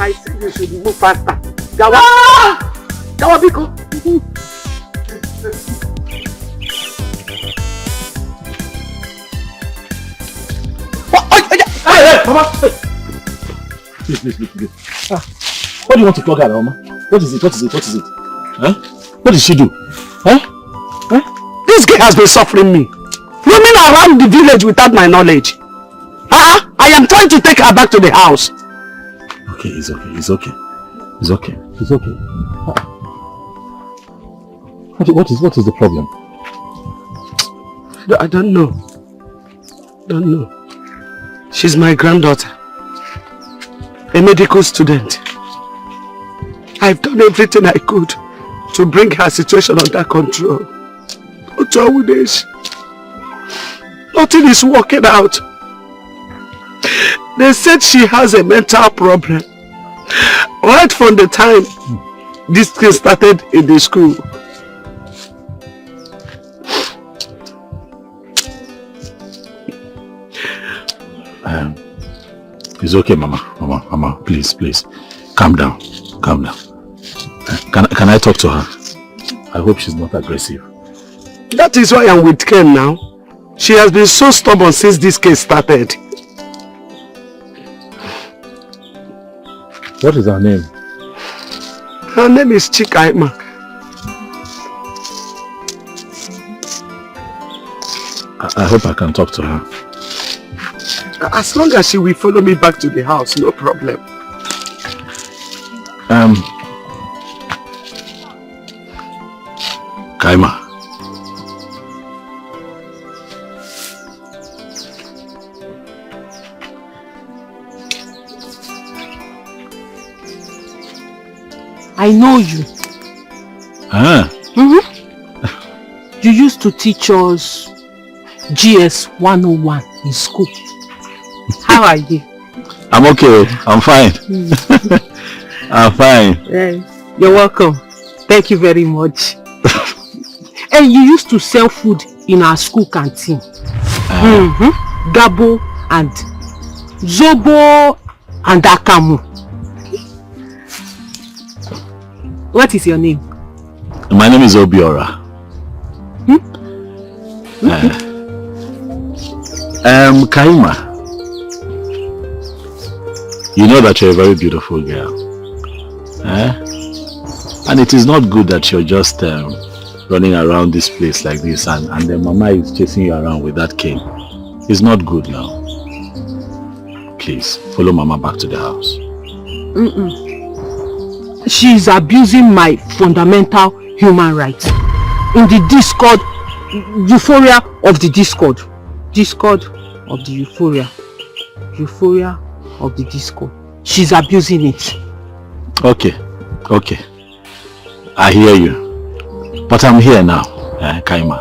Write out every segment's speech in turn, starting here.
I said you should move faster. Jawa! Jawa, Biko! Hey, Mama! Please. What do you want to flog her, Mama? What is it? Huh? What did she do? Huh? This girl has been suffering me. Roaming around the village without my knowledge. I am trying to take her back to the house. Okay, it's okay. What is the problem? I don't know. She's my granddaughter. A medical student. I've done everything I could to bring her situation under control. But always, nothing is working out. They said she has a mental problem. Right from the time this thing started in the school. It's okay, Mama, please, calm down. Can I talk to her? I hope she's not aggressive. That is why I'm with Ken now. She has been so stubborn since this case started. What is her name? Her name is Kaima. I hope I can talk to her. As long as she will follow me back to the house, no problem. Kaima. I know you. You used to teach us GS 101 in school. How are you? I'm okay. I'm fine. I'm fine. Yes. You're welcome. Thank you very much. And you used to sell food in our school canteen. Gabo and Zobo and Akamu. What is your name? My name is Obiora. Kaima. You know that you're a very beautiful girl. And it is not good that you're just running around this place like this and then Mama is chasing you around with that cane. It's not good now. Please, follow Mama back to the house. She's abusing my fundamental human rights. In the Discord, euphoria of the Discord. Discord of the euphoria. Euphoria of the Discord. She's abusing it. Okay. I hear you. But I'm here now, Kaima.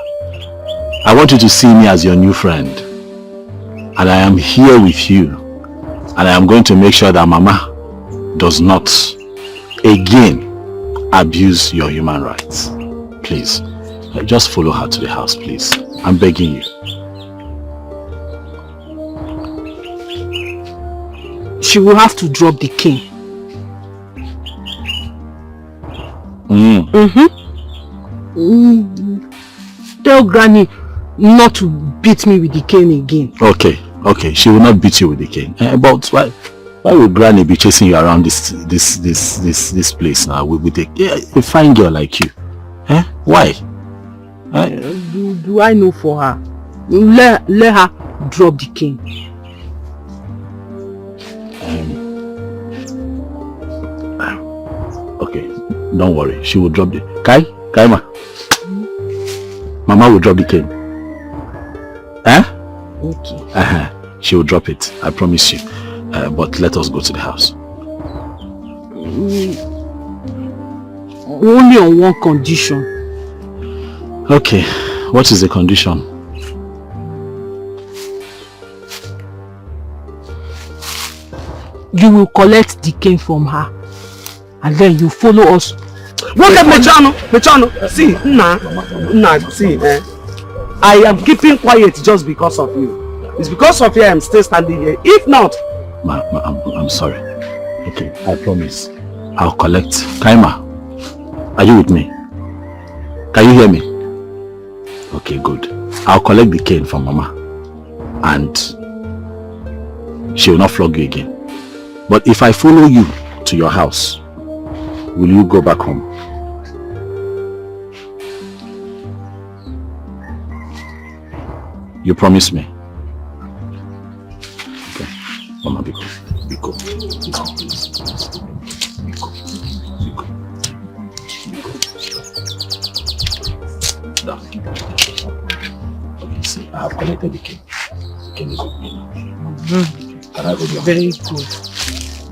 I want you to see me as your new friend. And I am here with you. And I am going to make sure that Mama does not again abuse your human rights. Please, just follow her to the house, please. I'm begging you. She will have to drop the cane. Tell Granny not to beat me with the cane again. Okay. She will not beat you with the cane. But why would Granny be chasing you around this place now with a fine girl like you? Why? Do I know for her? Let her drop the cane. Okay, don't worry. She will drop the Kaima. Mama will drop the cane. Okay. She will drop it. I promise you. But let us go to the house. Only on one condition. Okay. What is the condition? You will collect the cane from her. And then you follow us. Look at Mechano. See, see, I am keeping quiet just because of you. It's because of you I'm still standing here. If not, I'm sorry. Okay, I promise. I'll collect. Kaima, are you with me? Can you hear me? Okay, good. I'll collect the cane from Mama. And she will not flog you again. But if I follow you to your house, will you go back home? You promise me? Okay. Mama, be good. Be good. Okay, see, I have collected the cane. The cane is with me now. Can I go down? Very good.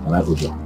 Can I go down?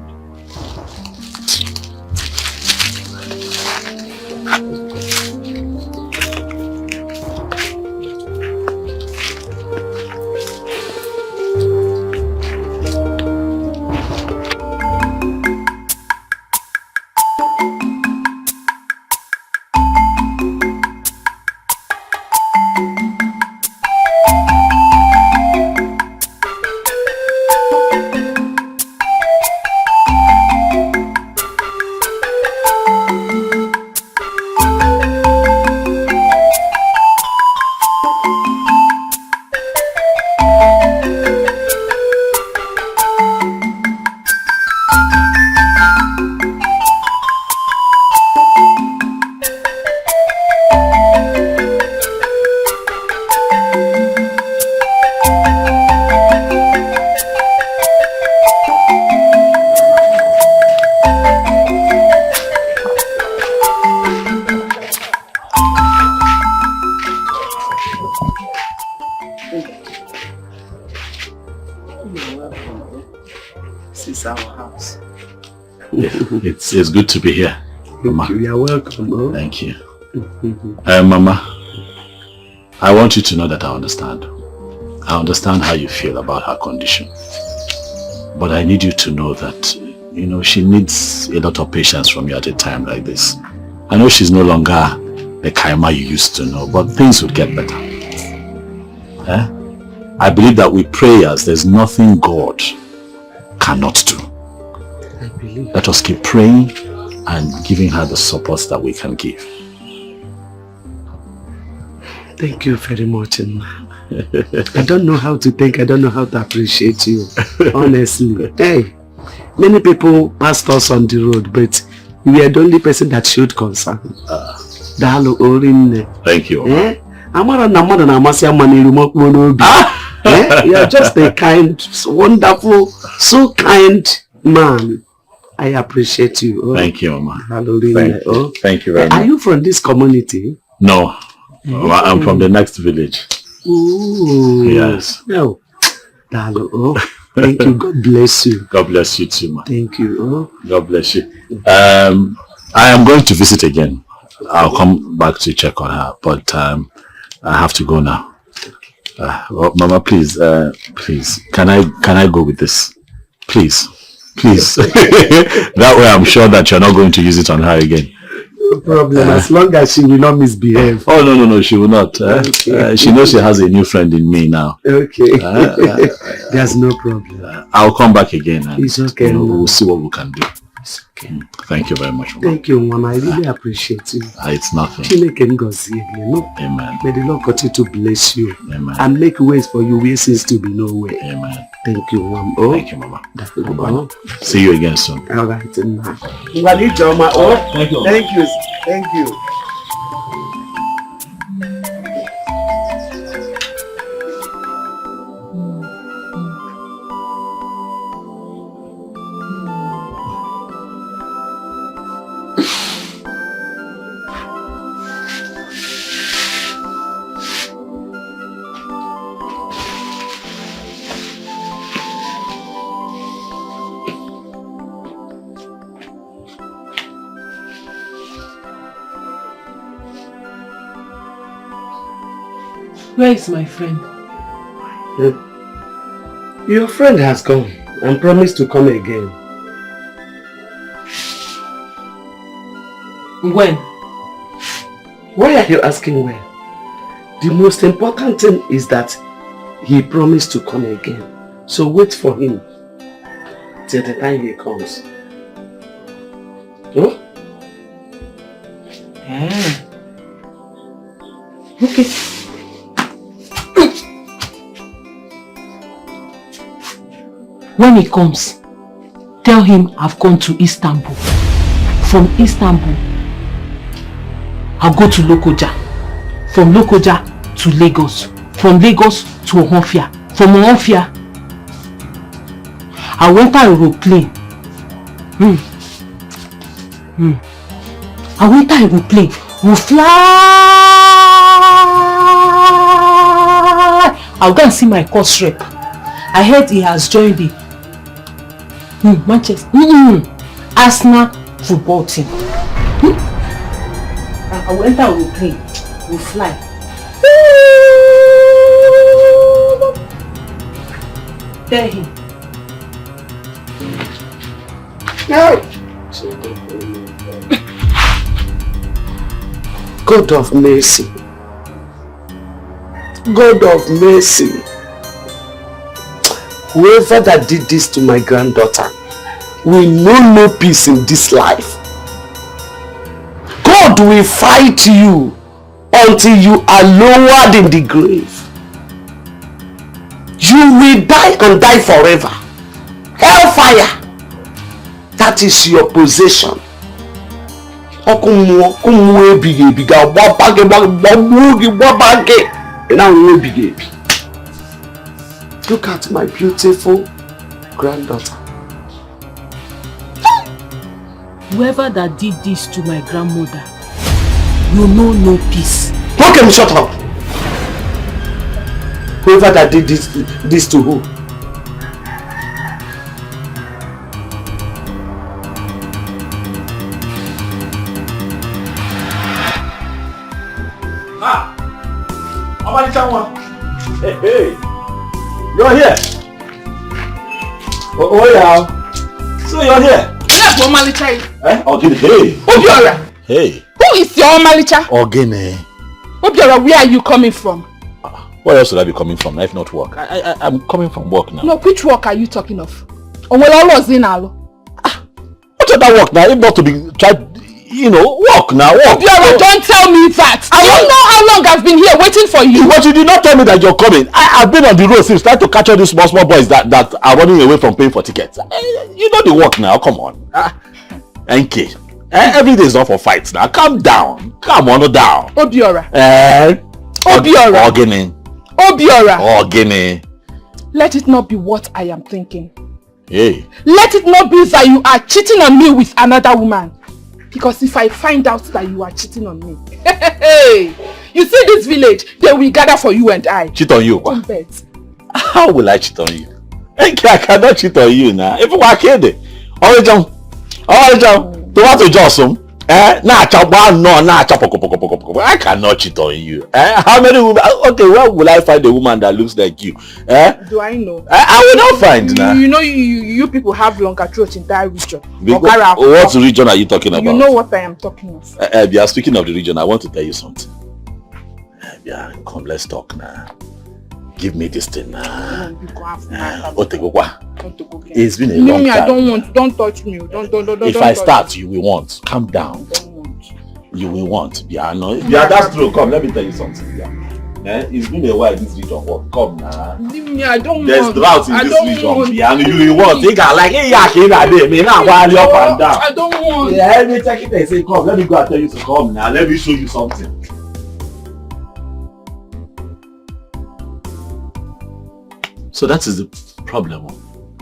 It's good to be here, Mama. Thank you. You're welcome. Oh. Thank you. Mama, I want you to know that I understand. I understand how you feel about her condition. But I need you to know that, you know, she needs a lot of patience from you at a time like this. I know she's no longer the Kaima you used to know, but things would get better. I believe that with prayers, there's nothing God cannot do. Let us keep praying and giving her the support that we can give. Thank you very much, Nma. I don't know how to thank, I don't know how to appreciate you, honestly. Hey, many people passed us on the road, but you are the only person that showed concern. Thank you. You are just a kind, wonderful, so kind man. I appreciate you. Oh. Thank you, Mama. Thank you very much. Are you from this community? No. I'm from the next village. Ooh. Yes. No. Oh. Thank you. God bless you. God bless you too, man. Thank you. Oh. God bless you. I am going to visit again. I'll come back to check on her, but I have to go now. Mama, please, can I go with this? Please. That way I'm sure that you're not going to use it on her again. No problem, as long as she will not misbehave. Oh, no, she will not. Okay. She knows she has a new friend in me now. Okay. There's no problem. I'll come back again. And, it's okay. We'll see what we can do. It's okay. Thank you very much, Mama. Thank you, Mama. I really appreciate you. It's nothing. Amen. May the Lord continue to bless you. Amen. And make ways for you where seems to be no way. Amen. Thank you, Mama. Oh. Thank you, Mama. See you again soon. All right. Oh, thank you. Thank you. Where is my friend? Your friend has come and promised to come again. When? Why are you asking when? The most important thing is that he promised to come again. So wait for him. till the time he comes. Hmm? Okay. When he comes, tell him I've gone to Istanbul. From Istanbul, I'll go to Lokoja. From Lokoja to Lagos. From Lagos to Ohofia. From Ohofia, I went on a aeroplane. I went on a aeroplane. We'll fly. I'll go and see my course rep. I heard he has joined the Manchester Arsenal football team. I will enter a aeroplane. We'll fly. Tell him. No. God of mercy. God of mercy. Whoever that did this to my granddaughter will know no peace in this life. God will fight you until you are lowered in the grave. You will die and die forever. Hellfire. That is your possession. Look at my beautiful granddaughter. Whoever that did this to my grandmother, you know no peace. Okay, shut up. Whoever that did this to who? Hey, you're here. Oh yeah. So you're here. Yes, Omalicha. Ogene. Hey. Obiora. Hey. Who is your Omalicha? Ogene. Obiora, where are you coming from? Where else would I be coming from? If not work. I'm coming from work now. No, which work are you talking of? What other work now? If not to be work now. Work. Obiora, don't tell me that. I don't know how long I've been here waiting for you. But you did not tell me that you're coming. I've been on the road since trying to catch all these small boys that are running away from paying for tickets. You know the work now. Come on. NK. Every day is not for fights now. Calm down. Calm on down. Obiora. Obiora. Ogene. Obiora. Ogene. Let it not be what I am thinking. Hey. Let it not be that you are cheating on me with another woman. Because if I find out that you are cheating on me, hey, you see this village, they will gather for you and I. Cheat on you? Don't bet. How will I cheat on you? I cannot cheat on you now. If we are kidding, tomato Johnson. I cannot cheat on you. How many women? Okay, where will I find a woman that looks like you? Do I know? I will not find now. You know, you people have longer throats in that region. What region are you talking about? You know what I am talking of. Yeah, speaking of the region, I want to tell you something. Yeah, come, let's talk now. Give me this thing now. It's been a long time. I don't want. Don't touch me. Don't. If I start, you will want. Calm down. You will want. Yeah, no. Yeah, that's true. Come, let me tell you something. Yeah. It's been a while this region work. Come now. Leave me. I don't There's want. drought in this region. Want. Yeah, and you will want. Think I like, hey, me now while up and down. I don't want. Yeah, let me check it and say, come, let me go and tell you to come now. Let me show you something. So that is the problem.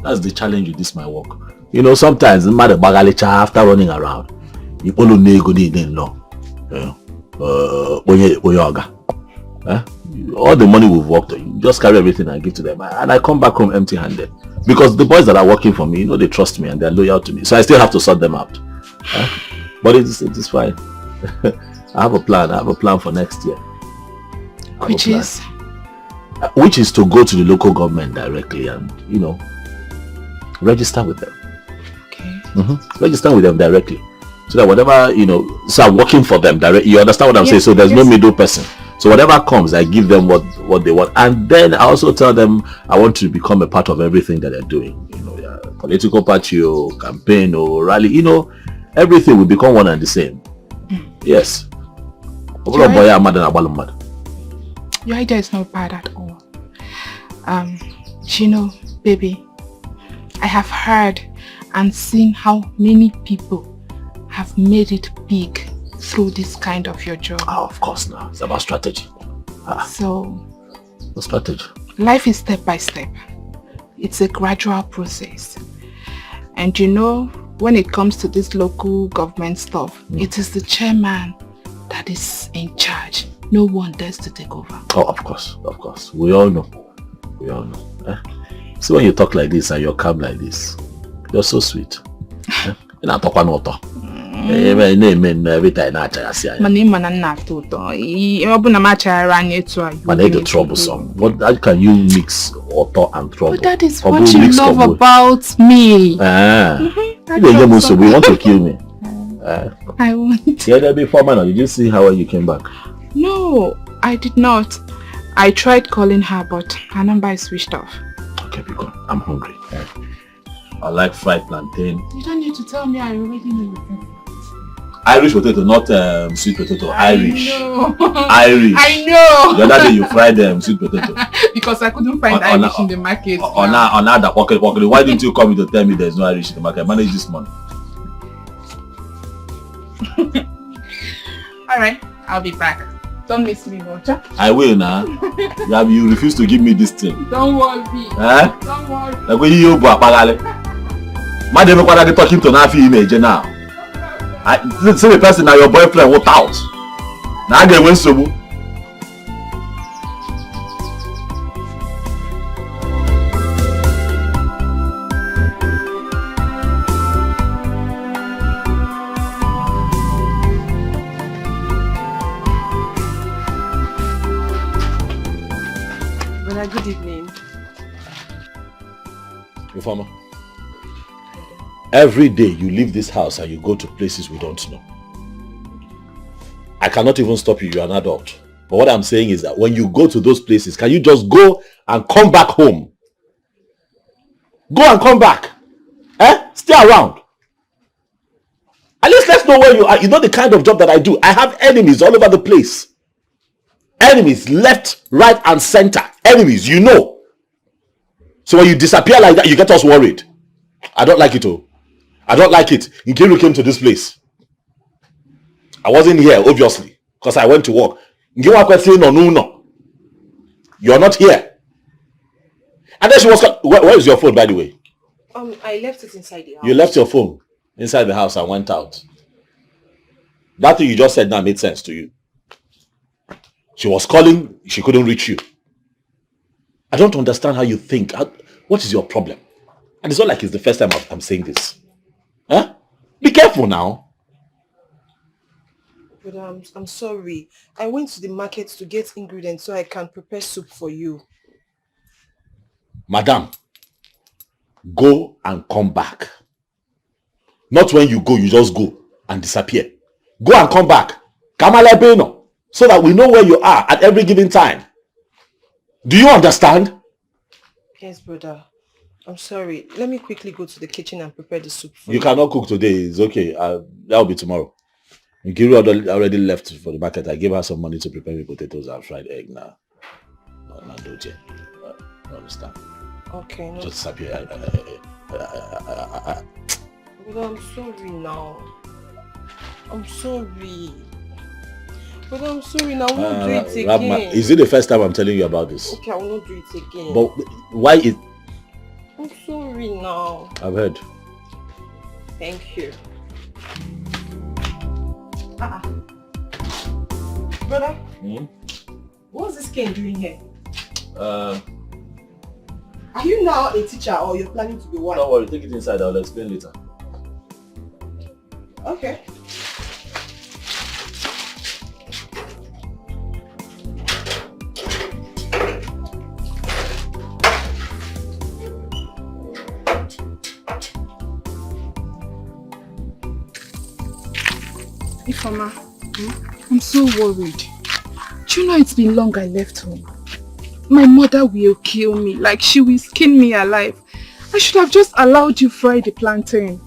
That's the challenge with this my work. You know, sometimes the matter bagalicha after running around, you only go in law. All the money we've worked, you just carry everything and give to them, and I come back home empty-handed because the boys that are working for me, they trust me and they're loyal to me. So I still have to sort them out. But it is fine. I have a plan. I have a plan for next year. Which is to go to the local government directly and, register with them. Okay. Register with them directly. So that whatever, so I'm working for them directly. You understand what I'm saying? So there's no middle person. So whatever comes, I give them what they want. And then I also tell them I want to become a part of everything that they're doing. political party or campaign or rally, you know, everything will become one and the same. Yes. Your idea is not bad at all. You know, baby, I have heard and seen how many people have made it big through this kind of your job. Oh, of course now. It's about strategy. So, the strategy. Life is step by step. It's a gradual process. And you know, when it comes to this local government stuff, it is the chairman that is in charge. No one dares to take over. Oh, of course, of course. We all know. We all know. See, when you talk like this and you're calm like this, you're so sweet. You're not talking about every time I troublesome. How can you mix author and trouble? But that is what you love about me. We want to kill me. I won't. Yeah, before man, did you see how you came back? No, I did not. I tried calling her, but her number is switched off. Okay, be gone. I'm hungry. I like fried plantain. You don't need to tell me, I already know. Irish potato, not sweet potato. Irish. Know. Irish. I know. The other day you fried sweet potato. Because I couldn't find Irish in the market. On that pocket. Why didn't you come to tell me there's no Irish in the market? Manage this money. Alright, I'll be back. Don't miss me, Roger. I will now. You refuse to give me this thing. Don't worry. Don't worry. Like when you Madam, what are you talking to Nafi image now? I see the person now your boyfriend walked out. Now they went so. Good evening. Reformer. Every day you leave this house and you go to places we don't know. I cannot even stop you, you're an adult. But what I'm saying is that when you go to those places, can you just go and come back home? Go and come back. Stay around. At least let's know where you are. You know the kind of job that I do. I have enemies all over the place. Enemies left, right and center. Enemies, you know. So when you disappear like that, you get us worried. I don't like it, oh. I don't like it. Nkiru came to this place. I wasn't here, obviously, because I went to work. You're not here. And then she was... Where is your phone, by the way? I left it inside the house. You left your phone inside the house and went out. That thing you just said now made sense to you. She was calling, she couldn't reach you. I don't understand how you think. What is your problem? And it's not like it's the first time I'm saying this. Huh? Be careful now. But I'm sorry. I went to the market to get ingredients so I can prepare soup for you. Madam, go and come back. Not when you go, you just go and disappear. Go and come back. Kamala Beno. So that we know where you are at every given time. Do you understand? Yes, brother. I'm sorry. Let me quickly go to the kitchen and prepare the soup for you. You cannot cook today. It's okay. That'll be tomorrow. Nkiru already left for the market. I gave her some money to prepare me potatoes and fried egg now. No, don't you understand? Okay. No. Just disappear. Brother, I'm sorry now. I'm sorry. But I'm sorry now, I won't do it again. Is it the first time I'm telling you about this? Okay, I will not do it again. But why is... I'm sorry now. I've heard. Thank you. Brother? What's this Ken doing here? Are you now a teacher or you're planning to be one? Don't worry, take it inside, I'll explain later. Okay. Ifeoma, I'm so worried. Do you know it's been long I left home? My mother will kill me, like she will skin me alive. I should have just allowed you fry the plantain.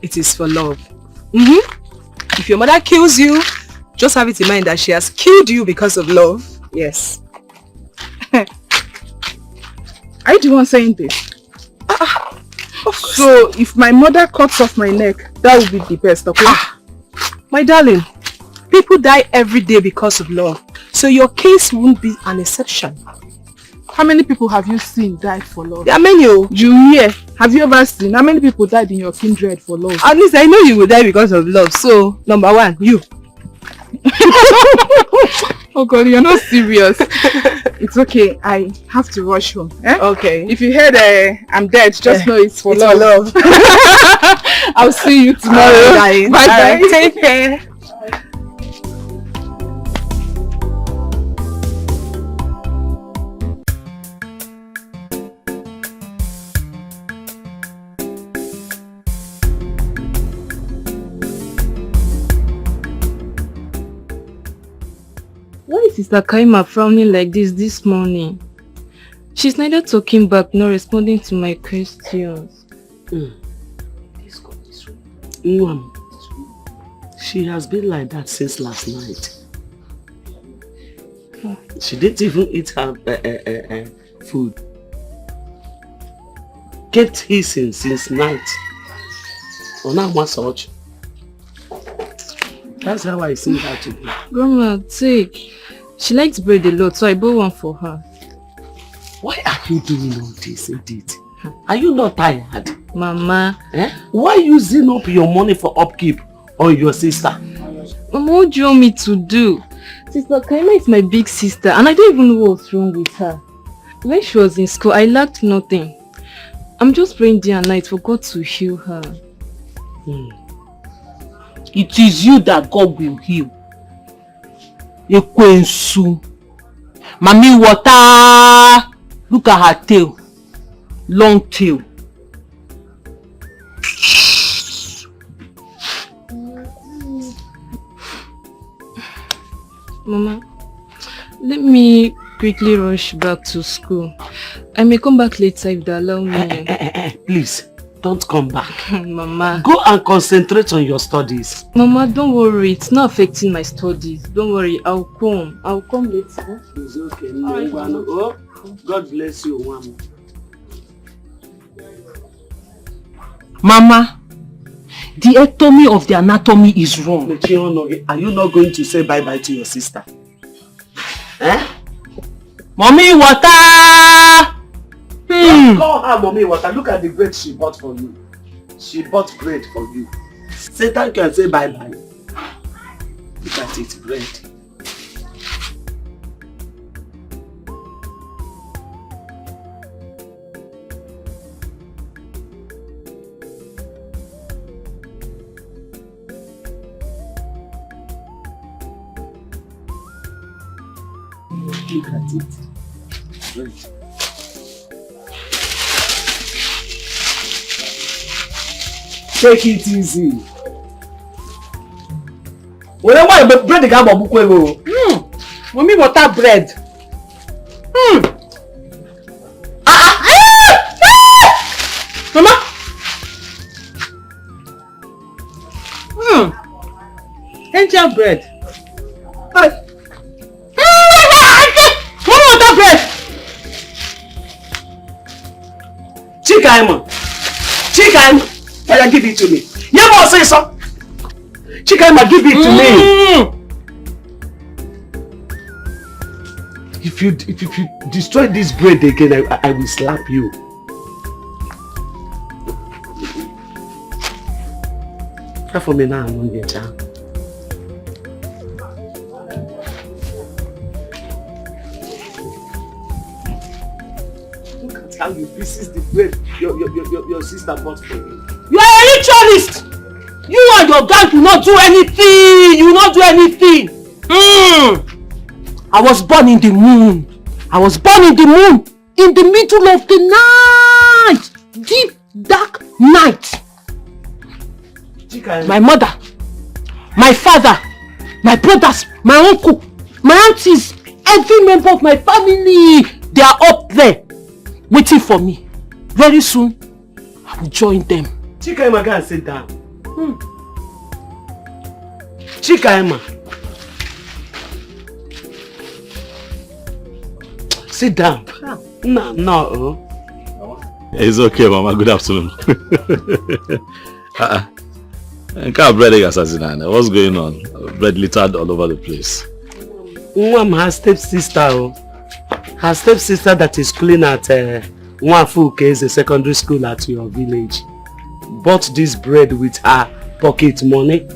It is for love. If your mother kills you, just have it in mind that she has killed you because of love. Yes. Are you the one saying this? So if my mother cuts off my neck, that would be the best, okay? My darling, people die every day because of love. So your case won't be an exception. How many people have you seen die for love? There are many. You hear? Have you ever seen how many people died in your kindred for love? At least I know you will die because of love. So, number one, you. Oh God, you're not serious. It's okay. I have to rush home. Eh? Okay. If you heard I'm dead, just know it's for love. For love. I'll see you tomorrow. Bye Bye. Take care. Why is Sister Kaima frowning like this morning? She's neither talking back nor responding to my questions. She has been like that since last night. She didn't even eat her food. Kept hissing since night. On that one such. That's how I see her today. Grandma, take. She likes bread a lot, so I bought one for her. Why are you doing all this, Edith? Are you not tired? Mama. Why using up your money for upkeep on your sister? Mama, what do you want me to do? Sister Kaima is my big sister and I don't even know what's wrong with her. When she was in school, I lacked nothing. I'm just praying day and night for God to heal her. It is you that God will heal. Ekwensu. Mami water. Look at her tail. Long tail. Mama, let me quickly rush back to school. I may come back later if they allow me. Please, don't come back. Mama. Go and concentrate on your studies. Mama, don't worry. It's not affecting my studies. Don't worry. I'll come. I'll come later. It's okay. Oh, God bless you, Mama. Mama, the ectomy of the anatomy is wrong. Are you not going to say bye-bye to your sister? Mommy, water! Don't call her Mommy Water. Look at the bread she bought for you. She bought bread for you. Satan can say bye-bye. Look at it, bread. Look at it. Bread. Take it easy. Whenever bread ga bo bukwe go. Mommy, water bread. Mama. Angel bread. Mommy, water bread. Kaima. Give it to me. Never say so. Kaima, give it to me. If you destroy this bread again, I will slap you. Come for me now, I'm hungry, child. Look at how you pieces the bread your sister bought for you. You are a ritualist. You and your gang will not do anything. You will not do anything. I was born in the moon. I was born in the moon. In the middle of the night. Deep, dark night. My mother, my father, my brothers, my uncle, my aunties, every member of my family, they are up there. waiting for me. Very soon, I will join them. Chikaima, go and sit down. Chikaima. Sit down. No. It's okay, Mama. Good afternoon. What's going on? Bread littered all over the place. Her stepsister. Her stepsister that is schooling at Nwafuke is a secondary school at your village. Bought this bread with her pocket money.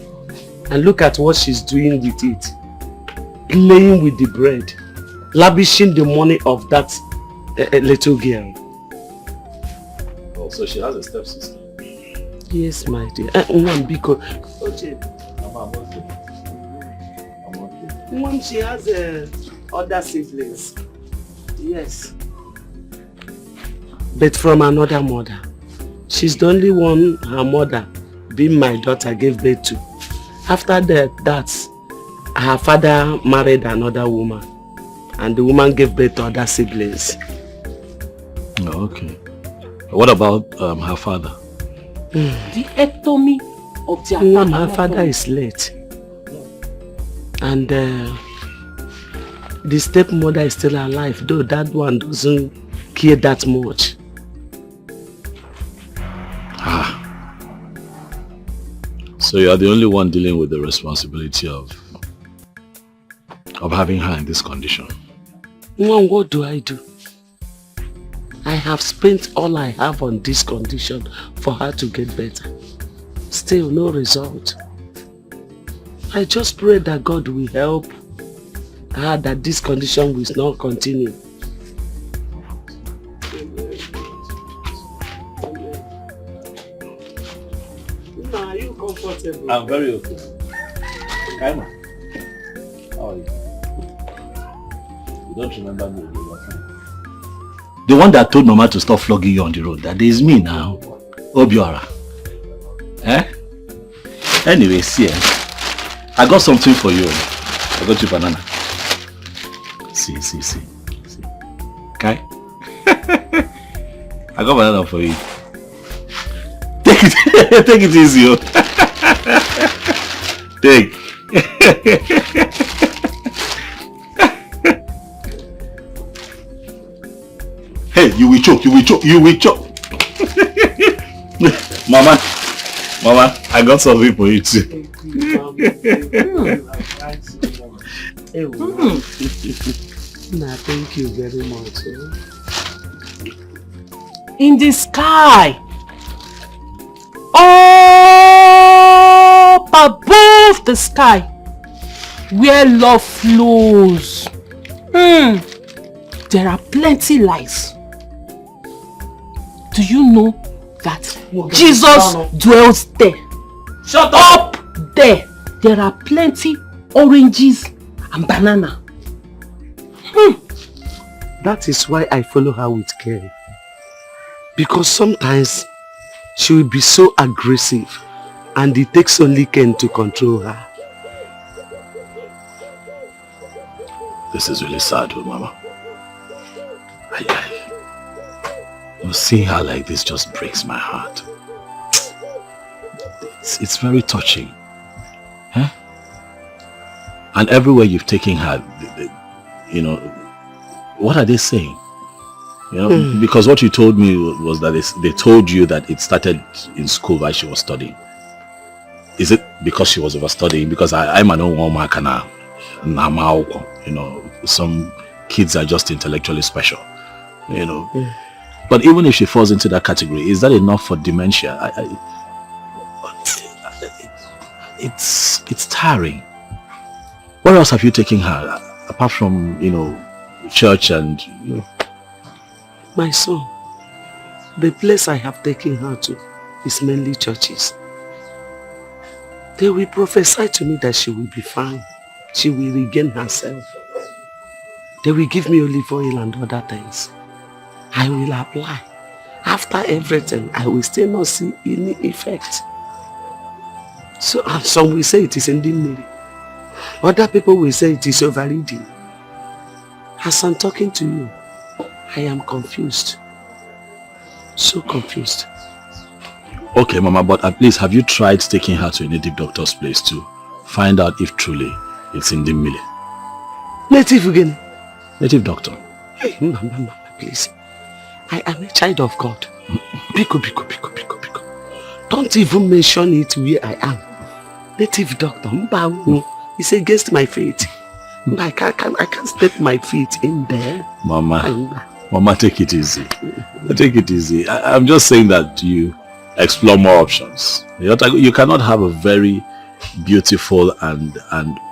And look at what she's doing with it. Playing with the bread. Lavishing the money of that little girl. Oh, so she has a stepsister? Yes, my dear. She has other siblings. Yes. But from another mother. She's the only one her mother, being my daughter, gave birth to. After that, her father married another woman. And the woman gave birth to other siblings. Oh, okay. What about her father? The ectomy of their father. Her father is late. And the stepmother is still alive, though that one doesn't care that much. So you are the only one dealing with the responsibility of having her in this condition. Mom, what do? I have spent all I have on this condition for her to get better. Still no result. I just pray that God will help her, that this condition will not continue. Are you comfortable? I'm very okay. Kaima, how are you? You don't remember me? The one that told Mama to stop flogging you on the road, that is me now. Obiora. Anyway, see, I got something for you. I got you banana. See. Okay? I got banana for you. Take it, take it easy, yo. Take. Hey, you will choke. Mama, I got something for you too. Thank you very much. In the sky, up above the sky, where love flows, there are plenty lies. Do you know that Jesus dwells there? Shut up! There are plenty oranges and banana. That is why I follow her with care. Because sometimes she will be so aggressive and it takes only Ken to control her. This is really sad, Mama. Seeing her like this just breaks my heart. It's very touching. Huh? And everywhere you've taken her, you know, what are they saying? You know, because what you told me was that they told you that it started in school while she was studying. Is it because she was overstudying? Because I'm an old woman, you know, some kids are just intellectually special, you know. But even if she falls into that category, is that enough for dementia? It's tiring. Where else have you taken her apart from, you know, church and, you know? My son, the place I have taken her to is mainly churches. They will prophesy to me that she will be fine. She will regain herself. They will give me olive oil and other things. I will apply. After everything, I will still not see any effect. So, and some will say it is ending. Other people will say it is overeating. As I'm talking to you, I am confused. So confused. Okay, Mama, but at least have you tried taking her to a native doctor's place to find out if truly it's in the Mille? Native again? Native doctor. Hey, Mama, please. I am a child of God. Biko. Don't even mention it where I am. Native doctor, it's against my faith. I can't step my feet in there. Mama, take it easy. Take it easy. I'm just saying that you explore more options. You cannot have a very beautiful and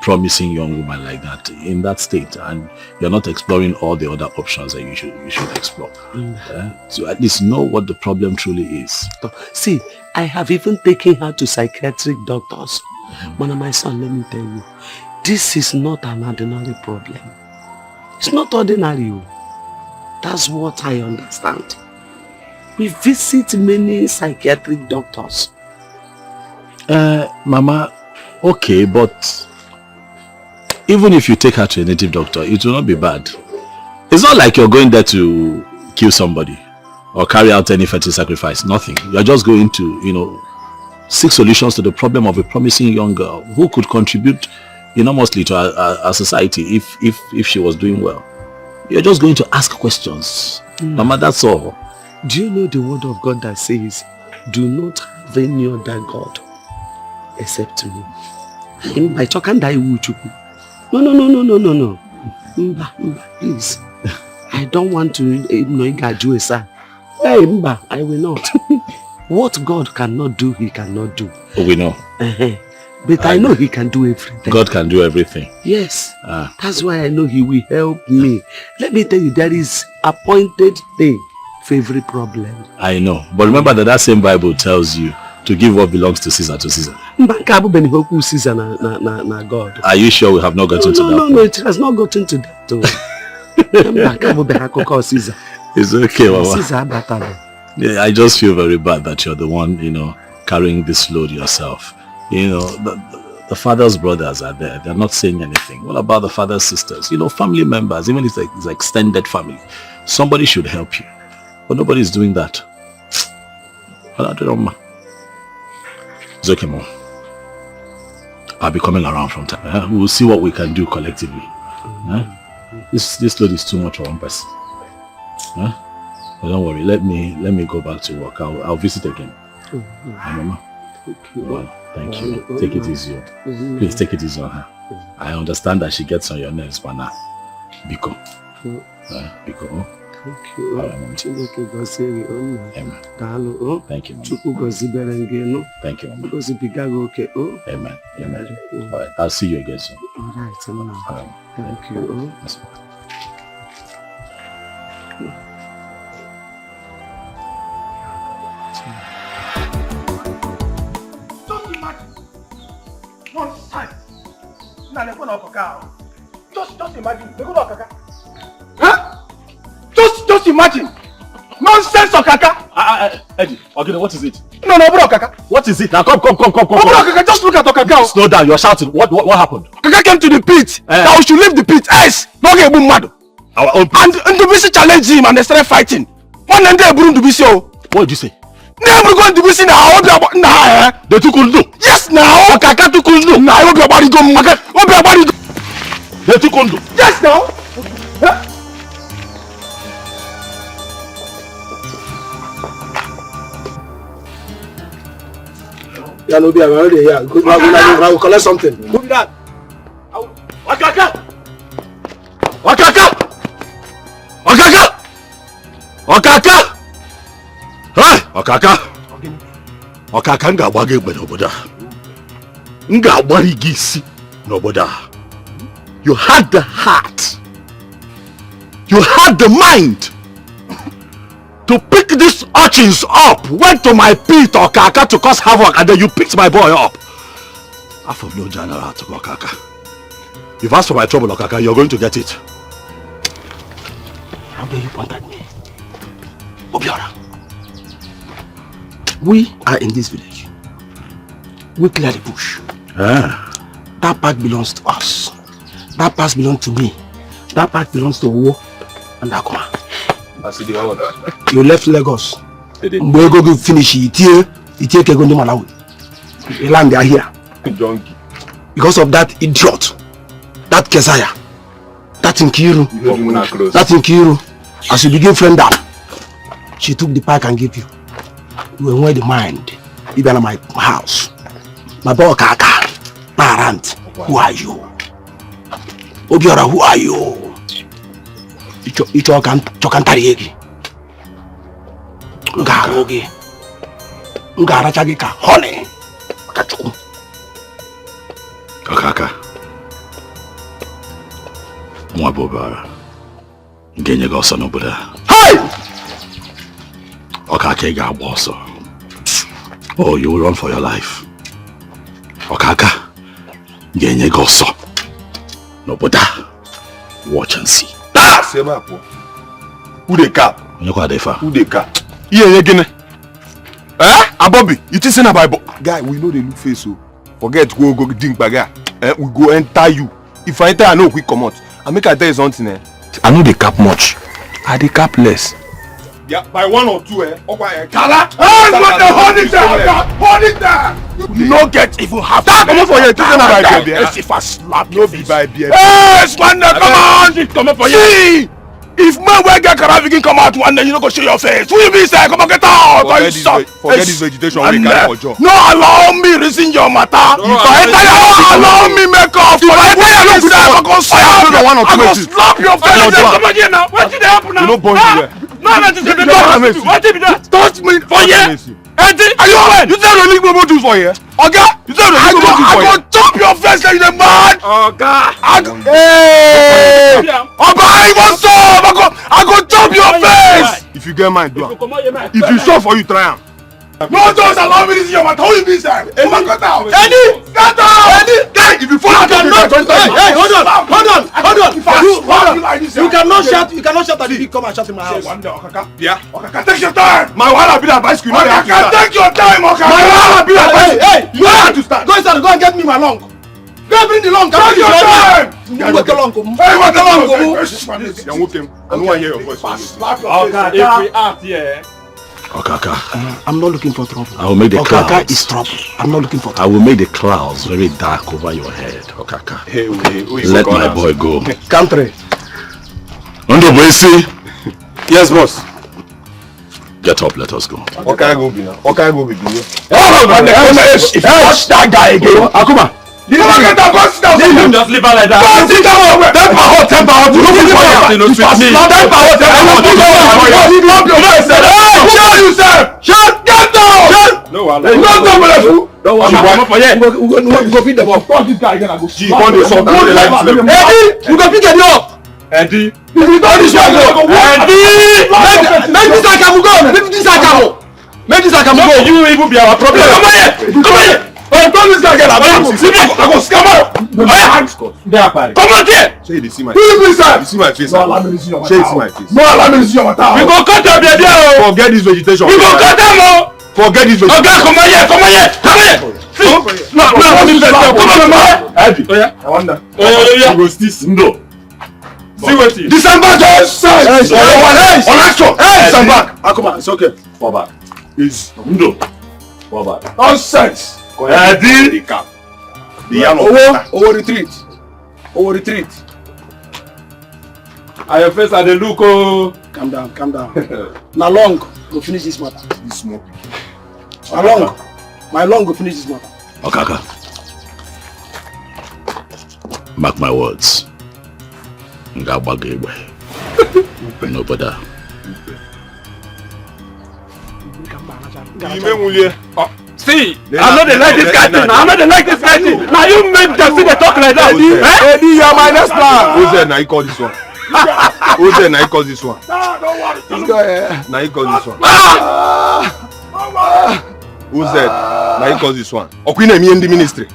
promising young woman like that in that state, and you're not exploring all the other options that you should explore. So at least know what the problem truly is. See, I have even taken her to psychiatric doctors. But my son, let me tell you, this is not an ordinary problem. It's not ordinary. That's what I understand. We visit many psychiatric doctors. Mama, okay, but even if you take her to a native doctor, it will not be bad. It's not like you're going there to kill somebody or carry out any fertility sacrifice. Nothing. You're just going to, seek solutions to the problem of a promising young girl who could contribute enormously to our society if she was doing well. You're just going to ask questions. Mama, that's all. Do you know the word of God that says, do not have any other God except me? No. Please. I don't want to do a son. Hey, I will not. What God cannot do, he cannot do. Oh, we know. But I know he can do everything. God can do everything. Yes. That's why I know he will help me. Let me tell you, there is appointed day for every problem. I know. But remember that same Bible tells you to give what belongs to Caesar to Caesar. Caesar na God. Are you sure we have not gotten to that? No, it has not gotten to that. Caesar. It's okay, Mama. Caesar. Yeah, I just feel very bad that you're the one, carrying this load yourself. The father's brothers are there. They're not saying anything. What about the father's sisters? Family members, even if it's like extended family. Somebody should help you. But nobody's doing that. I don't know. It's okay, Mom. I'll be coming around from time. We'll see what we can do collectively. This load is too much for one person. But don't worry, let me go back to work. I'll visit again. Mama. Thank you. Take it easy. Please take it easy on her. I understand that she gets on your nerves, but now. Biko. Biko. Thank you. Amen. Thank you, Mama. Thank you, Mama. Amen. Amen. All right. I'll see you again soon. All right. Thank you. Yes. Just imagine. One time. Just imagine. Huh? Just imagine. Nonsense, Okaka. Eddie, okay, what is it? No, bro, Okaka. What is it? Now come. Bro, Okaka, just look at Okaka. Slow down, you're shouting. What happened? Okaka came to the pit. That we should leave the pit. Yes, no get mad. Our own pit. And Ndubisi challenged him and they started fighting. One day, Ndubisi. What did you say? Never going to be seen now. They took Undu. Yes, now. Okaka took Undu. Now, I hope your body go. They took Undu. Yes, now. Yeah, no, I'm already here. I will collect something. Move that. Okaka! Hey, Okaka nga gbage egbe n'obodo a. Nga agbari gị isi n'obodo a. You had the heart. You had the mind to pick these urchins up. Went to my pit, Okaka, to cause havoc, and then you picked my boy up. I'm from no general to Okaka. You've asked for my trouble, Okaka. You're going to get it. How dare you point at me? Obiora. We are in this village. We clear the bush. That part belongs to us. That part belongs to me. That part belongs to Owo and Akuma. You left Lagos Mgbe ego gị finish itie ka ego ndị Malawi. You land there here. Donkey. Because of that idiot, that Kesaya, that Nkiru, as you begin friend up, she took the pack and gave you. You were with the mind. You were in my house. My boy Kaka, parent, who are you? Obiora, who are you? Icho Kantariegi. Ngarogi. Ngarachagika, honey. Okaka. Mwabobara. Ngenye goso nobuda. Hey! Okaka ga boso. Oh, you will run for your life. Okaka. Ngenye goso. Nobuda. Watch and see. Ah! Sema po. Who the cap? Who the cap? Yeah, again. Abobi, you think say na Bible? Guy, we know the look face so. Forget go drink baga. We go enter you. If I enter, I know quick come out. I make I tell you something. I know they cap much. I they cap less. Yeah, by 1 or 2, okay. Kala! Hold it there! Hold it there! You no get even half. Come on for you. This is not by beer. If I slap No be by beer. Hey, Swander, come on! Come on for you. See! If man will get Karavi come out one day, you don't go show your face. Who you be say? Come on, get out! Forget this vegetation. No, allow me reason your matter. If I enter your house, allow me make up. If I enter your house, I'm going to slap your face. Come on here now. What did happen now? You no point here. No, what did that? Touch me for here. Auntie, are you alright? You said release Bobo juice for here. Okay? You said release Bobo juice for here. I go chop your face like the man. Okay. Hey! Oba, what's up? I go chop your face. If you get mine, do it. If you sure for you, try am. No, just allow me to see your mouth. How you be there? Hey, man, cut out. Eddie, cut out. Eddie, guy, if you fall, you cannot. Hey, hold on. You cannot shout. You cannot shout at the big. Come and shout in my house. Yeah. Okaka, take your time. My wahala be that bicycle. Okaka, take your time. Okaka. My wahala be that bicycle. Hey, you have to start. Go inside. Go and get me my long. Go bring the long. Take your time. What the long? Hey, what the long? You're okay. I don't want to hear your voice. Okay, if we act here. Okaka. I'm not looking for trouble. I will make the Okaka clouds. is trouble. I'm not looking for trouble. I will make the clouds very dark over your head, Okaka. Hey, Let my boy go. Country. Undo Boisi. Yes, boss. Get up, let us go. Okay, go be now. Okay, go be. If you touch that guy again, Akuma. You never get that bus down. You just leave her like that. Temper hot. You don't for you. Temper hot. Show yourself. Shut. Get down. No, I You don't come with us. Don't worry, I'm up for you. We go feed them up. This guy gonna go. She want the song. Eddie, we go pick it up. Eddie. If you don't this one go. Eddie, make this Akamu go. Make this Akamu. Make this Akamu go. You even be our problem. Come here. I told this guy again. I go scam out. Come on here. Say you see my Who is this? You see my face. No, allow me to see your Say you see my face. No, allow me to see your mouth. We go cut them there. Forget this vegetation. We go cut them. Forget this vegetation. Okay, come on here. Come on. No, come on, man. Eddie. Oh yeah. I wonder. Yeah. You go still see. No. See what it is. December just election. December. Akuma, it's okay. Fall back. It's No. fall back. Nonsense. Eddie. The cap. The yam of Owo retreat. Owo retreat. Are your face at the look? Oh. Calm down. Now long go finish this matter. this smoke. My long go finish this matter. Okaka. Mark my words. Igwe. No brother. See, I'm not like this guy thing. I'm not like this guy thing. Now you make them see they talk like that. Eddie, you're my next man. Who's there? Now you call this one. Who's there? Now you call this one. This guy. Now you call this one. Who's there? Now you call this one. Okwina me in the ministry.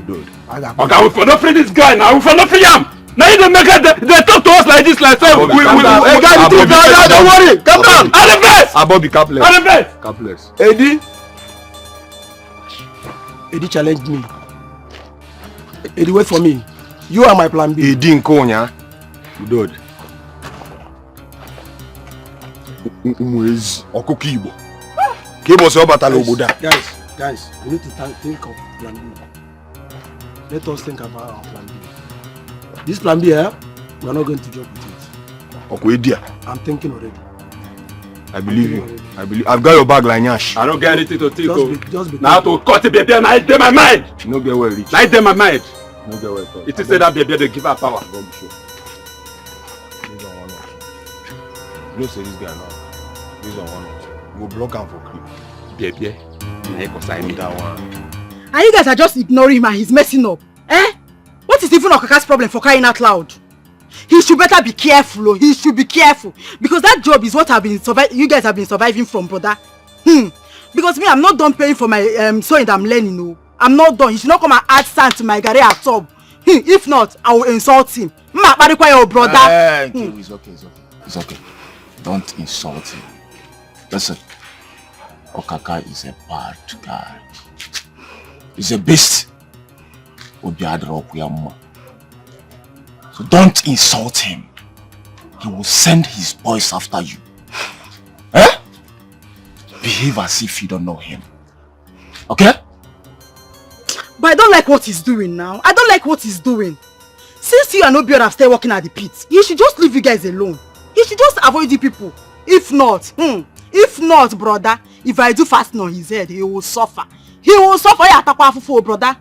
Dude. Okay, we for not free this guy now. We for not free him. Now you don't make it. They talk to us like this, like so. Don't worry. Calm down. At the best. Abobi capless. At the best. Capless. Eddie challenged me. Eddie, wait for me. You are my plan B. Eddie Nkonya. Dude. Umwezi okuko Igbo. Ke mo se obatala obodo. Guys, we need to think of plan B. Let us think about our plan B. This plan B, we are not going to joke with it. Okwedia. I'm thinking already. I believe you. I've got your bag like Nyash. I don't get anything to think Just be now to cut the baby and I in my mind. No get well rich. I in my mind. No get well. It is said that baby they give her power. Don't be sure. Based on one option. You say this guy now. Based on one option. Go block him for clip. Baby. I go sign me that one. And you guys are just ignoring him and he's messing up. Eh? What is even Okaka's problem for crying out loud? He should better be careful. Oh. He should be careful. Because that job is what you guys have been surviving from, brother. Because me, I'm not done paying for my sewing that I'm learning. No. I'm not done. He should not come and add sand to my garage at all. If not, I will insult him. Brother. It's okay. Don't insult him. Listen, Okaka is a bad guy. He's a beast. So don't insult him. He will send his boys after you. Eh? Behave as if you don't know him. Okay? But I don't like what he's doing now. I don't like what he's doing. Since you and Obiora have started working at the pit, he should just leave you guys alone. He should just avoid the people. If not, brother, if I do fasting on his head, he will suffer. He will suffer, brother.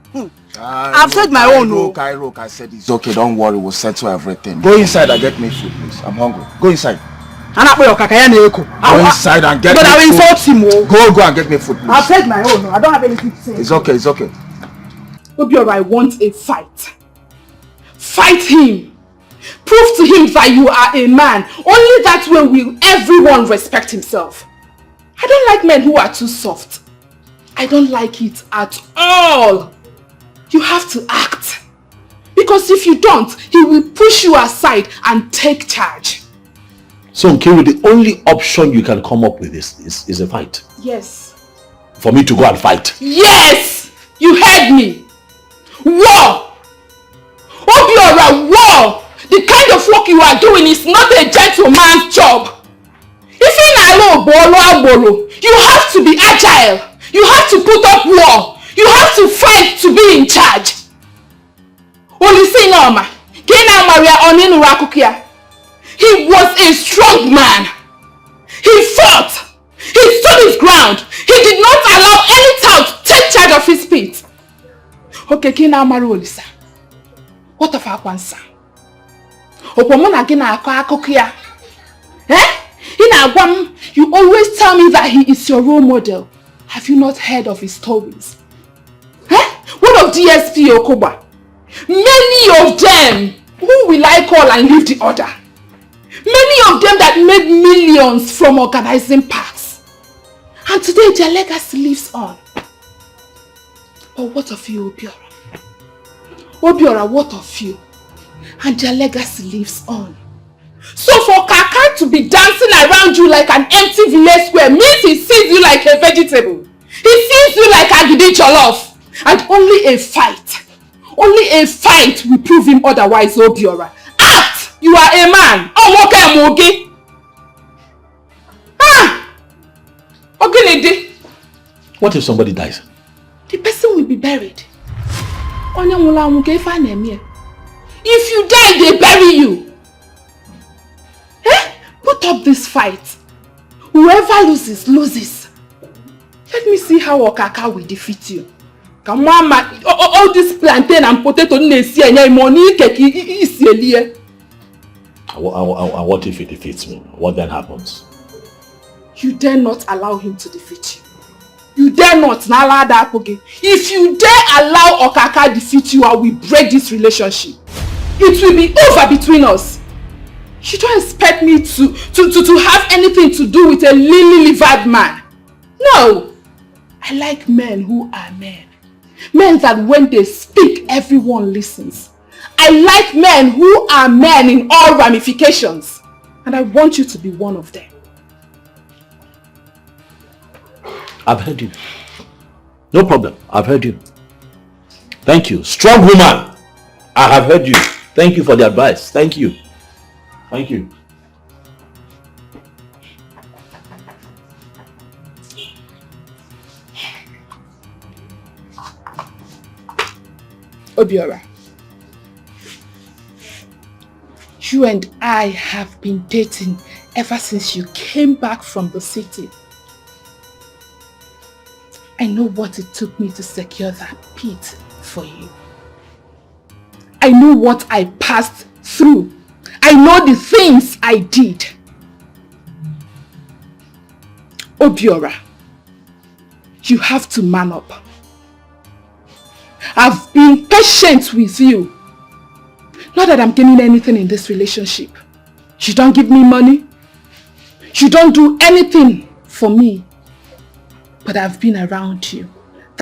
I've said my own. Kairo, I said it's okay, don't worry, we'll settle everything. Go inside and get me food, please. I'm hungry. Go inside. Go inside and get me food. But I will insult him. Go and get me food, please. I've said my own. I don't have anything to say. It's okay. Obiora, I want a fight. Fight him. Prove to him that you are a man. Only that way will everyone respect himself. I don't like men who are too soft. I don't like it at all. You have to act. Because if you don't, he will push you aside and take charge. So, Nkiru, the only option you can come up with is a fight. Yes. For me to go and fight. Yes! You heard me. War! Obiora, war! The kind of work you are doing is not a gentleman's job. If you have to be agile. You have to put up war. You have to fight to be in charge. He was a strong man. He fought. He stood his ground. He did not allow any tout to take charge of his feet. Okay, Kina Marolisa. What of Akwansa? Opomona Gina Akokia. You always tell me that he is your role model. Have you not heard of his stories? What of DSP Okoba? Many of them. Who will I call and leave the order? Many of them that made millions from organizing parks. And today their legacy lives on. But what of you, Obiora? Obiora, what of you? And their legacy lives on. So for Kaka to be dancing around you like an empty village square means he sees you like a vegetable. He sees you like Agidi Jollof. And only a fight will prove him otherwise, Obiora. Act! You are a man. Oh, okay. Okay, what if somebody dies? The person will be buried. If you die, they bury you. Put up this fight. Whoever loses, loses. Let me see how Okaka will defeat you. Come on, man. All this plantain and potato money. And what if he defeats me? What then happens? You dare not allow him to defeat you. You dare not. If you dare allow Okaka defeat you, I will break this relationship. It will be over between us. You don't expect me to have anything to do with a lily-livered man. No. I like men who are men. Men that when they speak, everyone listens. I like men who are men in all ramifications. And I want you to be one of them. I've heard you. No problem. I've heard you. Thank you. Strong woman. I have heard you. Thank you for the advice. Thank you. Thank you. Obiora, you and I have been dating ever since you came back from the city. I know what it took me to secure that pit for you. I know what I passed through. I know the things I did. Obiora, you have to man up. I've been patient with you. Not that I'm gaining anything in this relationship. You don't give me money. You don't do anything for me. But I've been around you.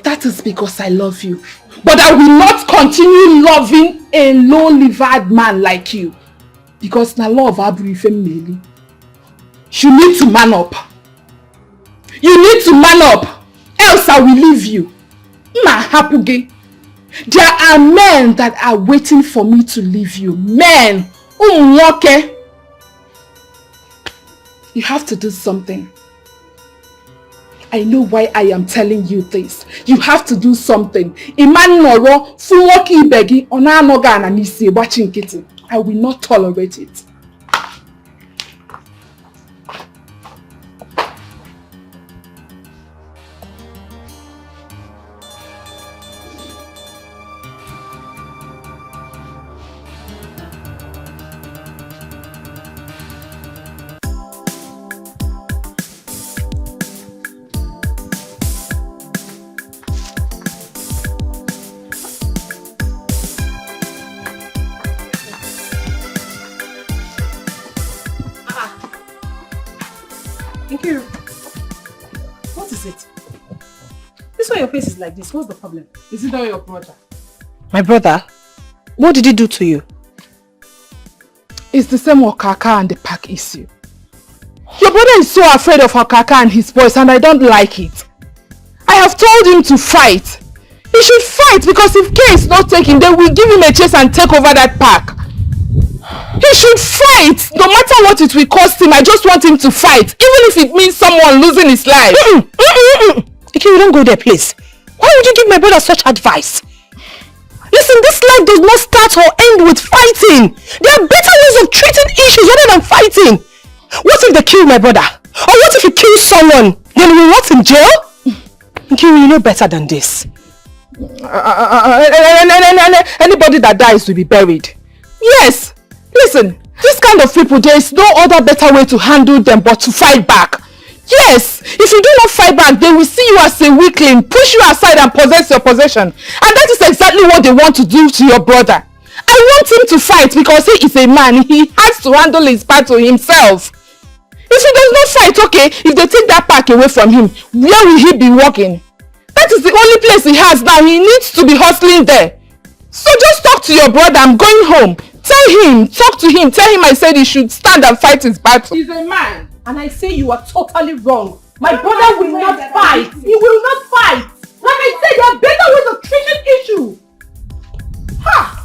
That is because I love you. But I will not continue loving a low-livered man like you. Because na love abri femeli. You need to man up. You need to man up. Else I will leave you. Ma hapuge. There are men that are waiting for me to leave you. Men. Okay. You have to do something. I know why I am telling you this. You have to do something. Imanoro fuwoki begi ona noga na nisi watching kitten. I will not tolerate it. Your face is like this. What's the problem? Is it not your brother? My brother? What did he do to you? It's the same Okaka and the pack issue. Your brother is so afraid of Okaka and his boys, and I don't like it. I have told him to fight. He should fight, because if care is not taken, they will give him a chase and take over that pack. He should fight, no matter what it will cost him. I just want him to fight, even if it means someone losing his life. Okay, we don't go there, please. Why would you give my brother such advice? Listen, this life does not start or end with fighting. There are better ways of treating issues rather than fighting. What if they kill my brother? Or what if he kills someone? Then we rot in jail? Okay, you know better than this. Anybody that dies will be buried. Yes. Listen, this kind of people, there is no other better way to handle them but to fight back. Yes, if you do not fight back, they will see you as a weakling, push you aside and possess your possession. And that is exactly what they want to do to your brother. I want him to fight because he is a man. He has to handle his battle himself. If he does not fight, okay, if they take that pack away from him, where will he be walking? That is the only place he has now. He needs to be hustling there. So just talk to your brother. I'm going home. Tell him, talk to him. Tell him I said he should stand and fight his battle. He's a man. And I say you are totally wrong. My brother will not fight. He will not fight. Like I said, there are better ways of treating issues. Ha!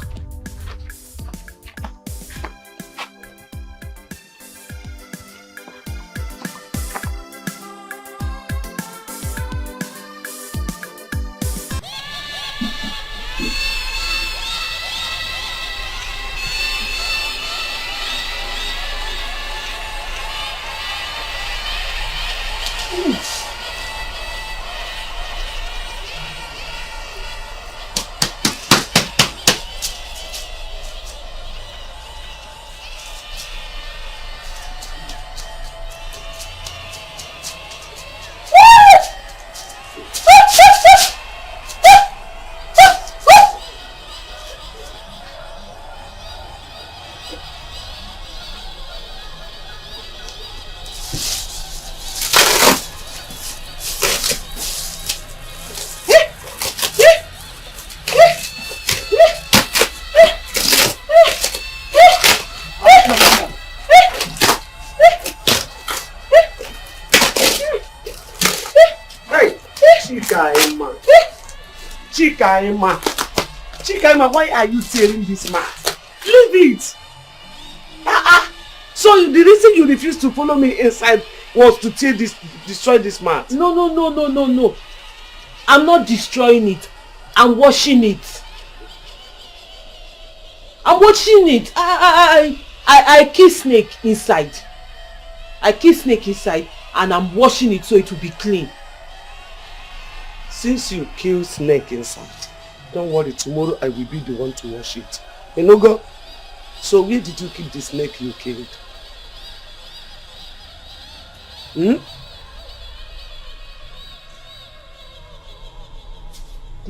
Kaima, why are you tearing this man? Leave it! So the reason you refuse to follow me inside was to destroy this mat. No. I'm not destroying it. I'm washing it. I'm watching it. I kill snake inside. I kill snake inside and I'm washing it so it will be clean. Since you kill snake inside, don't worry, tomorrow I will be the one to wash it. Enogo, so where did you keep the snake you killed? The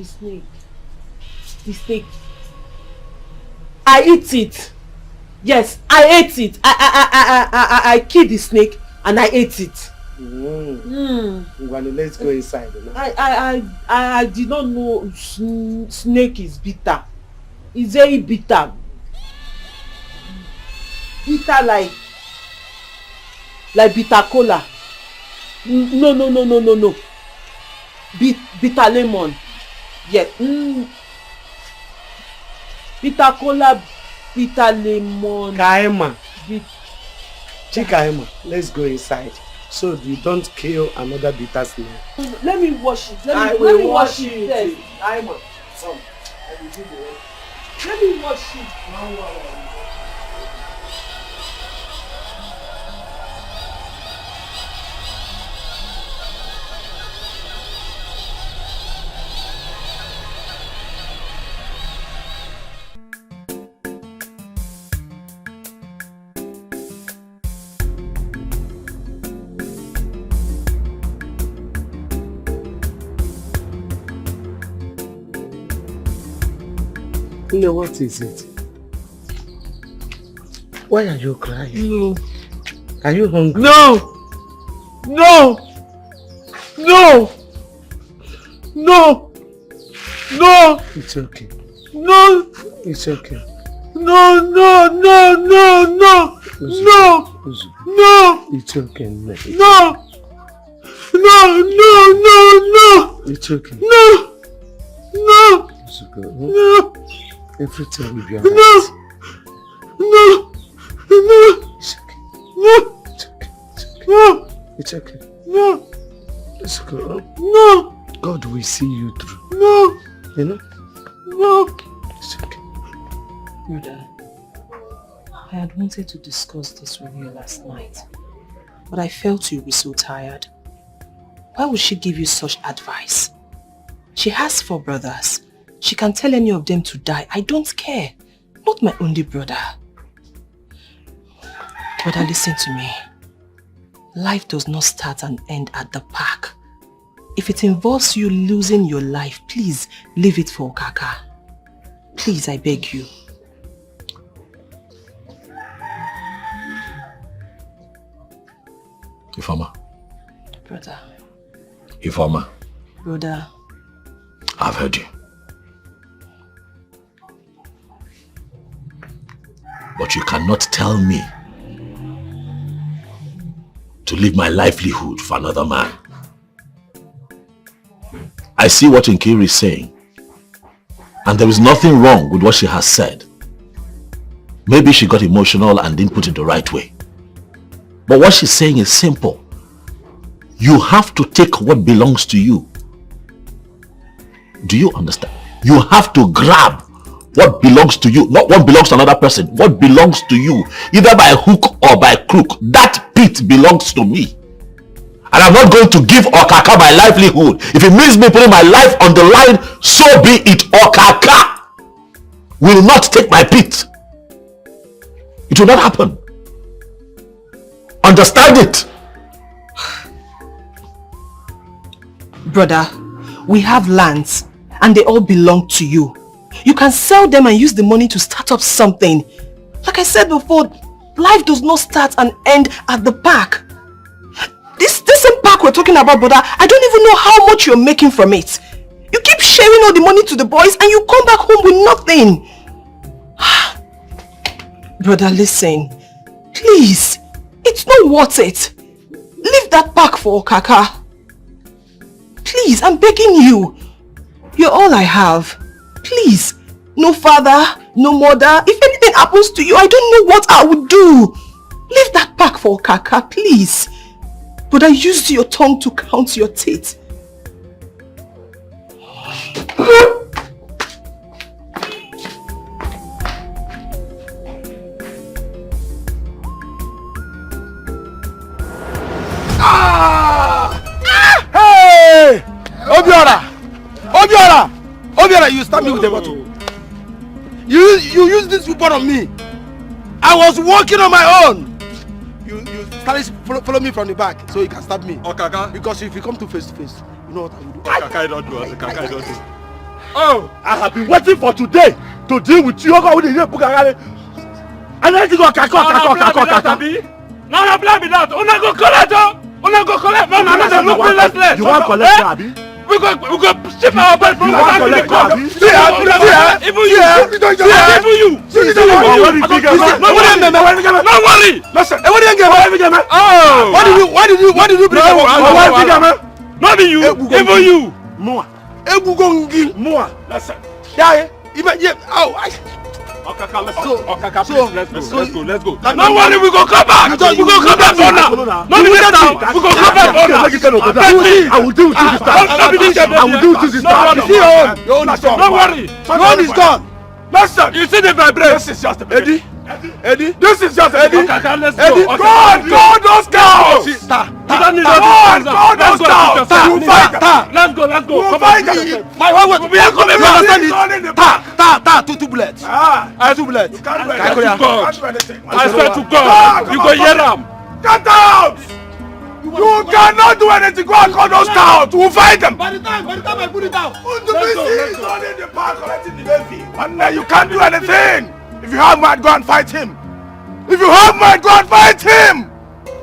snake. I eat it. Yes, I ate it. I killed the snake and I ate it. Well, let's go inside now. I did not know snake is bitter. It's very bitter. Bitter like bitter cola. No. Bitter lemon. Yes. Bitter cola, bitter lemon. Kaima. Kaima, let's go inside. So you don't kill another bitter snake. Let me wash it. Let me wash it. Kaima. Come. I will do the rest. Let me wash it. No, what is it? Why are you crying? No. Are you hungry? No. It's okay. No. It's okay. No. It's okay. No. It's okay. No. It's okay. No. Everything will be alright. No. It's okay. No. It's okay. No. It's okay. No. God will see you through. No. You know? No. It's okay. Brother, I had wanted to discuss this with you last night, but I felt you'd be so tired. Why would she give you such advice? She has 4 brothers. She can tell any of them to die. I don't care. Not my only brother. Brother, listen to me. Life does not start and end at the park. If it involves you losing your life, please leave it for Kaka. Please, I beg you. Ifeoma. Brother. Ifeoma. Brother. I've heard you. But you cannot tell me to leave my livelihood for another man. I see what Nkiri is saying, and there is nothing wrong with what she has said. Maybe she got emotional and didn't put it the right way. But what she's saying is simple. You have to take what belongs to you. Do you understand? You have to grab what belongs to you, not what belongs to another person. What belongs to you, either by hook or by crook. That pit belongs to me. And I'm not going to give Okaka my livelihood. If it means me putting my life on the line, so be it. Okaka will not take my pit. It will not happen. Understand it. Brother, we have lands and they all belong to you. You can sell them and use the money to start up something. Like I said before, life does not start and end at the park. This same park we're talking about, brother, I don't even know how much you're making from it. You keep sharing all the money to the boys and you come back home with nothing. Brother, listen. Please, it's not worth it. Leave that park for Okaka. Please, I'm begging you. You're all I have. Please, no father, no mother. If anything happens to you, I don't know what I would do. Leave that park for Okaka, please. Brother, use your tongue to count your teeth. Hey! Obiora, you stabbed me with a bottle. You used this weapon on me. I was walking on my own. You started follow me from the back so you can stab me. Okaka. Because if you come to face, you know what I will do. Okaka, I don't do. Oh, I have been waiting for today to deal with you. And I think Okaka. No, blame me that. Una go collect. No, you want collect, Abi? We go ship our bed from the collect, Abi? Even you. No worry. Listen. Oh. Why did you bring up? Not you. Even you. More. Listen. Yeah. Okaka, let's go. Let's go. No worry, we go come back. We go come back for now. No, we go come back for now. I will do it this time. I will do it this time. Your own is gone. Don't worry. Your own is gone. Listen, you see the vibration. This is just a Eddie. This is just Eddie. Okaka, let's Eddie, go. go those cows. Go those cows. You fight. Let's go. Come fight. My wife. We are coming back. Two bullets. Two bullets. I swear to God, you go hear them. Get out! You cannot do anything. Go and call those cows. We'll fight them. By the time I put it down. He's not in the park collecting the levy. And you can't do anything. If you have might, go and fight him.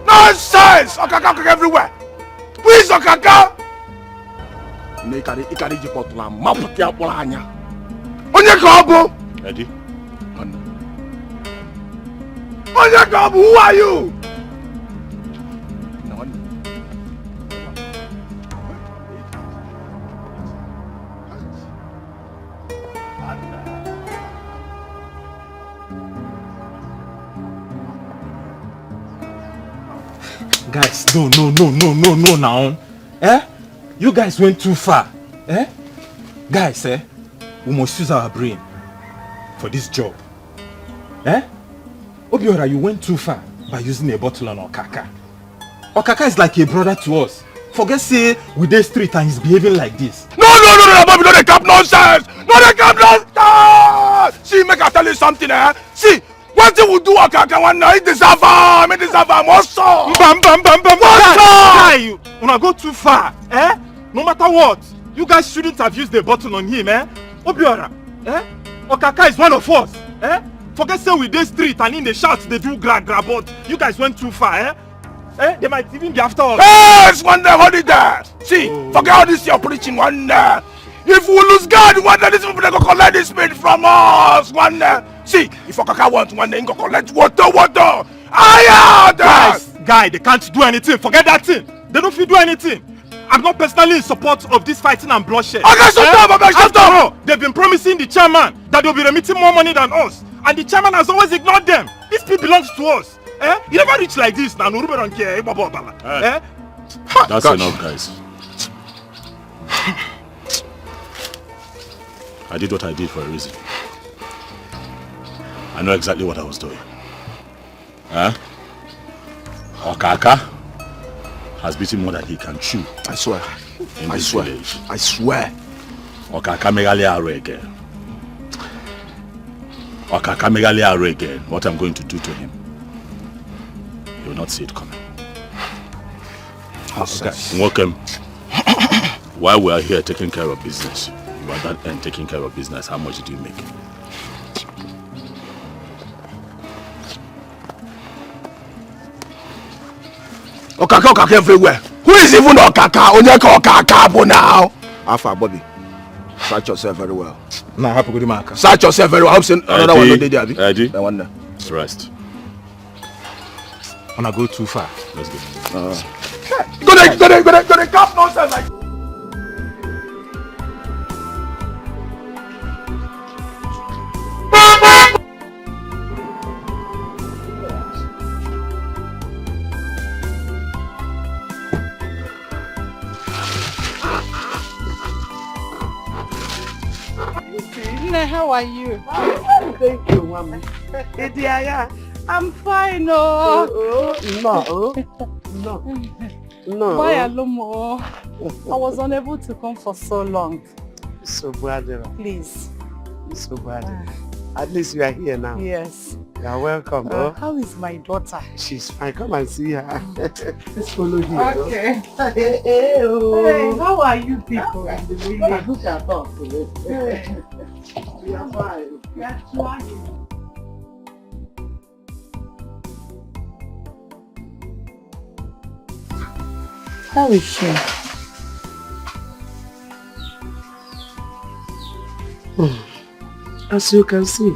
Nonsense! Okaka everywhere. Please, Okaka. Onye Kobo. Eddie. Onye Kobo, who are you? Guys, no now. You guys went too far. Guys, we must use our brain for this job. Obiora, you went too far by using a bottle on Okaka. Okaka is like a brother to us. Forget say we dey street and he's behaving like this. No, Bobby, no, they cap nonsense. See, make I tell you something, See, what you will do, Okaka, one night, deserve him, also. Bam. Guy, when I go too far, no matter what, you guys shouldn't have used the bottle on him, Obiora, Okaka is one of us, Forget say we dey street and in the shout they do grab, but you guys went too far, They might even be after us. Yes, one day, hold it there. See, forget all this you're preaching, one day. If we lose God, one day, these people they go collect this spirit from us, one day. See, if Okaka wants one day, he go collect water. Guy, they can't do anything. Forget that thing. They don't feel do anything. I'm not personally in support of this fighting and bloodshed. Okay, shut up. They've been promising the chairman that they'll be remitting more money than us. And the chairman has always ignored them. This people belongs to us. You never reach like this now. No, don't care. That's enough, guys. I did what I did for a reason. I know exactly what I was doing. Okaka has beaten more than he can chew. I swear. Village. I swear. Okaka megali again. Okaka megali again. What I'm going to do to him, you will not see it coming. Guys, welcome. While we are here taking care of business, you are at that end taking care of business. How much did you make? Okaka everywhere. Who is even Okaka? Onyeka Okaka now. Alpha Bobby, search yourself very well. Nah, happy good mark. Search yourself very well. I hope another one did there. Eddie, that one there. Rest. When I go too far, let's go. Go there, cap nonsense like. How are you? Thank you, Mama. I'm fine, No. Why Alomo? I was unable to come for so long. So bad. Please. So bad. At least you are here now. Yes. You are welcome. How is my daughter? She's fine. Come and see her. Let's follow here. Okay. Hey, how are you people? Look at us. We are fine. We are trying. How is she? As you can see,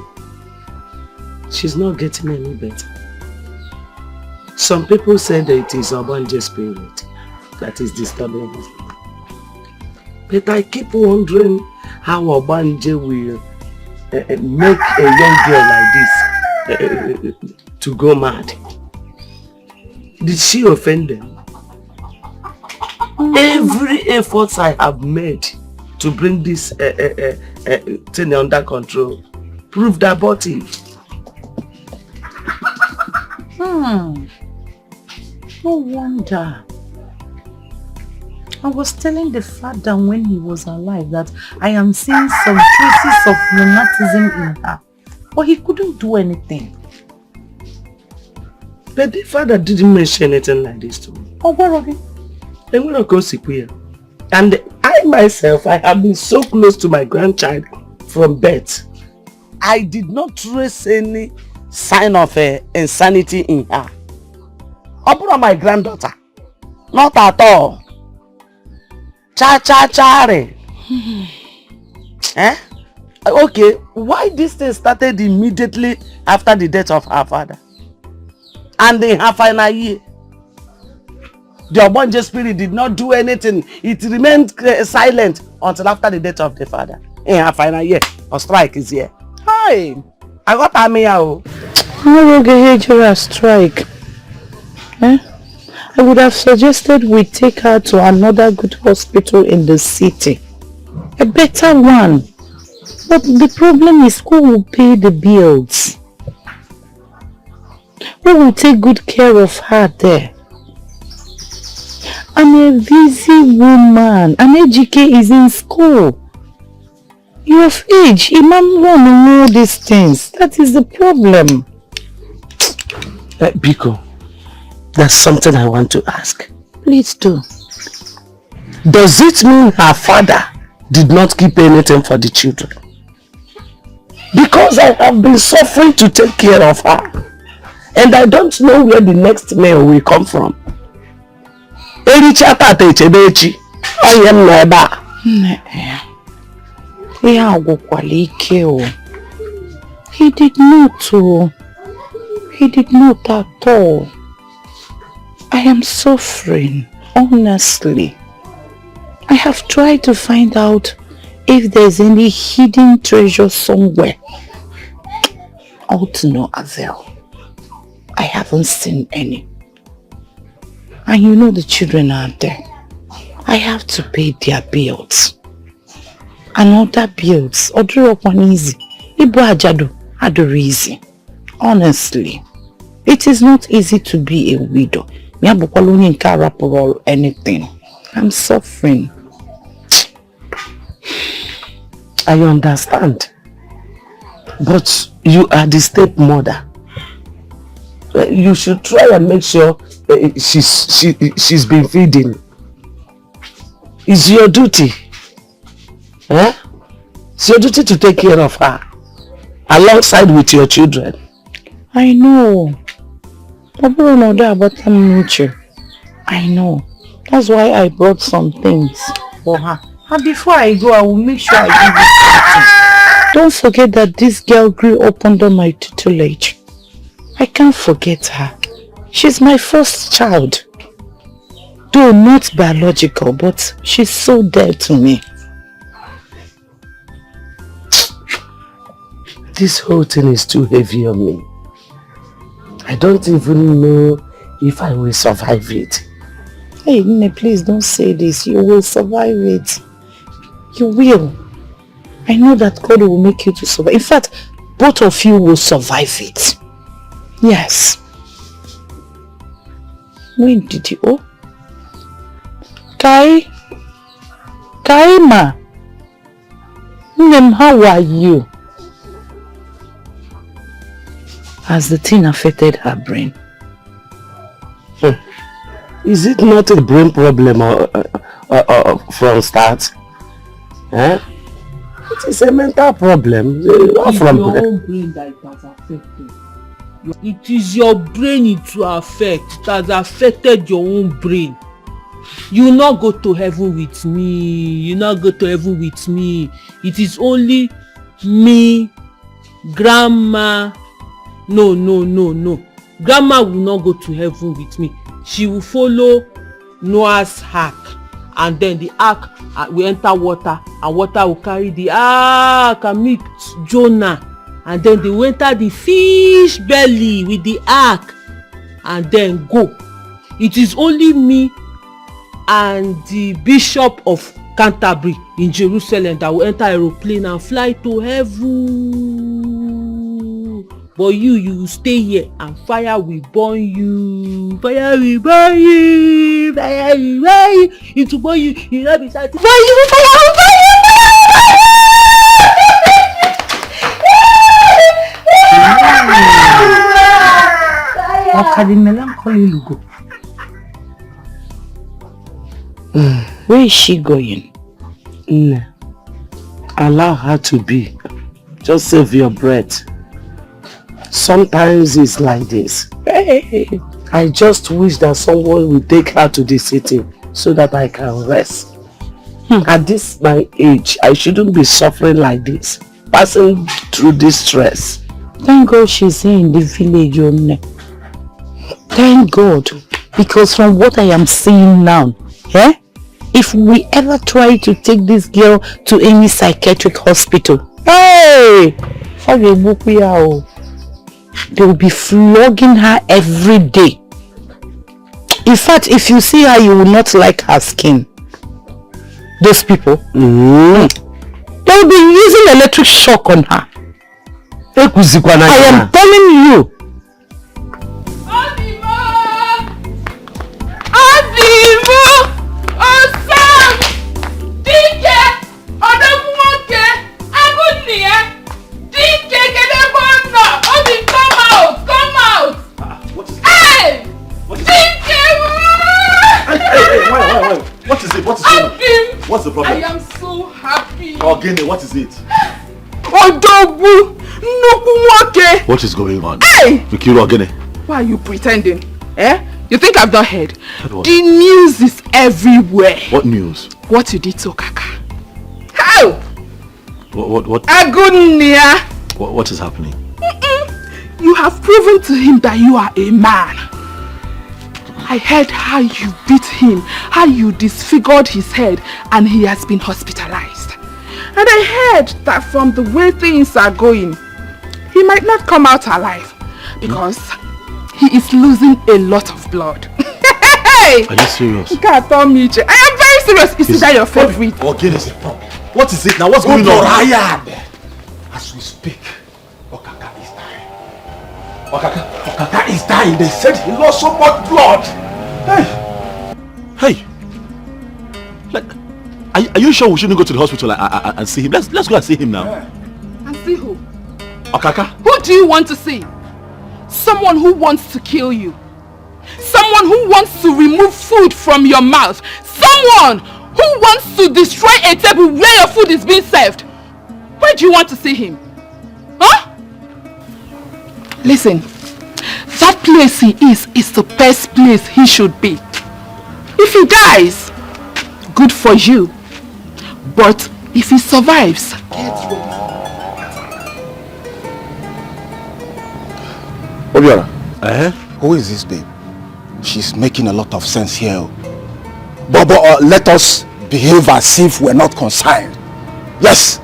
she's not getting any better. Some people say that it is Obanje's spirit that is disturbing her. But I keep wondering how Obanje will make a young girl like this to go mad. Did she offend them? Every effort I have made to bring this thing under control proved abortive. No wonder. I was telling the father when he was alive that I am seeing some traces of rheumatism in her. But he couldn't do anything. But the father didn't mention anything like this to me. Oh, what again? And I myself, I have been so close to my grandchild from birth. I did not trace any sign of insanity in her. Upon my granddaughter, not at all. Cha-cha-cha-re. Okay, why this thing started immediately after the death of her father? And in her final year, the Obanje spirit did not do anything. It remained silent until after the death of the father. In her final year, a strike is here. Hi, I got Amia. How will a strike? I would have suggested we take her to another good hospital in the city. A better one. But the problem is, who will pay the bills? Who will take good care of her there? I'm a busy woman. And Ejike is in school. You're of age. Imam won't know these things. That is the problem. Biko, there's something I want to ask. Please do. Does it mean her father did not keep anything for the children? Because I have been suffering to take care of her. And I don't know where the next meal will come from. He did not. He did not at all. I am suffering, honestly. I have tried to find out if there's any hidden treasure somewhere. All to no avail. I haven't seen any. And you know the children are there. I have to pay their bills. And other bills. Order up one easy. Ibu ajadu adore easy. Honestly. It is not easy to be a widow. Or anything. I'm suffering. I understand. But you are the stepmother. You should try and make sure she's been feeding. It's your duty. It's your duty to take care of her. Alongside with your children. I know. I know. That's why I brought some things for her. And before I go, I will make sure I give you something. Don't forget that this girl grew up under my tutelage. I can't forget her. She's my first child. Though not biological, but she's so dear to me. This whole thing is too heavy on me. I don't even know if I will survive it. Hey, Nne, please don't say this. You will survive it. You will. I know that God will make you to survive. In fact, both of you will survive it. Yes. When did you? Oh, Kaima. How are you? Has the thing affected her brain? Is it not a brain problem from start? Eh? It is a mental problem. It's your own brain that it has affected. It is your brain it will affect. It has affected your own brain. You will not go to heaven with me. You will not go to heaven with me. It is only me, Grandma. No. Grandma will not go to heaven with me. She will follow Noah's ark, and then the ark will enter water, and water will carry the ark and meet Jonah, and then they will enter the fish belly with the ark and then go. It is only me and the Bishop of Canterbury in Jerusalem that will enter aeroplane and fly to heaven. But you will stay here and fire will burn you. Fire will burn you. Fire will burn you. It will burn you. You will not be satisfied. Fire will burn you. Where is she going? Allow her to be. Just save your breath. Sometimes it's like this. Hey, I just wish that someone will take her to the city so that I can rest. At this my age, I shouldn't be suffering like this, passing through this stress. Thank God she's here in the village, Onne. Thank God, because from what I am seeing now, if we ever try to take this girl to any psychiatric hospital, hey, they will be flogging her every day. In fact, if you see her, you will not like her skin. Those people, they will be using electric shock on her. I am telling you. What is it? What's the problem? I am so happy. Ogene, what is it? What is going on? Hey! Mikiro Ogene. Why are you pretending? You think I've not heard? The news is everywhere. What news? What you did to Kaka. How? What? Agunia. What is happening? You have proven to him that you are a man. I heard how you beat him, how you disfigured his head, and he has been hospitalized. And I heard that from the way things are going, he might not come out alive because he is losing a lot of blood. Are you serious? I am very serious. Is that your favorite? Ogene is the problem. What is it now? What's going on? As we speak, Okaka is dying. Okaka is dying. They said he lost so much blood. Hey. Like, are you sure we shouldn't go to the hospital and see him? Let's go and see him now. And see who? Okaka. Who do you want to see? Someone who wants to kill you. Someone who wants to remove food from your mouth. Someone who wants to destroy a table where your food is being served. Where do you want to see him? Huh? Listen, that place he is the best place he should be. If he dies, good for you. But if he survives, Obiora, who is this babe? She's making a lot of sense here. But let us behave as if we're not concerned. Yes,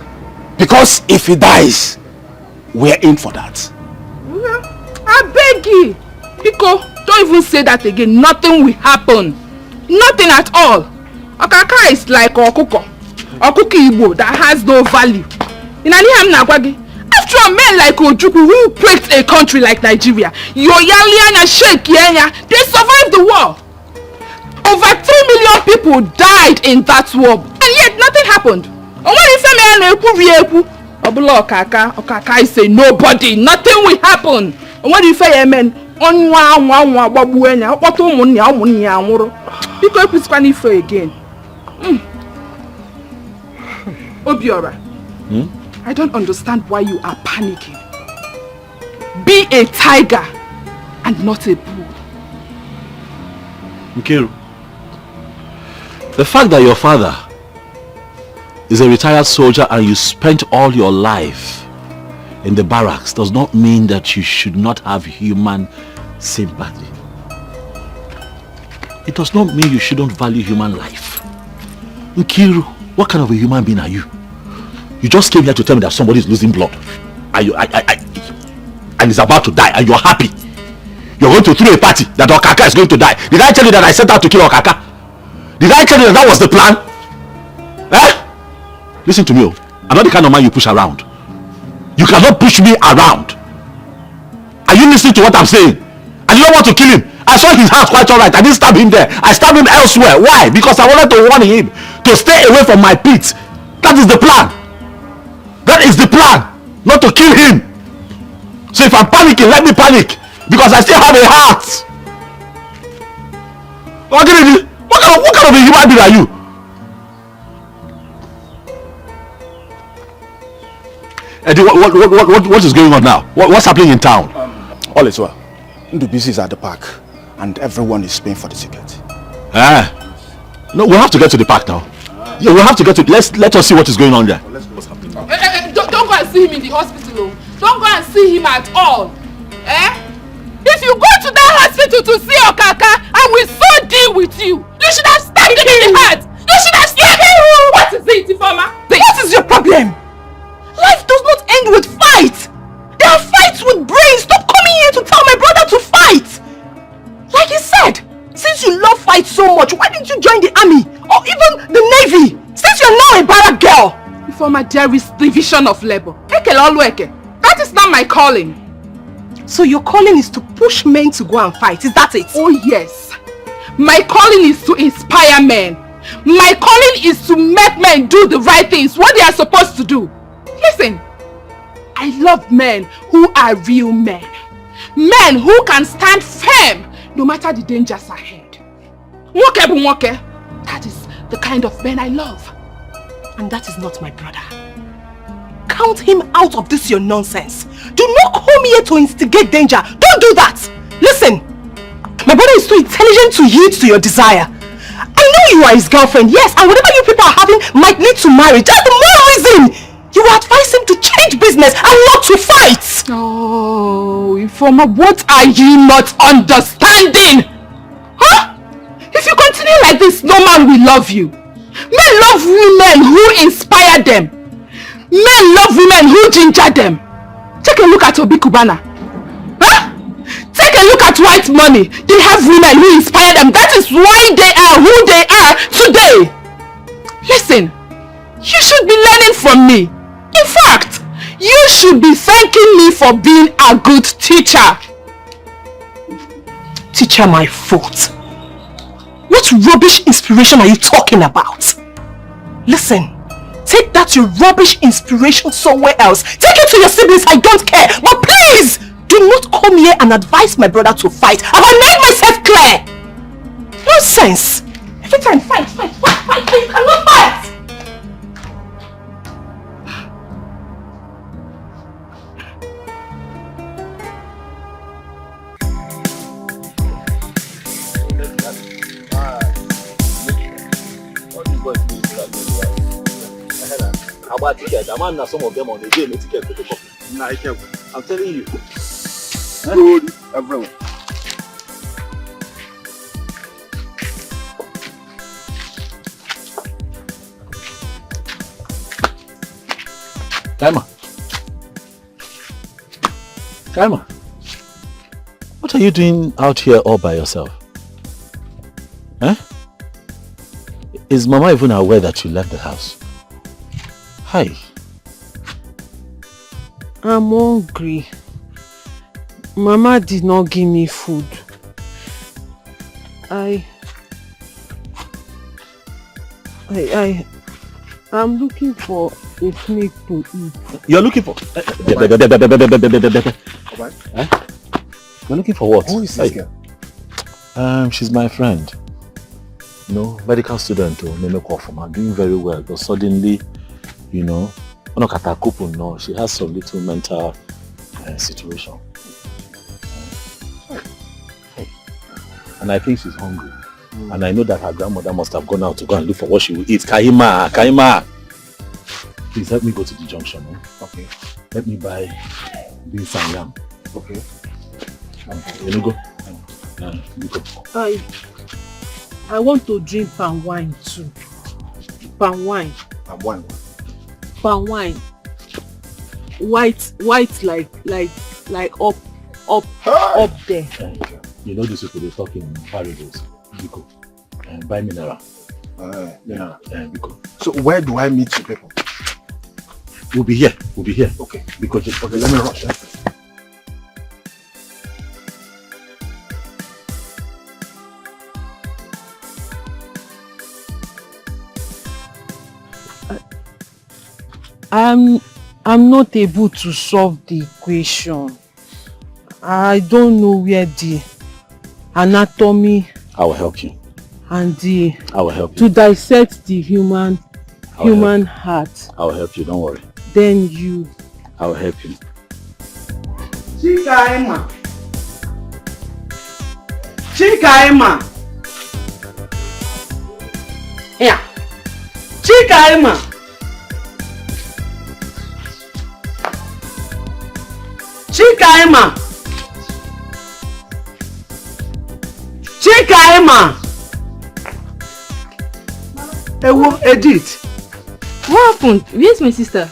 because if he dies, we're in for that. I beg you, Biko, don't even say that again. Nothing will happen. Nothing at all. Okaka is like Okuko. Okuki Igbo that has no value. After all, men like Ojukwu who plagued a country like Nigeria, Yoyalian and Sheikh Yenya, they survived the war. Over 3 million people died in that war, and yet nothing happened. And when you say Okaka is saying nobody, nothing will happen. And when you say men, again. Obiora, I don't understand why you are panicking. Be a tiger and not a bull. Nkiru, the fact that your father is a retired soldier and you spent all your life in the barracks does not mean that you should not have human sympathy. It does not mean you shouldn't value human life. Nkiru, what kind of a human being are you? You just came here to tell me that somebody is losing blood and is about to die, and you're happy. You're going to throw a party that Okaka is going to die. Did I tell you that I set out to kill Okaka? Did I tell you that that was the plan? Eh? Listen to me, I'm not the kind of man you push around. You cannot push me around. Are you listening to what I'm saying? And you don't want to kill him. I saw his house quite alright. I didn't stab him there. I stabbed him elsewhere. Why? Because I wanted to warn him to stay away from my pit. That is the plan. That is the plan. Not to kill him. So if I'm panicking, let me panic. Because I still have a heart. What kind of a human being are you? Eddie, what is going on now? What's happening in town? All is well. Ndubisi is at the park and everyone is paying for the ticket. No, we'll have to get to the park now. Yeah, we'll have to get to let us see what is going on there. What's happening? Don't go and see him in the hospital. Don't go and see him at all. If you go to that hospital to see Okaka, I will so deal with you. You should have stabbed him in the heart. You should have stabbed him. What is it, Ifeoma? What is your problem? Life does not end with fight. There are fights with brains. Stop coming here to tell my brother to fight. Like he said, since you love fight so much, why didn't you join the army or even the navy? Since you're now a barrack girl. Ifeoma, there is division of labor. That is not my calling. So your calling is to push men to go and fight, is that it? Oh yes. My calling is to inspire men. My calling is to make men do the right things, what they are supposed to do. Listen, I love men who are real men. Men who can stand firm no matter the dangers ahead. That is the kind of men I love. And that is not my brother. Count him out of this your nonsense. Do not come here to instigate danger. Don't do that. Listen, my brother is too intelligent to yield to your desire. I know you are his girlfriend, yes, and whatever you people are having might lead to marriage. That's the more reason you advise him to change business and not to fight. Oh, Ifeoma, what are you not understanding? Huh? If you continue like this, no man will love you. Men love women who inspire them. Men love women who ginger them. Take a look at Obi Kubana. Huh? Take a look at White Money. They have women who inspire them. That is why they are who they are today. Listen, you should be learning from me. In fact, you should be thanking me for being a good teacher. Teacher, my fault. What rubbish inspiration are you talking about? Listen, take that your rubbish inspiration somewhere else. Take it to your siblings, I don't care. But please, do not come here and advise my brother to fight. Have I made myself clear? Nonsense. Every time, fight. You cannot fight. About ticket, I'm not some of them on the day ticket to the copy. I'm telling you. Good everyone. Kaima, what are you doing out here all by yourself? Is Mama even aware that you left the house? Hi. I'm hungry. Mama did not give me food. I'm looking for a snake to eat. You're looking for... You're looking for what? Who is this girl? She's my friend. You know, medical student. I'm doing very well, but suddenly, you know, she has some little mental situation. And I think she's hungry. And I know that her grandmother must have gone out to go and look for what she will eat. Kaima! Please help me go to the junction. Okay. Let me buy beans and yam. Okay. You go. You go. I want to drink palm wine too. Palm wine. Palm wine. Palm wine. White like up there. You know these people, they talk in parables. Biko. Buy mineral. Biko. So where do I meet you people? We'll be here. Okay. Because okay, let me rush. I'm not able to solve the equation. I don't know where the anatomy. I will help you. And I will help you. To dissect the human heart. I will help you. Don't worry. Then you. I will help you. Kaima. Yeah. Kaima. Ewo, Edith. What happened? Where's my sister?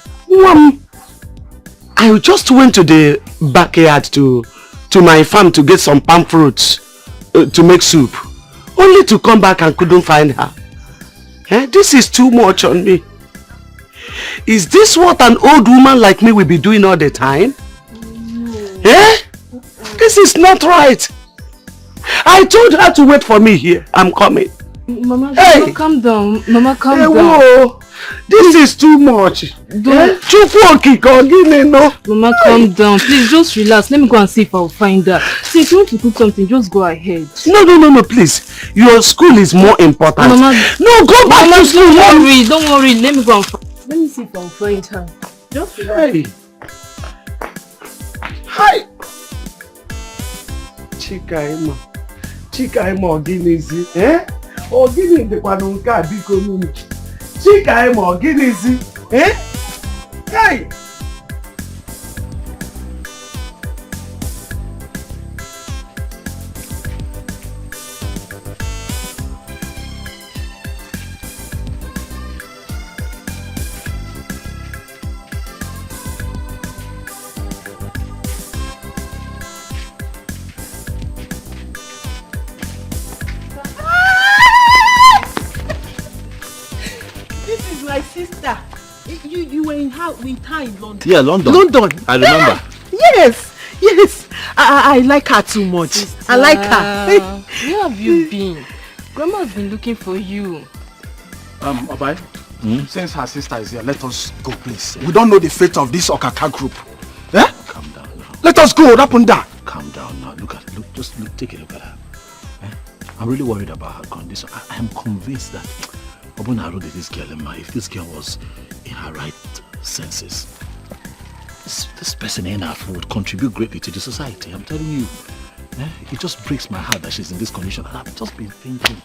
I just went to the backyard to my farm to get some palm fruits to make soup. Only to come back and couldn't find her. This is too much on me. Is this what an old woman like me will be doing all the time? This is not right. I told her to wait for me here. I'm coming. Mama, calm down. Mama, calm down. Whoa. This is too much. Mama, calm down. Please, just relax. Let me go and see if I'll find her. See, if you want to cook something, just go ahead. No, please. Your school is more important. Mama, no, go back to school. Don't worry. Let me go and let me see if I'll find her. Just relax. Hi. Chikaima Oginizi. Ogini ndekwana nke a biko nunu. Chikaima Oginizi. Hey. My sister, you were with her in London. Yeah, London. I remember. Yes. I like her too much. Sister, I like her. Where have you been? Grandma's been looking for you. Obai, since her sister is here, let us go, please. We don't know the fate of this Okaka group. Calm down now. Let us go, up and down. Calm down now. Look, take a look at her. I'm really worried about her condition. I am convinced that this girl, if this girl was in her right senses, this person in her would contribute greatly to the society. I'm telling you. It just breaks my heart that she's in this condition. And I've just been thinking,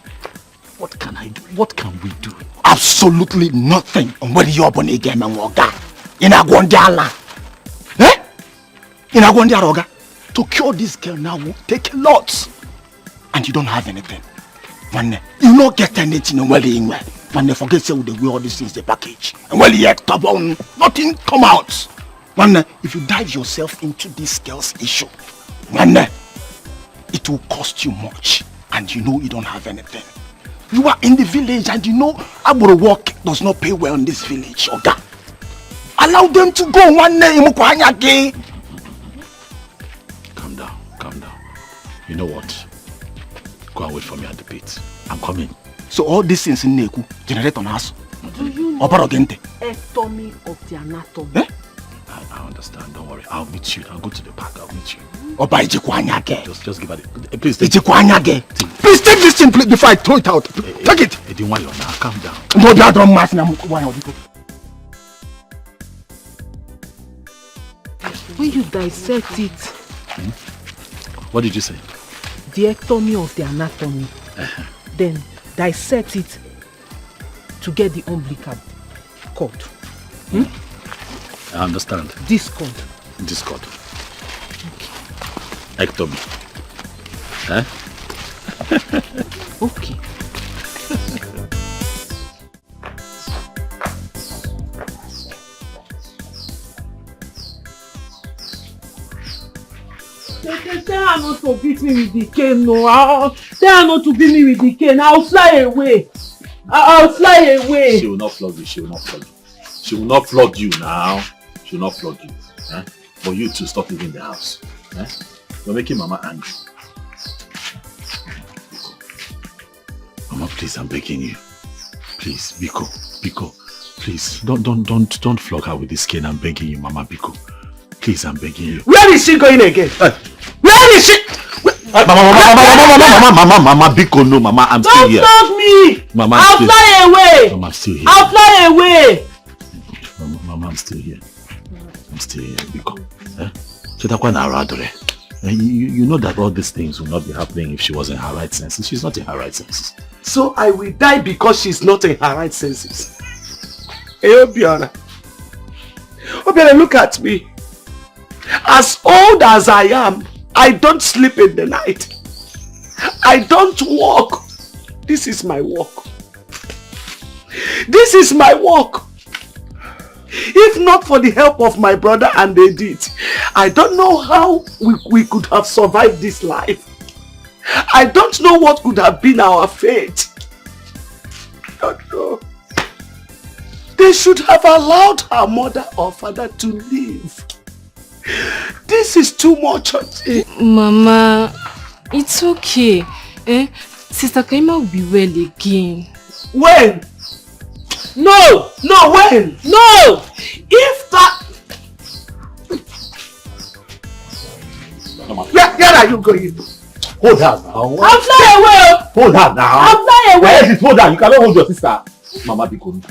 what can I do? What can we do? Absolutely nothing. When you're born again, in Agwondiala. In Agwondiala, to cure this girl now will take a lot. And you don't have anything. When you not get anything anywhere. When they forget say the way all these things they package. And when you come on, nothing come out. When if you dive yourself into this girl's issue, when it will cost you much, and you know you don't have anything. You are in the village and you know our work does not pay well in this village, Oga. Allow them to go. One name. Calm down, calm down. You know what? Go and wait for me at the pit. I'm coming. So all these things in Neku generate on us. Do you know ectomy of the anatomy? Eh? I understand, don't worry. I'll meet you. I'll go to the park, I'll meet you. Just give her the... Please take it. Please take this thing please, before I throw it out. Take it. Now, calm down. No, that don't matter. When you dissect it... What did you say? The ectomy of the anatomy. Then dissect it to get the umbilical cord. I understand. Discord. Okay. Ectomy. Okay. Tell her not to beat me with the cane, no. Tell her not to beat me with the cane. I'll fly away. I'll fly away. She will not flog you. She will not flog you now. She will not flog you. For you to stop leaving the house. You're making Mama angry. Mama, please, I'm begging you. Please, Biko. Please, don't flog her with this cane. I'm begging you, Mama Biko. Please, I'm begging you. Where is she going again? Where is she? Mama Biko, no, Mama, I'm still here. Don't flog me! Mama, I'll fly away! Mama, I'm still here. I'll fly away! Mama, I'm still here. Biko. You know that all these things will not be happening if she was in her right senses. She's not in her right senses. So I will die because she's not in her right senses. Hey, Obiora, look at me. As old as I am, I don't sleep in the night. I don't walk. This is my work. If not for the help of my brother and Edith, I don't know how we could have survived this life. I don't know what could have been our fate. I don't know. They should have allowed her mother or father to live. This is too much. Mama, it's okay. Sister Kaima will be well again. When? No, when? No! If that... Where are you going? Hold her now. I'll fly away! Hold her now. I'll fly away! Where is it? Hold her. You cannot hold your sister. Mama Biko.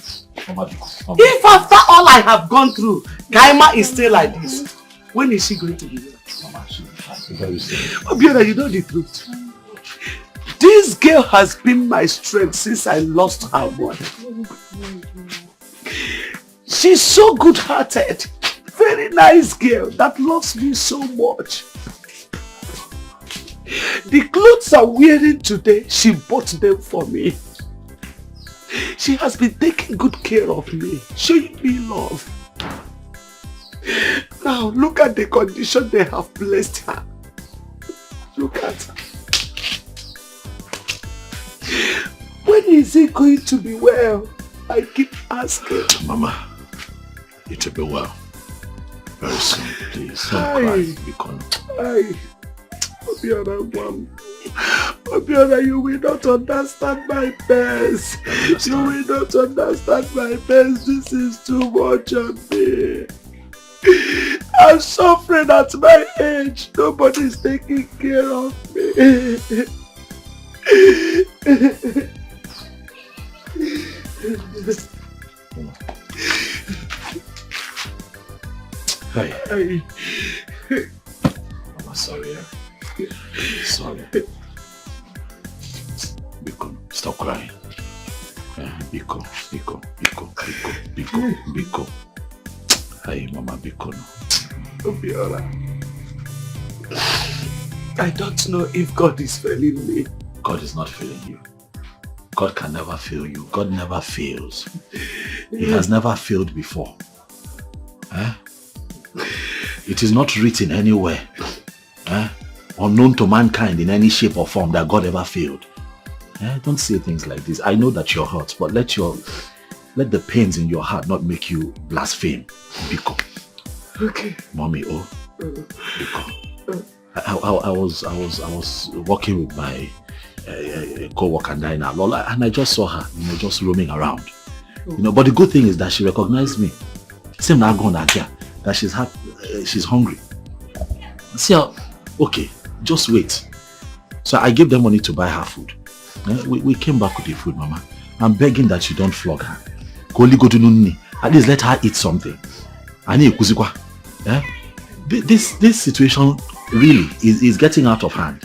If after all I have gone through, Kaima is still like this, when is she going to be there? Mama, she'll be fine. Very soon. Obiora, you know the truth. This girl has been my strength since I lost her mother. She's so good-hearted, very nice girl that loves me so much. The clothes I'm wearing today, she bought them for me. She has been taking good care of me, showing me love. Now look at the condition they have placed her. Look at her. When is it going to be well? I keep asking. Mama, it will be well. Very soon, please. Don't cry. Obiora, you will not understand my best. You will not understand my best. This is too much on me. I'm suffering at my age. Nobody's taking care of me. Hey. Mama, sorry. Sorry. Biko, stop crying. Biko. Hey, Mama Biko. Obiora, I don't know if God is failing me. God is not failing you. God can never fail you. God never fails. He has never failed before. It is not written anywhere, unknown to mankind in any shape or form, that God ever failed. Don't say things like this. I know that you're hurt, but let your let the pains in your heart not make you blaspheme. Biko. Okay. Mommy, oh. Biko. I was walking with my co-worker Dina, Lola, and I just saw her, just roaming around. But the good thing is that she recognized me. Same now going again, that she's hungry. See, okay, just wait. So I gave them money to buy her food. We came back with the food, Mama. I'm begging that you don't flog her. At least let her eat something. This situation really is getting out of hand.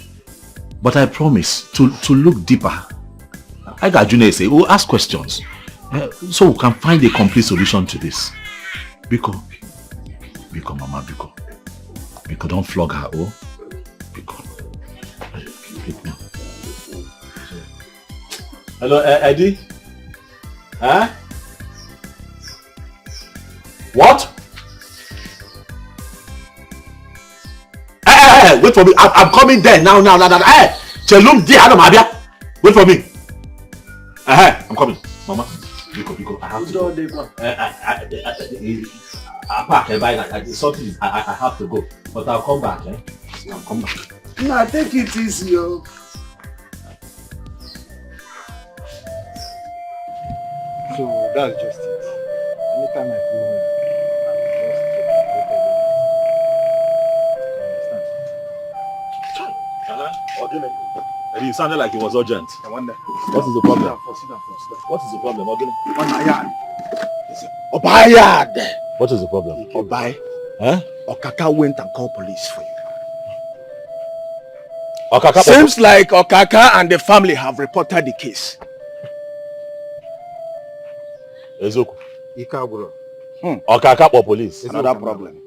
But I promise to look deeper. I got June say, we'll ask questions. So we can find a complete solution to this. Biko, Mama, Biko. Biko, don't flog her, oh. Biko. Hello, Eddie? Huh? What? Hey, wait for me. I'm coming there now. Hey, Chelum di Adam Abia. Wait for me. I'm coming. Mama, Biko, I have to go. I pack and buy something. I have to go. But I'll come back, I'll come back. No, take it easy, yo. So that's just it. Anytime I go home, I will just check. You sounded like it was urgent. I wonder. What is the problem? Sit down. What is the problem? Obayad. What is the problem? Obay. Huh? Okaka went and called police for you. Okaka. Seems like Okaka and the family have reported the case. Ezoku. Ikaburo. Okaka or police? Another problem.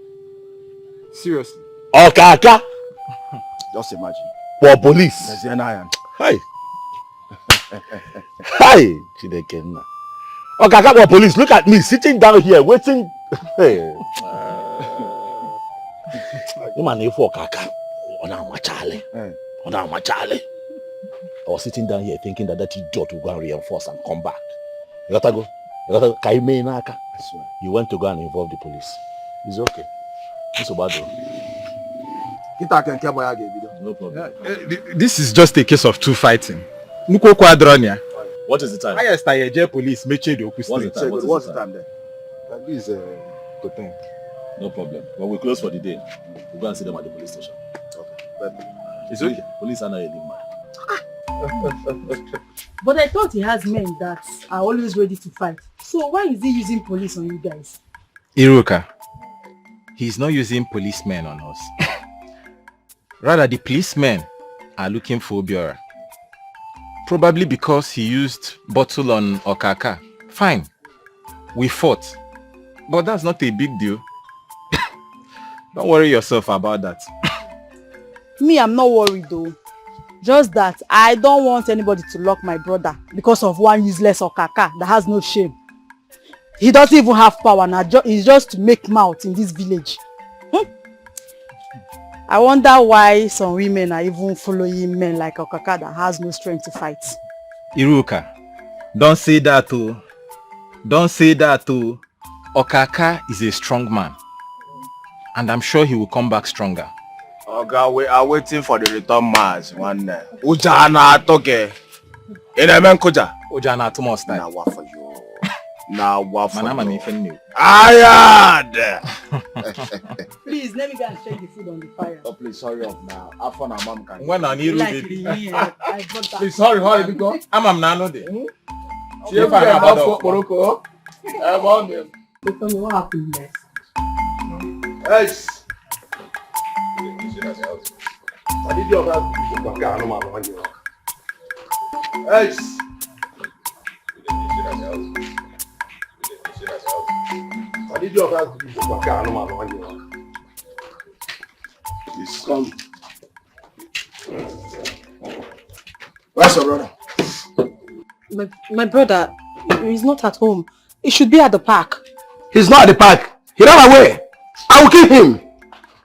Seriously. Okaka. Just imagine. For police. Hi. Hi. Chidekenna. Okaka or police. Look at me sitting down here waiting. Hey. You man for Okaka. I was sitting down here thinking that idiot will go and reinforce and come back. You gotta go. Kaima. You went to go and involve the police. It's okay. It's about no problem. This is just a case of two fighting. What is the time? Highest I police What's the time then? This is good thing. No problem. When we close for the day, we'll go and see them at the police station. Okay. But it's okay. Police are not a man. But I thought he has men that are always ready to fight. So why is he using police on you guys? Iruka, he's not using policemen on us. Rather, the policemen are looking for Obiora. Probably because he used bottle on Okaka. Fine. We fought. But that's not a big deal. Don't worry yourself about that. Me, I'm not worried though. Just that I don't want anybody to lock my brother because of one useless Okaka that has no shame. He doesn't even have power now. He's just to make mouth in this village. I wonder why some women are even following men like Okaka that has no strength to fight. Iruka, don't say that too. Don't say that too. Okaka is a strong man. And I'm sure he will come back stronger. Okay, we are waiting for the return mass one day. Ujana toke. Inamen kuja. Ujana tumo style. Na wa for you. Na wa for you. Ayad. Please, let me go and check the food on the fire. Oh, please, hurry up now. After my mom can. When I need baby. Please, hurry, because I'm nano there. See if I have a Morocco. I'm on them. Tell me what happened next. Yes. I did your best. Yes. I did your best. Please come. Where's your brother? My brother, he's not at home. He should be at the park. He's not at the park. He ran away. I will kill him.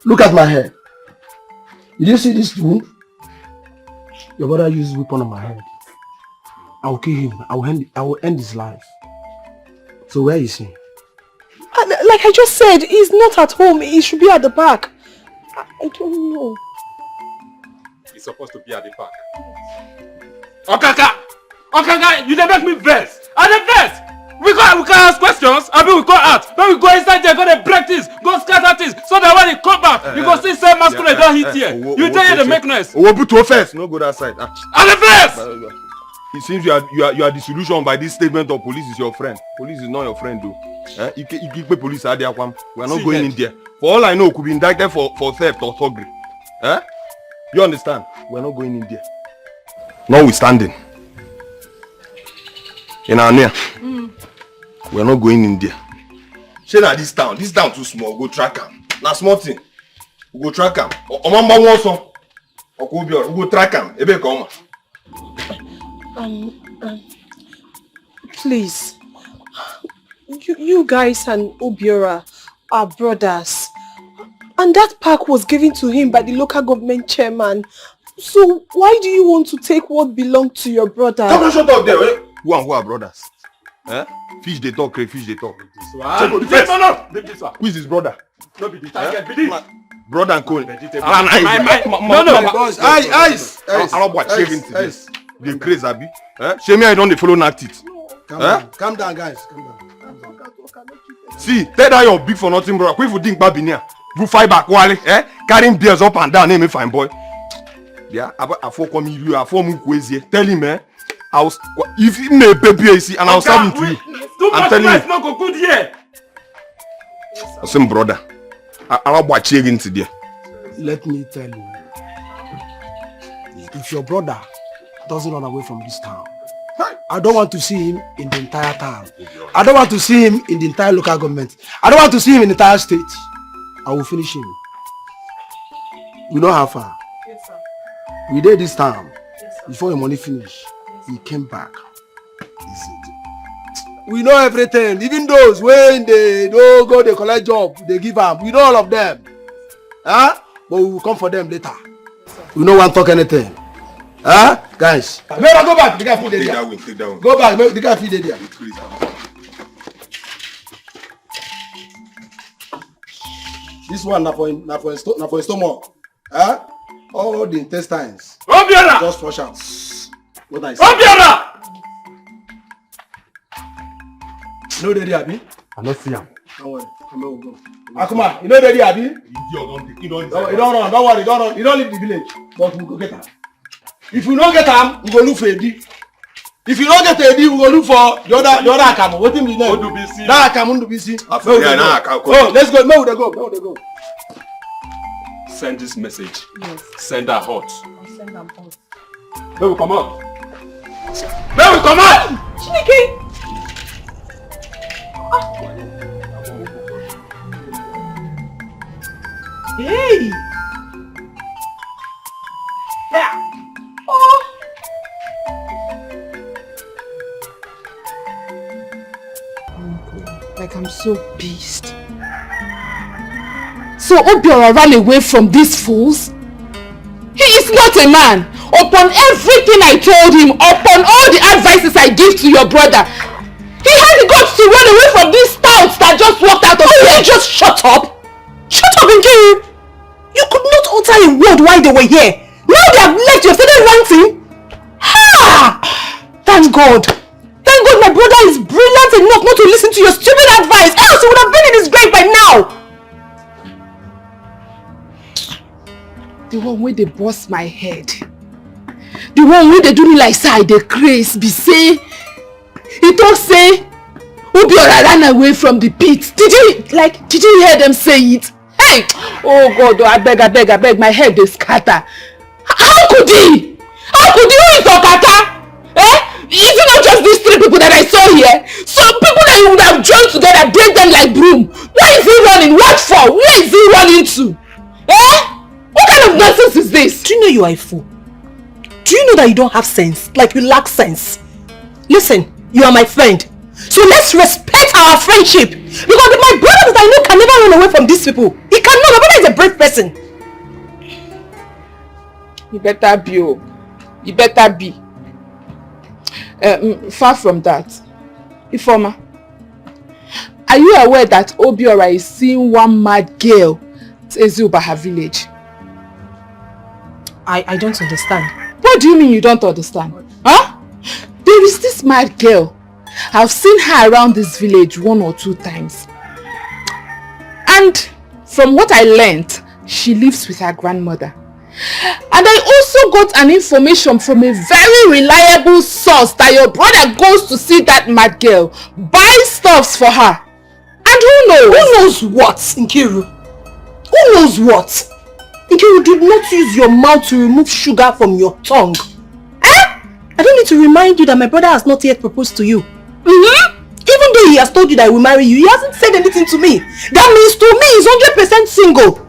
Look at my head. Did you see this wound? Your brother used a weapon on my head. I will kill him. I will end his life. So where is he? Like I just said, he's not at home. He should be at the park. I don't know. He's supposed to be at the park. Okaka, you dey make me vex. I dey vex. We can ask questions. I mean, we go out. Then we go inside there, go to break things, go scatter things. So that when he come back, you go see same masquerade don't hit here. You tell you the make noise. We'll put to first. No go that side. And the first. It seems you are the solution by this statement of police is your friend. Police is not your friend though. You keep police at there. We are not going in there. For all I know, could be indicted for theft or thuggery. You understand? We are not going in there. Notwithstanding. In our near. We are not going in there. Say that this town too small. Go track him. Now small thing. We go track him. Omamba one song. We go track him. Ebe come. Please. You guys and Obiora are brothers. And that park was given to him by the local government chairman. So why do you want to take what belonged to your brother? Come on, shut up there. Eh? Who are brothers? Fish they talk, fish they talk. No. This one. Who is his brother? No be this. I get this. Brother and co. No. Eyes. I don't watch shaving today. The crazy abi. Shame me I don't follow not it. Calm down, guys. Calm down. See, tell that your big for nothing, brother. Quick for think babinia. You fight back wale. Carrying beers up and down. Name fine boy. Yeah, I for come you. I for move crazy. Tell him, if he may baby and I'll serve him to you. I'm telling you. Not go good here. Same brother. I'll watch again today. Let me tell you. If your brother doesn't run away from this town, I don't want to see him in the entire town. I don't want to see him in the entire local government. I don't want to see him in the entire state. I will finish him. You know how far? Yes, sir. We did this town. Yes, sir. Before your money finished. He came back. We know everything. Even those when they don't go, they collect job, they give up. We know all of them. But we will come for them later. We no want to talk anything. Guys. No, go back. The guy feed there. Take that one. Go back. The guy feed there. This one na for his stomach. All the intestines. Obiora! Just flush out. What I say? Obiora! You know ready, Abi? I not see him. Don't worry. Come on, go. Akuma, you know ready, Abi? You don't run. Don't worry. Don't run. You don't leave the village. But we go get him. If you don't get him, we go look for Edi. If you don't get Edi, we go look for the other Akamu. What him be name? That Akamu Ndubisi. Oh, let's go. Where would they go? Send this message. Yes. Send her hot. I'll send them hot. May we come out. Chineke! Hey! Yeah. Like I'm so pissed. So Obiora ran away from these fools? He is not a man. Upon everything I told him, upon all the advices I give to your brother, he had the guts to run away from these stouts that just walked out of here. Just shut up! Shut up, Nkeru! You could not utter a word while they were here. Now they have left, you have started ranting. Ha! Thank God. Thank God my brother is brilliant enough not to listen to your stupid advice. Else he would have been in his grave by now. The one where they bust my head. The one where they do me like say they craze be say. He talk say Obiora ran away from the pit. Did you hear them say it? Hey! Oh God, I beg, my head is scatter. How could he? How could you eat Okata? Is it not just these three people that I saw here? Some people that you would have joined together, break them like broom. Where is he running? What for? Where is he running to? What kind of nonsense is this? Do you know you are a fool? Do you know that you don't have sense? Like you lack sense? Listen, you are my friend. So let's respect our friendship. Because my brother that I know can never run away from these people. He cannot. My brother is a brave person. You better be. You better be. Far from that. Ifoma, Are you aware that Obiora is seeing one mad girl at Ezuba, her village? I don't understand. What do you mean you don't understand? Huh? There is this mad girl. I've seen her around this village 1 or 2 times. And from what I learned, she lives with her grandmother. And I also got an information from a very reliable source that your brother goes to see that mad girl, buy stuffs for her. And who knows? Who knows what, Nkiru? Who knows what? Nkiru, did not use your mouth to remove sugar from your tongue. Eh? I don't need to remind you that my brother has not yet proposed to you. Even though he has told you that he will marry you, he hasn't said anything to me. That means to me he's 100% single.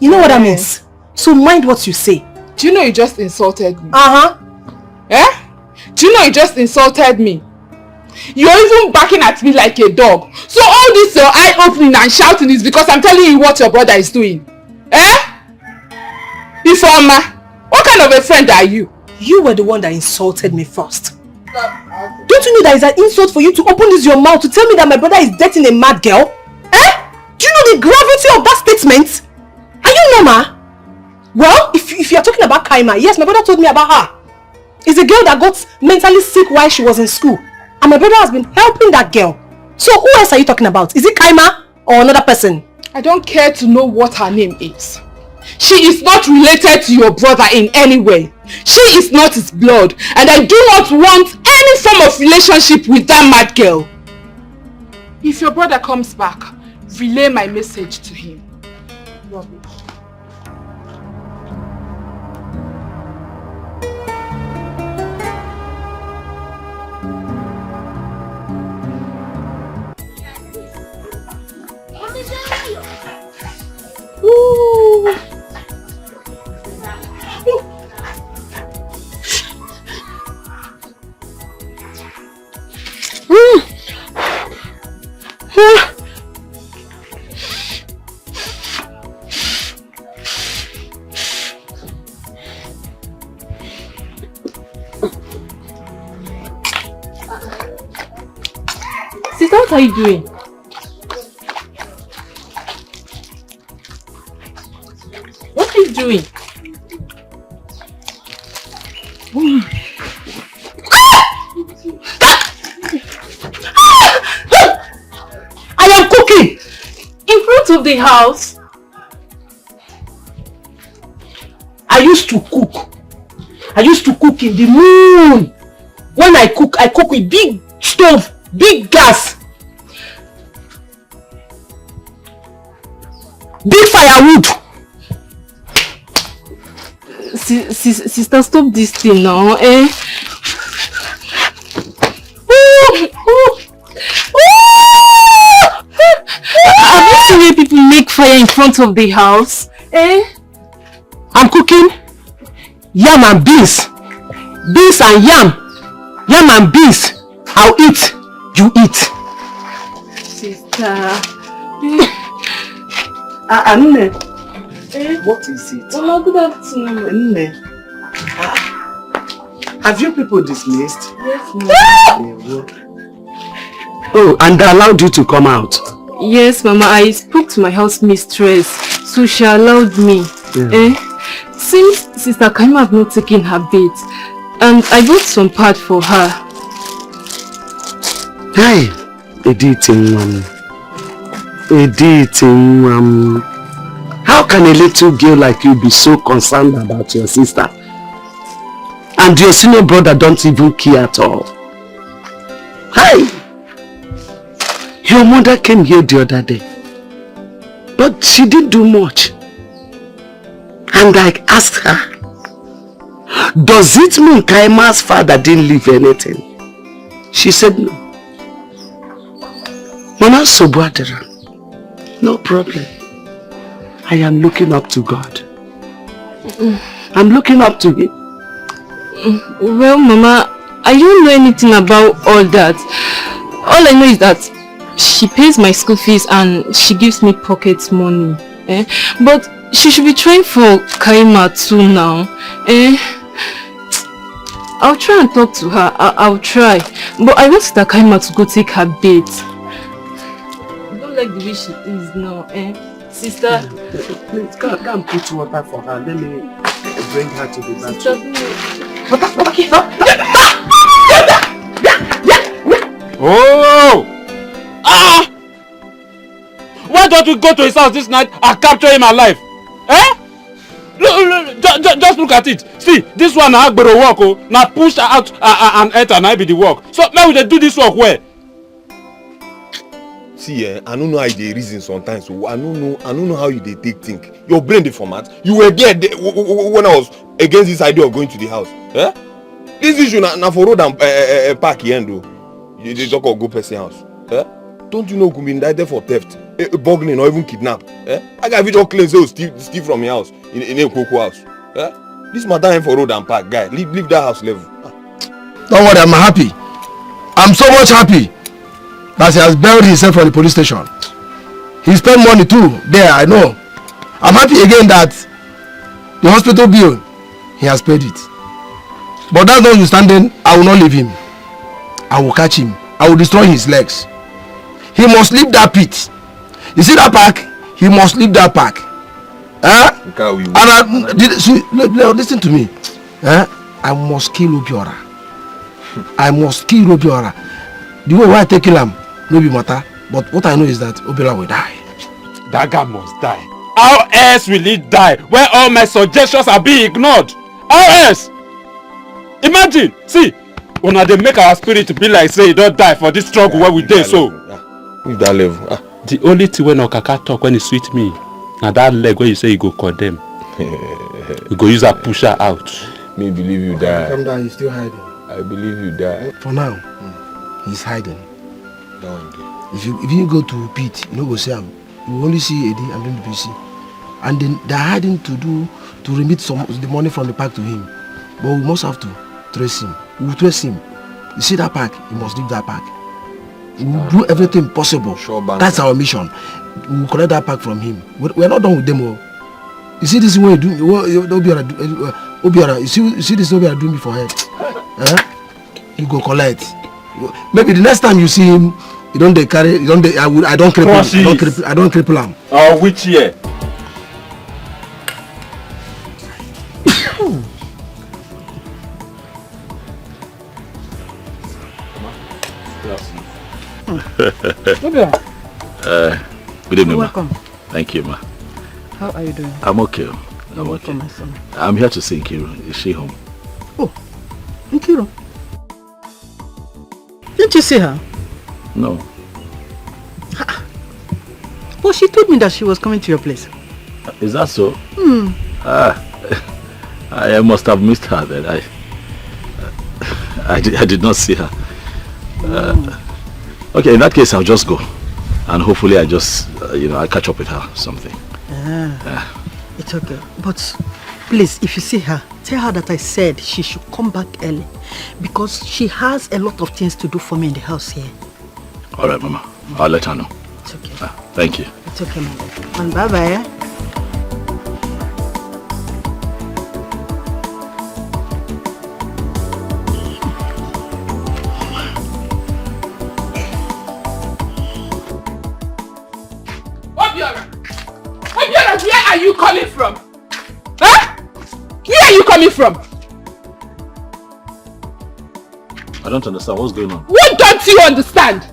You know what that means? So mind what you say. Do you know you just insulted me? Eh? Do you know you just insulted me? You're even barking at me like a dog. So all this your eye opening and shouting is because I'm telling you what your brother is doing. Eh? Ifeoma, what kind of a friend are you? You were the one that insulted me first. Don't you know that it's an insult for you to open this your mouth to tell me that my brother is dating a mad girl? Eh? Do you know the gravity of that statement? Are you normal? Well, if you're talking about Kaima, yes, my brother told me about her. It's a girl that got mentally sick while she was in school. And my brother has been helping that girl. So who else are you talking about? Is it Kaima or another person? I don't care to know what her name is. She is not related to your brother in any way. She is not his blood. And I do not want any form of relationship with that mad girl. If your brother comes back, relay my message to him. Rubbish. Ooh. Sister, what are you doing? What are you doing? I am cooking in front of the house. I used to cook. I used to cook in the moon. When I cook with big stove, big gas, big firewood. Sister, stop this thing now, eh? Have you seen where people make fire in front of the house? Eh? I'm cooking yam and beans. Beans and yam. Yam and beans. I'll eat. You eat. Sister. Anne. What is it? Mama, good afternoon. Anne. Have you people dismissed? Yes, Mama. Oh, and they allowed you to come out? Yes, Mama. I spoke to my house mistress, so she allowed me. Yeah. Since Sister Kaima have not taken her bath, and I bought some pad for her. Hey, how can a little girl like you be so concerned about your sister? And your senior brother don't even care at all. Hey! Your mother came here the other day, but she didn't do much. And I asked her, does it mean Kaima's father didn't leave anything? She said no. Mama Sobwadera, no problem. I am looking up to God. I'm looking up to Him. Well, Mama, I don't know anything about all that. All I know is that she pays my school fees and she gives me pocket money. But she should be trying for Kaima too now. I'll try and talk to her. I'll try. But I want Sister Kaima to go take her bath. I don't like the way she is now, Sister. Please, go and put water for her. Let me bring her to the bathroom. Okay. Oh! Ah! Why don't we go to his house this night and capture him alive? Eh? Look, just look at it. See, this one na agbero work oh. Now push her out and enter and I be the work. So now we do this work where? See, I don't know how they reason sometimes. So I don't know how you they take think. Your brain the format. You were there when I was against this idea of going to the house. Eh? This issue na for road and park here though. You talk of go person house. Eh? Don't you know could be indicted for theft, burglary, or even kidnap? Eh? I got video claims say steal from your house in a Coco house. Eh? This matter ain't for road and park, guy. Leave that house level. Don't worry, I'm happy. I'm so much happy that he has buried himself from the police station. He spent money too there, I know. I'm happy again that the hospital bill, he has paid it. But that's notwithstanding, I will not leave him. I will catch him. I will destroy his legs. He must leave that pit. You see that park? He must leave that park. And listen to me. I must kill Obiora. I must kill Obiora. The way I take him, no be matter. But what I know is that Obiora will die. That guy must die. How else will he die when all my suggestions are being ignored? How else? Imagine, see, when they make our spirit be like say he don't die for this struggle where we did so. With that level. The only thing when Okaka talk when he sweet me, now that leg where you say you go condemn. You go use a pusher out. Me believe you die. Come down, he's still hiding. I believe you die. For now, he's hiding. If you go to pit, you no go see him. You will only see Eddie and then the PC. And then they're hiding to remit some the money from the park to him. But we must have to trace him. We will trace him. You see that park? He must leave that park. We will do everything possible. Sure, that's our mission. We will collect that park from him. We're not done with them all. You see this way you do Obiora, you see this Obiora doing me for head. You go collect. Maybe the next time you see him, I don't cripple him. I don't cripple him. Oh, which year? Good evening, welcome. Ma. Thank you, Ma. How are you doing? I'm okay. You're welcome, my son. I'm here to see Nkiru. Is she home? Oh, Nkiru. Didn't you see her? No. But she told me that she was coming to your place. Is that so? I must have missed her then. I did not see her. Okay, in that case, I'll just go. And hopefully I just, I catch up with her or something. It's okay. But please, if you see her, tell her that I said she should come back early. Because she has a lot of things to do for me in the house here. All right, Mama. I'll let her know. It's okay. Thank you. It's okay, Mama. And bye-bye. Where are you coming from? Huh? Where are you coming from? I don't understand. What's going on? What don't you understand?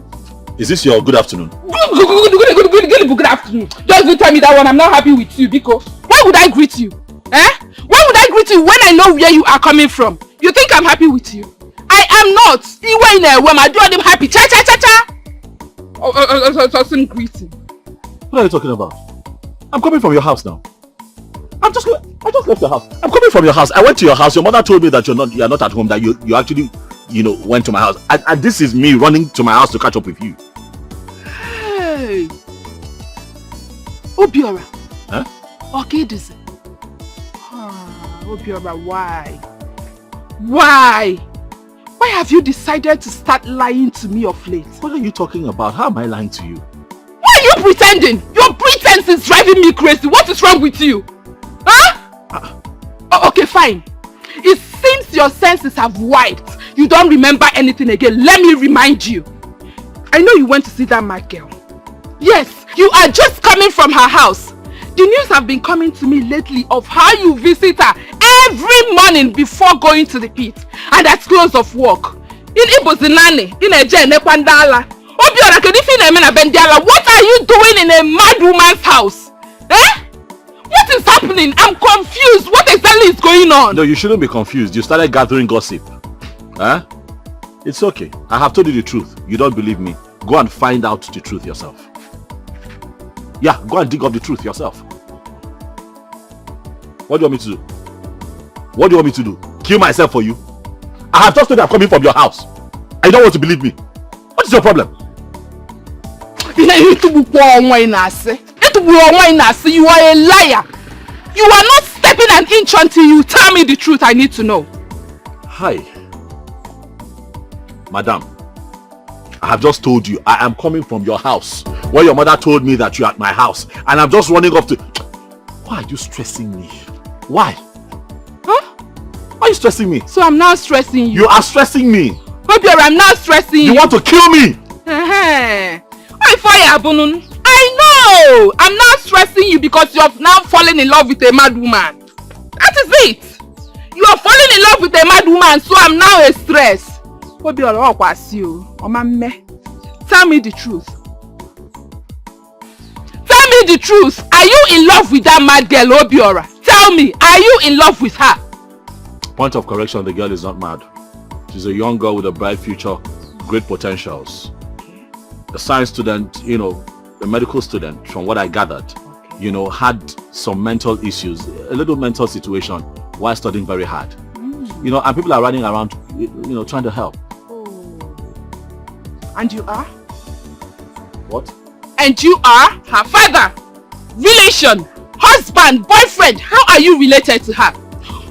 Is this your good afternoon? Good afternoon. Just tell me that one. I'm not happy with you, Biko. Why would I greet you? Why would I greet you when I know where you are coming from? You think I'm happy with you? I am not. Igwe in a woman. Do them happy. Cha cha cha cha. Some greeting. What are you talking about? I'm coming from your house now. I just left your house. I'm coming from your house. I went to your house. Your mother told me that you're not at home. That you actually, went to my house. And this is me running to my house to catch up with you. Hey, Obiora. Huh? Okay, this. Obiora, why? Why have you decided to start lying to me of late? What are you talking about? How am I lying to you? Why are you pretending? Your pretense is driving me crazy. What is wrong with you? Huh? Okay, fine. It seems seems your senses have wiped. You don't remember anything again. Let me remind you. I know you went to see that mad girl. Yes, you are just coming from her house. The news have been coming to me lately of how you visit her every morning before going to the pit and at close of work. In Ibozinani, in Ejene Kwandala. What are you doing in a mad woman's house? Eh? What is happening? I'm confused. What exactly is going on? No, you shouldn't be confused. You started gathering gossip. Huh? It's okay. I have told you the truth. You don't believe me. Go and find out the truth yourself. Yeah, go and dig up the truth yourself. What do you want me to do? What do you want me to do? Kill myself for you? I have just told you I'm coming from your house. And you don't want to believe me. What is your problem? You are a liar. You are not stepping an inch until you tell me the truth I need to know. Hi. Madam, I have just told you I am coming from your house. Where your mother told me that you are at my house. And I'm just running up to... Why are you stressing me? Why? Huh? Why are you stressing me? So I'm now stressing you. You are stressing me. Obiora, I'm now stressing you. You want to kill me? I know! I'm now stressing you because you have now fallen in love with a mad woman. That is it. You are falling in love with a mad woman, so I'm now a stress. Obiora, tell me the truth. Tell me the truth. Are you in love with that mad girl, Obiora? Tell me, are you in love with her? Point of correction, the girl is not mad. She's a young girl with a bright future, great potentials. A science student, you know, a medical student, from what I gathered, you know, had some mental issues, a little mental situation while studying very hard. You know, and people are running around, you know, trying to help. And you are? What? And you are her father, relation, husband, boyfriend. How are you related to her?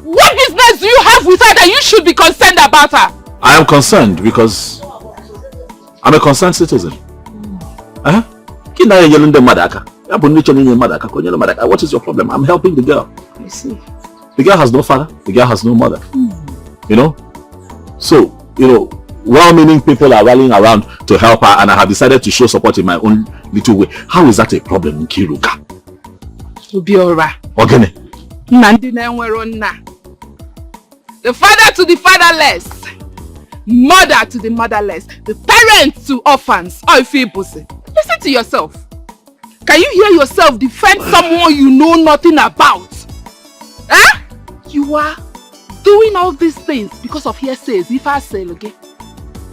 What business do you have with her that you should be concerned about her? I am concerned because I'm a concerned citizen. What is your problem? I'm helping the girl. I see. The girl has no father. The girl has no mother. You know? So, you know, well-meaning people are rallying around to help her, and I have decided to show support in my own little way. How is that a problem, Kiruka? Obiora. Ogene. The father to the fatherless, mother to the motherless, the parents to orphans. Listen to yourself. Can you hear yourself defend someone you know nothing about? Eh? You are doing all these things because of hearsays. If I say, okay?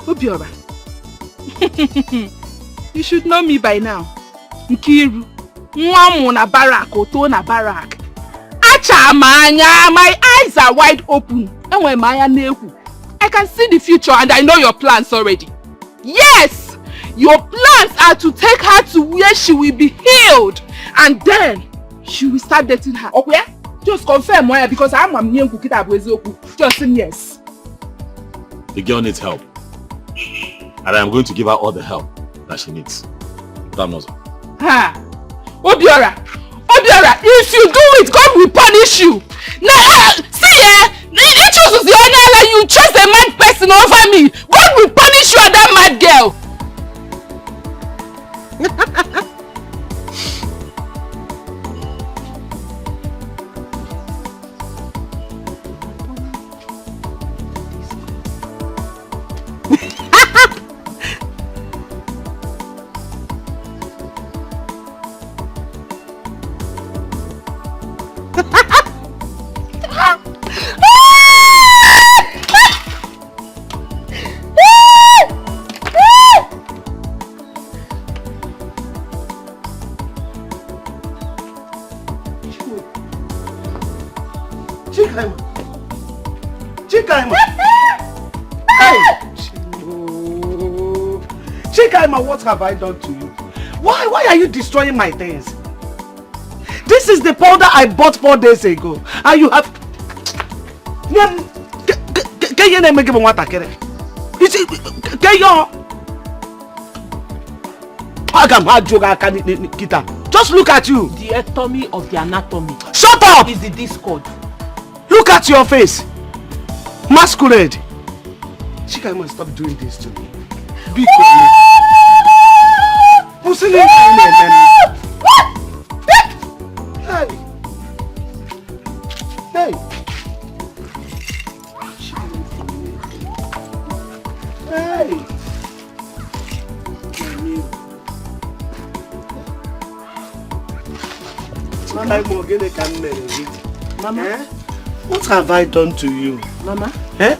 Obiora. You should know me by now. Nkiru. Mwamuna barak, otona barak. My eyes are wide open. I can see the future and I know your plans already. Yes! Your plans are to take her to where she will be healed. And then, she will start dating her. Okay? Just confirm why, because I'm a new cookie. Just say yes. The girl needs help. And I am going to give her all the help that she needs. That knows. Ha! Obiora! Obiora, if you do it, God will punish you. Now, see you chose a mad person over me. God will punish you and that mad girl. Kaima, what have I done to you? Why are you destroying my things? This is the powder I bought 4 days ago. And you have... Just look at you. The ectomy of the anatomy. Shut up! Is the discord. Look at your face. Masquerade! Kaima, stop doing this to me. Be Hey! Hey! Hey! Mama, what have I done to you? Mama?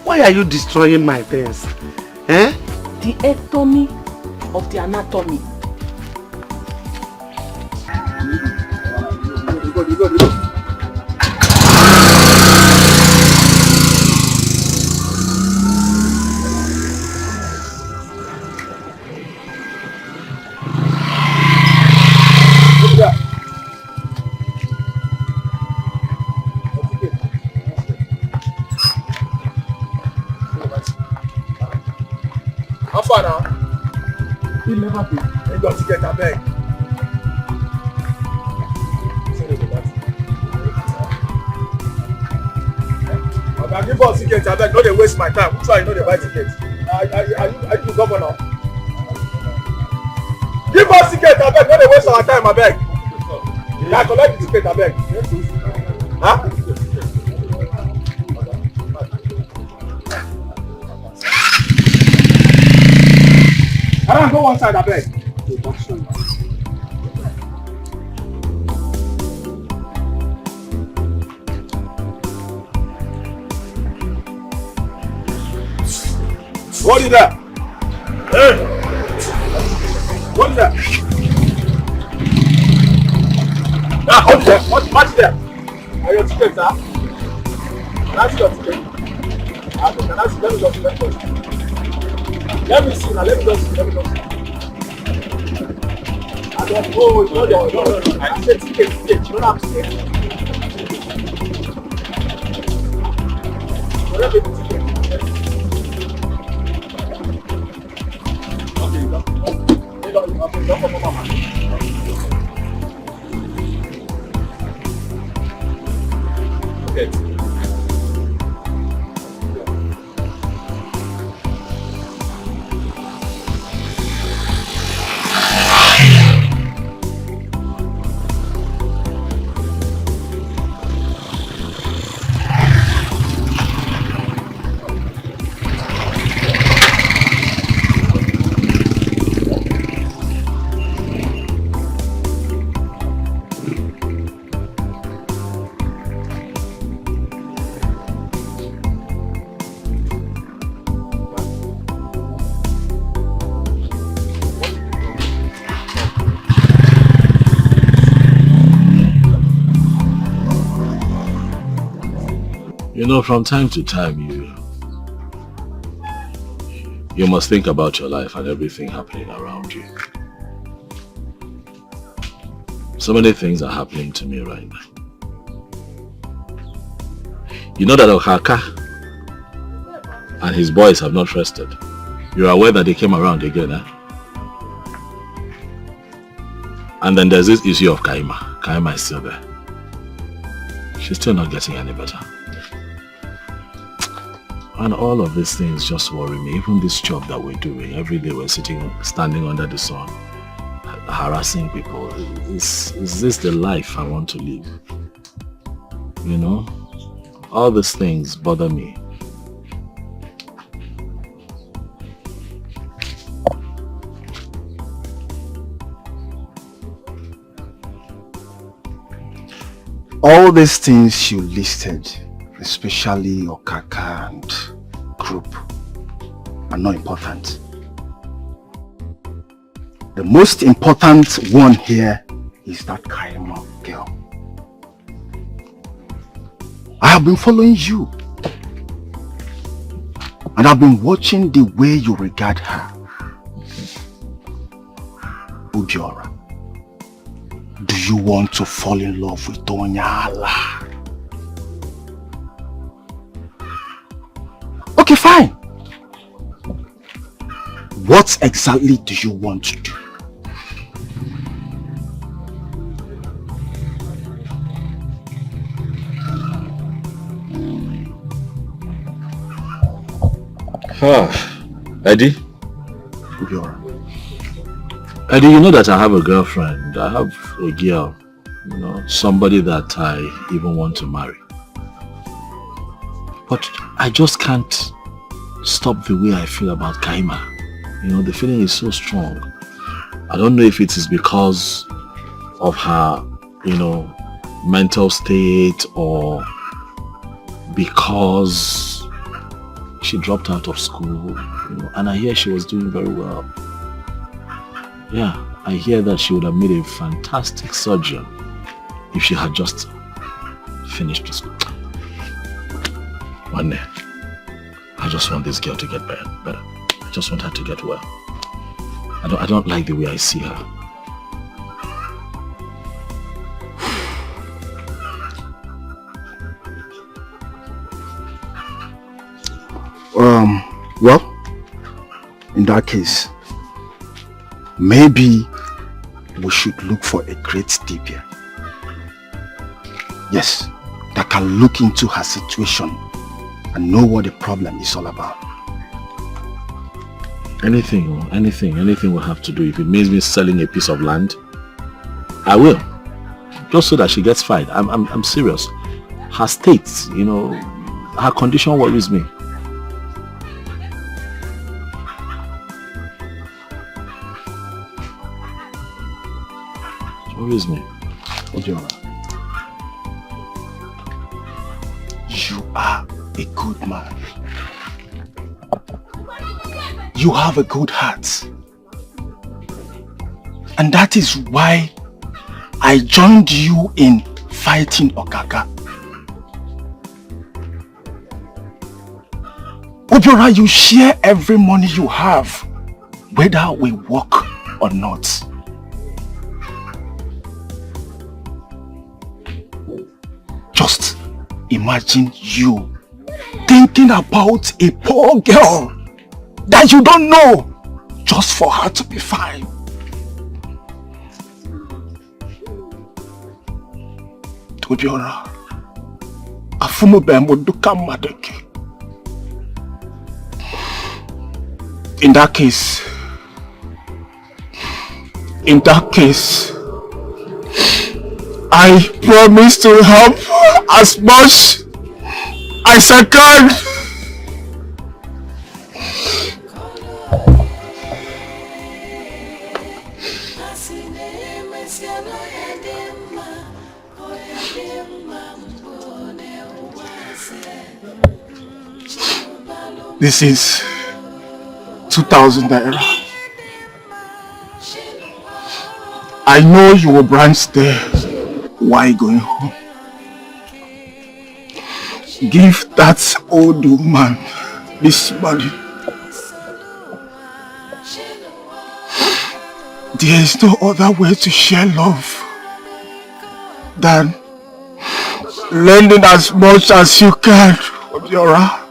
Why are you destroying my things? The ectomy of the anatomy. How far now? He'll never be. He got to get a bag. I give us tickets, I beg. Don't they waste my time. Which one you know they buy tickets? Are you the governor? Give us tickets, I beg. Don't they waste our time, I beg. Yeah, collect the ticket, I beg. Huh? I don't go one side, I beg. What is that? Hey! What is that? Ah, hold there. What's there? Are your tickets, sir? Can I see your ticket? Can I see? Let me just see. Let me see now. Let me just see. I don't know. No. I said ticket. You don't have ticket. Let me see. You know, from time to time, you must think about your life and everything happening around you. So many things are happening to me right now. You know that Okaka and his boys have not rested. You're aware that they came around again, eh? And then there's this issue of Kaima. Kaima is still there. She's still not getting any better. And all of these things just worry me. Even this job that we're doing, every day we're standing under the sun, harassing people. Is this the life I want to live? You know? All these things bother me. All these things you listed, especially Okaka and group, are not important. The most important one here is that Kaima girl. I have been following you, and I've been watching the way you regard her. Ubiora, do you want to fall in love with Onyala? Okay, fine. What exactly do you want to do? Eddie? Eddie, you know that I have a girlfriend. I have a girl. You know, somebody that I even want to marry. But I just can't stop the way I feel about Kaima. You know, the feeling is so strong. I don't know if it is because of her, you know, mental state or because she dropped out of school, you know, and I hear she was doing very well. Yeah, I hear that she would have made a fantastic surgeon if she had just finished the school. One day, I just want this girl to get better. I just want her to get well. I don't like the way I see her. Well, in that case, maybe we should look for a great stepmother. Yes, that can look into her situation and know what the problem is all about. Anything will have to do. If it means me selling a piece of land, I will. Just so that she gets fine. I'm serious. Her state, you know, her condition worries me. Worries me. Odiora, you are a good man. You have a good heart. And that is why I joined you in fighting Okaka. Odiora, you share every money you have, whether we work or not. Just imagine you thinking about a poor girl that you don't know just for her to be fine. Odiora, afumu bembo duka madeke. In that case, I promise to help as much as I can. This is 2,000 naira. I know you will branch there. Why going home? Give that old woman this money. There is no other way to share love than lending as much as you can, Odiora.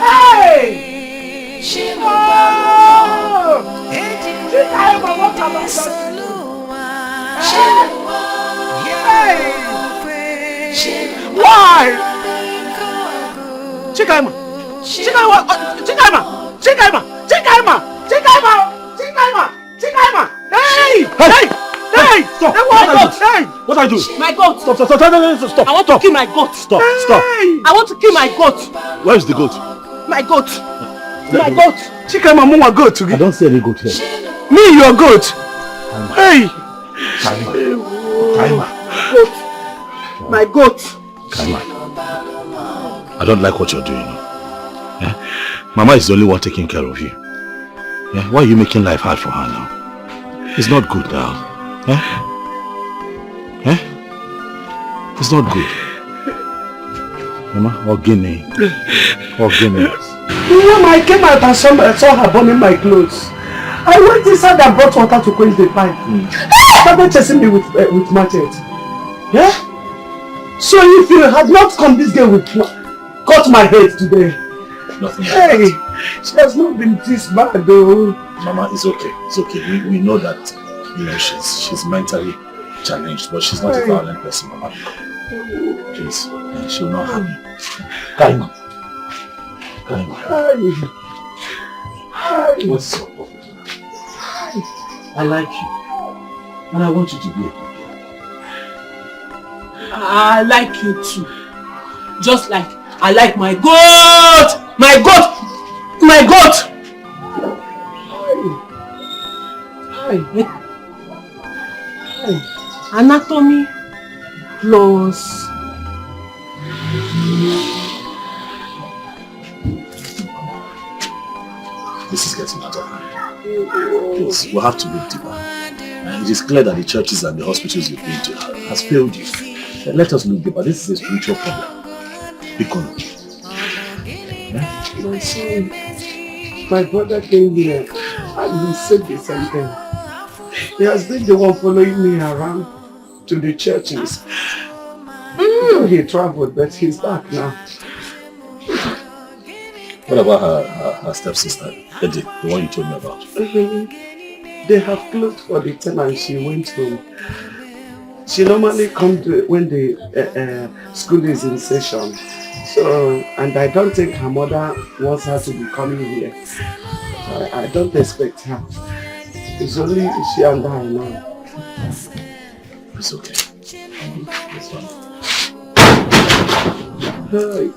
Hey! Kaima, what have I done? Why? Kaima! Hey! Stop! What are you doing? My goat! Stop! I want to kill my goat! Stop! I want to kill my goat! Where is the goat? My goat! My goat! Kaima, mama goat again. I don't see any goat here. Me, your goat! Hey! Kaima. My goat! Kaima. I don't like what you're doing. Eh? Mama is the only one taking care of you. Eh? Why are you making life hard for her now? It's not good now. Eh? Eh? It's not good. Mama, Ogini. When I came out and saw her burning my clothes, I went inside and brought water to quench the fire. She started chasing me with machete. Yeah? So if you had not come this day with cut my head today. Nothing like Hey, that. she has not been this bad though. Mama, it's okay. It's okay. We know that, you know, she's mentally challenged, but she's not a violent person, Mama. Please, she will not harm you. Kaima. What's up? I like you. And I want you to be a good girl. I like you too. Just like I like my goat! My goat! My goat! Anatomy plus this is getting out of hand. Please, we'll have to look deeper. And it is clear that the churches and the hospitals you've been to has failed you. Let us look deeper. This is a spiritual problem. Because My son, my brother came here and he said the same thing. He has been the one following me around to the churches. He traveled, but he's back now. what about her stepsister, Eddie, the one you told me about? They have closed for the tenant. She went home. She normally comes when the school is in session. So, and I don't think her mother wants her to be coming here. I don't expect her. It's only she and I now. It's okay. It's fine. Hi.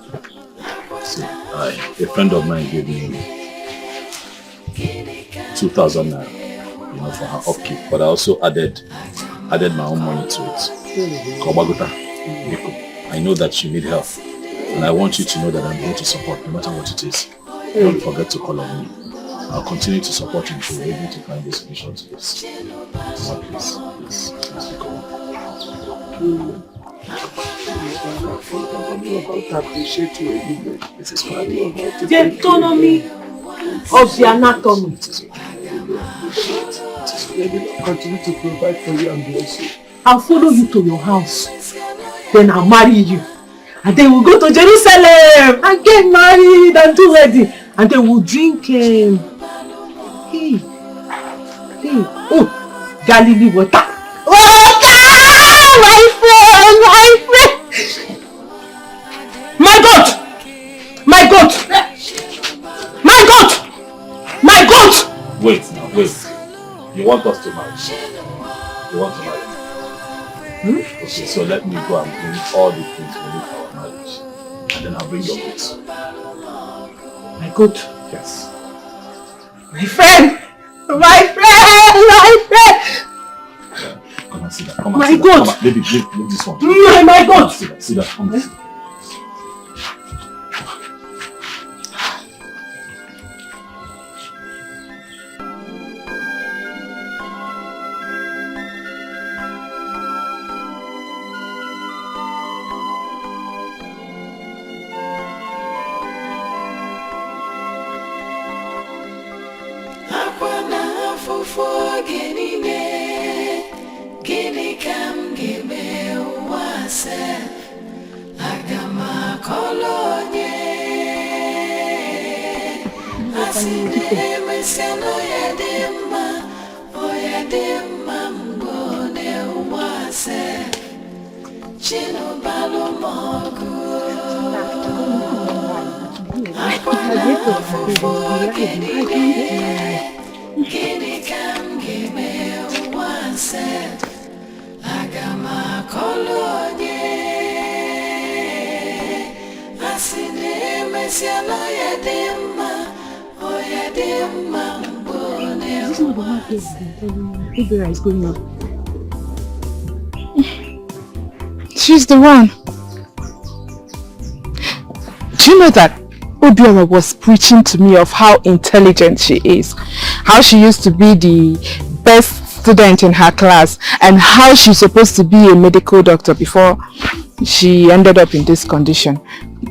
So, a friend of mine gave me 2,000 naira, you know, for her upkeep. But I also added my own money to it. Kobagota, I know that you need help. And I want you to know that I'm going to support no matter what it is. Don't forget to call on me. I'll continue to support you until we're able to find a solution to this. Please go on. I appreciate you. This is fine. the autonomy of the anatomy. Continue to provide for you and bless you. I'll follow you to your house. Then I'll marry you. And then we'll go to Jerusalem and get married and do wedding. And then we'll drink Galilee water. Water! My friend! My goat! My goat! My goat! My goat! Wait now, wait. You want us to marry? You want to marry? Okay, so let me go and bring all the things we need for our marriage. And then I'll bring your goods. My goat? Yes. My friend! My friend! Come and sit down. Come and My sit down. goat! Come on, baby, leave this one. My goat! Sit down. Come on. Ibera is going on. She's the one. Do you know that Obiora was preaching to me of how intelligent she is, how she used to be the best student in her class, and how she's supposed to be a medical doctor before she ended up in this condition.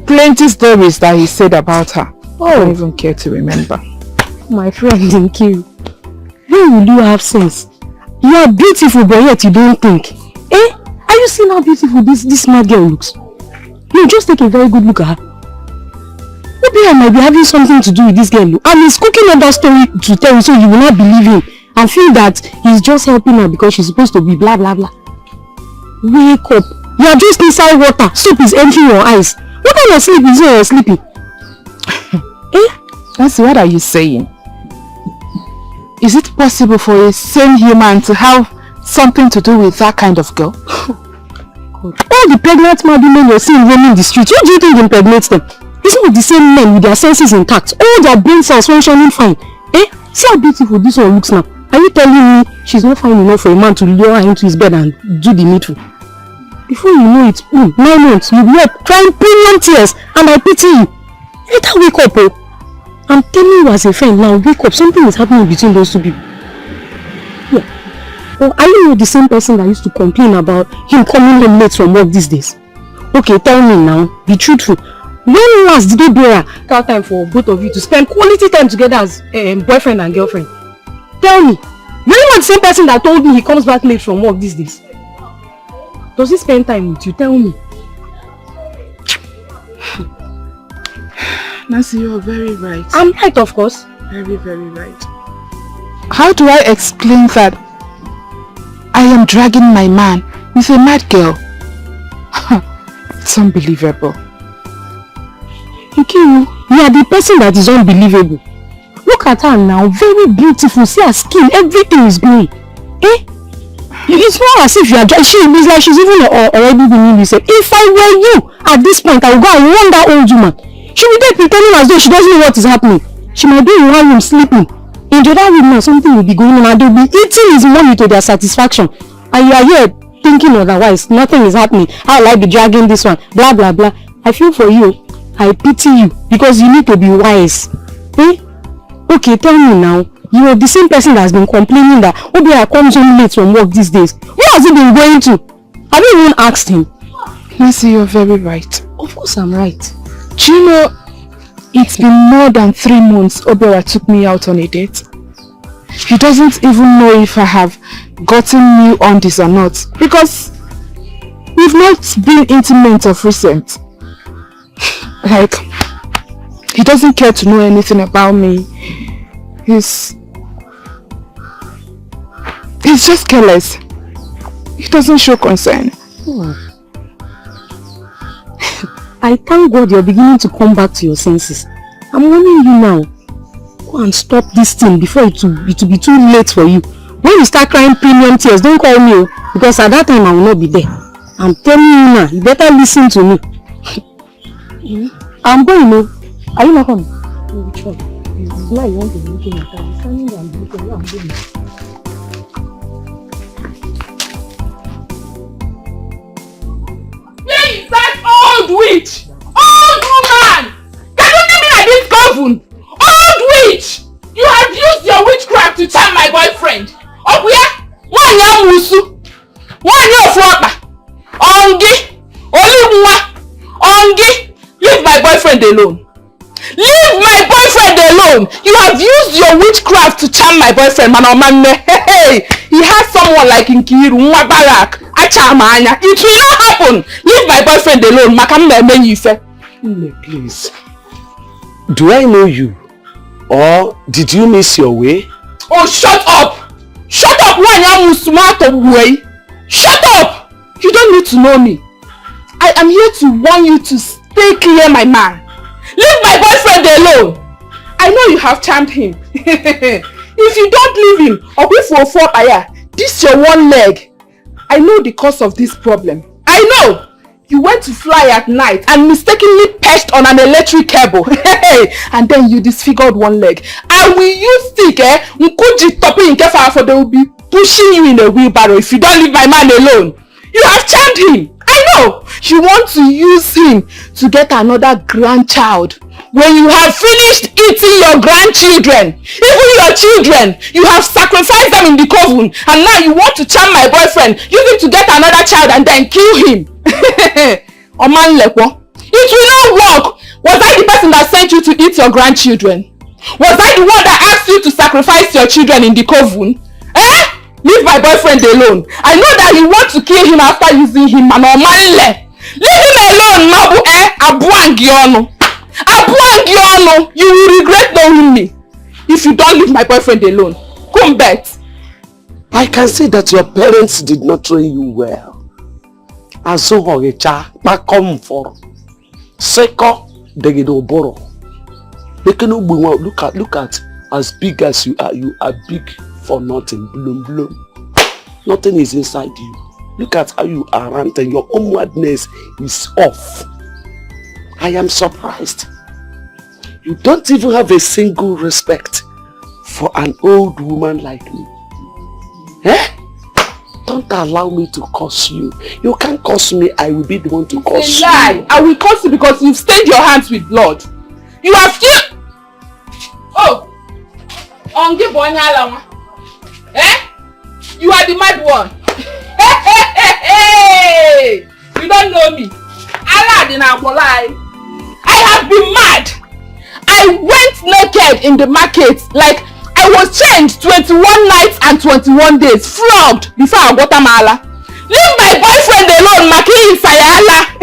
Plenty stories that he said about her. I don't even care to remember. My friend Linky, when will you have sense? You are beautiful, but yet you don't think. Eh? Are you seeing how beautiful this smart girl looks? No, just take a very good look at her. Maybe I might be having something to do with this girl, and he's cooking up that story to tell you so you will not believe him and feel that he's just helping her because she's supposed to be blah blah blah. Wake up. You are just inside water. Soup is entering your eyes. What kind of sleep is you sleeping? Eh? Nancy, what are you saying? Is it possible for a sane human to have something to do with that kind of girl? God. All the pregnant mad women you're seeing roaming the streets, what do you think impregnates them? It's not the same men with their senses intact, all their brain cells functioning fine. Eh? See how beautiful this one looks now. Are you telling me she's not fine enough for a man to lure her into his bed and do the needful? Before you know it, 9 months, you'll be up crying premium tears, and I pity you. Better wake up, oh. I'm telling you as a friend now, wake up. Something is happening between those two people. Yeah. Oh, are you the same person that used to complain about him coming home late from work these days? Okay, tell me now. Be truthful. When last did you bear that time for both of you to spend quality time together as boyfriend and girlfriend? Tell me. You're not the same person that told me he comes back late from work these days. Does he spend time with you? Tell me. Nancy, you're very right. I'm right, of course. Very, very right. How do I explain that I am dragging my man with a mad girl? It's unbelievable. You are the person that is unbelievable. Look at her now, very beautiful. See her skin, everything is glowing. Eh? It's not as if you are just, it's like she's even already been you said. If I were you at this point, I would go and warn that old woman. She will be there pretending as though she doesn't know what is happening. She might be in one room sleeping. In the other room now, something will be going on and they'll be eating his money to their satisfaction. And you are here thinking otherwise. Nothing is happening. How will I be dragging this one? Blah blah blah. I feel for you. I pity you because you need to be wise. Eh? Okay, tell me now. You are the same person that has been complaining that Obiora comes home late from work these days. Where has he been going to? Have you even asked him? Nancy, you're very right. Of course I'm right. Do you know, it's been more than 3 months Obiora took me out on a date. He doesn't even know if I have gotten new undies or not because we've not been intimate of recent. Like, he doesn't care to know anything about me. He's just careless. He doesn't show concern. I thank God you're beginning to come back to your senses. I'm warning you now. Go and stop this thing before it will be too late for you. When you start crying premium tears, don't call me because at that time I will not be there. I'm telling you now, you better listen to me. I'm going now. Are you not coming? No, which one? Now you want to be looking at her. I'm standing there and looking where I'm going. Where is that old witch? Old woman! Can you give me like this govern? Old witch! You have used your witchcraft to charm my boyfriend. Oh yeah? One young musu. One young flopper. Ongi. Oliwa. Ongi. Leave my boyfriend alone. Leave my boyfriend alone! You have used your witchcraft to charm my boyfriend, Hey, he has someone like Nkiru, Mwabarak, Achamanya. It will not happen! Leave my boyfriend alone, Please. Do I know you? Or did you miss your way? Oh, shut up! Shut up, boy. Shut up! You don't need to know me. I am here to warn you to stay clear, my man. Leave my boyfriend alone. I know you have charmed him. If you don't leave him, or if you fall fire, this your one leg. I know the cause of this problem. I know! You went to fly at night and mistakenly perched on an electric cable. And then you disfigured one leg. I will use stick, for they will be pushing you in a wheelbarrow if you don't leave my man alone. You have charmed him. I know. You want to use him to get another grandchild. When you have finished eating your grandchildren, even your children, you have sacrificed them in the coven, and now you want to charm my boyfriend, use him to get another child and then kill him. Oman Lekwo, it will not work. Was I the person that sent you to eat your grandchildren? Was I the one that asked you to sacrifice your children in the coven? Leave my boyfriend alone. I know that you want to kill him after using him, and Oman leave him alone, Mabu Abuangiono. You will regret knowing me if you don't leave my boyfriend alone. Come back. I can see that your parents did not train you well. Azohogecha bakom for Seko Degidoboro. Look at as big as you are big for nothing. Bloom. Nothing is inside you. Look at how you are ranting. Your homewardness is off. I am surprised. You don't even have a single respect for an old woman like me. Don't allow me to curse you. You can't curse me, I will be the one to curse you. Lie! I will curse you because you've stained your hands with blood. You have still... Oh! You are the mad one. Hey! You don't know me. I have been mad. I went naked in the market like I was chained 21 nights and 21 days, flogged before I got Amala. Leave my boyfriend alone, Maki Sayala.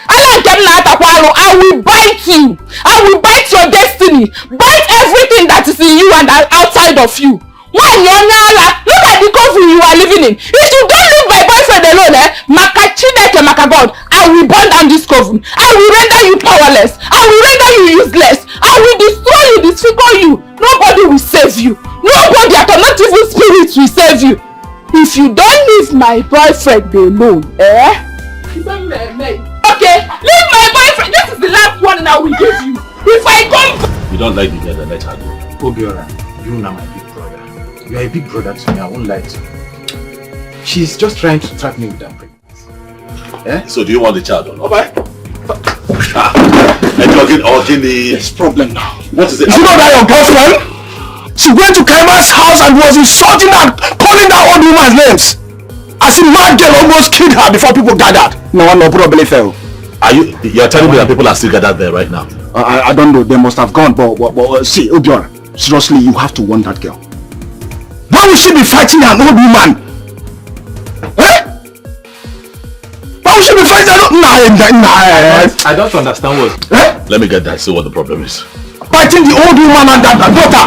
I will bite you. I will bite your destiny. Bite everything that is in you and outside of you. Look at the coffin you are living in. If you don't leave my boyfriend alone, God, I will burn down this coven. I will render you powerless. I will render you useless. I will destroy you, disfigure you. Nobody will save you. Nobody, not even spirits will save you. If you don't leave my boyfriend alone, Okay, leave my boyfriend. This is the last one I will give you. If I come... You don't like the girl, let her go. Obiora, you know my big brother. You are a big brother to me, I won't lie to you. She's just trying to trap me with that pregnancy. So do you want the child or not? Okay. There's problem now. What is it? You know that your girlfriend? She went to Kaima's house and was insulting her, calling that old woman's names. As a mad girl almost killed her before people gathered. No probably fell. You're telling me that people are still gathered there right now? I don't know, they must have gone, but see, Obiora, seriously, you have to warn that girl. Why would she be fighting an old woman? Why would she be fighting an old woman? I don't understand what... Let me get that, see what the problem is. Fighting the old woman and that daughter!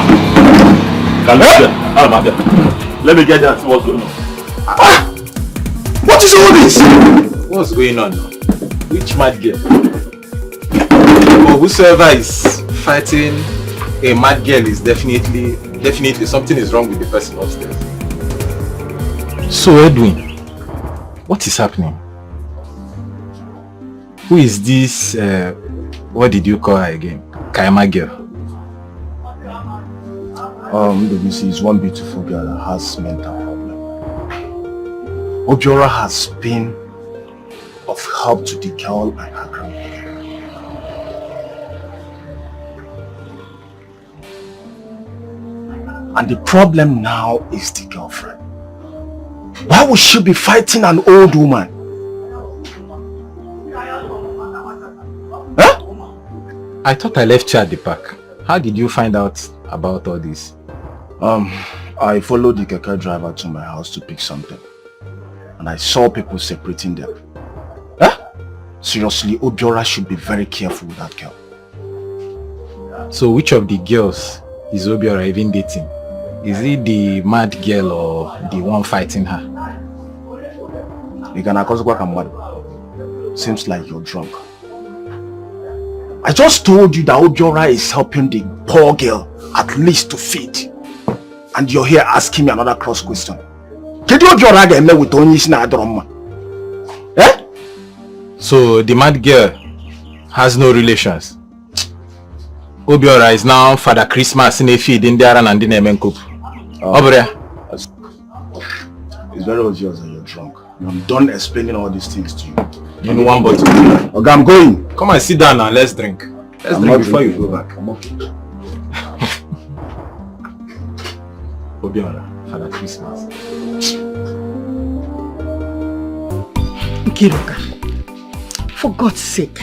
Let me get that, see what's going on. What is all this? What's going on now? Which mad girl? Or whosoever is fighting a mad girl is definitely something is wrong with the person upstairs. So Edwin, what is happening? Who is this, what did you call her again? Kaima girl? This is one beautiful girl that has mental problem. Obiora has been of help to the girl and her grandmother. And the problem now is the girlfriend. Why would she be fighting an old woman? I thought I left you at the park. How did you find out about all this? I followed the keke driver to my house to pick something. And I saw people separating them. Seriously, Obiora should be very careful with that girl. So which of the girls is Obiora even dating? Is it the mad girl or the one fighting her? Seems like you're drunk. I just told you that Obiora is helping the poor girl at least to feed. And you're here asking me another cross question. Eh? So the mad girl has no relations. Obiora is now Father Christmas in a feed in there and in the Menkup. Over there. It's very obvious that you're drunk. I'm done explaining all these things to you. You know one bottle. Okay, I'm going. Come and sit down now, let's drink. Let's drink before you go back. I'm okay. Obiora, Father Christmas. Kiruka, for God's sake,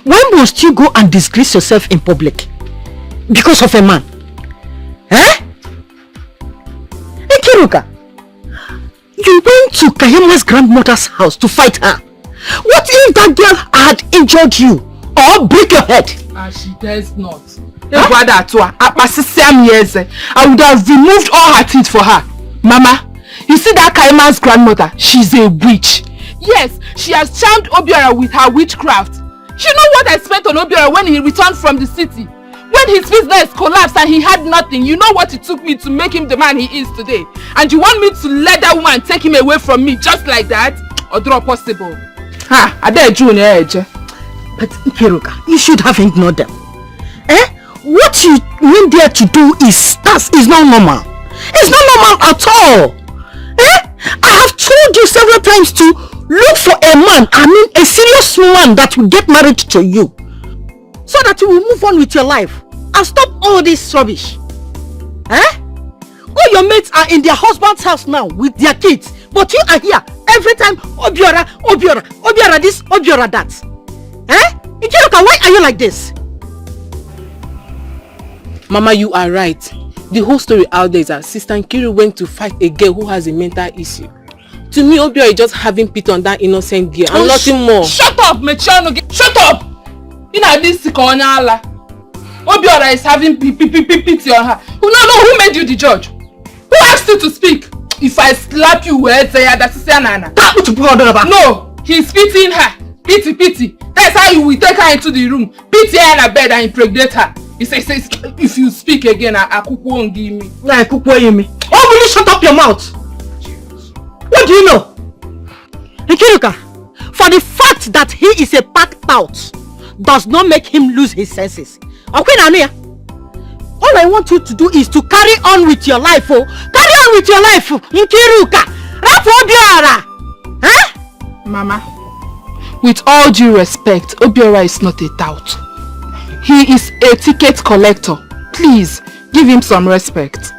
why must you go and disgrace yourself in public? Because of a man? Eh? Hey Kiruka, you went to Kaima's grandmother's house to fight her. What if that girl had injured you or break your head? She does not. I would have removed all her teeth for her. Mama, you see that Kaima's grandmother? She's a witch. Yes, she has charmed Obiora with her witchcraft. You know what I spent on Obiora when he returned from the city? When his business collapsed and he had nothing, you know what it took me to make him the man he is today? And you want me to let that woman take him away from me just like that? Or draw possible? Ha! I dare June edge. But Kiruka, you should have ignored them. Eh? What you went there to do is not normal. It's not normal at all. Eh? I have told you several times to look for a man, a serious man that will get married to you. So that you will move on with your life and stop all this rubbish. Eh? All your mates are in their husband's house now with their kids. But you are here every time, Obiora this, Obiora that. Eh? Ikiruka, why are you like this? Mama, you are right. The whole story out there is that Sister Nkiru went to fight a girl who has a mental issue. To me, Obiora is just having pity on that innocent girl and nothing more. Shut up, Mechano! Shut up! You know this Sikonyala. Obiora is having pity on her. No, who made you the judge? Who asked you to speak? If I slap you, that's Nana. No, he's pitying her. Pity. That's how you will take her into the room, pity her in her bed and impregnate her. He says, if you speak again, I won't give me. Oh, will you shut up your mouth? What do you know? Ikiruka, for the fact that he is a packed out does not make him lose his senses. Okay, Nania? All I want you to do is to carry on with your life, Carry on with your life, Nkiruka. Huh? Mama, with all due respect, Obiora is not a tout. He is a ticket collector. Please, give him some respect.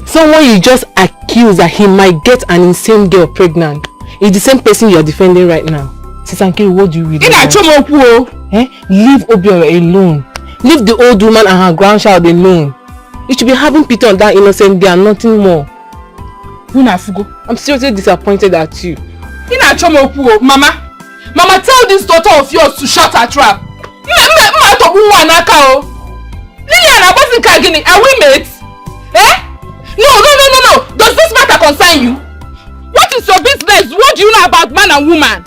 Someone you just accused that he might get an insane girl pregnant is the same person you are defending right now. Sister Nkiru, what do you really want? Leave Obiora alone. Leave the old woman and her grandchild alone. You should be having pity on that innocent girl and nothing more. I'm seriously disappointed at you. Mama, tell this daughter of yours to shut her trap. Are we mates? Eh? No. Does this matter concern you? What is your business? What do you know about man and woman?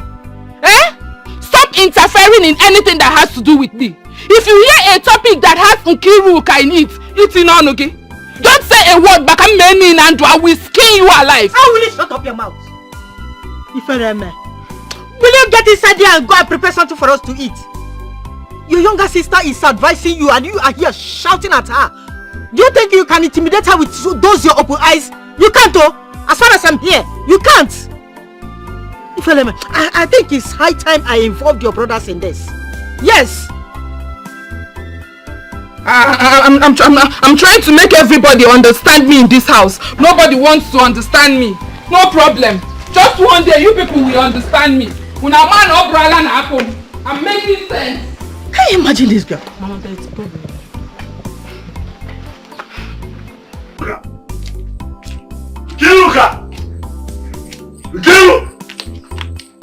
Eh? Stop interfering in anything that has to do with me. If you hear a topic that has Nkiruka in it, it's in on, okay? Don't say a word back and I will skin you alive. How will you shut up your mouth? Will you get inside there and go and prepare something for us to eat? Your younger sister is advising you and you are here shouting at her. Do you think you can intimidate her with those your open eyes? You can't, oh. As far as I'm here, you can't. I think it's high time I involved your brothers in this. Yes. I'm trying to make everybody understand me in this house. Nobody wants to understand me. No problem. Just one day you people will understand me. When a man or brother happen, I'm making sense. Can you imagine this girl? Mama, there's a problem. Kiruka! Kiru!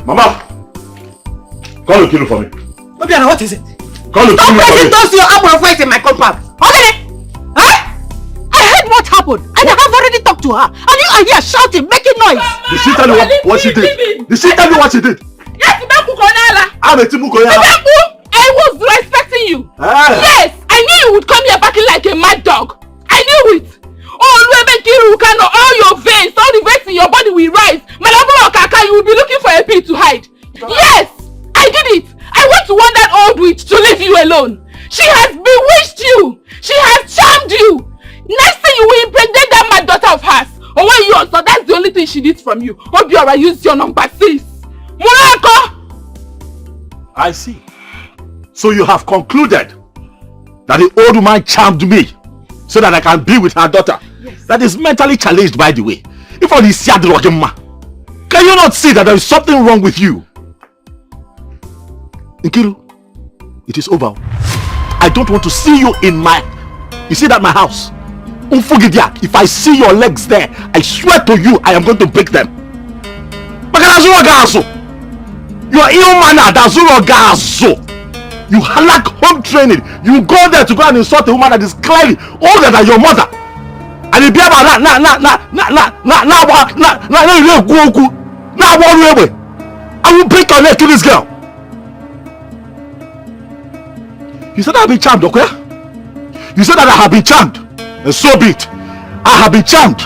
Mama! Call the Kiru for me. Obiora, what is it? Call the Kiru for me. Don't those your apple fight in my compound. Okay? to her. And you are here shouting, making noise. Did she tell you what she did? Did she tell you what she did? Yes, I was respecting you. Yes, I knew you would come here barking like a mad dog. I knew it. All your veins, all the veins in your body will rise. You will be looking for a pit to hide. Yes, I did it. I went to want that old witch to leave you alone. She has bewitched you. She has charmed you. Next thing you will impregnate that mad daughter of hers. Or when you also, that's the only thing she needs from you. Obiora used your number 6. Murako! I see. So you have concluded that the old woman charmed me so that I can be with her daughter. Yes. That is mentally challenged, by the way. If only can you not see that there is something wrong with you? Nkiru, it is over. I don't want to see you in my... You see that my house? If I see your legs there, I swear to you, I am going to break them. You are ill-mannered. You lack home training. You go there to go and insult a woman that is clearly older than your mother. And you be about I will break your neck to this girl. You said I have been charmed, okay? You said that I have been charmed. And so be it. I have been charmed.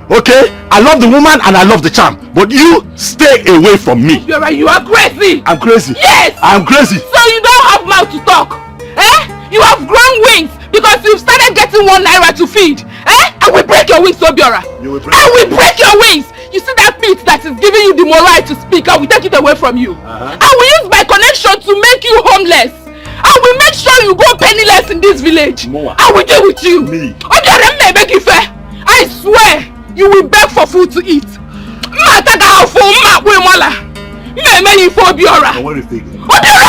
Okay? I love the woman and I love the charm. But you stay away from me. You are crazy. I'm crazy. Yes. I'm crazy. So you don't have mouth to talk. Eh? You have grown wings because you've started getting 1 naira to feed. Eh? I will break your wings, Obiora. I will break your wings. You see that pit that is giving you the moral to speak? I will take it away from you. I will use my connection to make you homeless. I will make sure you go penniless in this village. I will deal with you. Me. I swear you will beg for food to eat. Obiora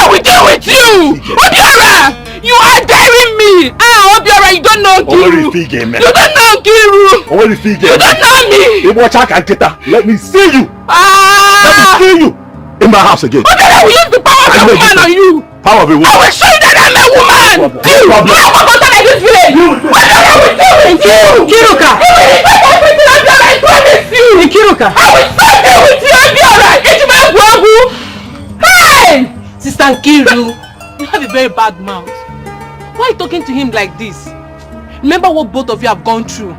will deal with you. Obiora, you are daring me. Obiora, you don't know Kiru. You don't know Kiru. You don't know me. Let me see you. Let me see you in my house again. Obiora will use the power of a woman on you. Power of a woman. I will show you that I'm a woman. You are like this village. Obiora will deal with you. Kiruka. You will respect everything, Obiora. I promise you. Kiruka. I will stop there with you, Obiora. Hey! Sister Nkiru, you have a very bad mouth. Why are you talking to him like this? Remember what both of you have gone through.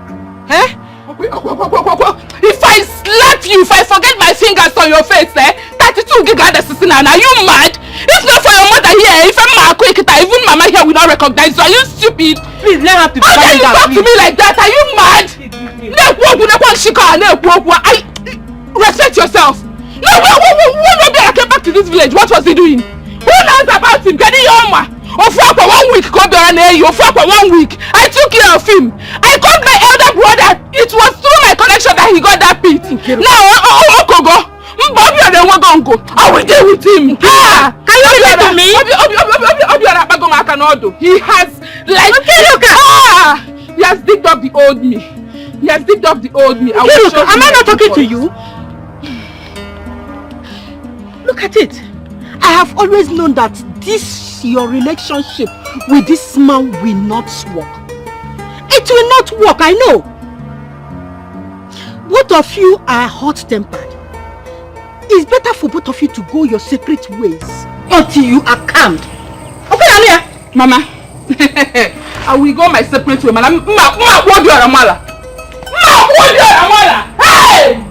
Eh? If I slap you, if I forget my fingers on your face, 32 gigahertz assassin, are you mad? If not for your mother here, if I'm a quick, even Mama here will not recognize you. Are you stupid? Please, let her to how can you talk to me like that? Are you mad? Respect yourself. No, when Obiora came back to this village, what was he doing? Who knows about him? Getting Yoma. For 1 week, for 1 week. I took care of him. I called my elder brother. It was through my connection that he got that pit. Now, Okogo. I will deal with him. Can you listen to me? He has he has digged up the old me. He has digged up the old me. Am I not talking to you? Look at it. I have always known that your relationship with this man will not work. It will not work, I know. Both of you are hot-tempered. It's better for both of you to go your separate ways until you are calmed. Okay, Alia. Mama, I will go my separate way. Hey!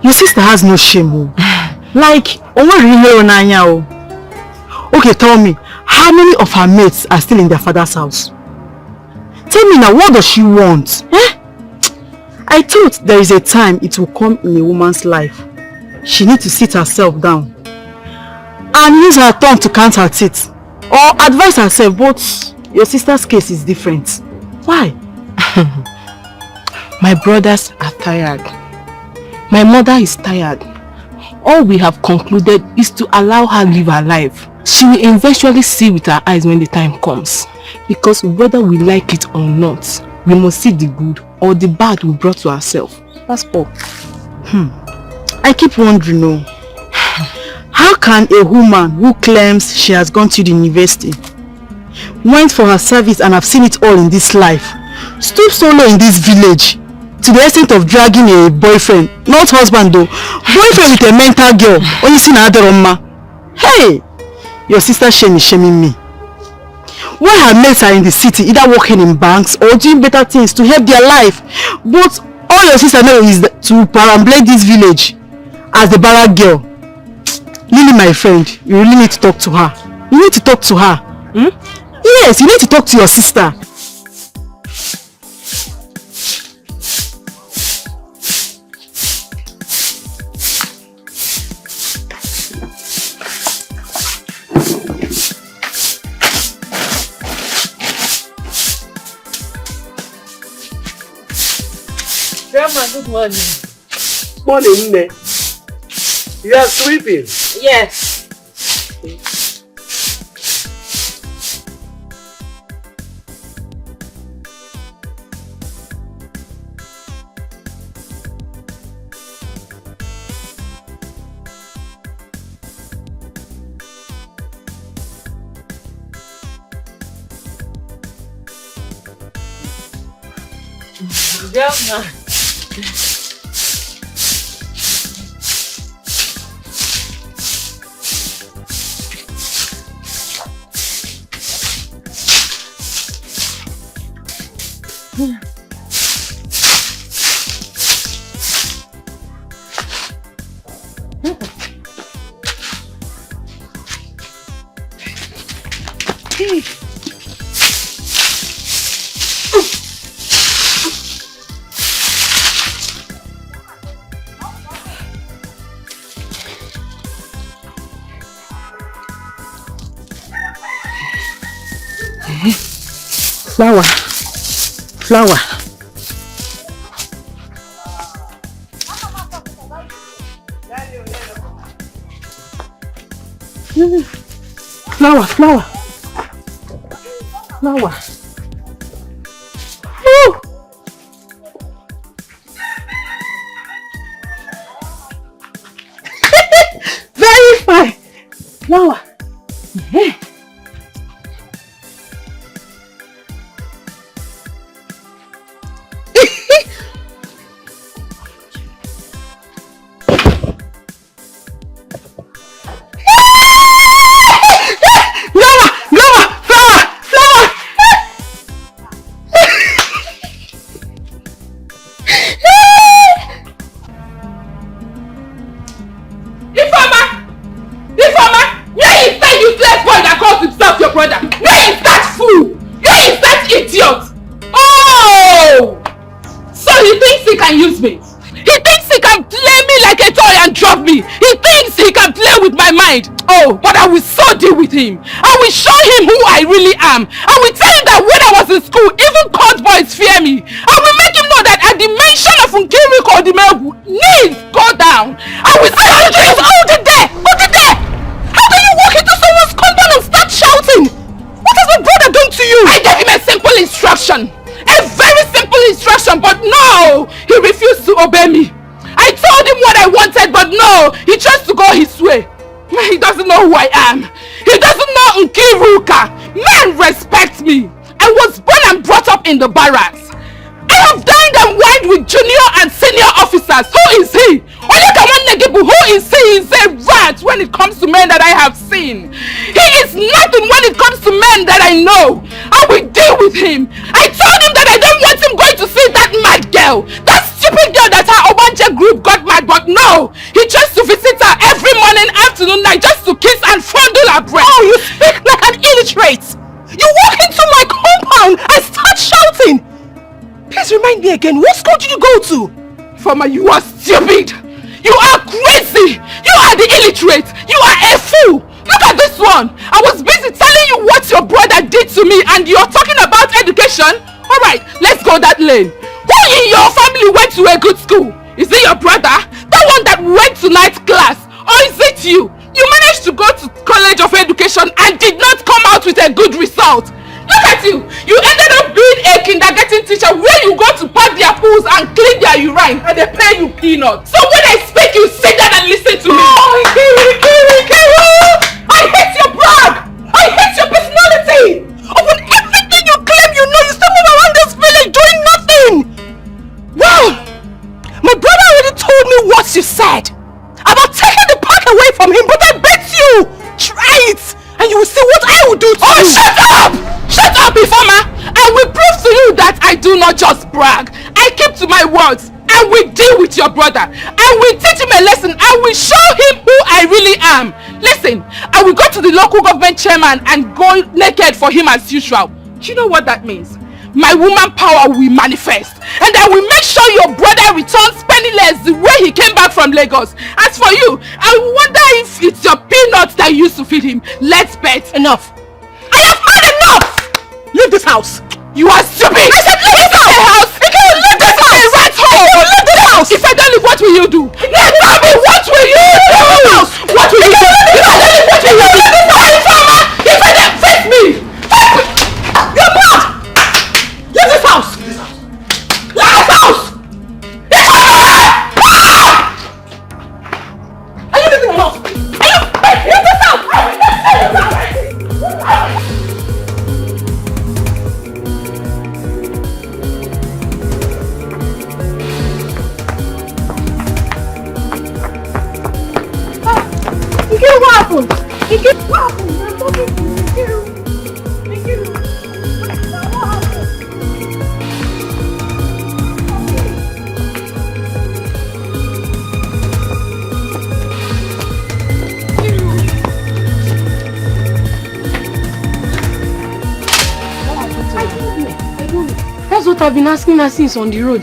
Your sister has no shame. Like, okay, tell me, how many of her mates are still in their father's house? Tell me now, what does she want? I thought there is a time it will come in a woman's life. She needs to sit herself down and use her tongue to count her teeth or advise herself, but your sister's case is different. Why? My brothers are tired. My mother is tired. All we have concluded is to allow her live her life. She will eventually see with her eyes when the time comes. Because whether we like it or not, we must see the good or the bad we brought to ourselves. That's all. I keep wondering, How can a woman who claims she has gone to the university, went for her service and have seen it all in this life, stoop so low in this village to the extent of dragging a boyfriend, not husband though, boyfriend with a mental girl, only seen another Oma? Hey, your sister Shane is shaming me. While her mates are in the city, either working in banks or doing better things to help their life, but all your sister knows is to perambulate this village as the barrack girl. Lily, my friend, you really need to talk to her. You need to talk to her. Yes, you need to talk to your sister. Grandma, good morning. Morning, Nne. You are sleeping? Yes. Grandma. Flower. Flower. Woo! Very fine. Flower. But I will so deal with him. I will show him who I really am. I will tell him that when I was in school, even court boys fear me. I will make him know that at the mention of Nkiri or the Melbu, knees go down. I will say, hold it there! How can you walk into someone's compound and start shouting? What has my brother done to you? I gave him a simple instruction. A very simple instruction, but no! He refused to obey me. I told him what I wanted, but no! He chose to go his way. He doesn't know who I am. He doesn't know Nkiruka. Men respect me. I was born and brought up in the barracks. I have dined and wined with junior and senior officers. Who is he? Who is he? He's a rat when it comes to men that I have seen. He is nothing when it comes to men that I know. I will deal with him. I told him that I don't want him going to see that mad girl. That stupid girl that her Obanja group got mad, but no. He chose to visit her every morning, afternoon, night just to kiss and fondle her breast. Oh, you speak like an illiterate. You walk into my compound and start shouting. Please remind me again, what school did you go to? Farmer, you are stupid. You are crazy. You are the illiterate. You are a fool. Look at this one. I was busy telling you what your brother did to me and you're talking about education? Alright, let's go that lane. Who in your family went to a good school? Is it your brother? That one that went to night class? Or is it you? You managed to go to College of Education and did not come out with a good result. Look at you. You ended up being a kindergarten teacher where you go to pack their pools and clean their urine and they pay you peanuts. So when I speak, you sit down and listen to me. Oh, Kiri. not just brag. I keep to my words. I will deal with your brother. I will teach him a lesson. I will show him who I really am. Listen, I will go to the local government chairman and go naked for him as usual. Do you know what that means? My woman power will manifest. And I will make sure your brother returns penniless the way he came back from Lagos. As for you, I wonder if it's your peanuts that you used to feed him. Let's bet. Enough. I have had enough! Leave this house. You are stupid! I said leave this house! Leave this house! Right home! Leave this house! If I don't leave, what will you do? Now tell me, what will you do? What will you do? If I don't leave, what will you do? If I don't face me! You're mad! Leave this house! Leave this house! Are you leaving or not? Are you? Leave this house! What happened? What happened? I'm talking to you. That's what I've been asking her since on the road,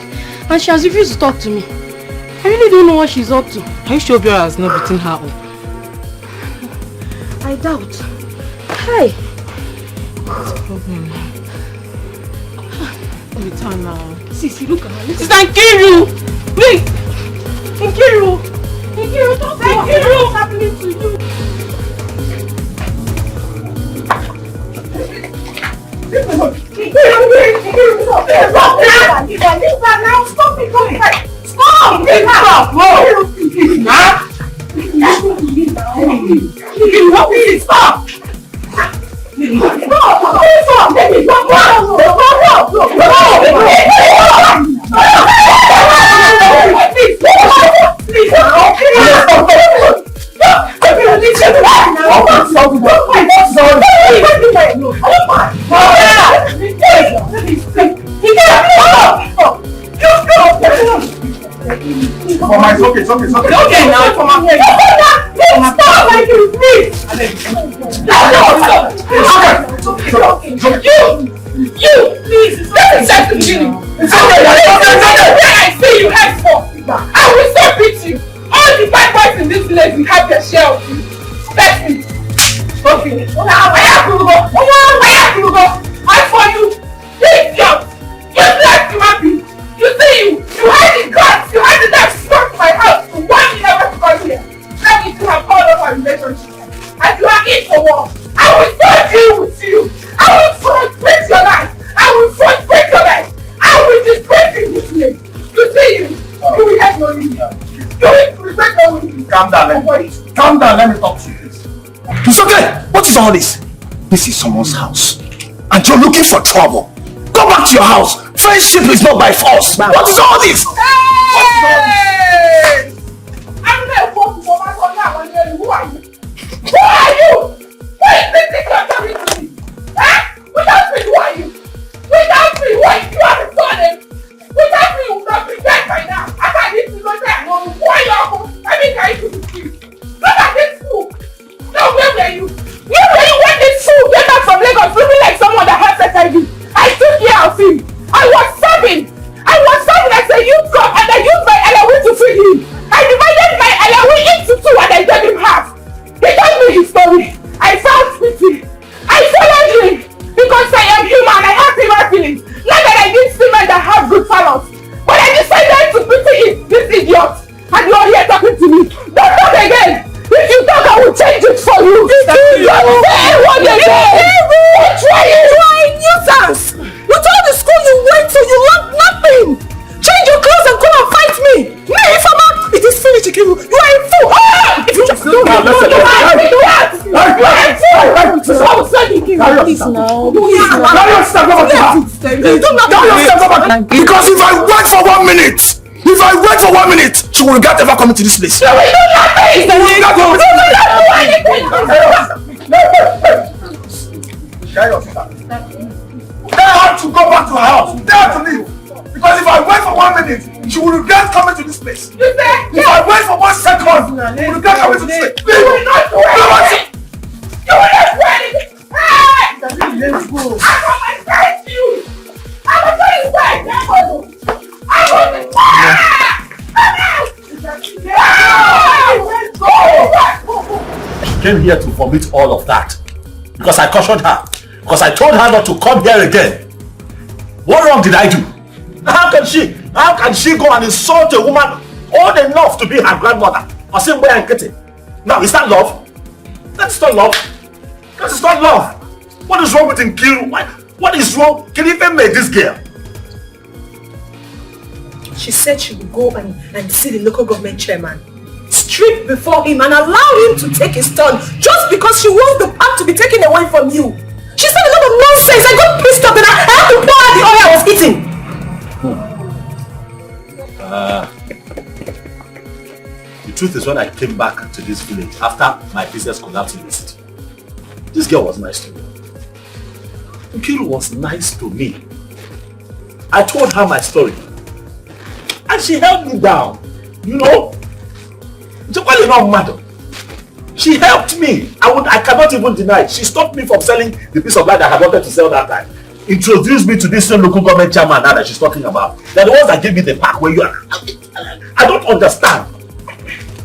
and she has refused to talk to me. I really don't know what she's up to. Are you sure Obiora has not beaten her up? I doubt. Hey! What's the problem now? Return now. Sisi, look at her. It's Nkiru! Wait! Nkiru! Nkiru, don't say Nkiru! What's happening to you? Stop it! Stop! It's okay now. Come on. Stop, like you, please. You, please. Let me check the beginning. It's okay. I see you henceforth. I will so beat you. All the bad boys in this village will have their share of you. Respect me. Okay. I have to go. As for you, idiot. You black human being. You see you had the guts. You had the nerve to come to my house. Why you never come here? Let me to have all of our relationship. And you are in for war. I will so deal with you. I will frustrate your life. I will frustrate your life. I will disgrace you this way. You see you will have no need. You will regret no need. Calm down, let me talk to you. It's okay. What is all this? This is someone's house. And you're looking for trouble. Go back to your house. Friendship is not by force. What is all this? Hey! I'm not going to go back on that one. Who are you? Who are you? What is this thing you're talking to me? Huh? Without me, who are you? Without me, what? You are the son. Without me, you would not be dead by now. I can't need to go there. Why you are going? I mean, can you do this? Look at this fool. Now, where were you? Where were you when this fool came back from Lagos looking like someone that has HIV? I took care of him. I was serving as a youth cop, and I used my allowance to feed him. I divided my allowance into two and I gave him half. He told me his story. I felt pity. I followed him because I am human. I have human feelings. Not that I need women that have good fellows. But I decided to pity this idiot. And you are here talking to me. Don't talk again. If you talk, I will change it for you. Don't say what again. Try it. You are a nuisance. With all the school you went to, you learned nothing. Change your clothes and come and fight me. Me, if I'm out, it is finished, Ikiru. You are a fool. If you just don't listen, you are a fool. I will send you, Ikiru. Please now. Carry yourself over to her. Because if I wait for 1 minute, she will regret ever coming to this place. You will do nothing. Tell her to go back to her house. Tell her to leave. came here to vomit all of that. Because I cautioned her. Because I told her not to come here again. What wrong did I do? How can she go and insult a woman old enough to be her grandmother? Or same way and get it? Now, is that love? That's not love. That is not love. What is wrong with Nkiru? What is wrong? Can you even make this girl? She said she would go and see the local government chairman, strip before him and allow him to take his turn just because she wants the pack to be taken away from you. She said a lot of nonsense. I got pissed off and I had to pour out the oil I was eating. The truth is, when I came back to this village after my business collapsed in the city, this girl was nice to me. Nkiru was nice to me. I told her my story. And she held me down. You know? She helped me. I cannot even deny it. She stopped me from selling the piece of land that I wanted to sell that time. Introduced me to this same local government chairman now that she's talking about. They're the ones that gave me the pack where you are. I don't understand.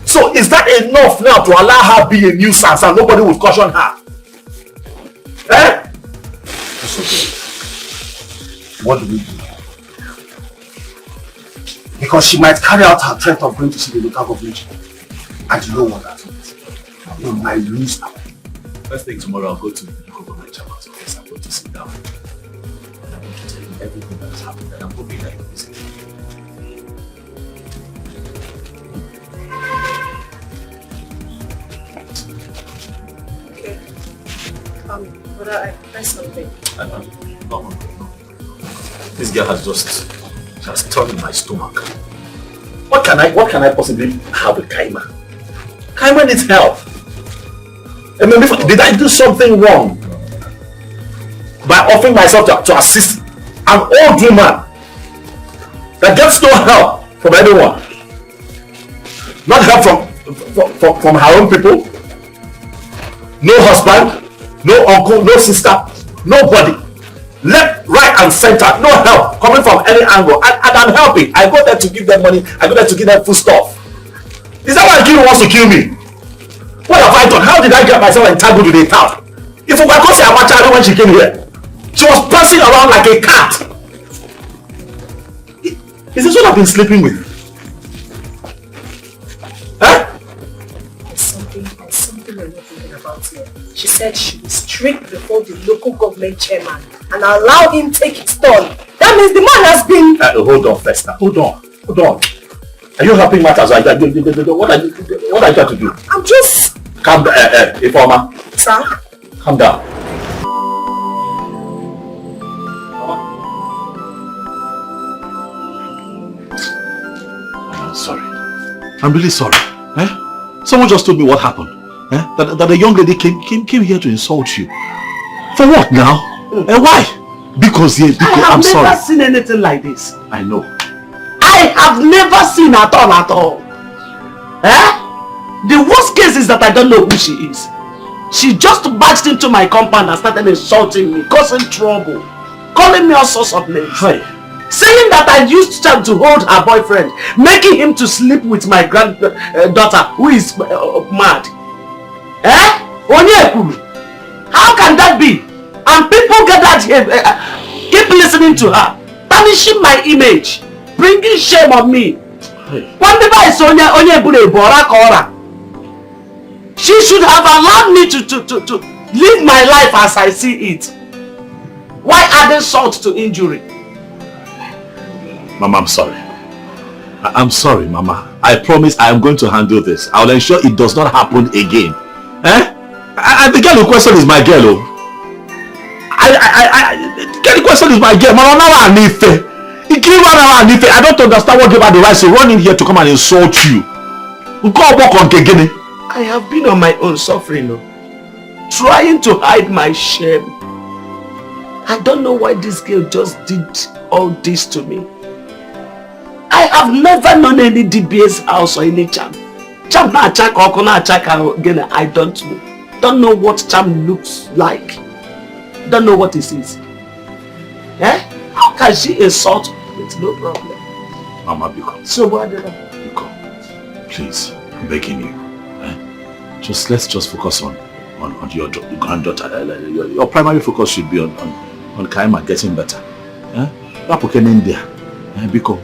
So is that enough now to allow her be a nuisance and nobody will caution her? Eh? It's okay. What do we do? Because she might carry out her threat of going to see the local government. And you know what that means. You might lose her. First thing tomorrow, I'll go to the local government chairman's office. I'm going to sit down. And I'm going to tell him everything that has happened. And I'm hoping that he will listen. Okay. But I press something. No. This girl has just turned in my stomach. What can I possibly have with Kaima? Kaima needs help. I mean, did I do something wrong by offering myself to assist an old woman that gets no help from anyone? Not help from her own people, no husband, no uncle, no sister, nobody. Left, right and center, no help coming from any angle. And I'm helping. I go there to give them money, I go there to give them food stuff. Is that why Nkiru wants to kill me? What have I done? How did I get myself entangled with a town? If I go see Amachari when she came here, she was passing around like a cat. Is this what I've been sleeping with? Huh? There's something you're not thinking about here. She said she will strip before the local government chairman and allow him take his turn. That means the man has been... Hold on, Festa. Hold on. Are you helping matters? What are you trying to do? I'm just... Calm down, Ifeoma. Sir? Calm down. I'm sorry. I'm really sorry. Someone just told me what happened. That a young lady came here to insult you. For what now? Why? Because I'm sorry. I have never seen anything like this. I know. I have never seen at all. The worst case is that I don't know who she is. She just barged into my compound and started insulting me, causing trouble, calling me all sorts of names. Hey. Saying that I used time to hold her boyfriend, making him to sleep with my granddaughter who is mad. How can that be? And people gathered here, keep listening to her, tarnishing my image, bringing shame on me. She should have allowed me to live my life as I see it. Why adding salt to injury? Mama, I'm sorry. I'm sorry, Mama. I promise I am going to handle this. I'll ensure it does not happen again. The girl in question is my girl. The girl in question is my girl. Mama, now I need fair. I don't understand what gave her the right to run in here to come and insult you. Go walk on Kegene. I have been on my own suffering, trying to hide my shame. I don't know why this girl just did all this to me. I have never known any DBS house or any charm. Charm na attack or kona attack again. I don't know. Don't know what charm looks like. Don't know what it is. How can she insult with no problem? Mama, become. So what did I? Become. Please, I'm begging you. let's just focus on your granddaughter. Your primary focus should be on Kaima getting better. Because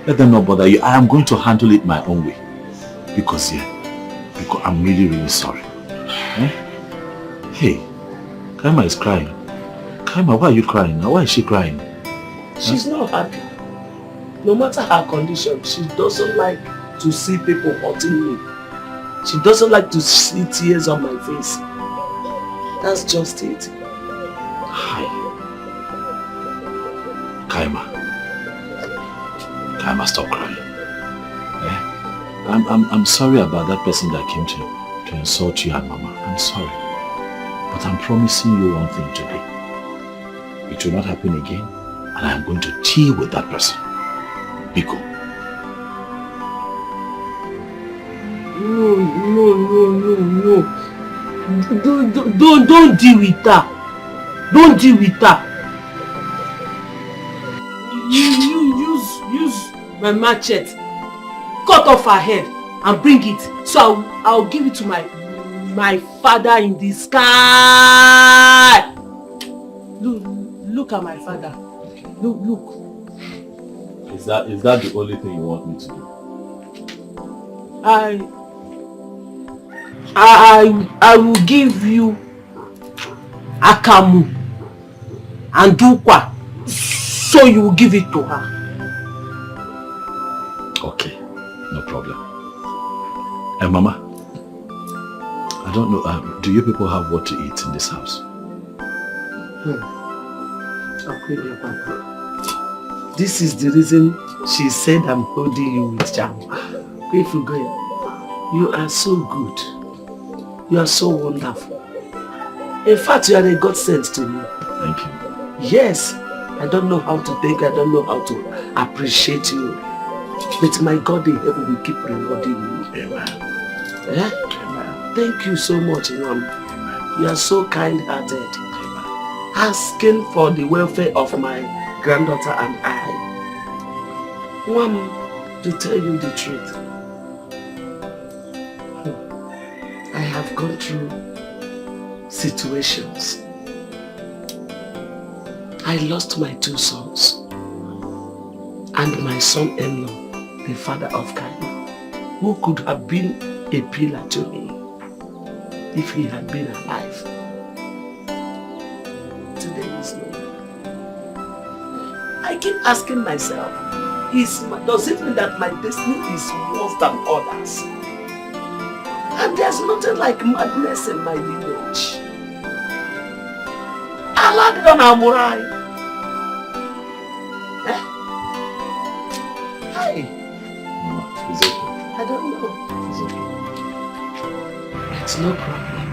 let them not bother you. I am going to handle it my own way. Because I'm really, really sorry. Hey, Kaima is crying. Kaima, why are you crying? Why is she crying? She's not happy. No matter her condition, she doesn't like to see people hurting me. She doesn't like to see tears on my face. That's just it. Hi. Kaima, stop crying. I'm sorry about that person that came to insult you and Mama. I'm sorry. But I'm promising you one thing today. It will not happen again, and I'm going to deal with that person. Biko. No. Don't deal with her. Don't deal with her. You use my machete, cut off her head and bring it. So I'll give it to my father in the sky. Look at my father. Look. Is that the only thing you want me to do? I will give you akamu and dukwa, so you will give it to her. Okay, no problem. And Mama, I don't know, do you people have what to eat in this house? This is the reason she said I'm holding you with jam. If you go, you are so good. You are so wonderful. In fact, you are a godsend to me. Thank you. Yes, I don't know how to thank, I don't know how to appreciate you. But my God in heaven will keep rewarding you. Amen. Amen. Thank you so much, Mom. You are so kind-hearted. Asking for the welfare of my granddaughter and I. Mom, to tell you the truth, I have gone through situations. I lost my 2 sons and my son-in-law, the father of Kaima, who could have been a pillar to me if he had been alive. Today is no. I keep asking myself, does it mean that my destiny is worse than others? And there's nothing like madness in my village. Allah don't amurai. Hi. Is it? I don't know. It's okay. It's no problem.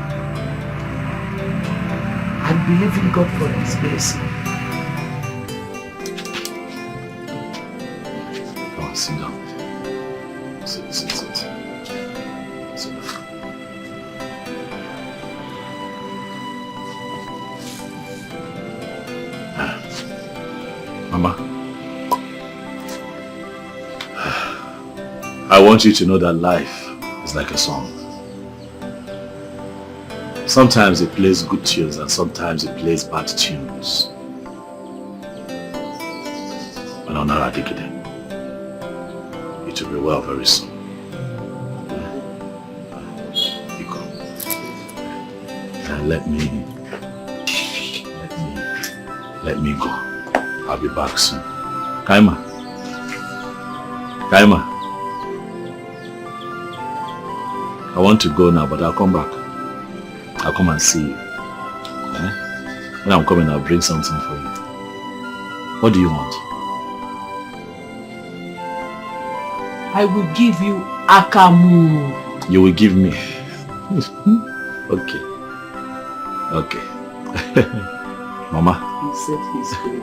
I believe in God for His mercy. Come on, sit down. Sit. Sit down. Mama, I want you to know that life is like a song. Sometimes it plays good tunes and sometimes it plays bad tunes. But on our it will be well very soon. You come. And let me go. I'll be back soon. Kaima. I want to go now, but I'll come back. I'll come and see you. When I'm coming, I'll bring something for you. What do you want? I will give you akamu. You will give me. Okay. Mama. He said he's free.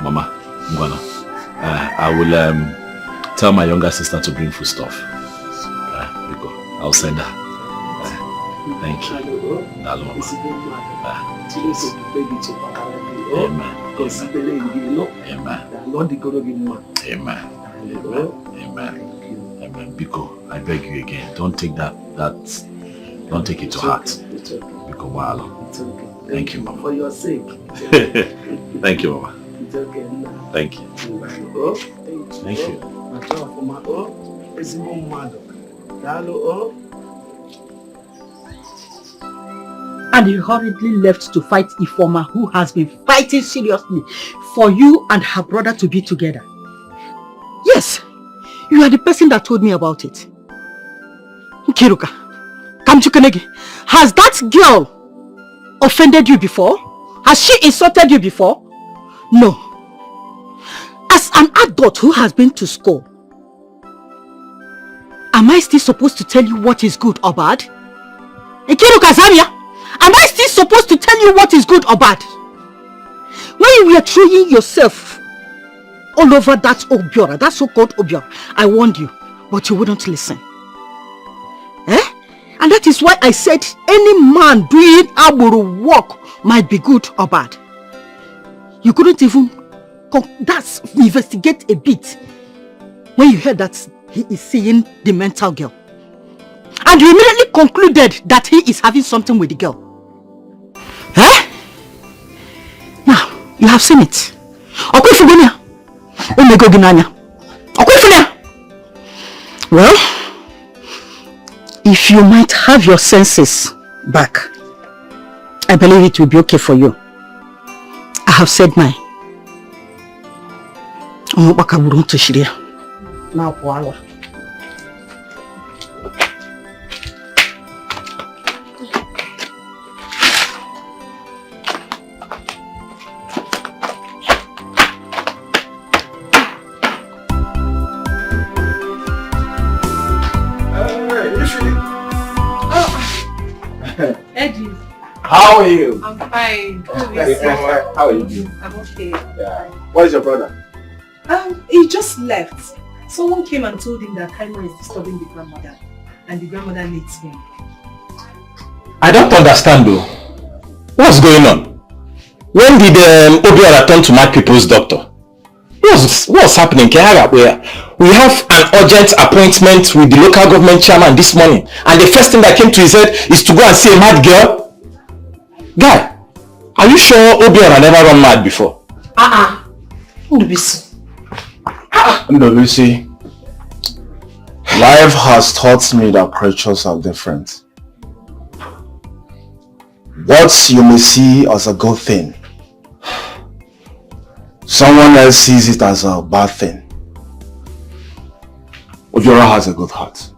Mama, I will tell my younger sister to bring food stuff. I'll send her. Thank you. Mama. Amen. Biko, I beg you again, don't take don't take it to heart. It's okay. Biko, Walo. It's okay. Thank you, Mama. For your sake. Thank you, Mama. It's okay. Thank you. Oh, thank you. And he hurriedly left to fight Ifoma, who has been fighting seriously for you and her brother to be together. Yes, you are the person that told me about it. Kiruka, Kamchukenegi, has that girl offended you before? Has she insulted you before? No. As an adult who has been to school, am I still supposed to tell you what is good or bad? Kiruka Zamia, am I still supposed to tell you what is good or bad? When you were throwing yourself all over that Obiora, that so-called Obiora, I warned you, but you wouldn't listen. And that is why I said any man doing Aburu work might be good or bad. You couldn't even investigate a bit when you heard that he is seeing the mental girl. And you immediately concluded that he is having something with the girl. Now, you have seen it. Well, if you might have your senses back, I believe it will be okay for you. I have said mine. Now, voila. Eddie. How are you? I'm fine. How are you doing? I'm okay. Yeah. What is your brother? He just left. Someone came and told him that Kaima is disturbing the grandmother, and the grandmother needs him. I don't understand though. What's going on? When did Obiora turn to my people's doctor? What's happening? We have an urgent appointment with the local government chairman this morning, and the first thing that came to his head is to go and see a mad girl. Guy, are you sure Obiora never run mad before? Ndobisi, life has taught me that creatures are different. What you may see as a good thing, someone else sees it as a bad thing. Obiora has a good heart.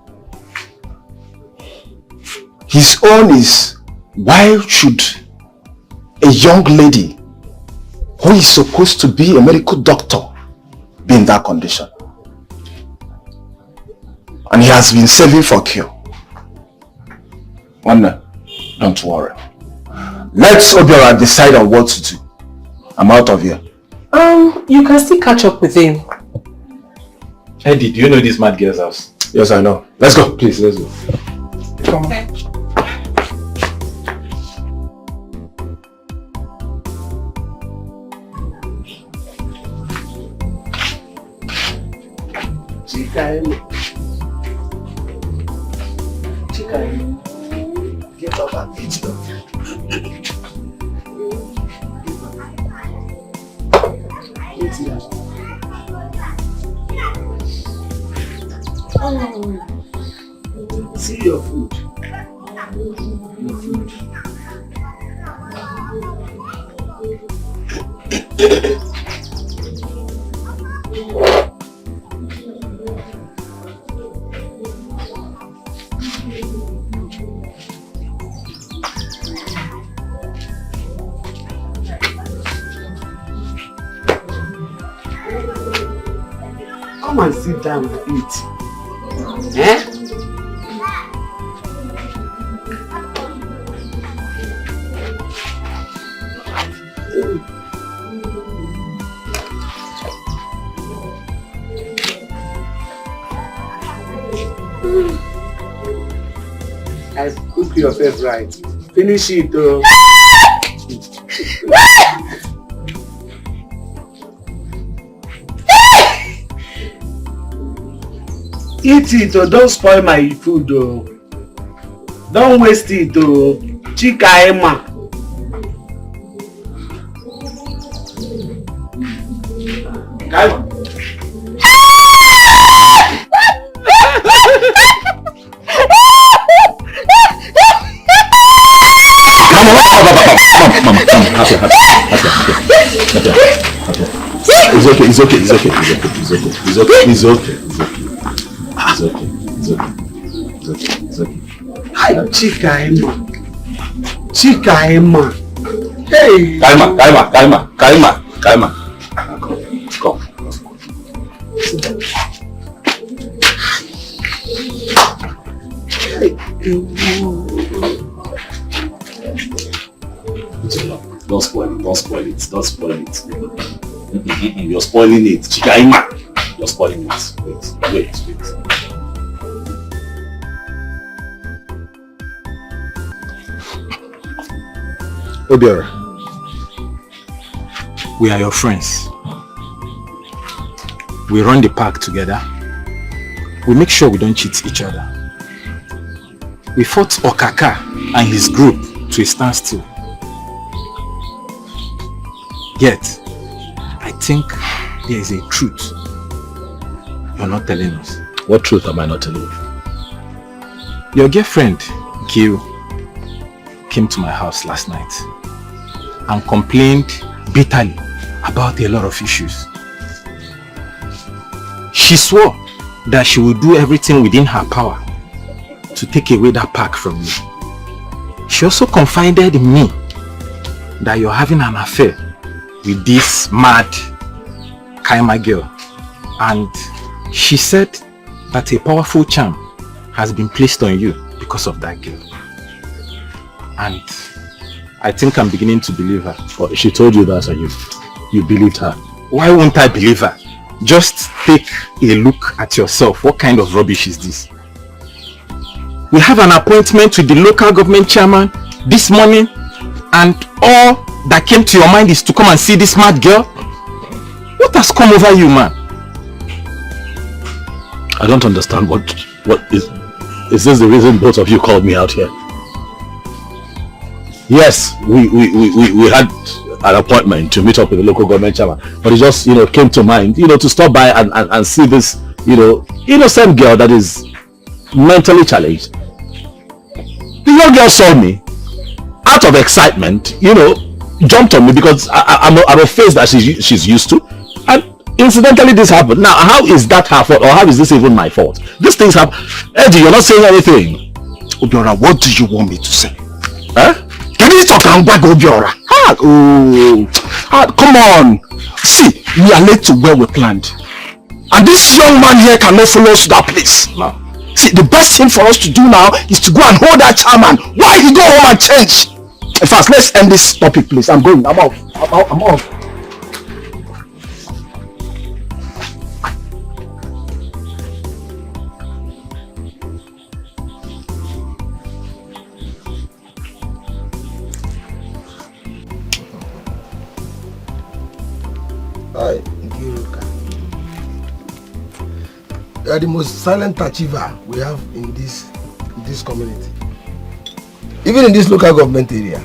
His own is, why should a young lady who is supposed to be a medical doctor be in that condition? And he has been saving for cure. Wanda, don't worry. Let Obiora decide on what to do. I'm out of here. You can still catch up with him. Eddie, do you know this mad girl's house? Yes, I know. Let's go, please, let's go. Come on. Okay. Chikaim, get up and eat them. See your food. Your food. Come and sit down and eat. I cook yourself right. Finish it though. Eat it or don't spoil my food oh. Don't waste it oh. Kaima. Kaima. Mama, It's okay. Hi, Kaima. Hey. Kaima. Come. Don't spoil it. You're spoiling it. Kaima. You're spoiling it. Wait. Obiora, we are your friends. We run the park together. We make sure we don't cheat each other. We fought Okaka and his group to a standstill. Yet, I think there is a truth you're not telling us. What truth am I not telling you? Your girlfriend, Kiru, came to my house last night and complained bitterly about a lot of issues. She swore that she would do everything within her power to take away that pack from me. She also confided in me that you're having an affair with this mad Kaima girl, and she said that a powerful charm has been placed on you because of that girl. And I think I'm beginning to believe her. Well, she told you that and you believed her. Why won't I believe her? Just take a look at yourself. What kind of rubbish is this? We have an appointment with the local government chairman this morning, and all that came to your mind is to come and see this mad girl? What has come over you, man? I don't understand. What is this the reason both of you called me out here? Yes, we had an appointment to meet up with the local government chairman, but it just came to mind to stop by and see this innocent girl that is mentally challenged. The young girl saw me, out of excitement, jumped on me because I'm a face that she's used to, and incidentally this happened. Now, how is that her fault, or how is this even my fault? These things happen. Eddie, you're not saying anything. Obiora, what do you want me to say? Huh? Can you talk and back, Obiora? Come on. See, we are late to where we planned. And this young man here cannot follow us to that place. No. See, the best thing for us to do now is to go and hold that chairman while he go home and change. In fact, let's end this topic, please. I'm going. I'm off. I'm off. Hi, Nkiruka. You are the most silent achiever we have in this community. Even in this local government area.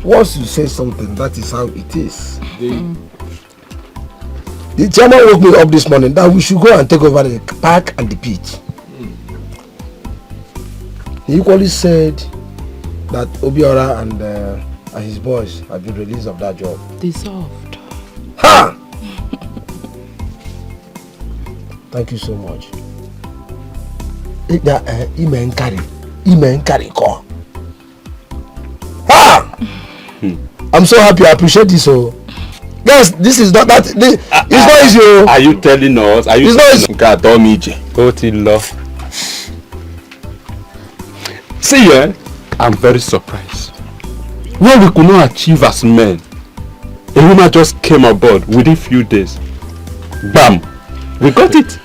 Once you say something, that is how it is. The chairman woke me up this morning that we should go and take over the park and the pitch. He equally said that Obiora and his boys have been released of that job. Dissolved. Ha! Thank you so much. Ha! I'm so happy. I appreciate this. So, guys, this is not that. It's not easy. Are you telling us? Are you telling us? See, I'm very surprised. What we could not achieve as men, a woman just came aboard within a few days. Bam! We got it.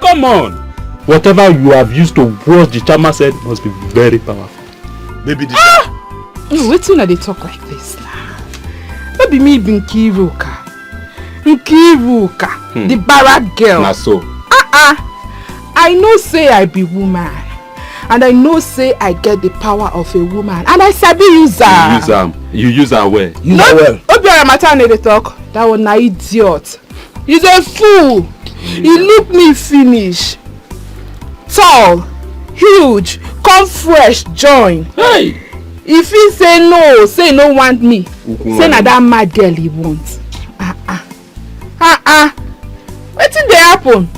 Come on! Whatever you have used to watch the chairman said must be very powerful. Maybe this. Wait till they talk like this now. Maybe me be Nkiruka, the barrack girl. Na so. I know say I be woman. And I know say I get the power of a woman. And I sabi use her. You use her well. Use her well. Obiora matter no dey talk. That one na idiot. He's a fool. He look me finish. Tall, huge, come fresh, join. Hey! If he say no want me. Say na that mad girl he want. Wetin dey happen?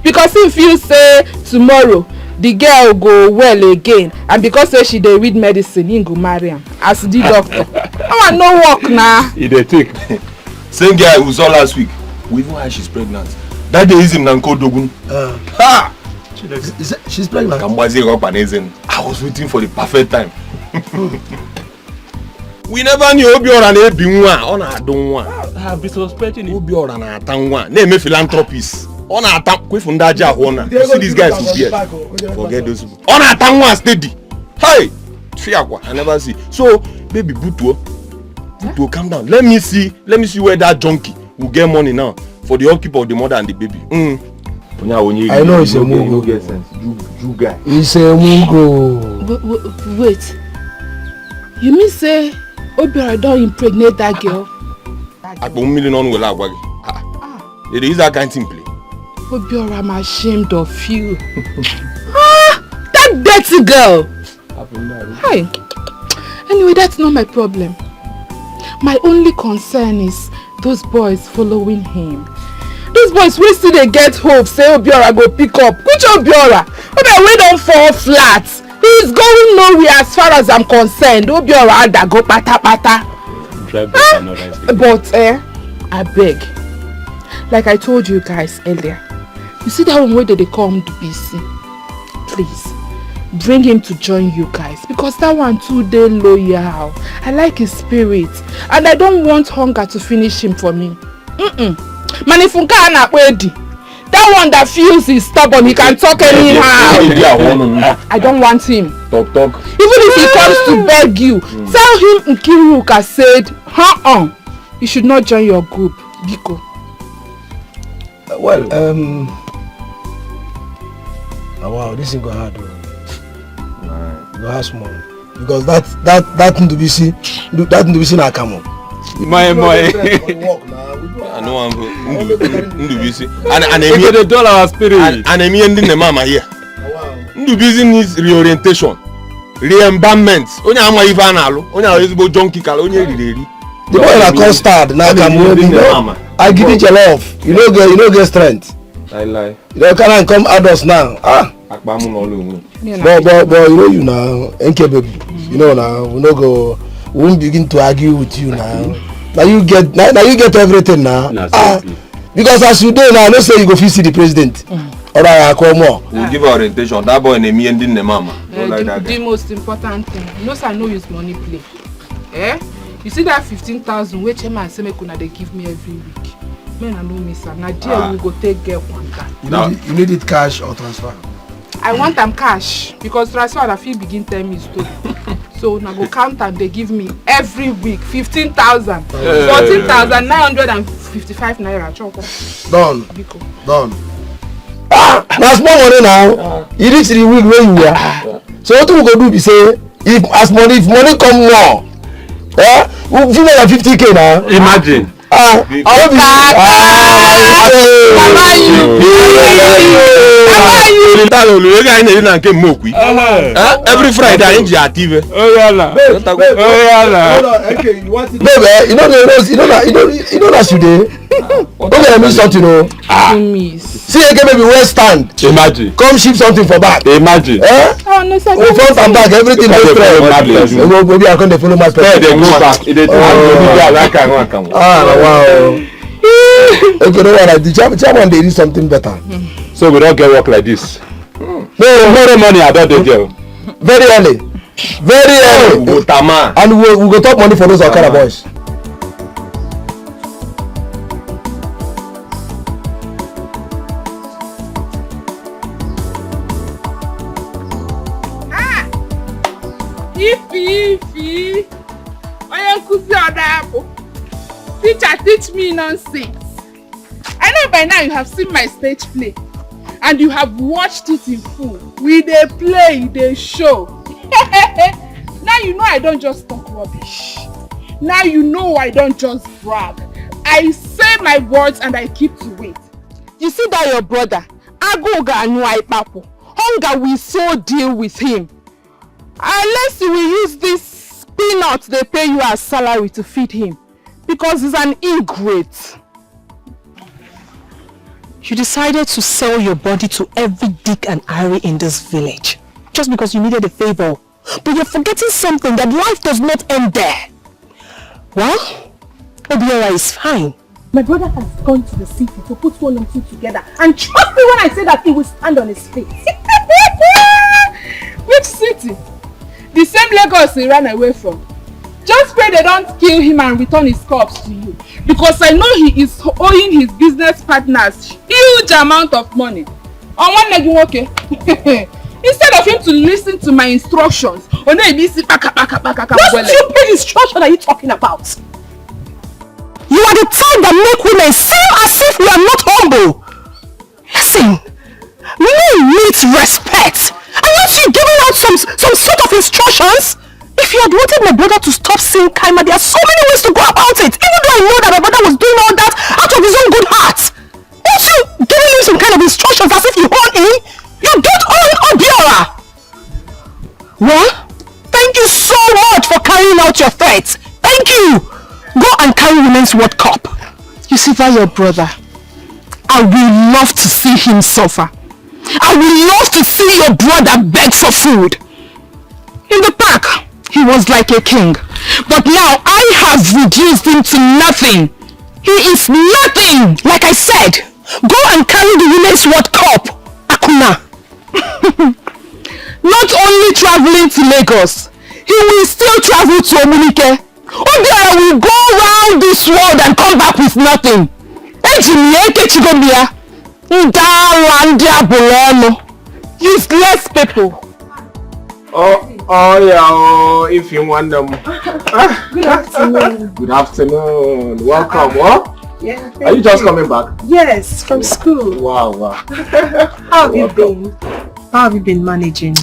Because if you say tomorrow the girl go well again, and because say she dey read medicine, he go marry am as the doctor. I no work now. He dey take. Same guy who saw last week. We even heard she's pregnant. That day is him Nanko Dogun. Ha! She's pregnant. I was waiting for the perfect time. We never knew Obiora and Ebinwa. On a don't want. I have been suspecting it. Obiora and Atangwa. Name a philanthropist. On a tang Fundaja Hona. You see these guys who beard. Forget those people. On a tangwa steady. Hey! Fiakwa. I never see. So, baby Butuo, calm down. Let me see where that junkie will get money now for the upkeep of the mother and the baby. I know it's a Mungo. You guy. It's a Mungo. Wait. You mean say Obiora don't impregnate that girl? $1 million will have. It is that kind of thing play. Obiora, I'm ashamed of you. That dirty girl. Hi. Anyway, that's not my problem. My only concern is those boys following him. Those boys will still they get hope. Say Obiora go pick up. Which Obiora? Obiora we don't fall flat. He's going nowhere as far as I'm concerned. Obiora that go pata pata. But I beg. Like I told you guys earlier. You see that one where they come to BC? Please. Bring him to join you guys. Because that one too they loyal. I like his spirit. And I don't want hunger to finish him for me. Manifunka na wedi. That one that feels he's stubborn, he can talk anyhow. I don't want him. Talk. Even if he comes to beg you, tell him Nkiruka said, you should not join your group. Biko. Well, wow, this is go hard. Go hard small. Because that thing to be seen na come on. My. I know I'm busy. And the dollar spirit. And I'm ending the mama here. Busy needs reorientation, re-embalmment. Only I'm even alo. Only I'm able junkie kalo. Only the boy na custard na come on. I give it your love. You know get strength. I lie. You can't come adults now. Akbamu no lo. But you know now, NK baby. You know now, we won't begin to argue with you now. Now you get everything now. Because as you do now, let's say you go see the president. Alright, I come more. We'll give our orientation. That boy and me ending the mama. The most important thing, you know, I know use money play. You see that 15,000 which man say me kuna they give me every week. Men I know me sir. Naija we go take get one time. You need it cash or transfer? I want them cash because transfer I feel begin tell me story. So now go count and they give me every week 15,000, 14,955 naira. Done. That's more money now. You reach the week where you were. So what we go do be say if money come more, we'll give you 50k now. Imagine. Every Friday I enjoy TV. Baby, you know that today. Okay, I miss something, no. See again, maybe we stand. Imagine. Come ship something for back. Imagine. Oh no, sir. Front and back, everything goes straight. Maybe I can't follow my spell. They go back. Wow. Okay, no one. The chairman they do something better. So we don't get work like this. No money about the girl. Very early. And we go talk money for those Okada boys. Ifi. Oya nkuzi odapo. Teacher, teach me nonsense. I know by now you have seen my stage play. and you have watched it in full. We dey play, dey show. Now you know I don't just talk rubbish. Now you know I don't just brag. I say my words and I keep to it. You see that your brother, Agoga and Papo, hunger will so deal with him. Unless you will use this peanuts they pay you as salary to feed him. Because he's an ingrate. You decided to sell your body to every Dick and Harry in this village. Just because you needed a favor. But you're forgetting something, that life does not end there. Well, Obiora is fine. My brother has gone to the city to put one and two together. And trust me when I say that he will stand on his feet. Which city? The same Lagos he ran away from. Just pray they don't kill him and return his corpse to you. Because I know he is owing his business partners huge amount of money. On one leg, okay? Instead of him to listen to my instructions, what stupid instruction are you talking about? You are the type that make women seem as if we are not humble. Listen, men need respect. And not you giving out some sort of instructions. If you had wanted my brother to stop seeing Kaima, there are so many ways to go about it. Even though I know that my brother was doing all that out of his own good heart. Aren't you giving him some kind of instructions as if you own him? You don't own Obiora. Well, thank you so much for carrying out your threats. Thank you. Go and carry Women's World Cup. You see that your brother? I will love to see him suffer. I will love to see your brother beg for food. In the park, he was like a king. But now I have reduced him to nothing. He is nothing. Like I said, go and carry the Women's World Cup. Akuna. Not only traveling to Lagos, he will still travel to Omunike. Obiora will go around this world and come back with nothing. Useless people. Oh yeah, if you want them. Good afternoon. Good afternoon. Welcome. What? Yeah. Are you just coming back? Yes, from school. Wow. How have you been? How have you been managing?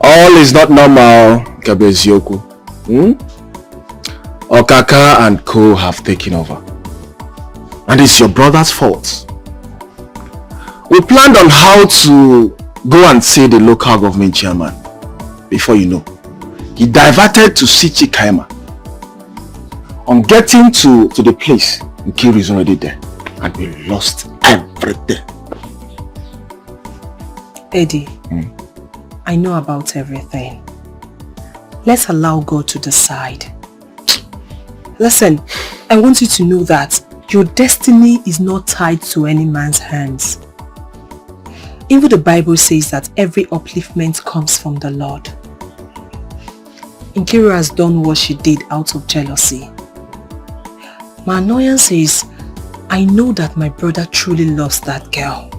All is not normal, Kabezioku. Okaka and Co have taken over. And it's your brother's fault. We planned on how to go and see the local government chairman. Before you know, he diverted to see Kaima. On getting to the place, Nkiru is already there. And we lost everything. Eddie, I know about everything. Let's allow God to decide. Listen, I want you to know that your destiny is not tied to any man's hands. Even the Bible says that every upliftment comes from the Lord. Nkiru has done what she did out of jealousy. My annoyance is, I know that my brother truly loves that girl.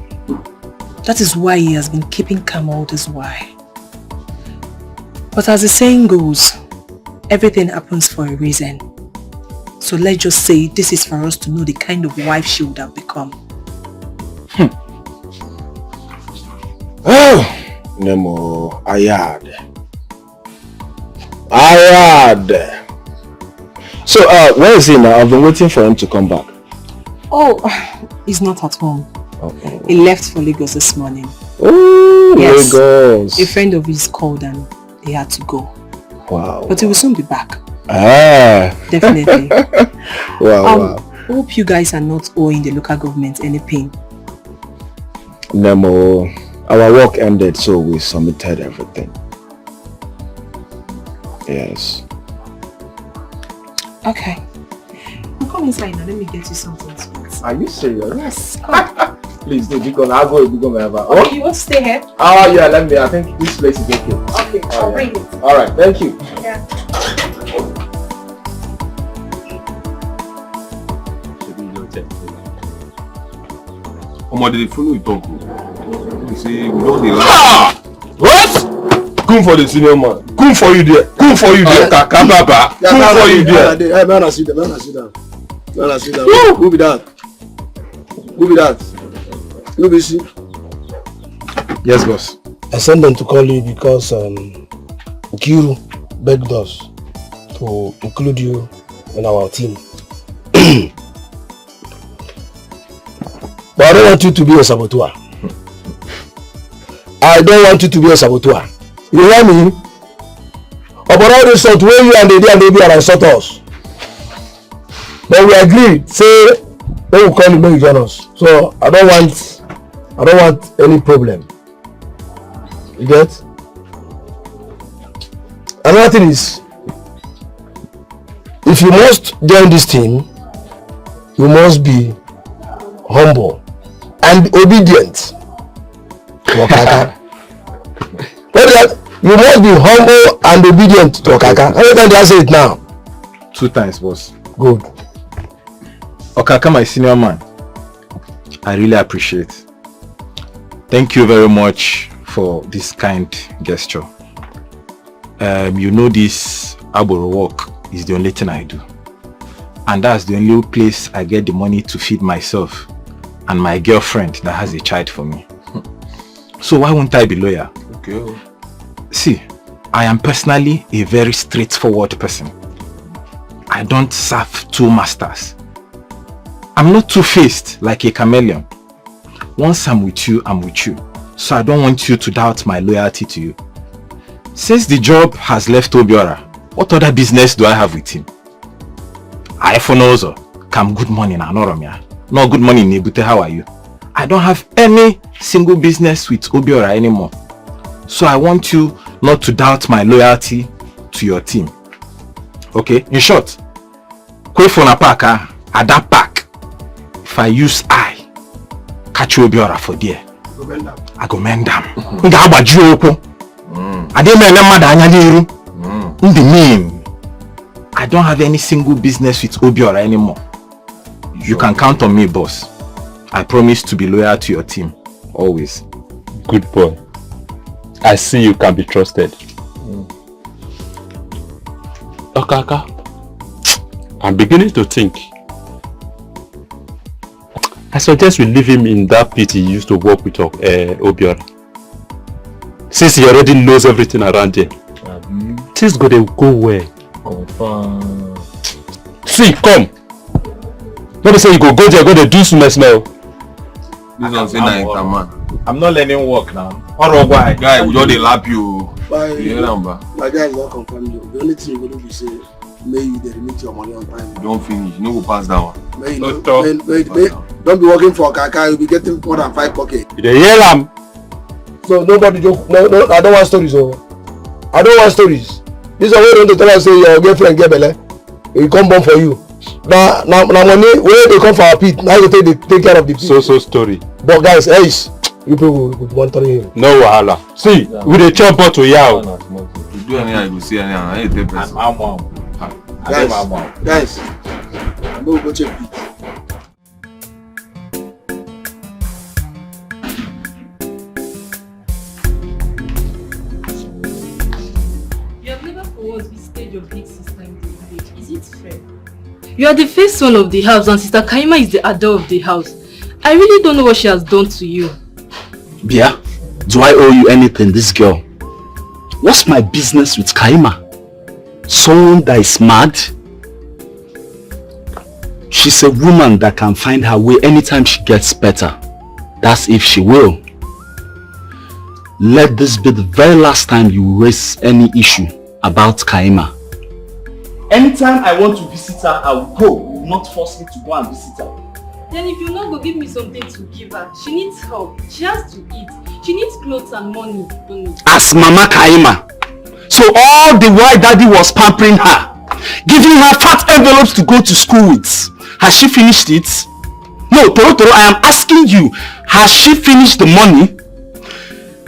That is why he has been keeping calm all this while. But as the saying goes, everything happens for a reason. So let's just say this is for us to know the kind of wife she would have become. Oh, Nemo, Ayad. So, where is he now? I've been waiting for him to come back. Oh, he's not at home. Okay. He left for Lagos this morning. Oh, yes. Lagos. A friend of his called and he had to go. Wow. But he will soon be back. Ah. Definitely. Wow. Hope you guys are not owing the local government any pain. Nemo, our work ended, so we submitted everything. Yes. Okay. Come inside now, let me get you something to eat. Are you serious? Yes, come. Please do, because I'll go ever. Okay, you want to stay here? Oh yeah, I think this place is okay. Okay, I'll bring it. Alright, thank you. Yeah. They follow you talk. You say we don't lie. What? Come for the senior man. Come for you there. Come for you there. Kakababa. Come for you there. Hey, man, sit down. Who be that? You busy? Yes, boss. I sent them to call you because Kiru begged us to include you in our team. But I don't want you to be a saboteur. I don't want you to be a saboteur. You hear me? About all this sort where you and the baby are insult us. But we agreed, say they will call you when you join us. So I don't want any problem. You get? Another thing is, if you must join this team, you must be humble and obedient to Okaka. You must be humble and obedient to Okaka. How many times did I say it now? 2 times, boss. Good. Okaka, my senior man, I really appreciate. Thank you very much for this kind gesture. You know this Aboro work is the only thing I do. And that's the only place I get the money to feed myself and my girlfriend that has a child for me. So why won't I be loyal? Okay. See, I am personally a very straightforward person. I don't serve 2 masters. I'm not two-faced like a chameleon. Once I'm with you, I'm with you. So I don't want you to doubt my loyalty to you. Since the job has left Obiora, what other business do I have with him? I for also come good morning, Anoromia. No good morning, Nebute, how are you? I don't have any single business with Obiora anymore. So I want you not to doubt my loyalty to your team. Okay? In short, Kwe for na park, at that park, if I use catch Obiora for there, I go mend them. I don't have any single business with Obiora anymore. You can count on me, boss. I promise to be loyal to your team. Always. Good boy. I see you can be trusted. Okaka, I'm beginning to think. I suggest we leave him in that pit he used to work with Obiora. Since he already knows everything around here. Things go well. See, come. Let me say you go there, go to do some smell. This one say na man. I'm not learning work now. Guy, we don't lap you. My guy is not confirmed you. The only thing you're going to be saying, may you remit your money on time. Don't finish. You know go pass that one. Don't be working for Kaka. You'll be getting more than 5 pockets. You hear him? So nobody joke. No, I don't want stories. I don't want stories. This is a way to tell us say your girlfriend get belle. He come born for you. Now money where they come for our pit. Now you take care of the pit. So story. But guys, hey, you people will monitor him. No wahala. See, we dey chop bottle yaw. You do anything, you go see anything. I ain't take person. Guys, no go check pit. You have never for once visited your big sister in the village. Is it fair? You are the first son of the house and Sister Kaima is the adult of the house. I really don't know what she has done to you. Bia, do I owe you anything, this girl? What's my business with Kaima? Someone that is mad? She's a woman that can find her way anytime she gets better. That's if she will. Let this be the very last time you raise any issue about Kaima. Anytime I want to visit her, I will go. You will not force me to go and visit her. Then if you not go give me something to give her, she needs help. She has to eat. She needs clothes and money. As Mama Kaima. So all the while Daddy was pampering her, giving her fat envelopes to go to school with. Has she finished it? No, Toro, I am asking you, has she finished the money?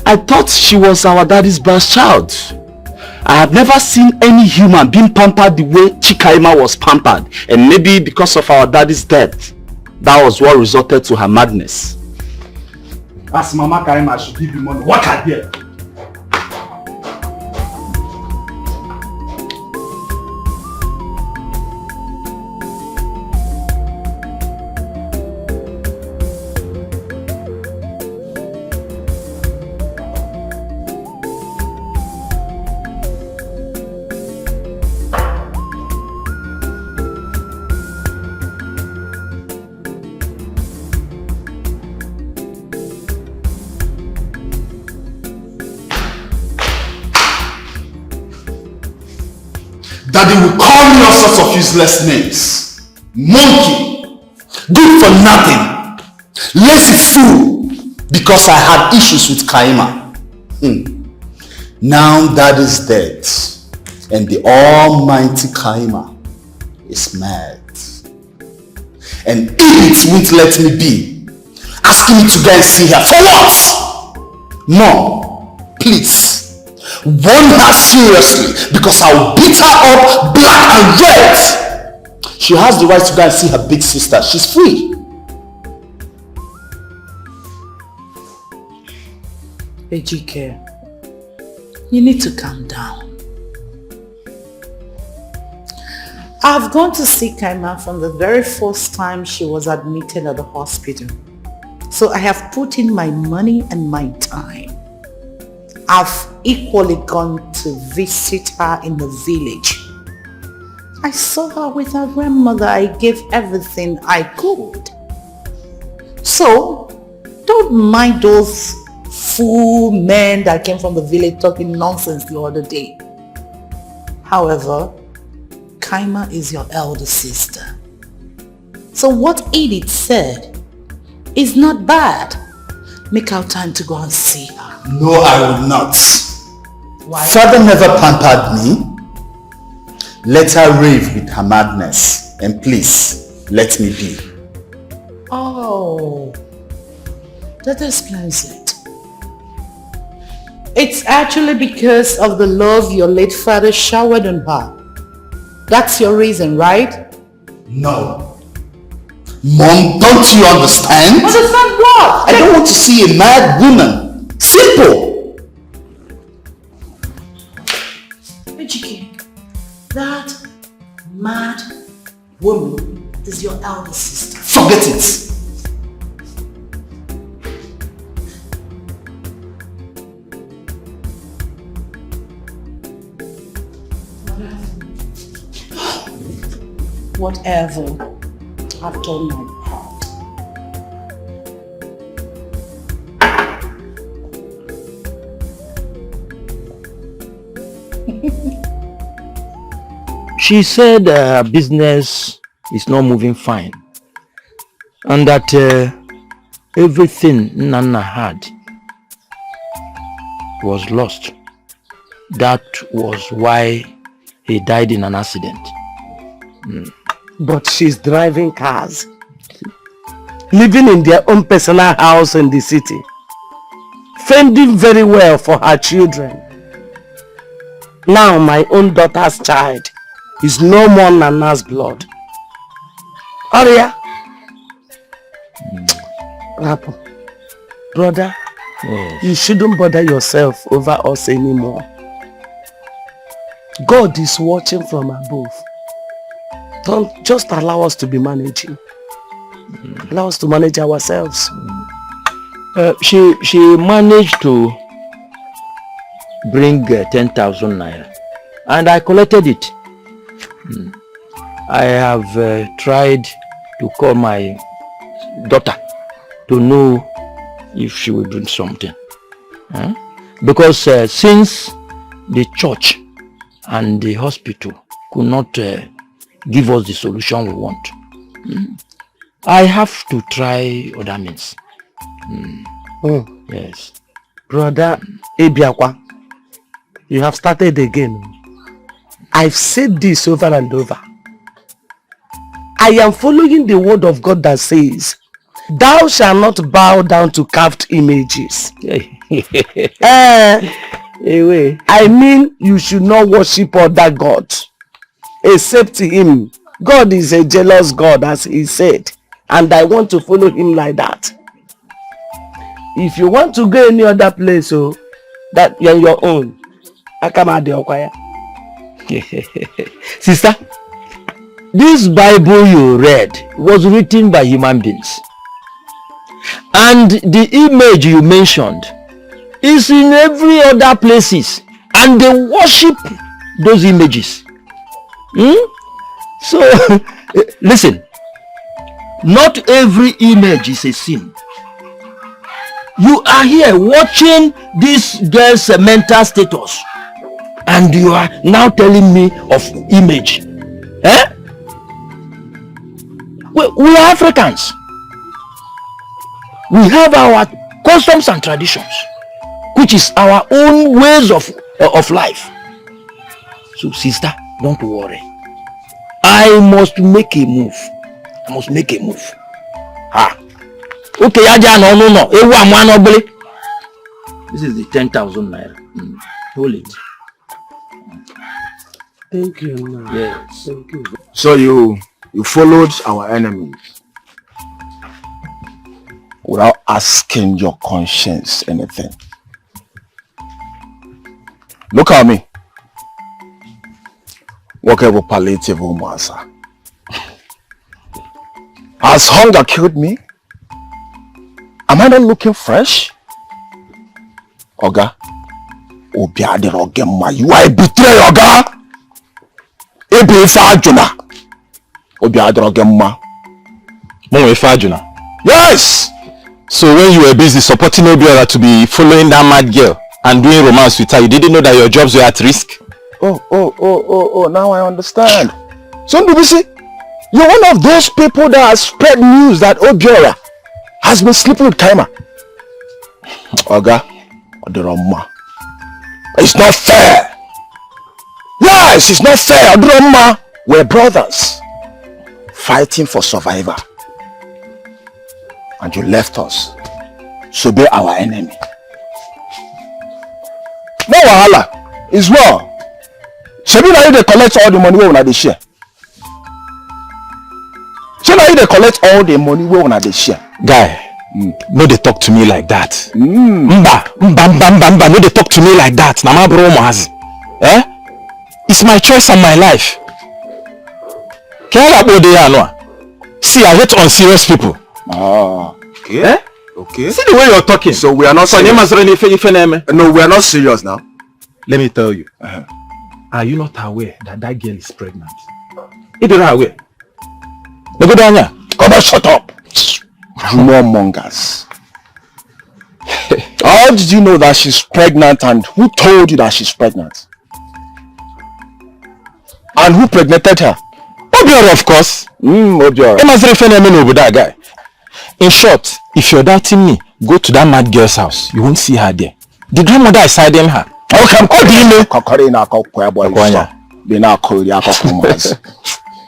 I thought she was our daddy's best child. I have never seen any human being pampered the way Chikaima was pampered. And maybe because of our daddy's death, that was what resulted to her madness. As Mama Kaima should give you money. What are there? Daddy will call me all sorts of useless names. Monkey, good for nothing, lazy fool, because I had issues with Kaima. Now Dad is dead, and the almighty Kaima is mad. And idiots won't let me be, asking me to go and see her. For what? Mom, please, warn her seriously, because I'll beat her up black and red. She has the right to go and see her big sister. She's free. Ejike, you need to calm down. I've gone to see Kaima from the very first time she was admitted at the hospital. So I have put in my money and my time. I've equally gone to visit her in the village. I saw her with her grandmother. I gave everything I could. So, don't mind those fool men that came from the village talking nonsense the other day. However, Kaima is your elder sister. So what Edith said is not bad. Make out time to go and see her. No, I will not. Why? Father never pampered me. Let her rave with her madness. And please, let me be. Oh, that explains it. It's actually because of the love your late father showered on her. That's your reason, right? No. Mom, don't you understand? Understand what? I don't want to see a mad woman. Simple. Ejike, that mad woman is your elder sister. Forget it. Whatever, I've done my part. She said her business is not moving fine and that everything Nana had was lost. That was why he died in an accident. But she's driving cars, living in their own personal house in the city, fending very well for her children. Now my own daughter's child is no more Nana's blood. Aria, Rapo, brother, yes. You shouldn't bother yourself over us anymore. God is watching from above. Don't just allow us to be managing. Allow us to manage ourselves. She managed to bring 10,000 naira and I collected it. I have tried to call my daughter to know if she will bring something. Because since the church and the hospital could not give us the solution we want, I have to try other means. Yes. Brother Ebiakwa, you have started again. I've said this over and over. I am following the word of God that says, thou shalt not bow down to carved images. I mean, you should not worship other gods except him. God is a jealous God, as he said, and I want to follow him like that. If you want to go any other place, that you're your own. I come out the choir. Sister, this Bible you read was written by human beings. And the image you mentioned is in every other places. And they worship those images. So, listen. Not every image is a sin. You are here watching this girl's mental status. And you are now telling me of image. Eh? We are Africans. We have our customs and traditions, which is our own ways of life. So sister, don't worry. I must make a move. I must make a move. Okay, no. This is the 10,000 naira. Hold it. Thank you, man. Yes. Thank you. So you followed our enemies without asking your conscience anything. Look at me. Whatever palliative master. Has hunger killed me? Am I not looking fresh? Oga, you are a betrayer, Oga. Yes! So when you were busy supporting Obiora to be following that mad girl and doing romance with her, you didn't know that your jobs were at risk? Oh, now I understand. So Ndubisi, you're one of those people that has spread news that Obiora has been sleeping with Kaima. Oga, Odoroma. It's not fair. Yes, it's not fair. Odoroma. We're brothers fighting for survival. And you left us to be our enemy. No wahala. It's well. Shebi na you dey collect all the money wey una dey share. Shebi na you dey collect all the money wey una dey share. Guy, no dey talk to me like that. Mba, no dey talk to me like that. Na my bro Mazi. Eh? It's my choice and my life. See, I hate unserious people. Okay. Eh? Okay. See the way you're talking. So we are not serious. No, we are not serious now. Let me tell you. Are you not aware that that girl is pregnant? If you're not aware. Come on, shut up. Rumor mongers. How did you know that she's pregnant, and who told you that she's pregnant? And who pregnated her? Obiora, of course. Obiora. That guy. In short, if you're doubting me, go to that mad girl's house. You won't see her there. The grandmother is hiding her.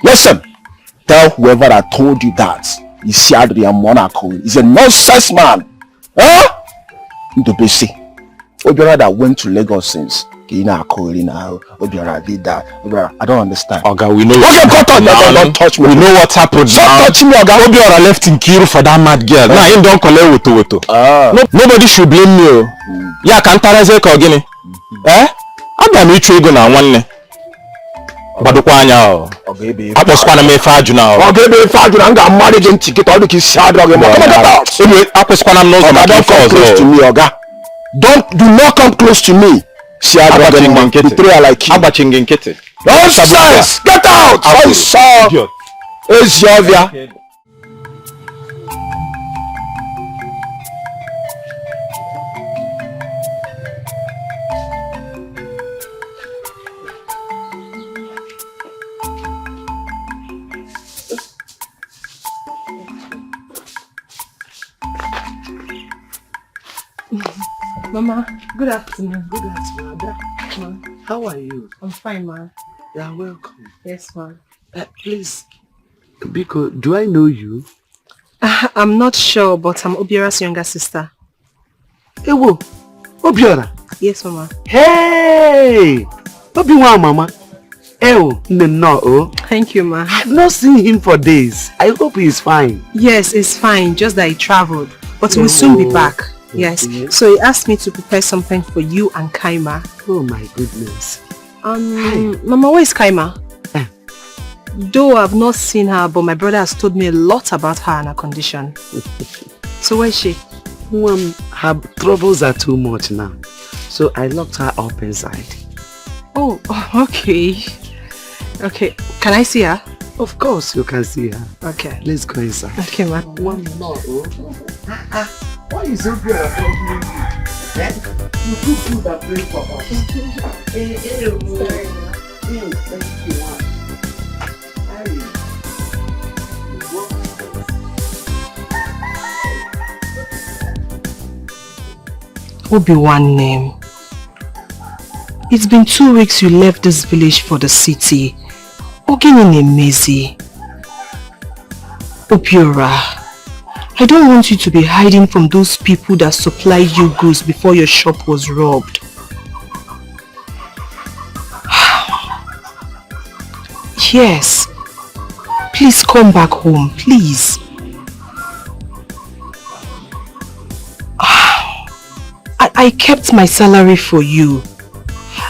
Listen, tell whoever that told you that Adrian Monaco is a nonsense man. Huh? Ndubisi. Obiora that went to Lagos since. Obiora did that. I don't understand. Oga, we know. Don't touch me. We know what happened. Stop touching me, Oga. Obiora left in Kiru for that mad girl. Now he don't collect woto. Nobody should blame me. Yeah, can't Kogini. Eh? I'm not going na one. Badukwanya. Aposwana me faju now. Baby faju na nga marriage and ticket all the kids sad dog. Come on, get out. Anyway, Aposwana knows my don't come close to me, Oga. Do not come close to me. Betrayal like you. Nonsense! Get out! I saw. It's Yovia. Mama, good afternoon. Good afternoon, Ma. How are you? I'm fine, ma. You are welcome. Yes, ma. Please, Biko, do I know you? I'm not sure, but I'm Obiora's younger sister. Ewo, Obiora? Yes, Mama. Hey! Obiwa, Mama. Ewo, no. Thank you, ma. I've not seen him for days. I hope he's fine. Yes, he's fine, just that he traveled. But we'll soon be back. Yes. Okay. So he asked me to prepare something for you and Kaima. Oh my goodness. Mama, where is Kaima? Though I've not seen her, but my brother has told me a lot about her and her condition. So where is she? Her troubles are too much now. So I locked her up inside. Oh, okay. Okay. Can I see her? Of course you can see her. Okay. Let's go inside. Okay, ma. One more. Why is so good at talking to you? You do food that brings papa. Obi-Wan name. It's been 2 weeks you left this village for the city. Ogini Nemezi. Obiora, I don't want you to be hiding from those people that supplied you goods before your shop was robbed. Yes. Please come back home, please. I kept my salary for you.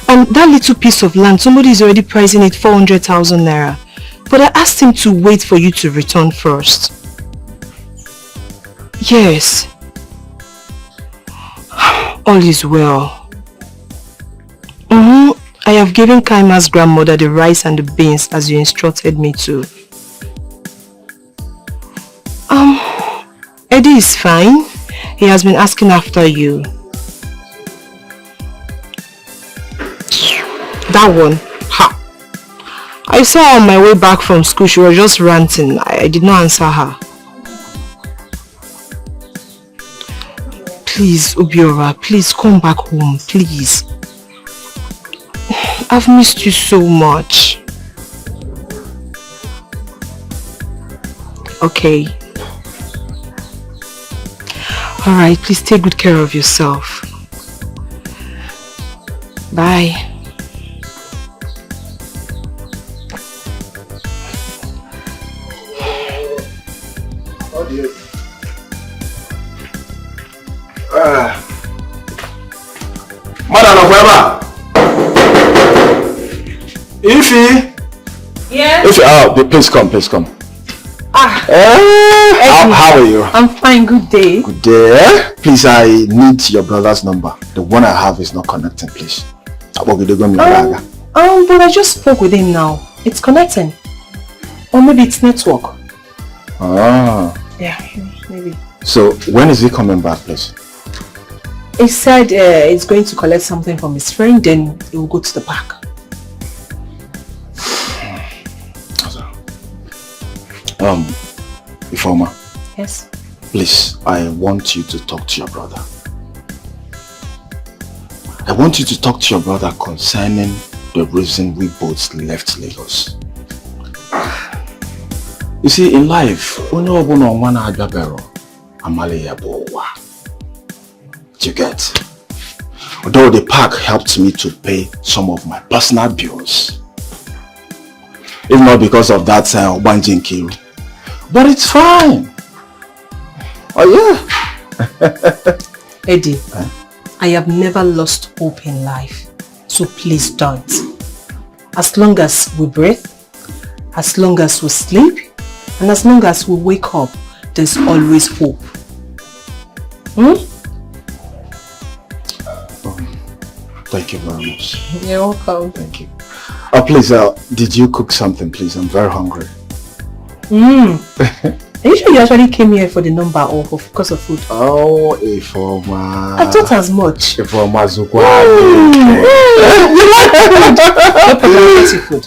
And that little piece of land, somebody is already pricing it 400,000 naira. But I asked him to wait for you to return first. Yes. All is well. I have given Kaima's grandmother the rice and the beans as you instructed me to. Eddie is fine. He has been asking after you. That one, ha! I saw her on my way back from school. She was just ranting. I did not answer her. Please, Obiora, please come back home, please. I've missed you so much. Okay. Alright, please take good care of yourself. Bye. Madam Okweba. Ify. Yes? Ify, please come. How are you? I'm fine, good day. Good day. Please, I need your brother's number. The one I have is not connecting, please. But I just spoke with him now. It's connecting. Or maybe it's network. Ah. Yeah, maybe. So, when is he coming back, please? He said he's going to collect something from his friend, then he will go to the park. Ifeoma. Yes? Please, I want you to talk to your brother. I want you to talk to your brother concerning the reason we both left Lagos. You see, in life, do you get? Although the park helped me to pay some of my personal bills, if not because of that Banjin Kiru. But it's fine. Oh yeah. Eddie, I have never lost hope in life. So please don't. As long as we breathe, as long as we sleep, and as long as we wake up, there's always hope. Thank you very much. You're welcome. Thank you. Please, did you cook something, please? I'm very hungry. Are you sure you actually came here for the number or because of food? Oh, Ifeoma. I thought as much. Ifeoma Zukwa. You like food?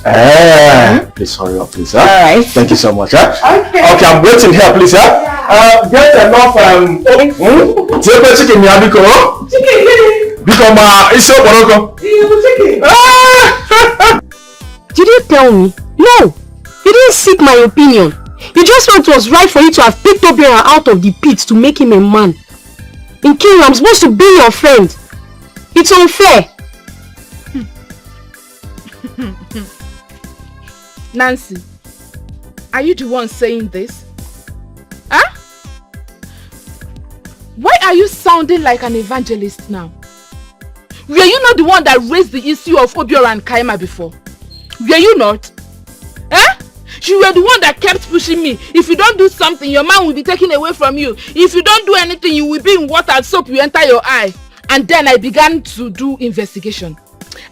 Please hurry up, please. Alright. Thank you so much. Okay, I'm waiting here, please. Get enough chicken, Yabiko. Chicken. Because it's your boroko. Did you tell me? No. You didn't seek my opinion. You just felt it was right for you to have picked Obiora out of the pit to make him a man. In King, I'm supposed to be your friend. It's unfair. Nancy, are you the one saying this? Huh? Why are you sounding like an evangelist now? Were you not the one that raised the issue of Obiora and Kaima before? Were you not? Eh? You were the one that kept pushing me. If you don't do something, your man will be taken away from you. If you don't do anything, you will be in water and soap will enter your eye. And then I began to do investigation.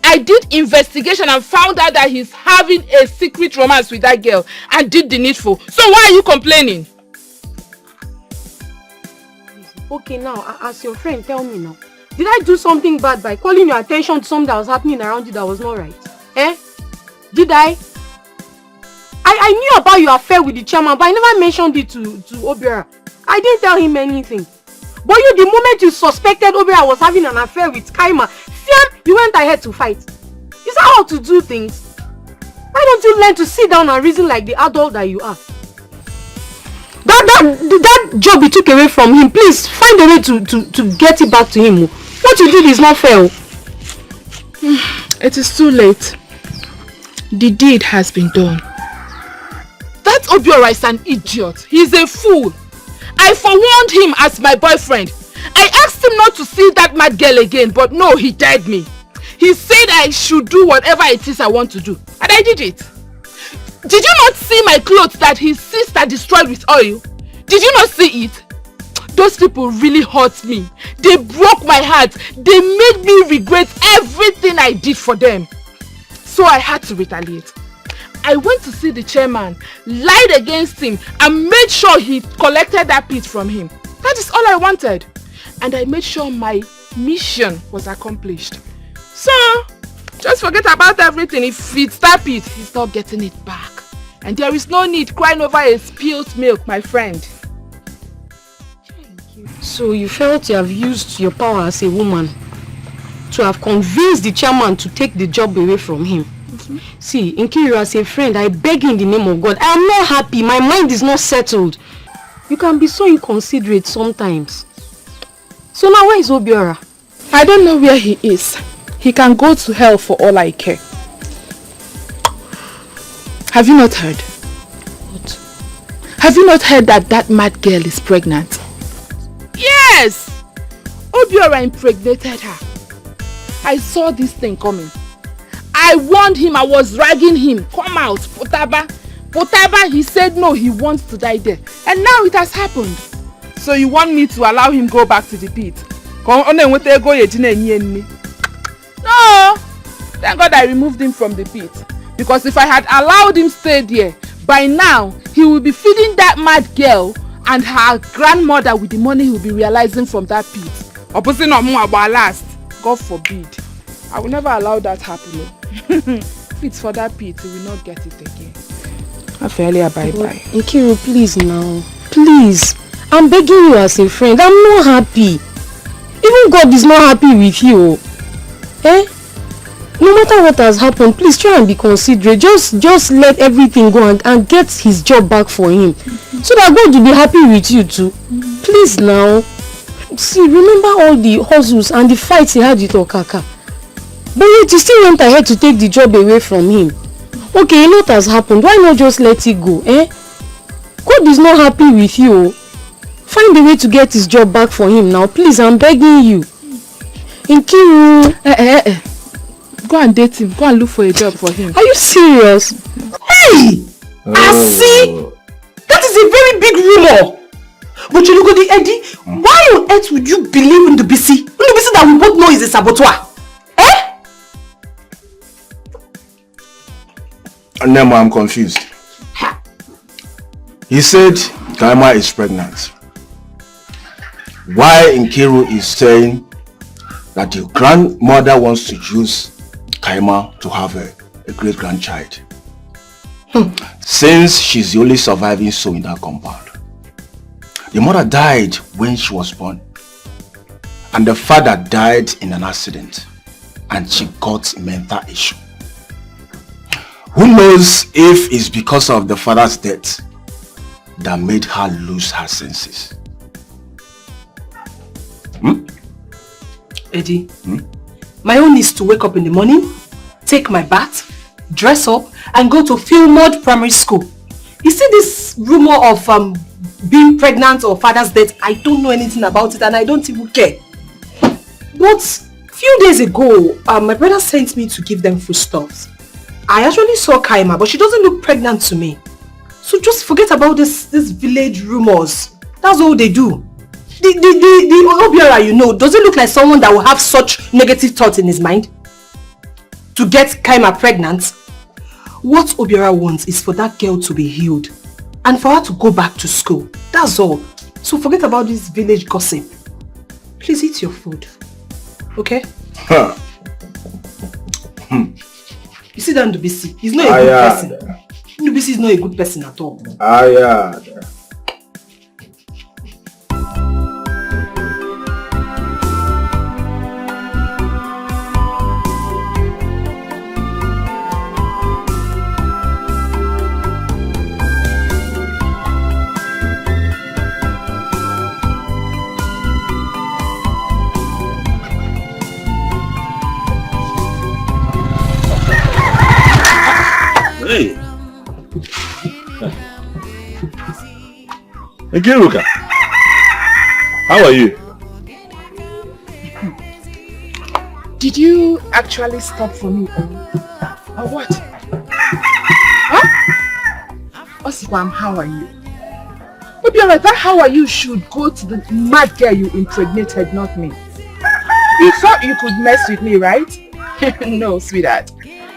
I did investigation and found out that he's having a secret romance with that girl and did the needful. So why are you complaining? Okay, now, as your friend, tell me now. Did I do something bad by calling your attention to something that was happening around you that was not right? Eh? Did I? I knew about your affair with the chairman, but I never mentioned it to Obiora. I didn't tell him anything. But you, the moment you suspected Obiora was having an affair with Kaima, you went ahead to fight. Is that how to do things? Why don't you learn to sit down and reason like the adult that you are? That job you took away from him, please find a way to get it back to him. What you did is not fair. It is too late. The deed has been done. That Obiora is an idiot. He's a fool. I forewarned him as my boyfriend. I asked him not to see that mad girl again, but no, he dared me. He said I should do whatever it is I want to do, and I did it. Did you not see my clothes that his sister destroyed with oil? Did you not see it? Those people really hurt me. They broke my heart. They made me regret everything I did for them. So I had to retaliate. I went to see the chairman, lied against him, and made sure he collected that pit from him. That is all I wanted. And I made sure my mission was accomplished. So, just forget about everything. If it's that pit, he's not getting it back. And there is no need crying over a spilled milk, my friend. So you felt you have used your power as a woman to have convinced the chairman to take the job away from him. See, Nkiru, as a friend, I beg in the name of God. I am not happy. My mind is not settled. You can be so inconsiderate sometimes. So now where is Obiora? I don't know where he is. He can go to hell for all I care. Have you not heard? What? Have you not heard that that mad girl is pregnant? Yes! Obiora impregnated her. I saw this thing coming. I warned him, I was dragging him. Come out, Potaba. Potaba, he said no, he wants to die there. And now it has happened. So you want me to allow him go back to the pit? No! Thank God I removed him from the pit. Because if I had allowed him stay there, by now, he will be feeding that mad girl and her grandmother with the money he will be realizing from that pit. Opposite no more about last. God forbid. I will never allow that happen. If it's for that pit, he will not get it again. Afelia, bye-bye. Nkiru, please now. Please. I'm begging you as a friend. I'm not happy. Even God is not happy with you. Eh? No matter what has happened, please try and be considerate. Just let everything go and get his job back for him. So that God will be happy with you too. Please now. See, remember all the hustles and the fights he had with Okaka. But yet you still went ahead to take the job away from him. Okay, you know what has happened. Why not just let it go, eh? God is not happy with you. Find a way to get his job back for him now. Please, I'm begging you. Nkiru. Go and date him. Go and look for a job for him. Are you serious? Hey! I see! That is a very big rumor. But you look at the Eddie. Why on earth would you believe in the BC? In the BC that we both know is a saboteur. Eh? Nemo, I'm confused. He said Kaima is pregnant. Why Nkiru is saying that the grandmother wants to use Kaima to have a great-grandchild. Since she's the only surviving soul in that compound. The mother died when she was born. And the father died in an accident. And she got mental issue. Who knows if it's because of the father's death that made her lose her senses. Eddie, my own is to wake up in the morning, take my bath, dress up, and go to Fieldmont Primary School. You see this rumor of being pregnant or father's death, I don't know anything about it and I don't even care. But a few days ago, my brother sent me to give them foodstuffs. I actually saw Kaima, but she doesn't look pregnant to me. So just forget about this village rumors. That's all they do. The Obiora, you know, does it look like someone that will have such negative thoughts in his mind? To get Kaima pregnant? What Obiora wants is for that girl to be healed and for her to go back to school. That's all. So forget about this village gossip. Please eat your food. Okay? Huh. You see that Ndubisi? He's not a good person. Ndubisi is not a good person at all. Hey. Ngiruka, how are you? Did you actually stop for me or what? Huh? Osikwam, how are you? Maybe alright, that how are you should go to the mad girl you impregnated, not me. You thought you could mess with me, right? No, sweetheart.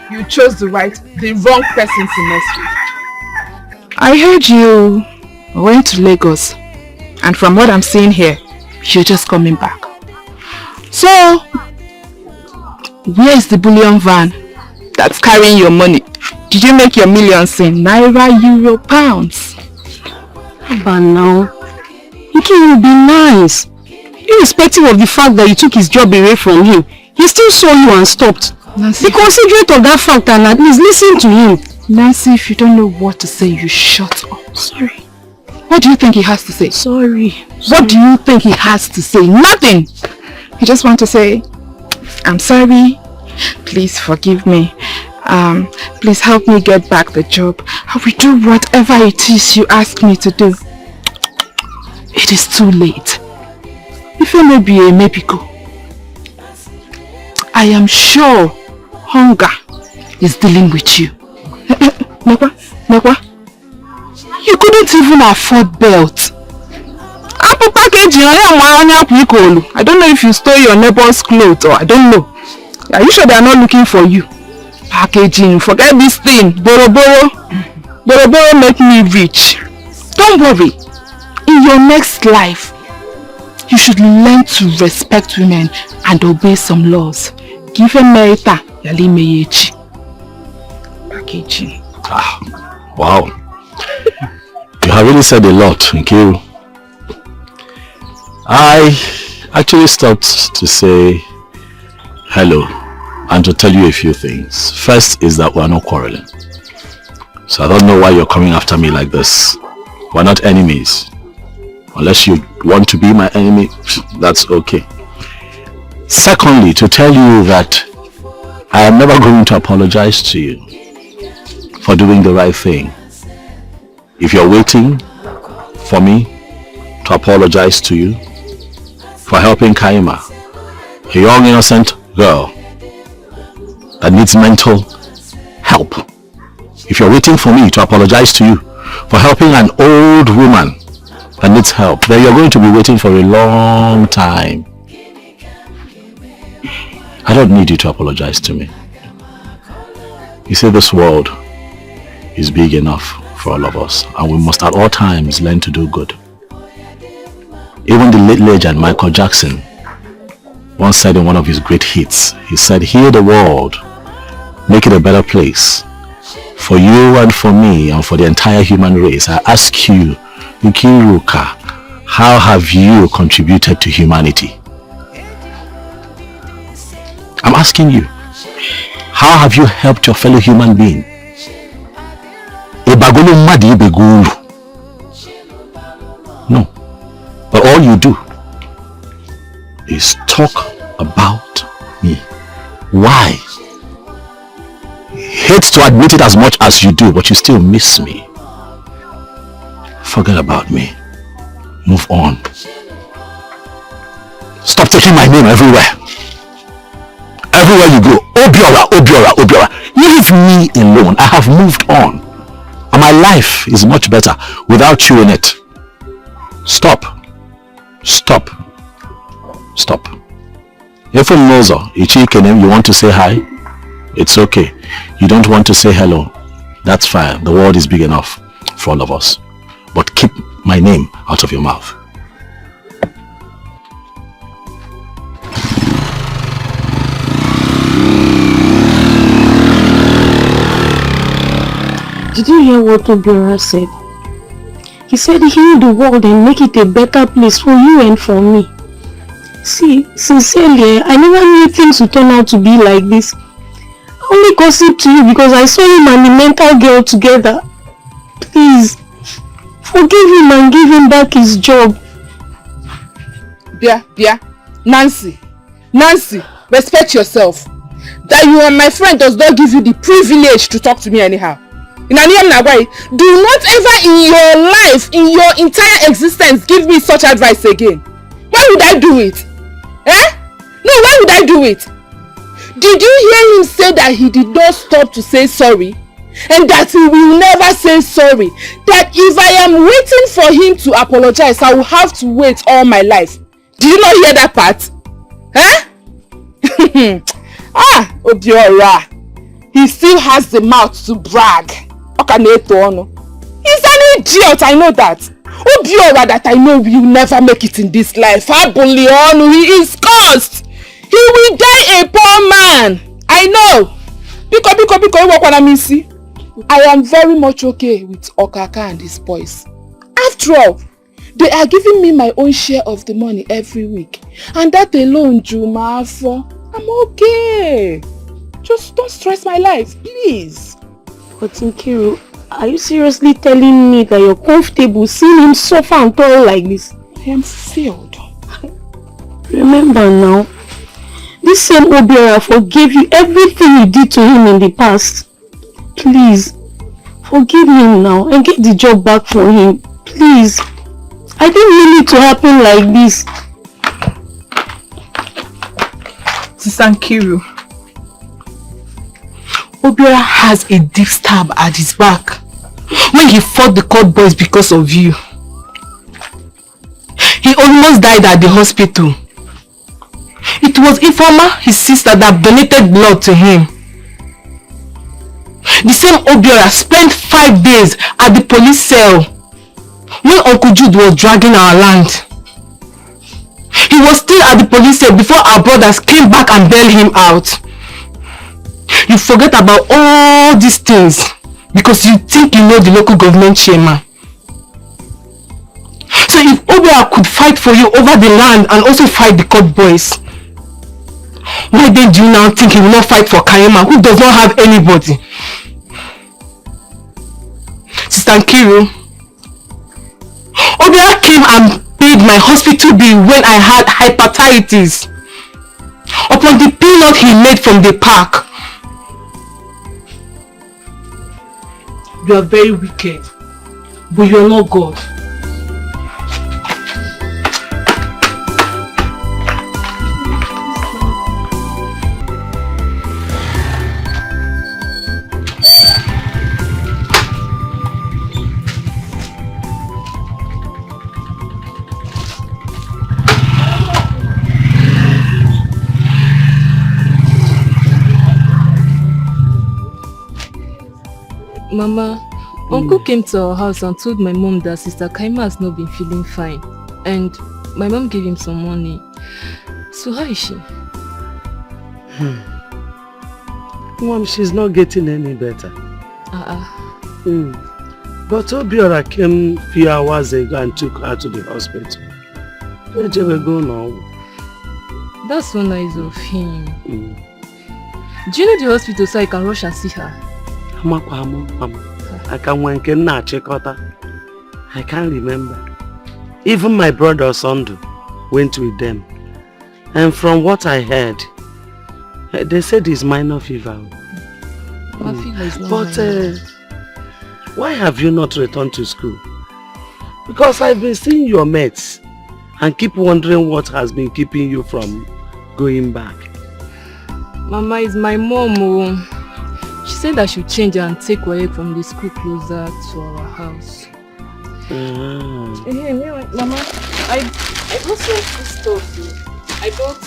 You chose the wrong person to mess with. I heard you went to Lagos, and from what I'm seeing here, you're just coming back. So, where is the bullion van that's carrying your money? Did you make your millions in Naira, Euro, pounds? But now, it will be nice. Irrespective of the fact that you took his job away from him, he still saw you and stopped. Nancy, be considerate of that fact and at least listen to him. Nancy, if you don't know what to say, you shut up. Sorry. What do you think he has to say? Sorry. What do you think he has to say? Nothing. He just wants to say, I'm sorry. Please forgive me. Please help me get back the job. I will do whatever it is you ask me to do. It is too late. If you may be a maybe go. I am sure hunger is dealing with you. Nekwa, you couldn't even afford belt. Apple packaging, I don't know if you stole your neighbor's clothes or I don't know. Are you sure they are not looking for you? Packaging, forget this thing. Boro make me rich. Don't worry. In your next life, you should learn to respect women and obey some laws. Give a meta, yali meyechi. Packaging. Wow. You have really said a lot, Nkiru. I actually stopped to say hello and to tell you a few things. First is that we're not quarreling. So I don't know why you're coming after me like this. We're not enemies. Unless you want to be my enemy, that's okay. Secondly, to tell you that I am never going to apologize to you for doing the right thing. If you're waiting for me to apologize to you for helping Kaima, a young innocent girl that needs mental help, if you're waiting for me to apologize to you for helping an old woman that needs help, then you're going to be waiting for a long time. I don't need you to apologize to me. You see, this world is big enough for all of us, and we must at all times learn to do good. Even the late legend Michael Jackson once said in one of his great hits, he said, heal the world, make it a better place for you and for me and for the entire human race. I ask you, Nkiruka, how have you contributed to humanity? I'm asking you, how have you helped your fellow human being? No. But all you do is talk about me. Why? Hate to admit it as much as you do, but you still miss me. Forget about me. Move on. Stop taking my name everywhere. Everywhere you go, Obiora, Obiora, Obiora. Leave me alone. I have moved on. And my life is much better without you in it. Stop. Stop. Stop. If you want to say hi, it's okay. You don't want to say hello, that's fine. The world is big enough for all of us. But keep my name out of your mouth. Did you hear what Obiora said? He said heal the world and make it a better place for you and for me. See, sincerely, I never knew things would turn out to be like this. I only gossiped to you because I saw him and the mental girl together. Please, forgive him and give him back his job. Bia, Nancy, respect yourself. That you are my friend does not give you the privilege to talk to me anyhow. Do not ever in your life, in your entire existence, give me such advice again. Why would I do it? No, why would I do it? Did you hear him say that he did not stop to say sorry? And that he will never say sorry? That if I am waiting for him to apologize, I will have to wait all my life. Did you not hear that part? Obiora. He still has the mouth to brag. He's an idiot, I know that. Obiora that I know will never make it in this life. He is cursed. He will die a poor man. I know. I am very much okay with Okaka and his boys. After all, they are giving me my own share of the money every week. And that alone, Jumafo, I'm okay. Just don't stress my life, please. But Nkiru, are you seriously telling me that you're comfortable seeing him suffer and toil like this? I am filled. Remember now, this same Obiora forgave you everything you did to him in the past. Please, forgive him now and get the job back for him. Please. I didn't mean it to happen like this. Sister Nkiru, Obiora has a deep stab at his back when he fought the court boys because of you. He almost died at the hospital. It was Ifeoma, his sister, that donated blood to him. The same Obiora spent 5 days at the police cell when Uncle Jude was dragging our land. He was still at the police cell before our brothers came back and bailed him out. You forget about all these things because you think you know the local government chairman. So if Obiora could fight for you over the land and also fight the court boys, why then do you now think he will not fight for Kaima, who does not have anybody? Sister Nkiru, Obiora came and paid my hospital bill when I had hepatitis upon the peanut he made from the park. You are very wicked, but you are not God. Mama, Uncle came to our house and told my mom that Sister Kaima has not been feeling fine. And my mom gave him some money. So how is she? Mom, she's not getting any better. But Obiora came a few hours ago and took her to the hospital. Where do we go now? That's so nice of him. Do you know the hospital so I can rush and see her? I can't remember. Even my brother Sondu went with them. And from what I heard, they said it's minor fever. But why have you not returned to school? Because I've been seeing your mates and keep wondering what has been keeping you from going back. Mama, is my mom. She said I should change and take away from the school closer to our house. Mama, I also this stuff. I bought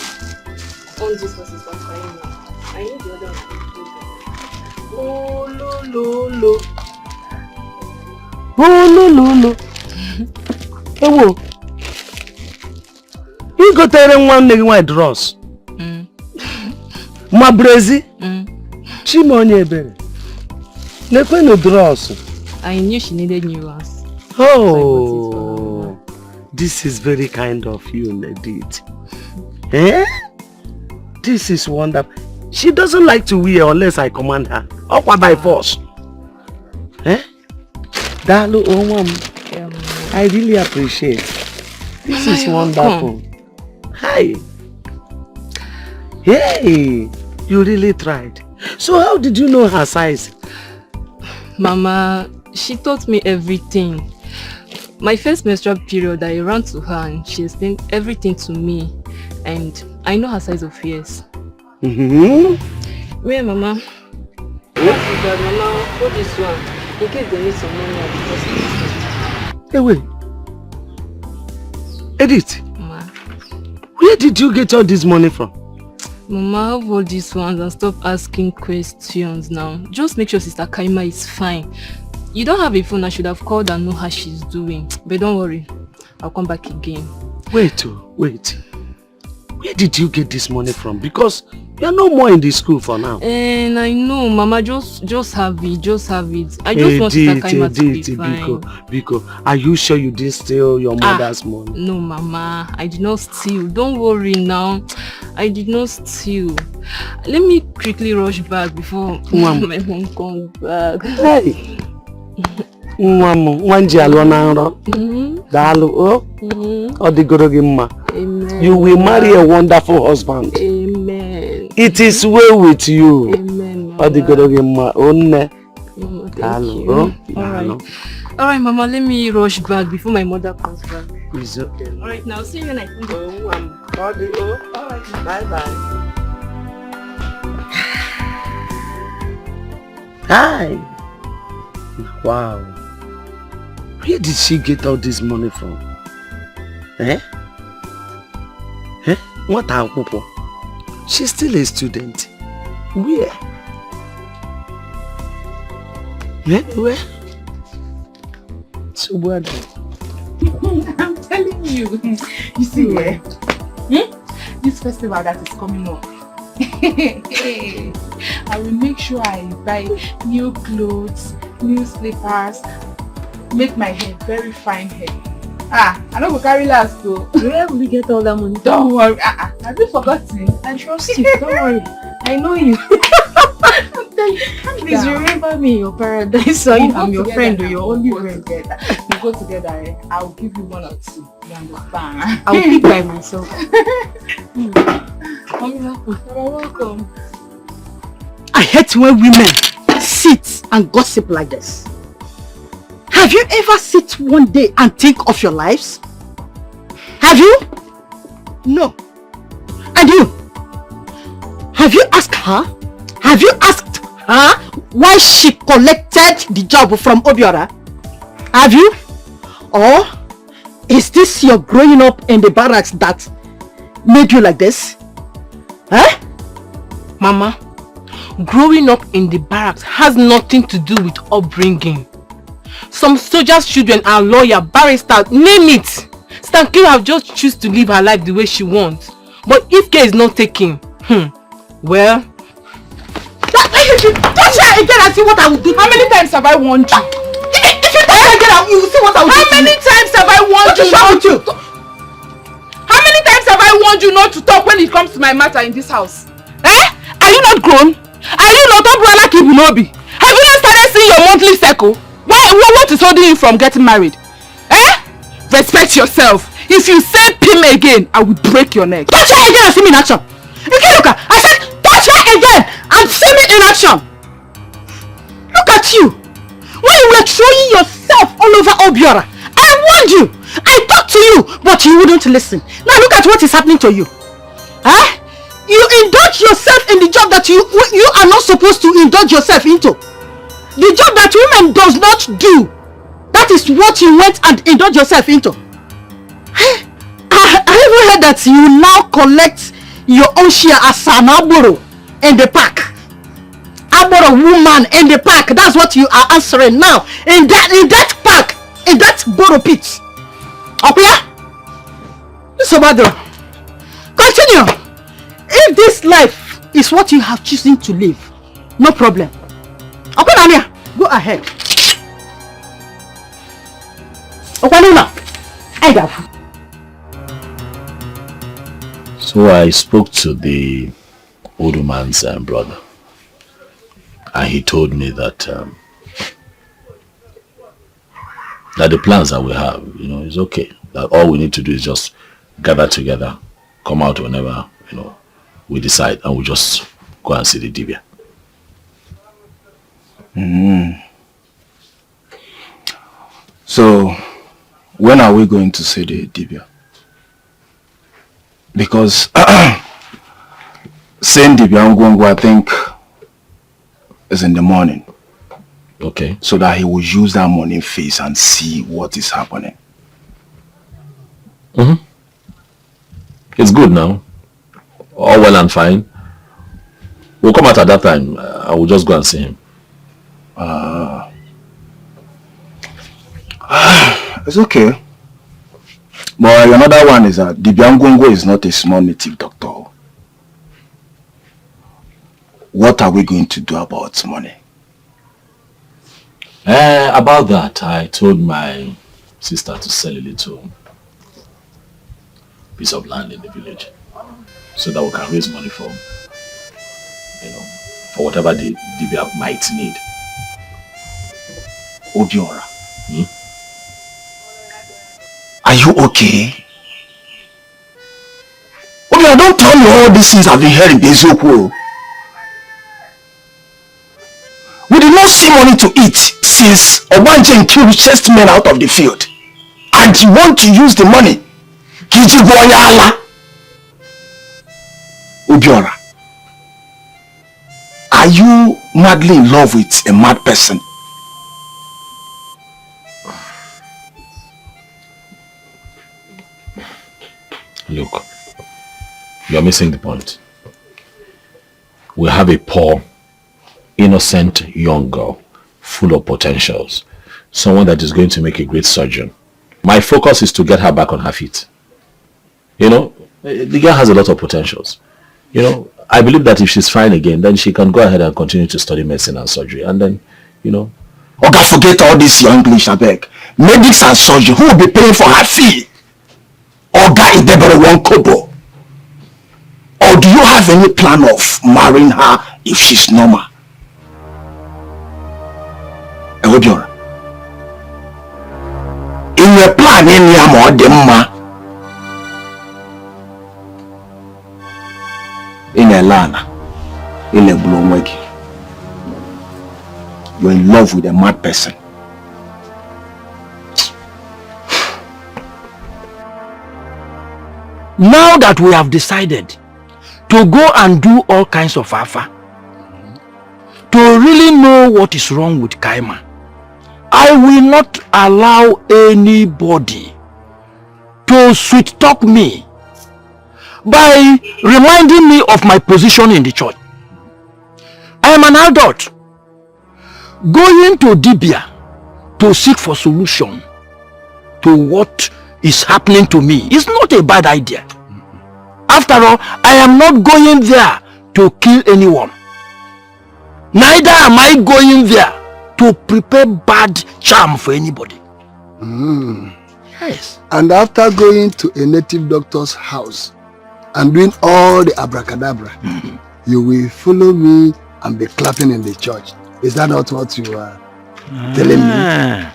on this horses from Kaima. I need the other one. Ewo. You go tell one nigga white dross. My brazy. Chimonye bere. I knew she needed new ones. Oh, this is very kind of you, Nedit. Eh? This is wonderful. She doesn't like to wear unless I command her. Or by force. Eh? Dalu Omam. I really appreciate. This is wonderful. Hi. Hey, you really tried. So how did you know her size? Mama, she taught me everything. My first menstrual period, I ran to her and she explained everything to me. And I know her size of ears. Where, Mama? Mama, hold this one. In case they need some money at the hospital. Hey, wait. Edith. Mama. Where did you get all this money from? Mama, have all these ones and stop asking questions now. Just make sure Sister Kaima is fine. You don't have a phone, I should have called and know how she's doing. But don't worry, I'll come back again. Wait. Where did you get this money from? Because you're no more in the school for now. And I know, Mama, just have it, I just want Sister Kaima to be fine. Biko, are you sure you didn't steal your mother's money? No, Mama, I did not steal. Don't worry now. I did not steal. Let me quickly rush back before my mom comes back. Hey! Amen. You will marry a wonderful husband. Amen. It is well with you. Amen. Thank you. Alright, Mama, let me rush back before my mother comes back. It's okay. Alright, now see you when I come back. Alright, bye-bye. Hi. Wow. Where did she get all this money from? Eh? What happened? She's still a student. Where? Where? So what? I'm telling you. You see, this festival that is coming up, I will make sure I buy new clothes, new slippers, make my hair very fine hair. I don't go carry last though. Where will you get all that money? Don't worry. Have you forgotten? I trust you. Don't worry. I know you. Please remember me in your paradise. So I'm your friend or your only friend. We go together. I will give you one or two. You understand? I will pick by myself. You're welcome. I hate when women sit and gossip like this. Have you ever sit one day and think of your lives? Have you? No. And you? Have you asked her? Have you asked her why she collected the job from Obiora? Have you? Or is this your growing up in the barracks that made you like this? Huh? Mama, growing up in the barracks has nothing to do with upbringing. Some soldiers' children are lawyer, barrister, name it. Stanky have just choose to live her life the way she wants. But if care is not taken, well... Touch her again and see what I will do. How many times have I warned you? If you touch her again, you will see what I will do. How many times have I warned you not to... How many times have I warned you not to talk when it comes to my matter in this house? Are you not grown? Are you not like Ibunobi? Have you not started seeing your monthly cycle? What is holding you from getting married? Respect yourself. If you say pim again, I will break your neck. Touch her again and see me in action. Okay, I said touch her again and see me in action. Look at you. When you were throwing yourself all over Obiora, I warned you. I talked to you, but you wouldn't listen. Now look at what is happening to you. You indulge yourself in the job that you are not supposed to indulge yourself into. The job that women does not do. That is what you went and indulge yourself into. I even heard that you now collect your own share as an aboro in the park. Aboro woman in the park. That's what you are answering now. In that park. In that boro pit. Okay? So bad. Continue. If this life is what you have chosen to live, no problem. Okay, Namia. Go ahead. So I spoke to the old woman's brother, and he told me that that the plans that we have, is okay. That all we need to do is just gather together, come out whenever, we decide, and we just go and see the Dibia. So, when are we going to see the Dibia? Because saying Dibia Ngwongwo, I think, is in the morning. Okay. So that he will use that morning phase and see what is happening. It's good now. All well and fine. We'll come out at that time. I will just go and see him. It's okay. But another one is that Dibia Ngwongwo is not a small native doctor. What are we going to do about money? About that, I told my sister to sell a little piece of land in the village so that we can raise money for whatever the Dibia might need. Obiora, are you okay? Obiora, don't tell me all these things I've been hearing. We did not see money to eat since Obanje killed chest men out of the field. And you want to use the money? Obiora, are you madly in love with a mad person? Look, you're missing the point. We have a poor, innocent young girl, full of potentials. Someone that is going to make a great surgeon. My focus is to get her back on her feet. The girl has a lot of potentials. I believe that if she's fine again, then she can go ahead and continue to study medicine and surgery. And then, Oga, forget all this your English, I beg. Medics and surgery, who will be paying for her fee? Oga is never one kobo. Or do you have any plan of marrying her if she's normal? Obiora, in your plan, in your modema, in a lana, in a blowweg, you're in love with a mad person. Now that we have decided to go and do all kinds of afa, to really know what is wrong with Kaima, I will not allow anybody to sweet talk me by reminding me of my position in the church. I am an adult. Going to Dibia to seek for solution to what is happening to me is not a bad idea. After all, I am not going there to kill anyone. Neither am I going there to prepare bad charm for anybody. Yes. And after going to a native doctor's house and doing all the abracadabra, you will follow me and be clapping in the church. Is that not what you are telling me?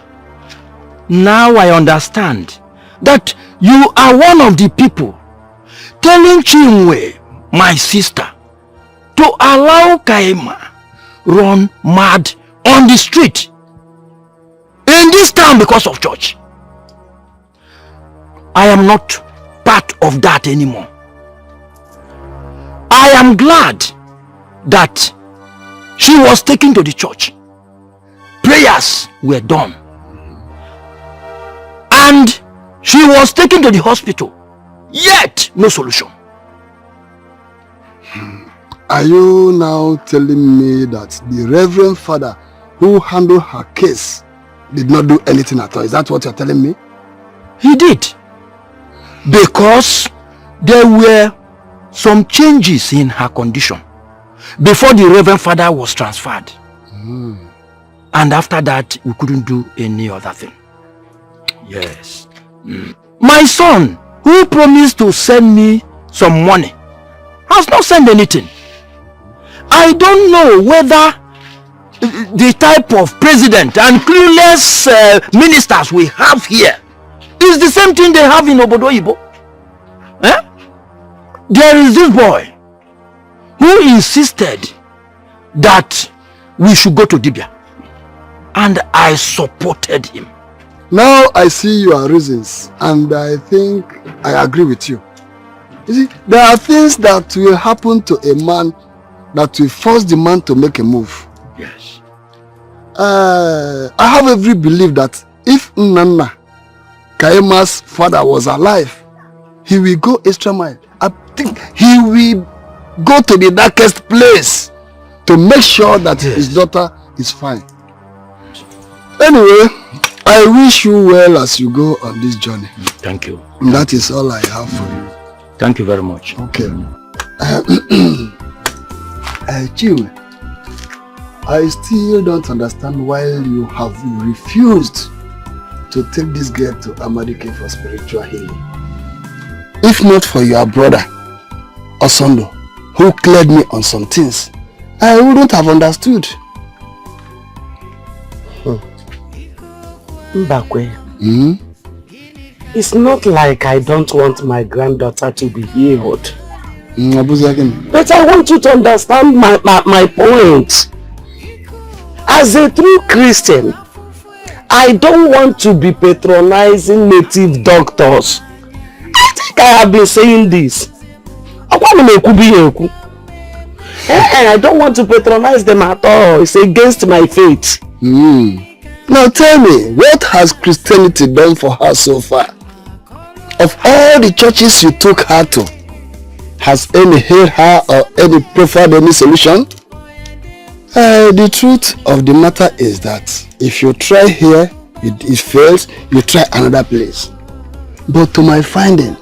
Now I understand that you are one of the people telling Chinwe, my sister, to allow Kaima run mad on the street in this town because of church. I am not part of that anymore. I am glad that she was taken to the church. Prayers were done. And she was taken to the hospital. Yet, no solution. Are you now telling me that the Reverend Father who handled her case did not do anything at all? Is that what you're telling me? He did. Because there were some changes in her condition before the Reverend Father was transferred. And after that, we couldn't do any other thing. Yes. My son, who promised to send me some money, has not sent anything. I don't know whether the type of president and clueless ministers we have here is the same thing they have in Obodo Ibo. There is this boy who insisted that we should go to Dibia, and I supported him. Now I see your reasons, and I think I agree with you. You see, there are things that will happen to a man that will force the man to make a move. Yes. I have every belief that if Nana, Kaima's father, was alive, he will go extra mile. I think he will go to the darkest place to make sure that his daughter is fine. Anyway, I wish you well as you go on this journey. Thank you. And that is all I have for you. Thank you very much. Okay. Chiwe, I still don't understand why you have refused to take this girl to Amadike for spiritual healing. If not for your brother, Osondo, who cleared me on some things, I wouldn't have understood. Mbakwe, it's not like I don't want my granddaughter to be healed. But I want you to understand my point. As a true Christian, I don't want to be patronizing native doctors. I think I have been saying this. I don't want to patronize them at all. It's against my faith. Now tell me, what has Christianity done for her so far? Of all the churches you took her to, has any healed her or any preferred any solution? The truth of the matter is that if you try here, it fails, you try another place. But to my finding,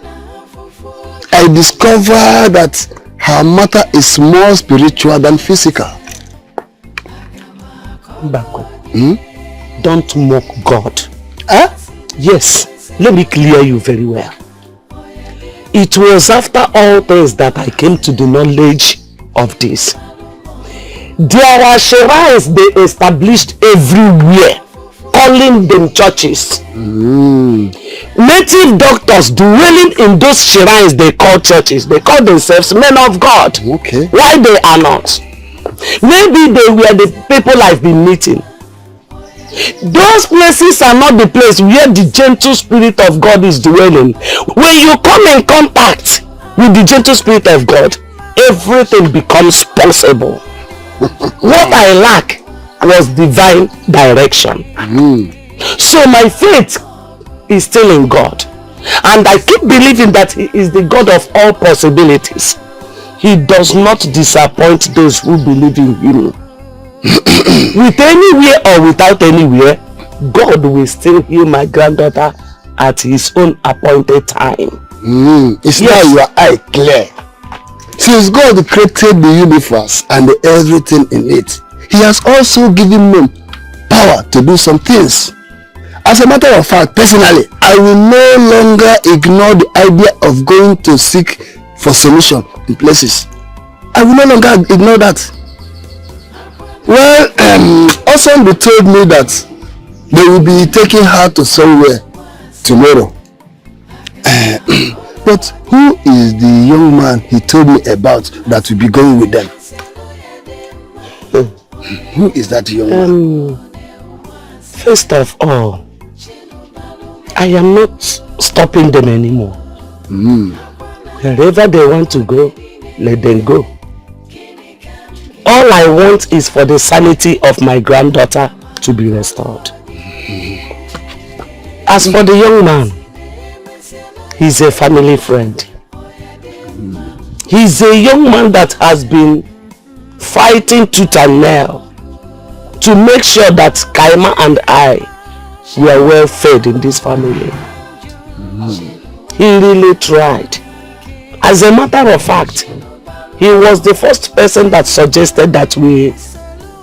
I discover that her matter is more spiritual than physical. Mbakwe, don't mock God. Yes, let me clear you very well. It was after all things that I came to the knowledge of this. There are shrines they established everywhere, calling them churches. Native doctors dwelling in those shrines they call churches. They call themselves men of God. Okay. Why they are not? Maybe they were the people I've been meeting. Those places are not the place where the gentle spirit of God is dwelling. When you come in contact with the gentle spirit of God, everything becomes possible. What I lack was divine direction. So my faith is still in God. And I keep believing that He is the God of all possibilities. He does not disappoint those who believe in Him. With anywhere or without anywhere, God will still heal my granddaughter at His own appointed time. It's now your eye clear. Since God created the universe and everything in it, He has also given men power to do some things. As a matter of fact, personally, I will no longer ignore the idea of going to seek for solution in places. I will no longer ignore that. Well, Osondo told me that they will be taking her to somewhere tomorrow. But who is the young man he told me about that will be going with them? Who is that young man? First of all, I am not stopping them anymore. Wherever they want to go, let them go. All I want is for the sanity of my granddaughter to be restored. As for the young man, he's a family friend. He's a young man that has been fighting tooth and nail to make sure that Kaima and I were well fed in this family. He really tried. As a matter of fact, he was the first person that suggested that we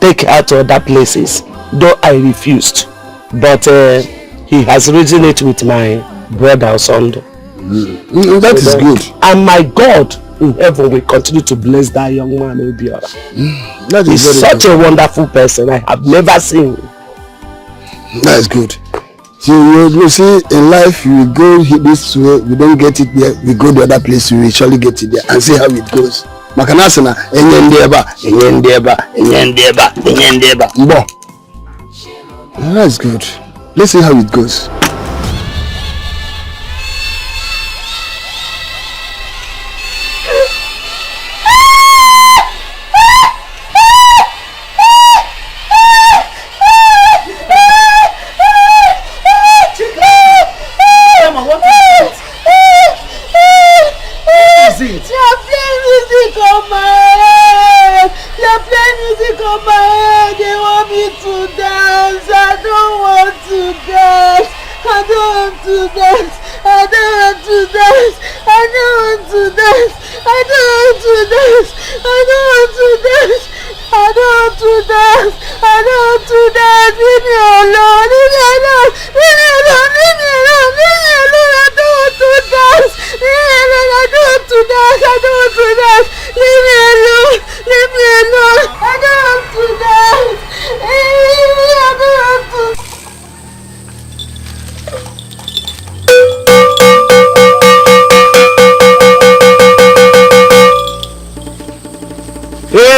take her to other places though I refused. But he has reasoned it with my brother Sunday. That is good. And my God in heaven will continue to bless that young man, Obiora. He's such a wonderful person I have never seen. That is good. So you see, in life you go this way, we don't get it there, we go the other place, we will surely get it there and see how it goes. Makanasana, that's good. Let's see how it goes.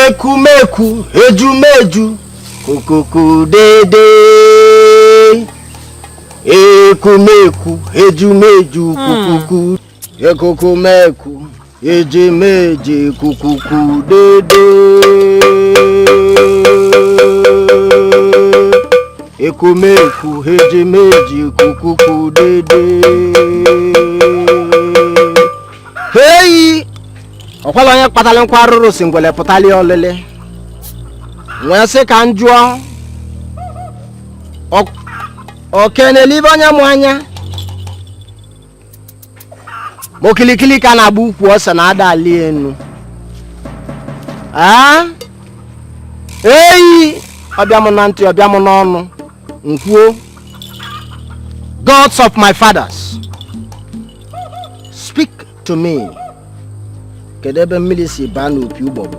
Ekumeku, ejumeju, kukuku dede. Ekumeku, ejumeju, kukuku. Ekumeku, ejumeju, kukuku dede. Ekumeku, ejumeju, kukuku dede. Hey! Okwala onye kpatala nkwa arụrụ si ngwele pụtali olele. Nwee sị ka njụọ. Okenelibe onye mụ anya. Mokilikili ka na-agba ukwu ose na ada ali enu. Eyi! Ọbịa mụ na ntị, ọbịa mụ n'ọnụ. Nkwuo. Gods of my fathers, speak to me. Kedebe milisi banu pi ubobo.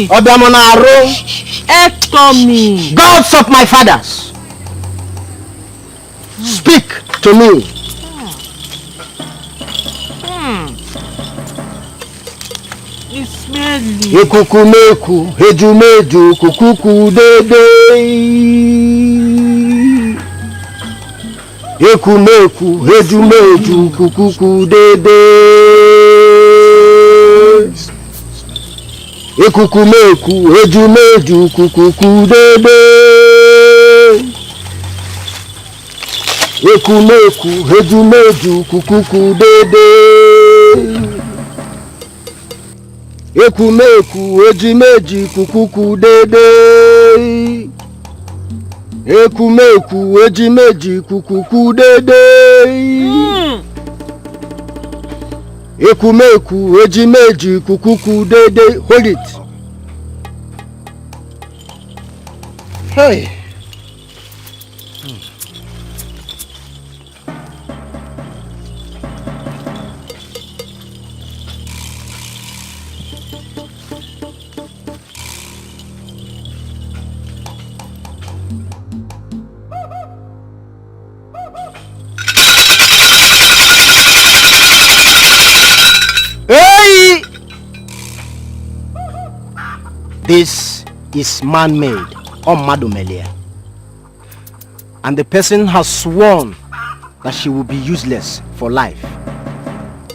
Obiamonaro. Me. Gods of my fathers, speak to me. It's smelly. Ekukumeku, ejumeju, kukuku dede. Ekumeku, ejumeju, kukuku dede. Ekukumeku, ejumeju, kukuku dede. Ekumeku, ejumeju, kukuku dede. Ekumeku, ejumeju, kukuku dede. Ekumeku, ejimeji, kukuku dede. Ekumeku, ejimeji, kukuku dede. Hold it. Hey. Hey! This is man-made or Madumelia. And the person has sworn that she will be useless for life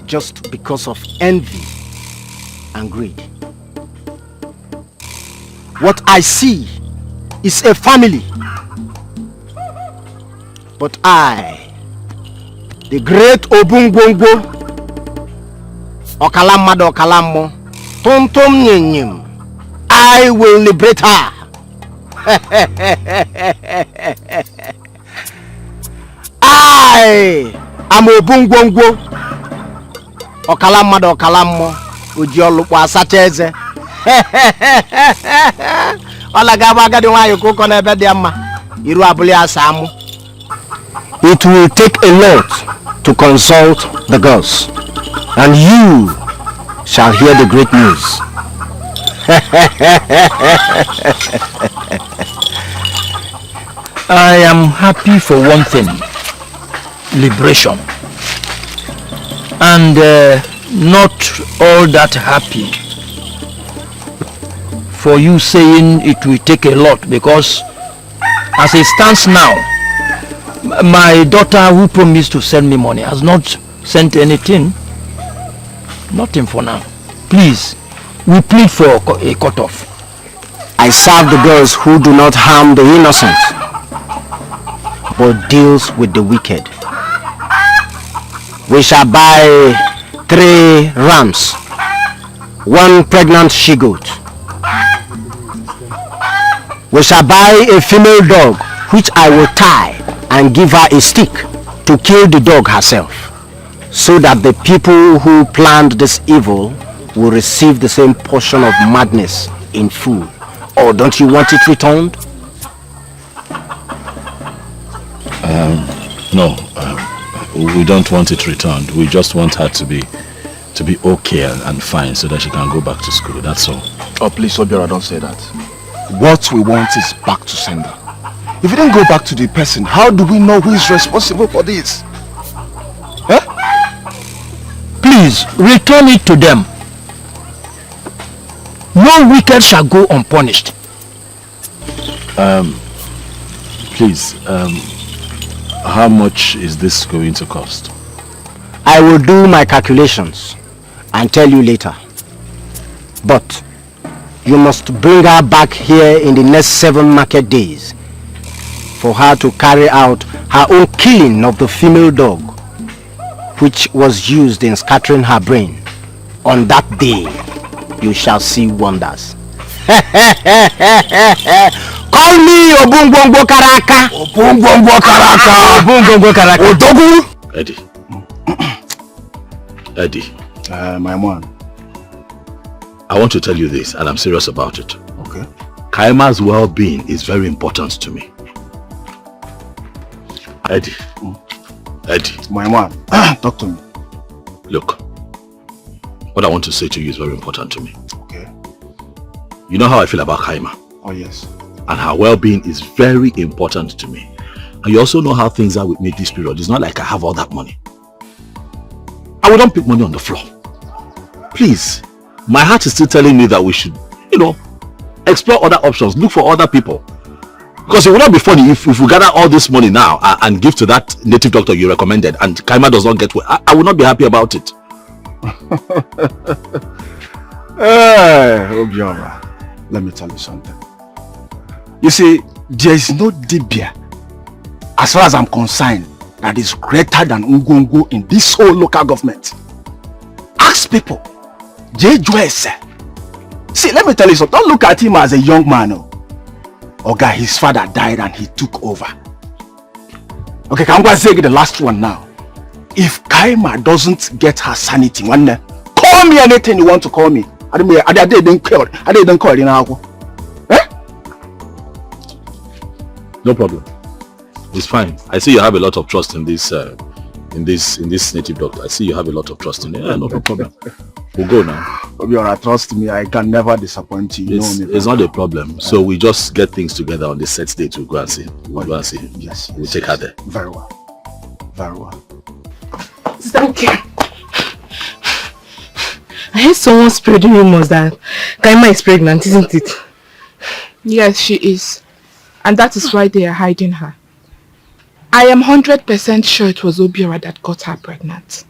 just because of envy and greed. What I see is a family. But I, the great Obungbongbo, Okalamado Okalamo, Tontom Nyenyim, I will liberate her. I am Obungbongbo, Okalamado Okalamo, Ujiolukwa Sateze, It will take a lot to consult the gods, and you shall hear the great news. I am happy for one thing, liberation, and not all that happy for you saying it will take a lot, because as it stands now, my daughter who promised to send me money has not sent anything. Nothing for now. Please, we plead for a cutoff. I serve the girls who do not harm the innocent, but deals with the wicked. We shall buy 3 rams, 1 pregnant she-goat. We shall buy a female dog, which I will tie and give her a stick to kill the dog herself, so that the people who planned this evil will receive the same portion of madness in full. Or don't you want it returned? No, we don't want it returned. We just want her to be okay and fine, so that she can go back to school. That's all. Oh, please, Obiora, don't say that. What we want is back to sender. If you didn't go back to the person, how do we know who is responsible for this? Please, return it to them. No wicked shall go unpunished. Please, how much is this going to cost? I will do my calculations and tell you later. But you must bring her back here in the next 7 market days for her to carry out her own killing of the female dog, which was used in scattering her brain. On that day, you shall see wonders. Call me Obungwongwo Karaka. Obungwongwo Karaka. Obungwongwo Karaka. Odogu. Eddie. My man. I want to tell you this, and I'm serious about it. Okay. Kaima's well-being is very important to me. Eddie. Eddie. My man. Talk to me. Look. What I want to say to you is very important to me. Okay. You know how I feel about Kaima. Oh, yes. And her well-being is very important to me. And you also know how things are with me this period. It's not like I have all that money. I wouldn't pick money on the floor. Please. My heart is still telling me that we should, explore other options. Look for other people. Because it would not be funny if we gather all this money now and give to that native doctor you recommended and Kaima does not get well. I would not be happy about it. Obiora, let me tell you something. You see, there is no Dibia, as far as I'm concerned, that is greater than Ngongo in this whole local government. Ask people. See, let me tell you something. Don't look at him as a young man. Oga, his father died and he took over. Okay, I'm going to say the last one now. If Kaima doesn't get her sanity, call me anything you want to call me. I didn't call you now. No problem. It's fine. I see you have a lot of trust in this native doctor. I see you have a lot of trust in it. Yeah, no problem. We'll go now. Obiora, trust me, I can never disappoint you. It's not a problem. So we just get things together on the set date. We'll go and see. We'll go and see. Yes. We'll take her there. Very well. Very well. Thank you. I heard someone spreading rumors that Kaima is pregnant, isn't it? Yes, she is. And that is why they are hiding her. I am 100% sure it was Obiora that got her pregnant.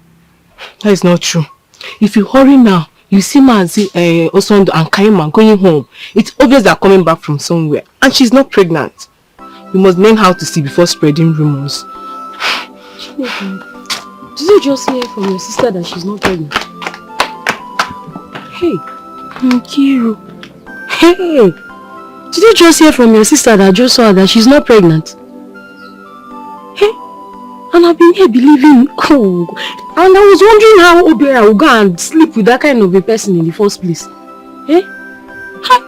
That is not true. If you hurry now, you see Mazi, Osondo and Kaima going home. It's obvious they're coming back from somewhere. And she's not pregnant. You must learn how to see before spreading rumors. Did you just hear from your sister that she's not pregnant? Hey, Nkiru. Hey, did you just hear from your sister that just saw that she's not pregnant? Hey, and I've been here believing, and I was wondering how Obiora will go and sleep with that kind of a person in the first place. Eh?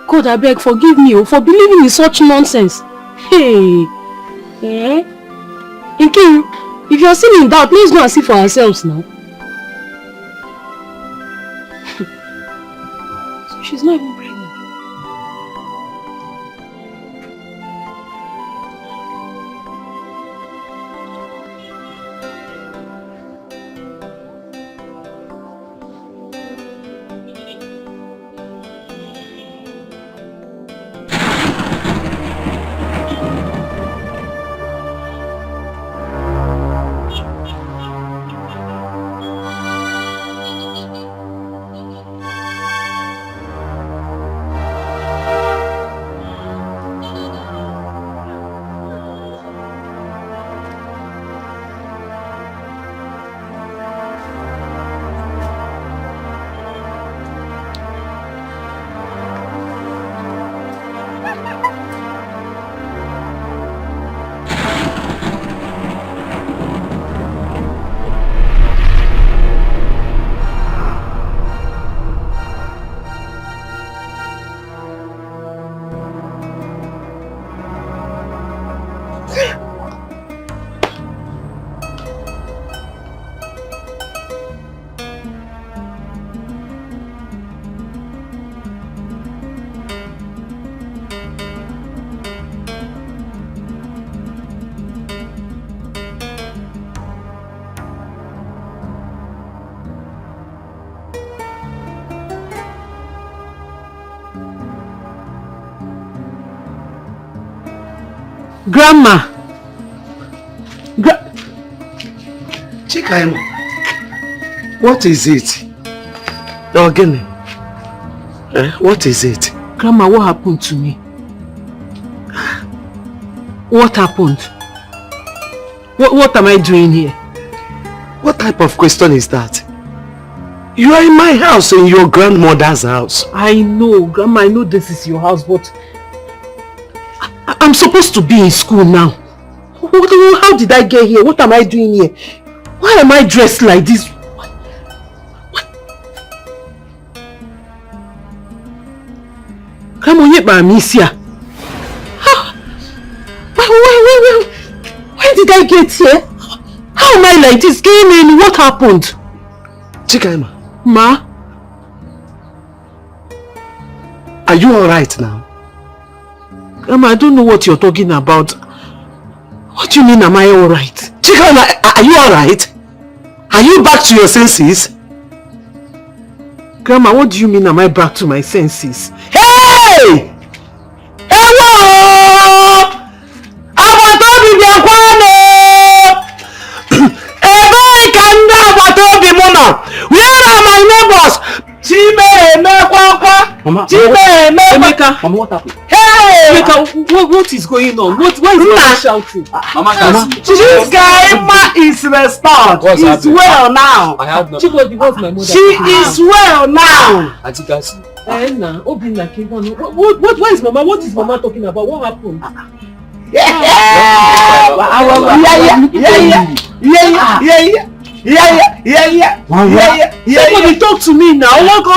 God, I beg, forgive me for believing in such nonsense. Hey. Eh? Nkiru, if you're still in doubt, let's go and see for ourselves now. So she's not even pregnant. Grandma! Kaima, what is it? Again, what is it? Grandma, what happened to me? What happened? What am I doing here? What type of question is that? You are in my house, in your grandmother's house. I know, Grandma, I know this is your house, but I'm supposed to be in school now. How did I get here? What am I doing here? Why am I dressed like this? What? Grandma, why did I get here? How am I like this? What happened? Kaima. Ma? Are you alright now? Grandma, I don't know what you're talking about. What do you mean, am I alright? Kaima, are you alright? Are you back to your senses? Grandma, what do you mean, am I back to my senses? Hey! Hello! Abatobi Biakwane! Ebe Kanda Abatobi Mona! Where are my neighbors? Chime Mekwakwa! Chime Mekwakwa! Mama, what happened? Hey! Emeka, what is going on? Why is Mama shouting? Mama, this Kaima is restored. She's well now. I have no. What's my mother? She is well now. What is Mama? What is Mama talking about? What happened? Somebody talk to me now. What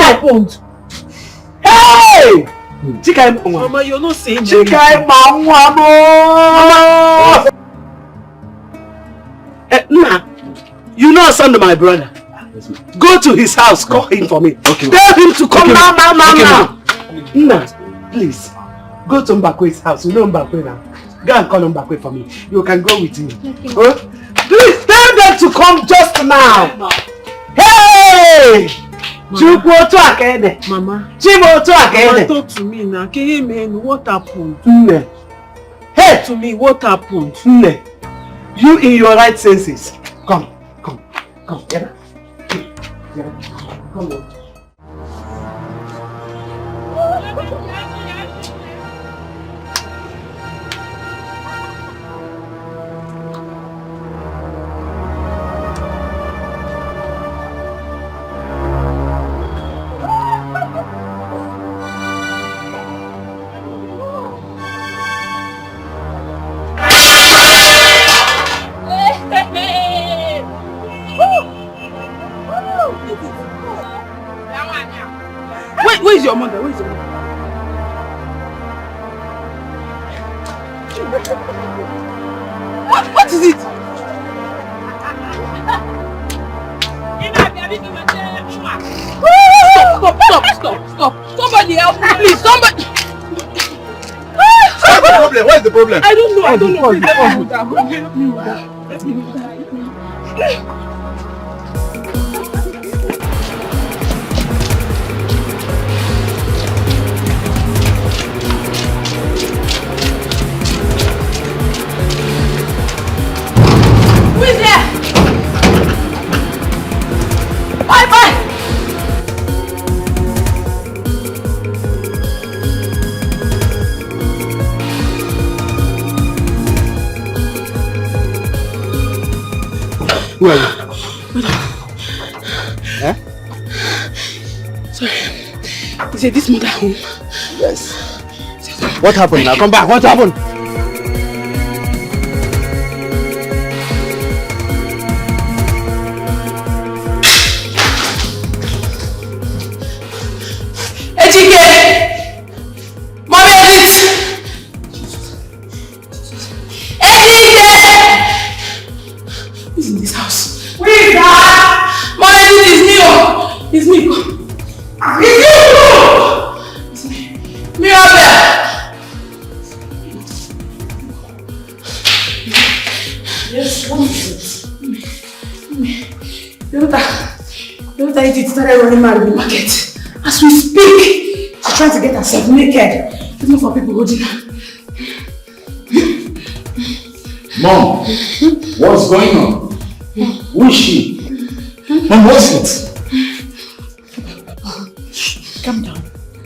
happened? Hey! Mama, you're not saying Nah, you know son of my brother. Go to his house, call him for me. Okay. Tell him to come now. Nah, please. Go to Mbakwe's house. You know Mbakwe now. Go and call Mbakwe for me. You can go with him. Please tell them to come just now. Hey! Mama, Mama, talk to me now. What happened? Hey! To me, what happened? You in your right senses. Come. Come on. Where is your mother? Where is your mother? stop. Somebody help me, please. Somebody. What's the problem? What's the problem? I don't know. I don't know. Please help me with that. Help me with that. Let me with that. Who is there? Bye bye. Who are you? Eh? Sorry. Is it this mother home? Yes. What happened now? Come back. What happened? Started running mad in the market. As we speak, she's trying to get herself naked. Even for people holding her. Mom, what's going on? Who is she? And what's it? Calm down.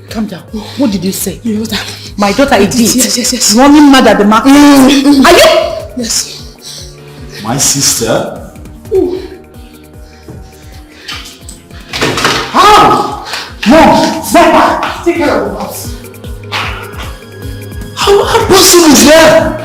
Calm down. What did you say? Yes. My daughter Edith. Yes. Running mad at the market. Are you? Yes. My sister? Ooh. How? Mom, step back. Take care of the house. How possible is that?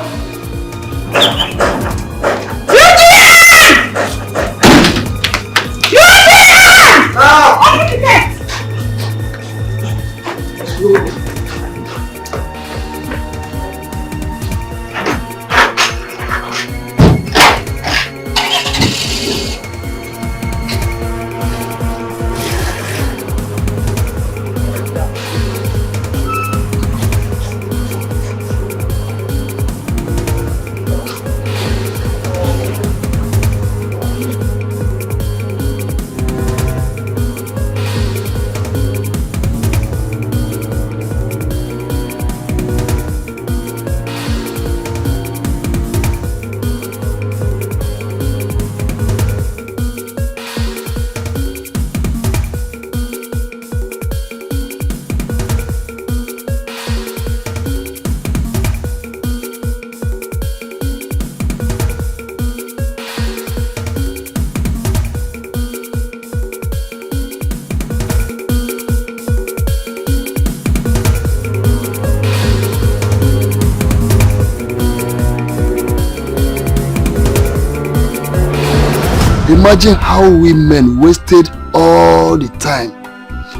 Imagine how women wasted all the time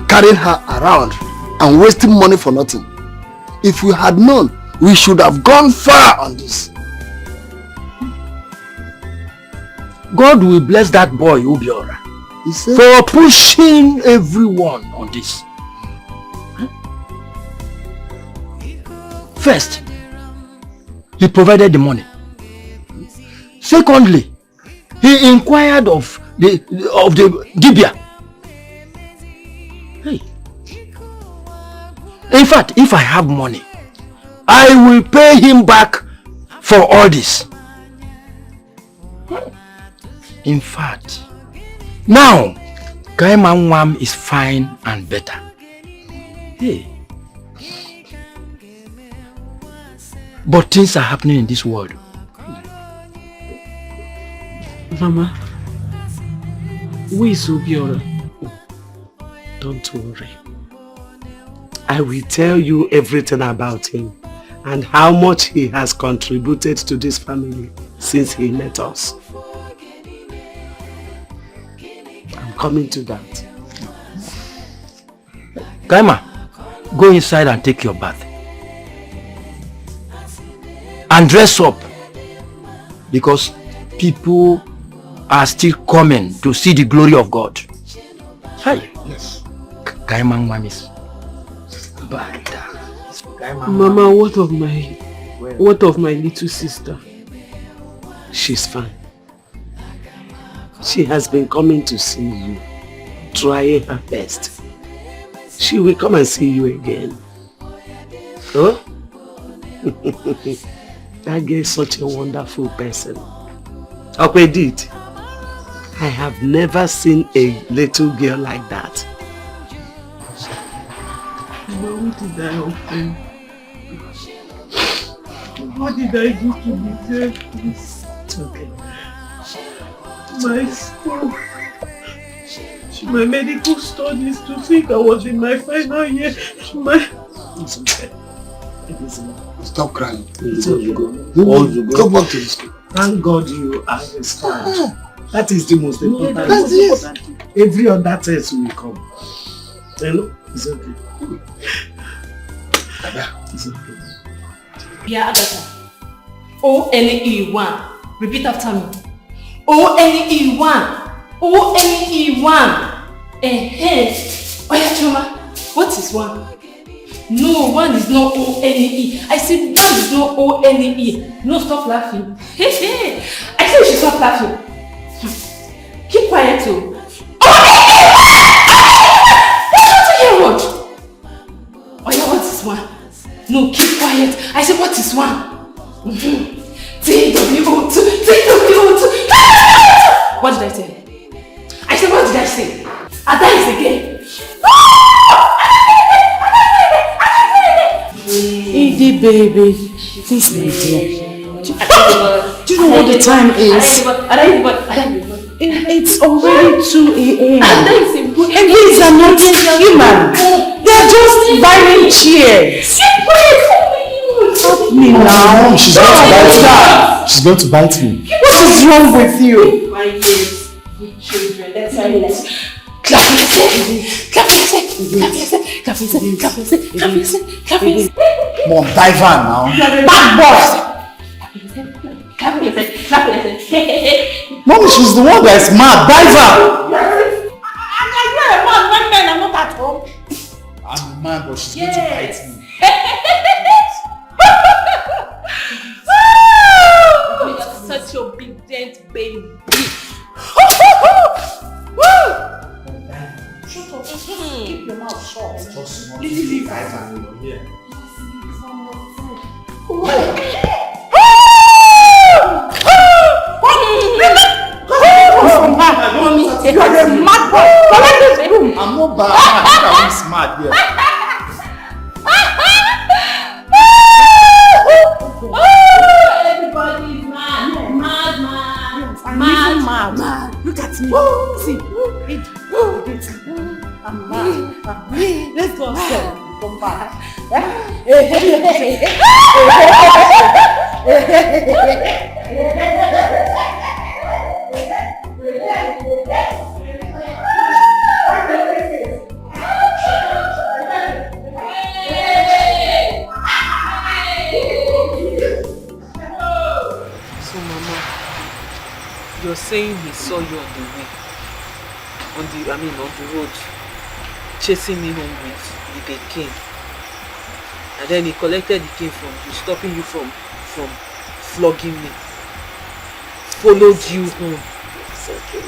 carrying her around and wasting money for nothing. If we had known, we should have gone far on this. God will bless that boy, Ubiora, for pushing everyone on this. First, he provided the money. Secondly, he inquired of the Dibia. Hey. In fact, if I have money, I will pay him back for all this. In fact, now Kaima Nwam is fine and better. Hey. But things are happening in this world. Mama, who is Obiora? Don't worry. I will tell you everything about him and how much he has contributed to this family since he met us. I'm coming to that. Kaima, go inside and take your bath. And dress up. Because people are still coming to see the glory of God. Hi. Yes. Kaima Nwam is back down. Mama, what of my little sister? She's fine. She has been coming to see you, trying her best. She will come and see you again. Oh? That girl is such a wonderful person. Okwedit, I have never seen a little girl like that. What did I offend? What did I do to deserve this? It's okay. My school, my medical studies, to think I was in my final year. It's okay. Stop crying. It's okay. Go back to the school. Thank God you understand. That is the most important thing. Every other test will come. You know, it's okay. It's okay. Yeah, Agatha. O-N-E-1. Repeat after me. O-N-E-1. O-N-E-1. Oya Choma, what is 1? No, 1 is not O-N-E. I said 1 is not O-N-E. No, stop laughing. I said you should stop laughing. Keep quiet too. What? Oya, what is 1? No, keep quiet. I said, what is 1? T-W-O-2. T-W-O-2. What did I say? I said, what did I say? Ada is again. Edie, baby. Please, baby. Do you know what the time is? It's already 2 a.m. And these are not human. They're just violent cheers. Help me now. She's going to bite me. She's going to bite me. What is wrong with you? My years with children. That's why we like clap yourself. Mom, dive on now. Bad boys. Mommy, she's the one that is mad. Dive on. I'm not at home. I'm a man, but she's going to bite me. You're such a big dent, baby. Shut up. Keep your mouth shut. Leave. Mommy, you are a mad boy. Collect this room. I'm not bad. I'm smart here. Everybody's mad. Mad. Look at me. See. I'm mad. Let's go upstairs. Come back. So, Mama, you're saying he saw you on the way, on the road, chasing me home with a cane, and then he collected the cane from you, stopping you from flogging me, followed you home. It's okay.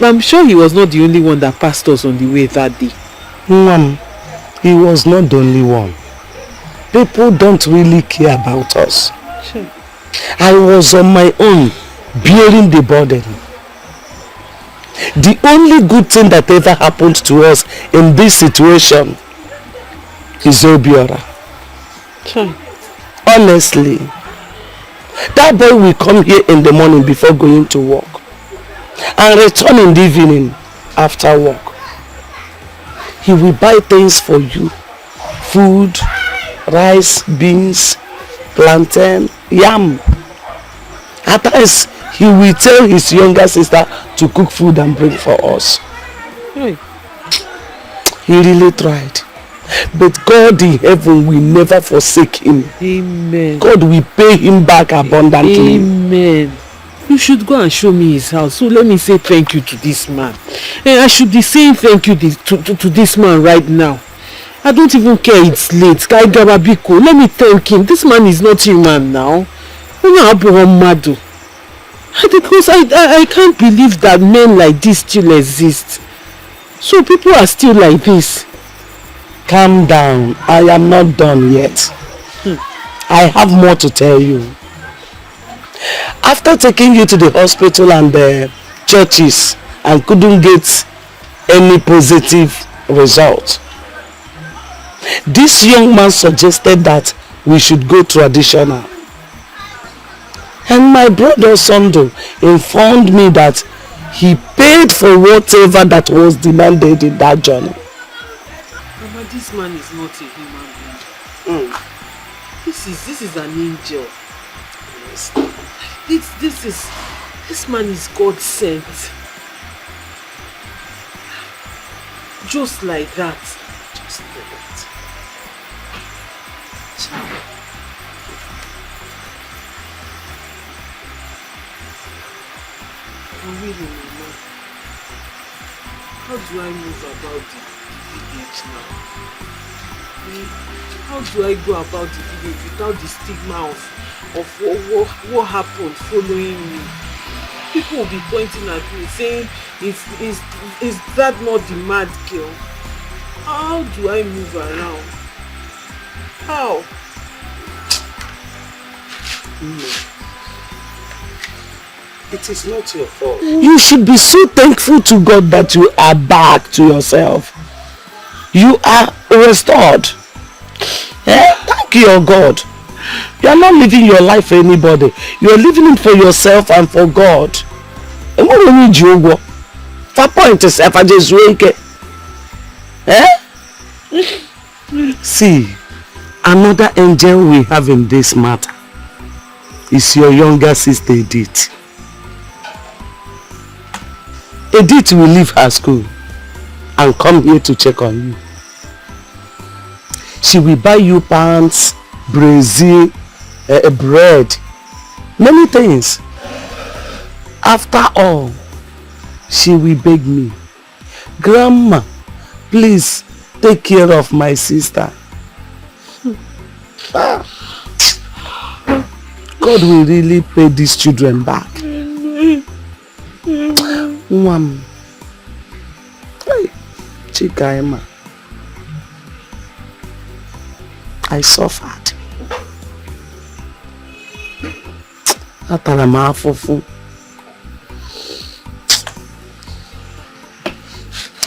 I'm sure he was not the only one that passed us on the way that day. Mom, he was not the only one. People don't really care about us. Sure. I was on my own, bearing the burden. The only good thing that ever happened to us in this situation is Obiora. Sure. Honestly, that boy will come here in the morning before going to work and return in the evening after work. He will buy things for you. Food, rice, beans, plantain, yam. At times, he will tell his younger sister to cook food and bring for us. Hey. He really tried. But God in heaven will never forsake him. Amen. God will pay him back abundantly. Amen. You should go and show me his house. So let me say thank you to this man. I should be saying thank you to this man right now. I don't even care it's late. Let me thank him. This man is not human now. Because I can't believe that men like this still exist. So people are still like this. Calm down. I am not done yet. I have more to tell you. After taking you to the hospital and the churches and couldn't get any positive result, this young man suggested that we should go traditional. And my brother Sondo informed me that he paid for whatever that was demanded in that journey. Mama, this man is not a human being. This is an angel. Yes. This man is God sent. Just like that. Just like that. Really, Mama. How do I move about the village now? How do I go about the village without the stigma of what happened following me? People will be pointing at me saying, is that not the mad girl? How do I move around? How? It is not your fault. You should be so thankful to God that you are back to yourself. You are restored. Thank your God. You are not living your life for anybody. You are living it for yourself and for God. And what do you need you? For point yourself and just wake. See, another angel we have in this matter is your younger sister Edith. Edith will leave her school and come here to check on you. She will buy you pants, brazier, bread, many things. After all, she will beg me, Grandma, please take care of my sister. God will really pay these children back. Kaima, I suffered. Atara m afụfụ.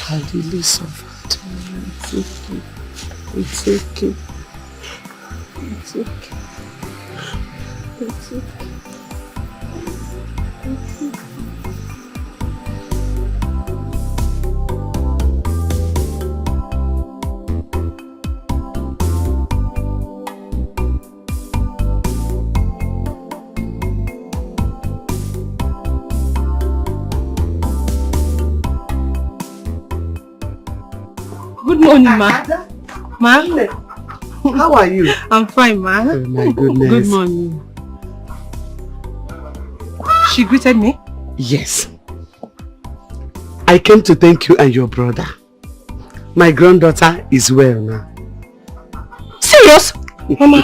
I really suffered. It's okay. It's okay. It's okay. It's okay. Good morning, ma. Ma? How are you? I'm fine, ma. Oh my goodness. Good morning. She greeted me? Yes. I came to thank you and your brother. My granddaughter is well now. Serious? Mama,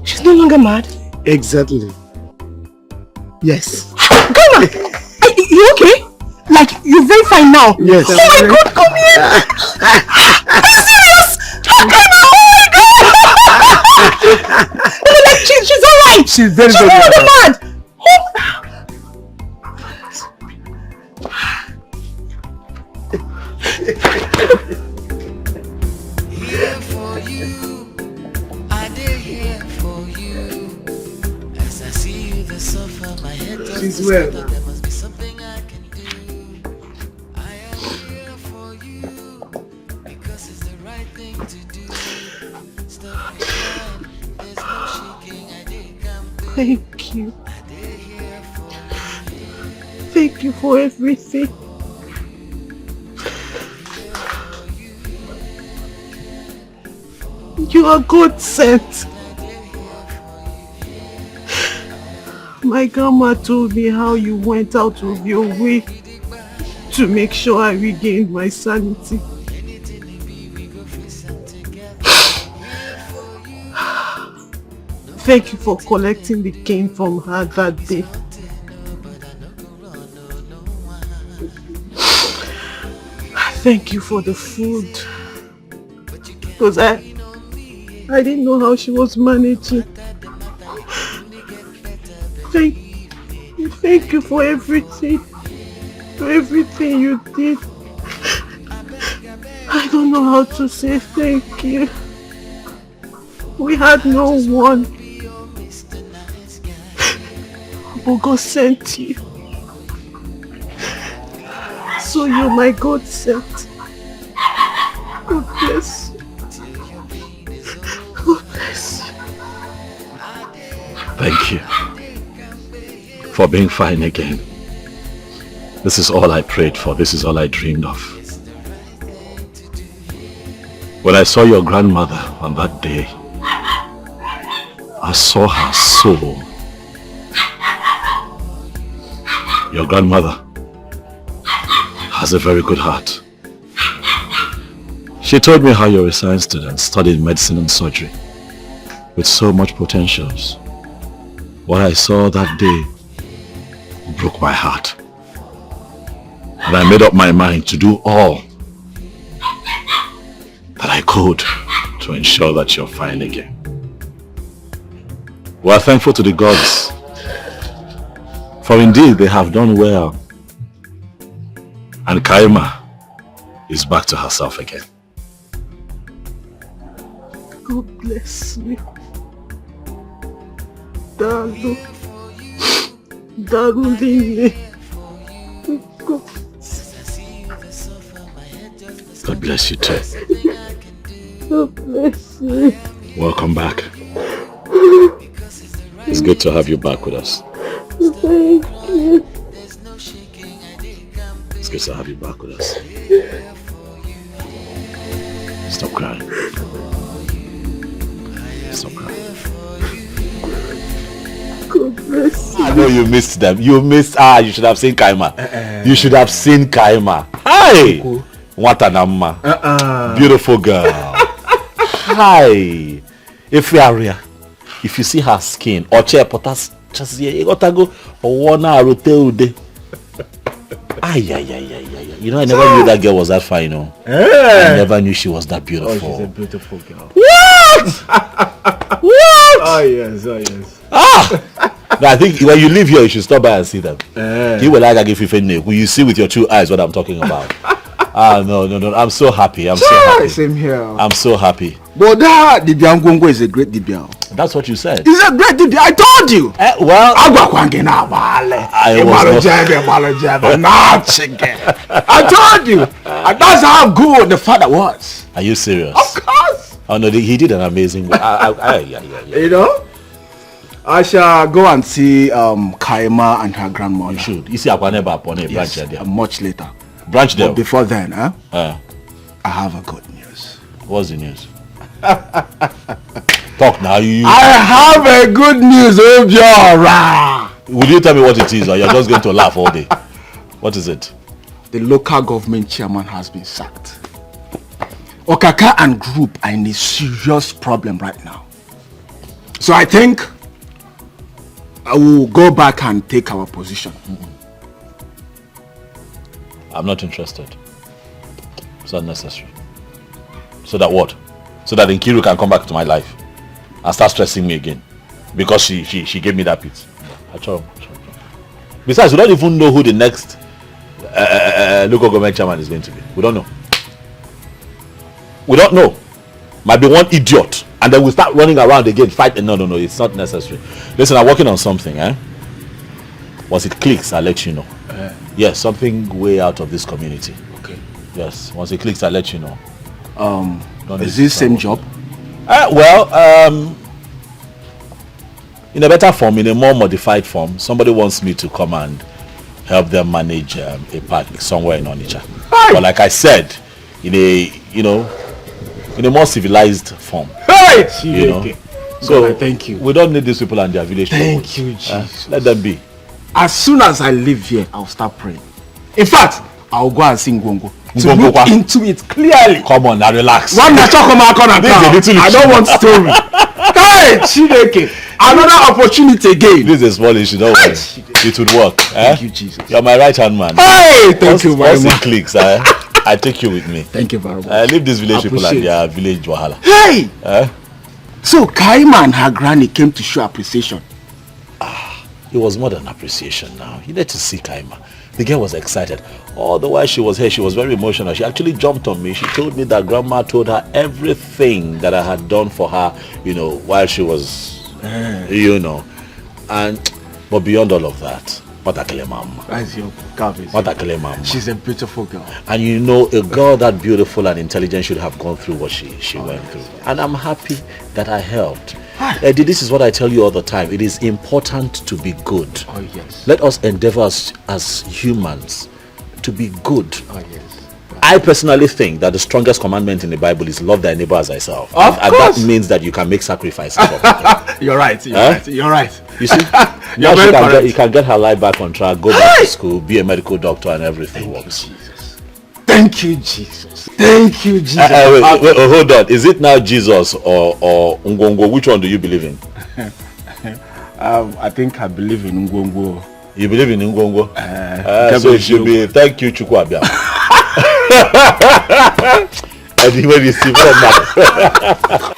she's no longer mad? Exactly. Yes. Kaima! You okay? Like, you're very fine now? Yes. Oh my God, come here! Are you serious? Kaima, oh my God! Oh, like, she's alright! She's very, she's very no longer mad! Here for you, I did here for you. As I see you, the suffer, my head does. She's well. There must be something I can do. I am here for you because it's the right thing to do. Stop me down, there's no shaking. I did come through. Thank you. I did here for you. Thank you for everything. You are God sent. My grandma told me how you went out of your way to make sure I regained my sanity. Thank you for collecting the cane from her that day. Thank you for the food. Because I didn't know how she was managing. Thank you for everything. For everything you did. I don't know how to say thank you. We had no one. But God sent you. So you're my God sent. God bless you. God bless you. Thank you for being fine again. This is all I prayed for. This is all I dreamed of. When I saw your grandmother on that day, I saw her soul. Your grandmother has a very good heart. She told me how you're a science student studying medicine and surgery with so much potentials. What I saw that day broke my heart. And I made up my mind to do all that I could to ensure that you're fine again. We are thankful to the gods, for indeed they have done well. And Kaima is back to herself again. God bless you. Dalu. God bless you too. God bless you. Welcome back. It's good to have you back with us. Thank you. It's good to have you back with us. Stop crying. Stop crying. God bless you. I know you missed them. You should have seen Kaima. You should have seen Kaima. Hi! What an amma. Beautiful girl. Hi! If you see her skin, or chair potas, just you gotta go or 1 hour day. You know, I never knew that girl was that fine, I never knew she was that beautiful. Oh, she's a beautiful girl. What? What? Oh yes. No, I think when you live here, you should stop by and see them. You will like give you will you see with your 2 eyes what I'm talking about? No. I'm so happy. I'm so happy. Same here. I'm so happy. But that Dibian Gongo is a great Dibian. That's what you said. He's a great Dibian. I told you. Well, I told you. And that's how good the father was. Are you serious? Of course. Oh no, he did an amazing work. You know? I shall go and see Kaima and her grandmother. You should. You see Akwaneba upon a branch there. Much later. Branch there. But before then, I have a good news. What's the news? Talk now. I have a good news, Obiora. Will you tell me what it is, or you're just going to laugh all day? What is it? The local government chairman has been sacked. Okaka and group are in a serious problem right now. So I think I will go back and take our position. I'm not interested. It's not necessary. So that what? So that Nkiru can come back to my life and start stressing me again because she gave me that pitch. Besides, we don't even know who the next local government chairman is going to be. We don't know. We don't know. Might be one idiot, and then we start running around again fighting. No, it's not necessary. Listen, I'm working on something. Once it clicks, I'll let you know. Yes, something way out of this community. Okay. Yes, once it clicks, I'll let you know. Is this same job? In a better form, in a more modified form, somebody wants me to come and help them manage a park somewhere in Onitsha. But like I said, in a more civilized form. So thank you. We don't need these people and their village. Thank you, Jesus. Let them be. As soon as I leave here, I'll start praying. In fact, I'll go and sing Ngongo to look into it clearly. Come on, now relax. One natural come out now. I don't want story. Hey, Chineke. Another opportunity again. This is a small issue, don't worry. It would work. Thank you, Jesus. You're my right hand man. Hey, thank you very much. Clicks, I take you with me. Thank you very much. I leave these village people and their village wahala. Hey! So Kaima and her granny came to show appreciation. It was more than appreciation now. You need to see Kaima. The girl was excited. All the while she was here, she was very emotional. She actually jumped on me. She told me that grandma told her everything that I had done for her, while she was, but beyond all of that, what a mama. She's a beautiful girl. And a girl that beautiful and intelligent should have gone through what she went through. And I'm happy that I helped. Eddie, this is what I tell you all the time. It is important to be good. Oh, yes. Let us endeavor as humans to be good. Oh, yes. I personally think that the strongest commandment in the Bible is love thy neighbor as thyself. Of and course. That means that you can make sacrifices for people. You're right. You're right. You see? Now you can get her life back on track, go back to school, be a medical doctor, and everything works. Thank you, Jesus. Thank you, Jesus. Wait, hold on. Is it now Jesus or Ngongo? Which one do you believe in? I think I believe in Ngongo. You believe in Ngongo? So it should be thank you, Chukwabia. And when you see from that.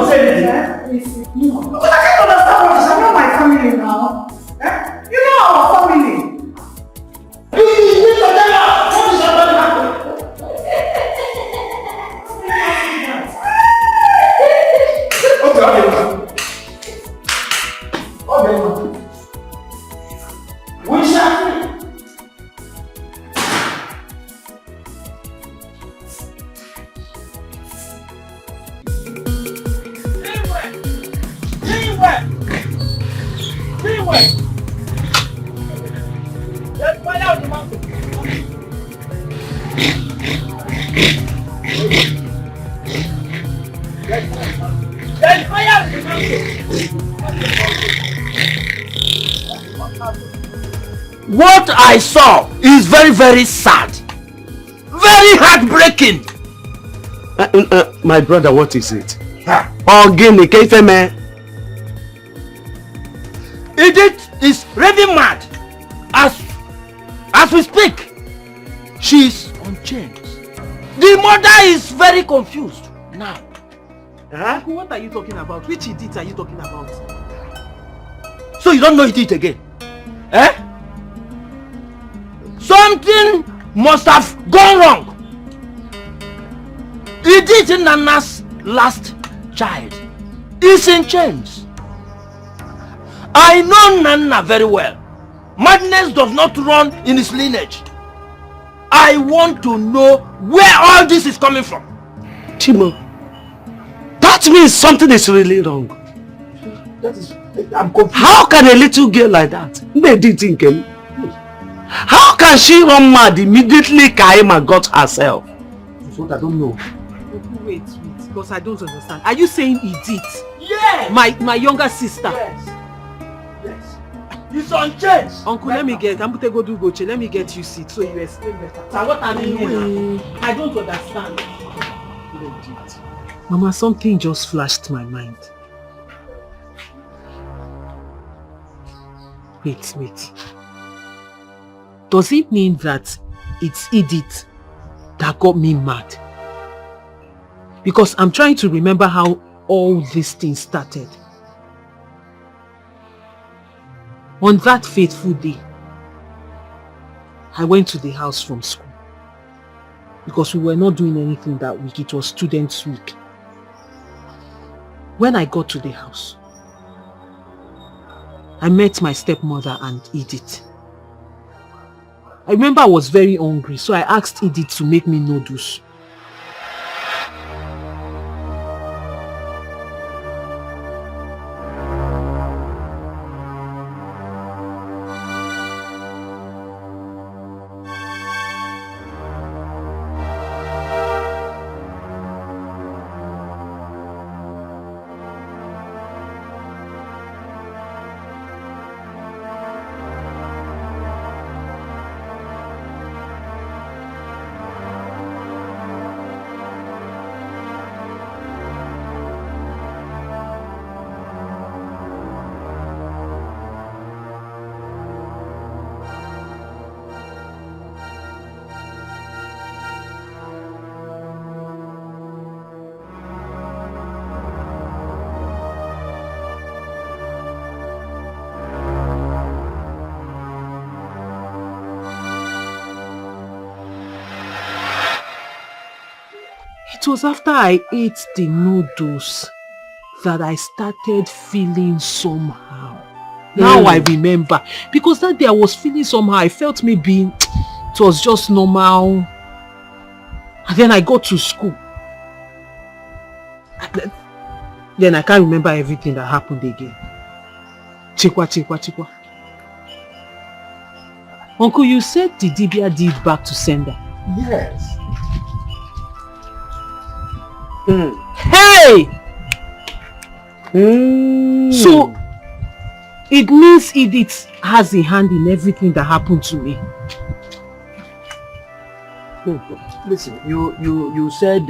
Say There's fire on the mountain. There's fire on the mountain. What I saw is very, very sad. Very heartbreaking. My brother, what is it? Again, man. Edith is raving mad. As we speak, she's on chains. The mother is very confused now. Huh? What are you talking about? Which Edith are you talking about? So you don't know Edith again? Eh? Something must have gone wrong. Edith, Nana's last child, is in chains. I know Nana very well. Madness does not run in his lineage. I want to know where all this is coming from. Chimo, that means something is really wrong. I'm confused. How can a little girl like that? How can she run mad immediately Kaima got herself? That's what I don't know. Wait, because I don't understand. Are you saying Edith? Yes! My younger sister? Yes. He's on chains. Uncle, let me get you seat so you explain better. So what I mean, I don't understand. Mama, something just flashed my mind. Wait. Does it mean that it's Edith that got me mad? Because I'm trying to remember how all these things started. On that fateful day, I went to the house from school because we were not doing anything that week. It was Students' Week. When I got to the house, I met my stepmother and Edith. I remember I was very hungry, so I asked Edith to make me noodles. It was after I ate the noodles that I started feeling somehow. Now I remember. Because that day I was feeling somehow. I felt maybe it was just normal. And then I got to school. Then I can't remember everything that happened again. Chikwa. Uncle, you said the Dibia did back to sender. Yes. Hey! So, it means Edith has a hand in everything that happened to me. Listen, you said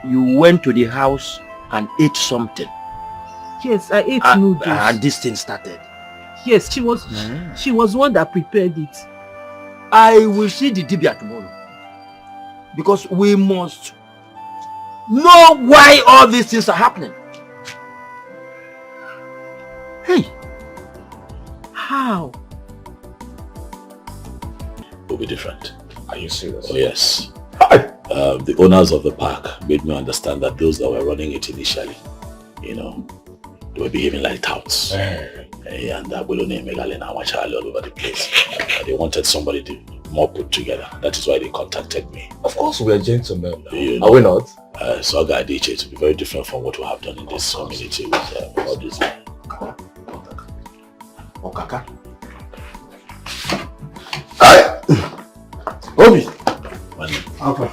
you went to the house and ate something. Yes, I ate noodles. And this thing started. Yes, she was one that prepared it. I will see the Dibia tomorrow. Because we must know why all these things are happening. Hey. How? It will be different. Are you serious? Oh yes. The owners of the park made me understand that those that were running it initially, they were behaving like touts. And that all over the place. They wanted somebody to more put together. That is why they contacted me. Of course we are gentlemen. Are we not? So Adiche to be very different from what we have done in this community with all this. Okaka. Hi. Obi. Alpha.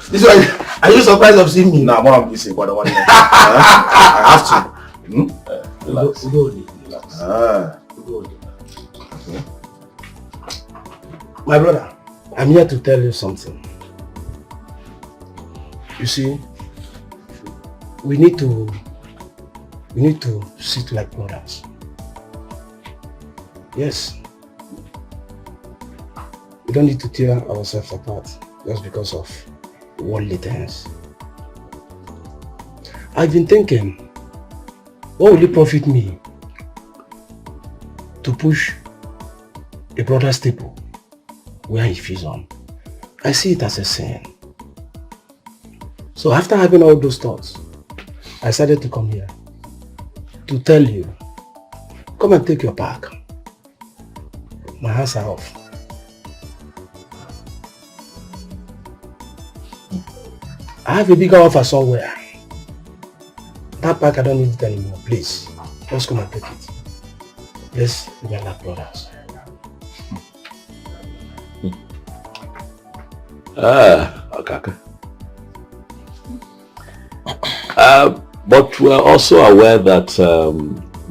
This one, are you surprised of seeing me? No, I'm not missing what I want. I have to. Relax. Relax. Okay. My brother, I'm here to tell you something. You see, we need to sit like brothers. Yes. We don't need to tear ourselves apart just because of worldly things. I've been thinking, what will it profit me to push a brother's table where he feeds on? I see it as a sin. So after having all those thoughts, I decided to come here to tell you, come and take your pack. My hands are off. I have a bigger offer somewhere. That pack, I don't need it anymore. Please, just come and take it. Let's be like brothers. Okay. But we're also aware that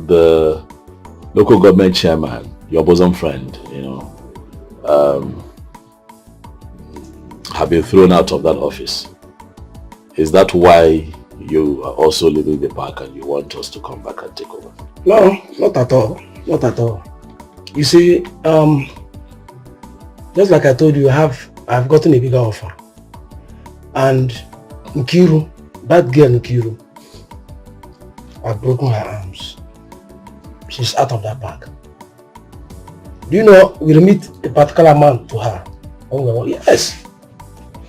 the local government chairman, your bosom friend, have been thrown out of that office. Is that why you are also leaving the park and you want us to come back and take over? No, not at all. Not at all. You see, just like I told you, I've gotten a bigger offer. And Nkiru, that girl Nkiru, I've broken her arms. She's out of that park. Do you know, we'll meet a particular man to her. Oh, yes.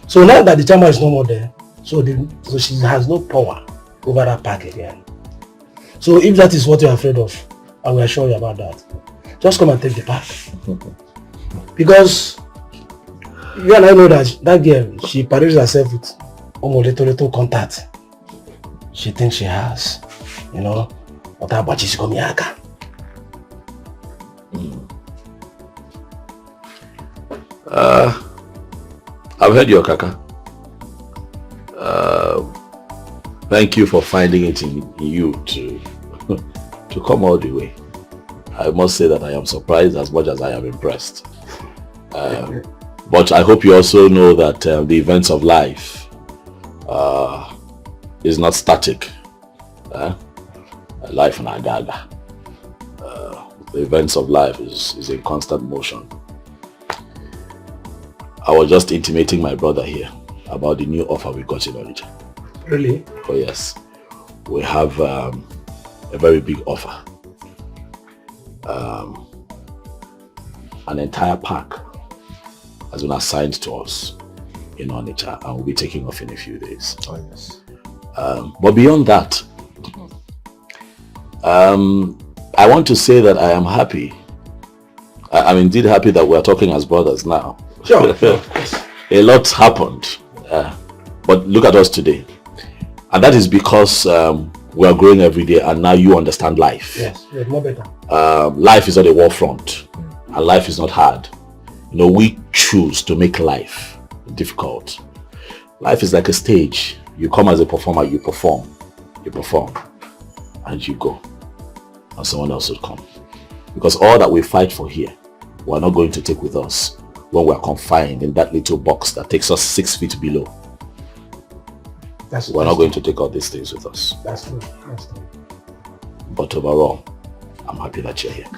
So now that the chairman is no more there, so she has no power over that park again. So if that is what you're afraid of, I will assure you about that. Just come and take the park. Because you and I know that that girl, she parades herself with almost little contact. She thinks she has, but she's coming here. I've heard your Kaka. Thank you for finding it in you to come all the way. I must say that I am surprised as much as I am impressed. But I hope you also know that the events of life is not static. Life in Agaga. The events of life is in constant motion. I was just intimating my brother here about the new offer we got in Naija. Really? Oh yes. We have a very big offer. An entire park has been assigned to us in Naija and will be taking off in a few days. Oh yes. But beyond that, I want to say that I am happy. I'm indeed happy that we're talking as brothers now. Sure. A lot happened, but look at us today. And that is because we are growing every day and now you understand life. Yes, more better. Life is not a war front and life is not hard. We choose to make life difficult. Life is like a stage. You come as a performer, you perform, and you go. And someone else will come. Because all that we fight for here, we're not going to take with us when we're confined in that little box that takes us 6 feet below. We're not going to take all these things with us. That's true. But overall, I'm happy that you're here.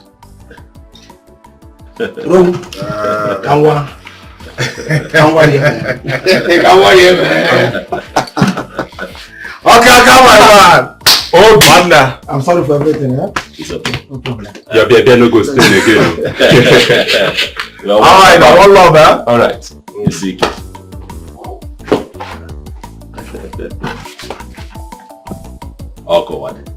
Okay, come on, man. Oh, man. I'm sorry for everything, It's okay. No problem. Yeah, no go stay again. Alright, one love, man. Alright. You see. Awkward.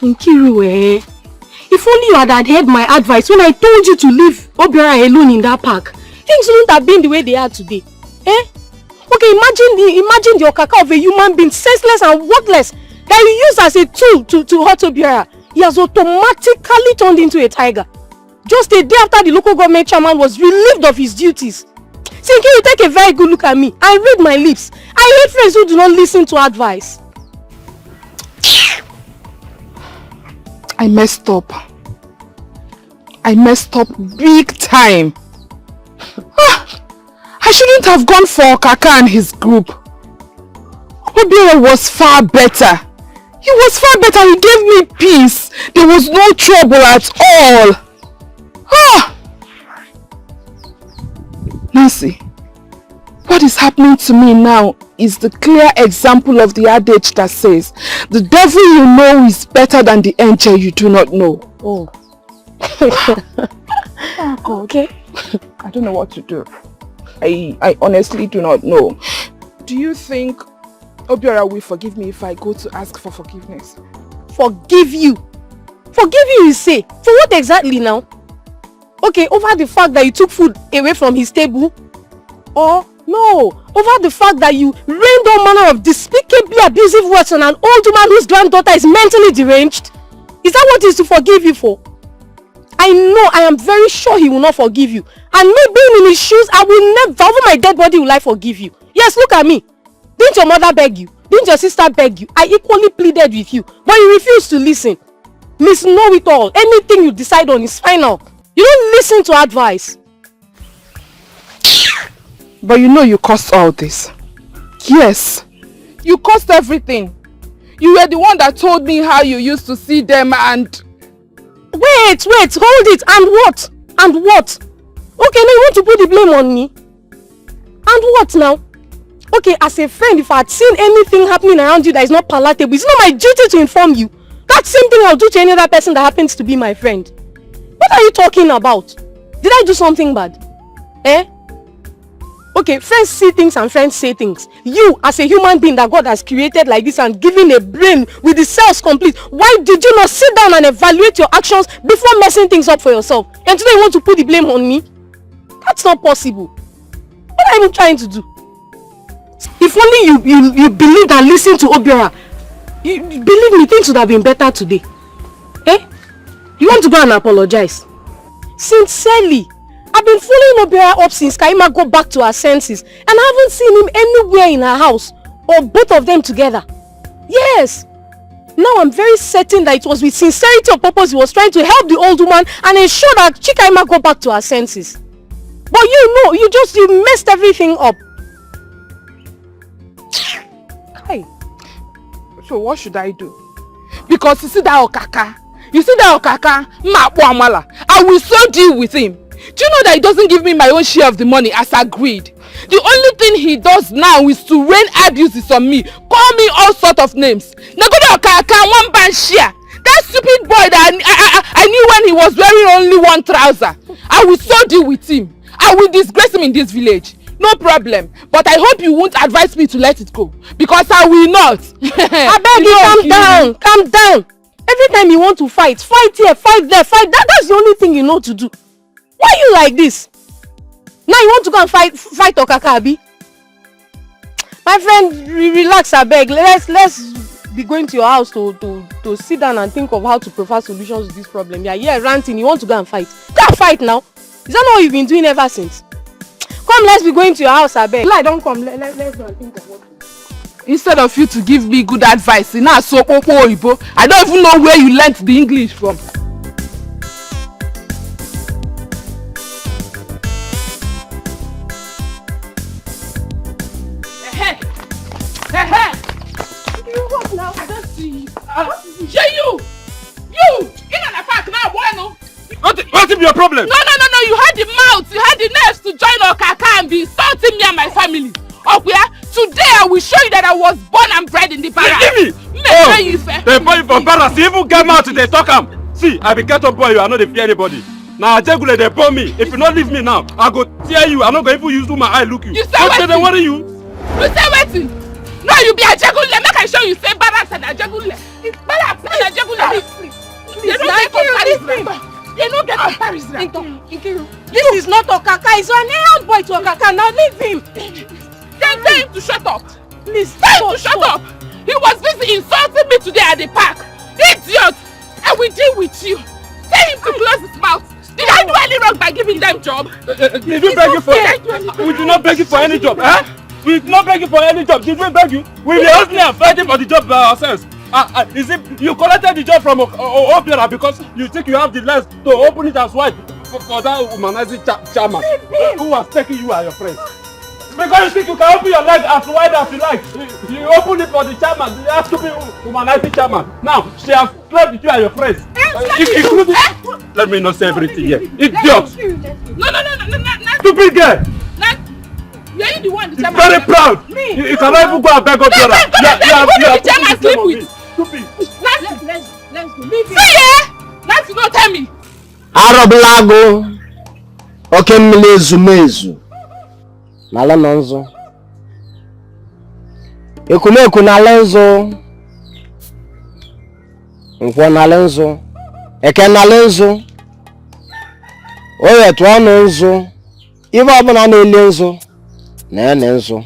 Nkiru, if If only you had adhered my advice when I told you to leave Obiora alone in that park, things wouldn't have been the way they are today. Eh? Okay, imagine the okaka of a human being, senseless and worthless, that you use as a tool to hurt Obiora. He has automatically turned into a tiger. Just a day after the local government chairman was relieved of his duties. See, can you take a very good look at me and read my lips? I hate friends who do not listen to advice. I messed up. I messed up big time. I shouldn't have gone for Kaka and his group. Obiora was far better. He was far better. He gave me peace. There was no trouble at all. Nancy, what is happening to me now is the clear example of the adage that says, the devil you know is better than the angel you do not know. Oh. Oh God. Okay. I don't know what to do. I honestly do not know. Do you think Obiora will forgive me if I go to ask for forgiveness? Forgive you? Forgive you, you say? For what exactly now? Okay, over the fact that you took food away from his table? Or no, over the fact that you rained all manner of despicably abusive words on an old woman whose granddaughter is mentally deranged? Is that what he is to forgive you for? I know, I am very sure he will not forgive you. And me being in his shoes, I will never, over my dead body, will I forgive you. Yes, look at me. Didn't your mother beg you? Didn't your sister beg you? I equally pleaded with you, but you refused to listen. Miss Know-it-all, anything you decide on is final. You don't listen to advice. But you know you caused all this. Yes, you caused everything. You were the one that told me how you used to see them and... Wait, hold it. And what? And what? Okay, now you want to put the blame on me? And what now? Okay, as a friend, if I had seen anything happening around you that is not palatable, it's not my duty to inform you. That same thing I'll do to any other person that happens to be my friend. What are you talking about? Did I do something bad? Eh? Okay, friends see things and friends say things. You, as a human being that God has created like this and given a brain with the cells complete, why did you not sit down and evaluate your actions before messing things up for yourself? And today you want to put the blame on me? That's not possible. What are you trying to do? If only you believed and listened to Obiora, believe me, things would have been better today. Eh? You want to go and apologize? Sincerely, I've been following Obiora up since Kaima got back to her senses, and I haven't seen him anywhere in her house, or both of them together. Yes. Now I'm very certain that it was with sincerity of purpose he was trying to help the old woman and ensure that Kaima got back to her senses. But you know, you messed everything up. Hey. So what should I do? Because you see that Okaka, I will so deal with him. Do you know that he doesn't give me my own share of the money as agreed? The only thing he does now is to rain abuses on me, call me all sort of names. Nagoda Okaka, one band share. That stupid boy that I knew when he was wearing only one trouser. I will so deal with him. I will disgrace him in this village. No problem. But I hope you won't advise me to let it go. Because I will not. I beg you, calm down. Calm down. Every time you want to fight here, fight there, fight that. That's the only thing you know to do. Why are you like this? Now you want to go and fight Okaka, Abi? My friend, relax, I beg. Let's be going to your house to sit down and think of how to provide solutions to this problem. Yeah, ranting. You want to go and fight? Go and fight now. Is that not what you've been doing ever since? Come, let's be going to your house, I beg. Don't come. Let's go and think of what to do. Instead of you to give me good advice, I don't even know where you learnt the English from. You what now? I don't see you. You! In an park now, boy, no? What is your problem? No, you had the mouth, you had the nerves to join Okaka and be insulting me and my family. Okuya, today I will show you that I was born and bred in the barracks. Give me! They boy you for barracks, you even get out, they talk am. See, I be get up boy, I know they fear anybody. Now Jegule, they burn me. If you not leave me now, I go tear you. I'm not going to even use my eye look you. You say waiting. They worry you. You say waiting. No, you be a Jegule. Make I show you say barracks and a Jegule. It's barracks and a Jegule. They don't get comparison. They don't get comparison. Nkiru, this is not Okaka. He's an errand boy to Okaka. Now leave him. Then tell him to shut up. Please, tell him to shut up. He was busy insulting me today at the park. Idiot! I will deal with you. Tell him to close his mouth. Did I do any wrong by giving them job? Did we beg you for? We did not beg you for any job, huh? We did not beg you for any job. Did we beg you? We were hustling and fighting for the job by ourselves. Is it you collected the job from Obiora because you think you have the lens to open it as wide for that humanizing chairman who was taking you and your friends? Because you think you can open your leg as wide as you like. You open it for the chairman. You have to be humanizing chairman. Now she has slept with you and your friends. Including. Let me not say everything here. Idiot! No. Stupid girl! You're the one the chairman. Very proud! Me! You cannot even go and beg Obiora. You are chairman sleep with. Stupid! Let's go. Leave him. See ya! Let's go tell me. Arablago. Oke mmiri ezumezu. N'ala nọ nzo. Ekumeku n'ala nzo. Nkwọ n'ala nzo. Eke n'ala nzo. Oye tụọ ọnụ nzo. Ibe ọbụla na-ele nzo. Na-ene nzo.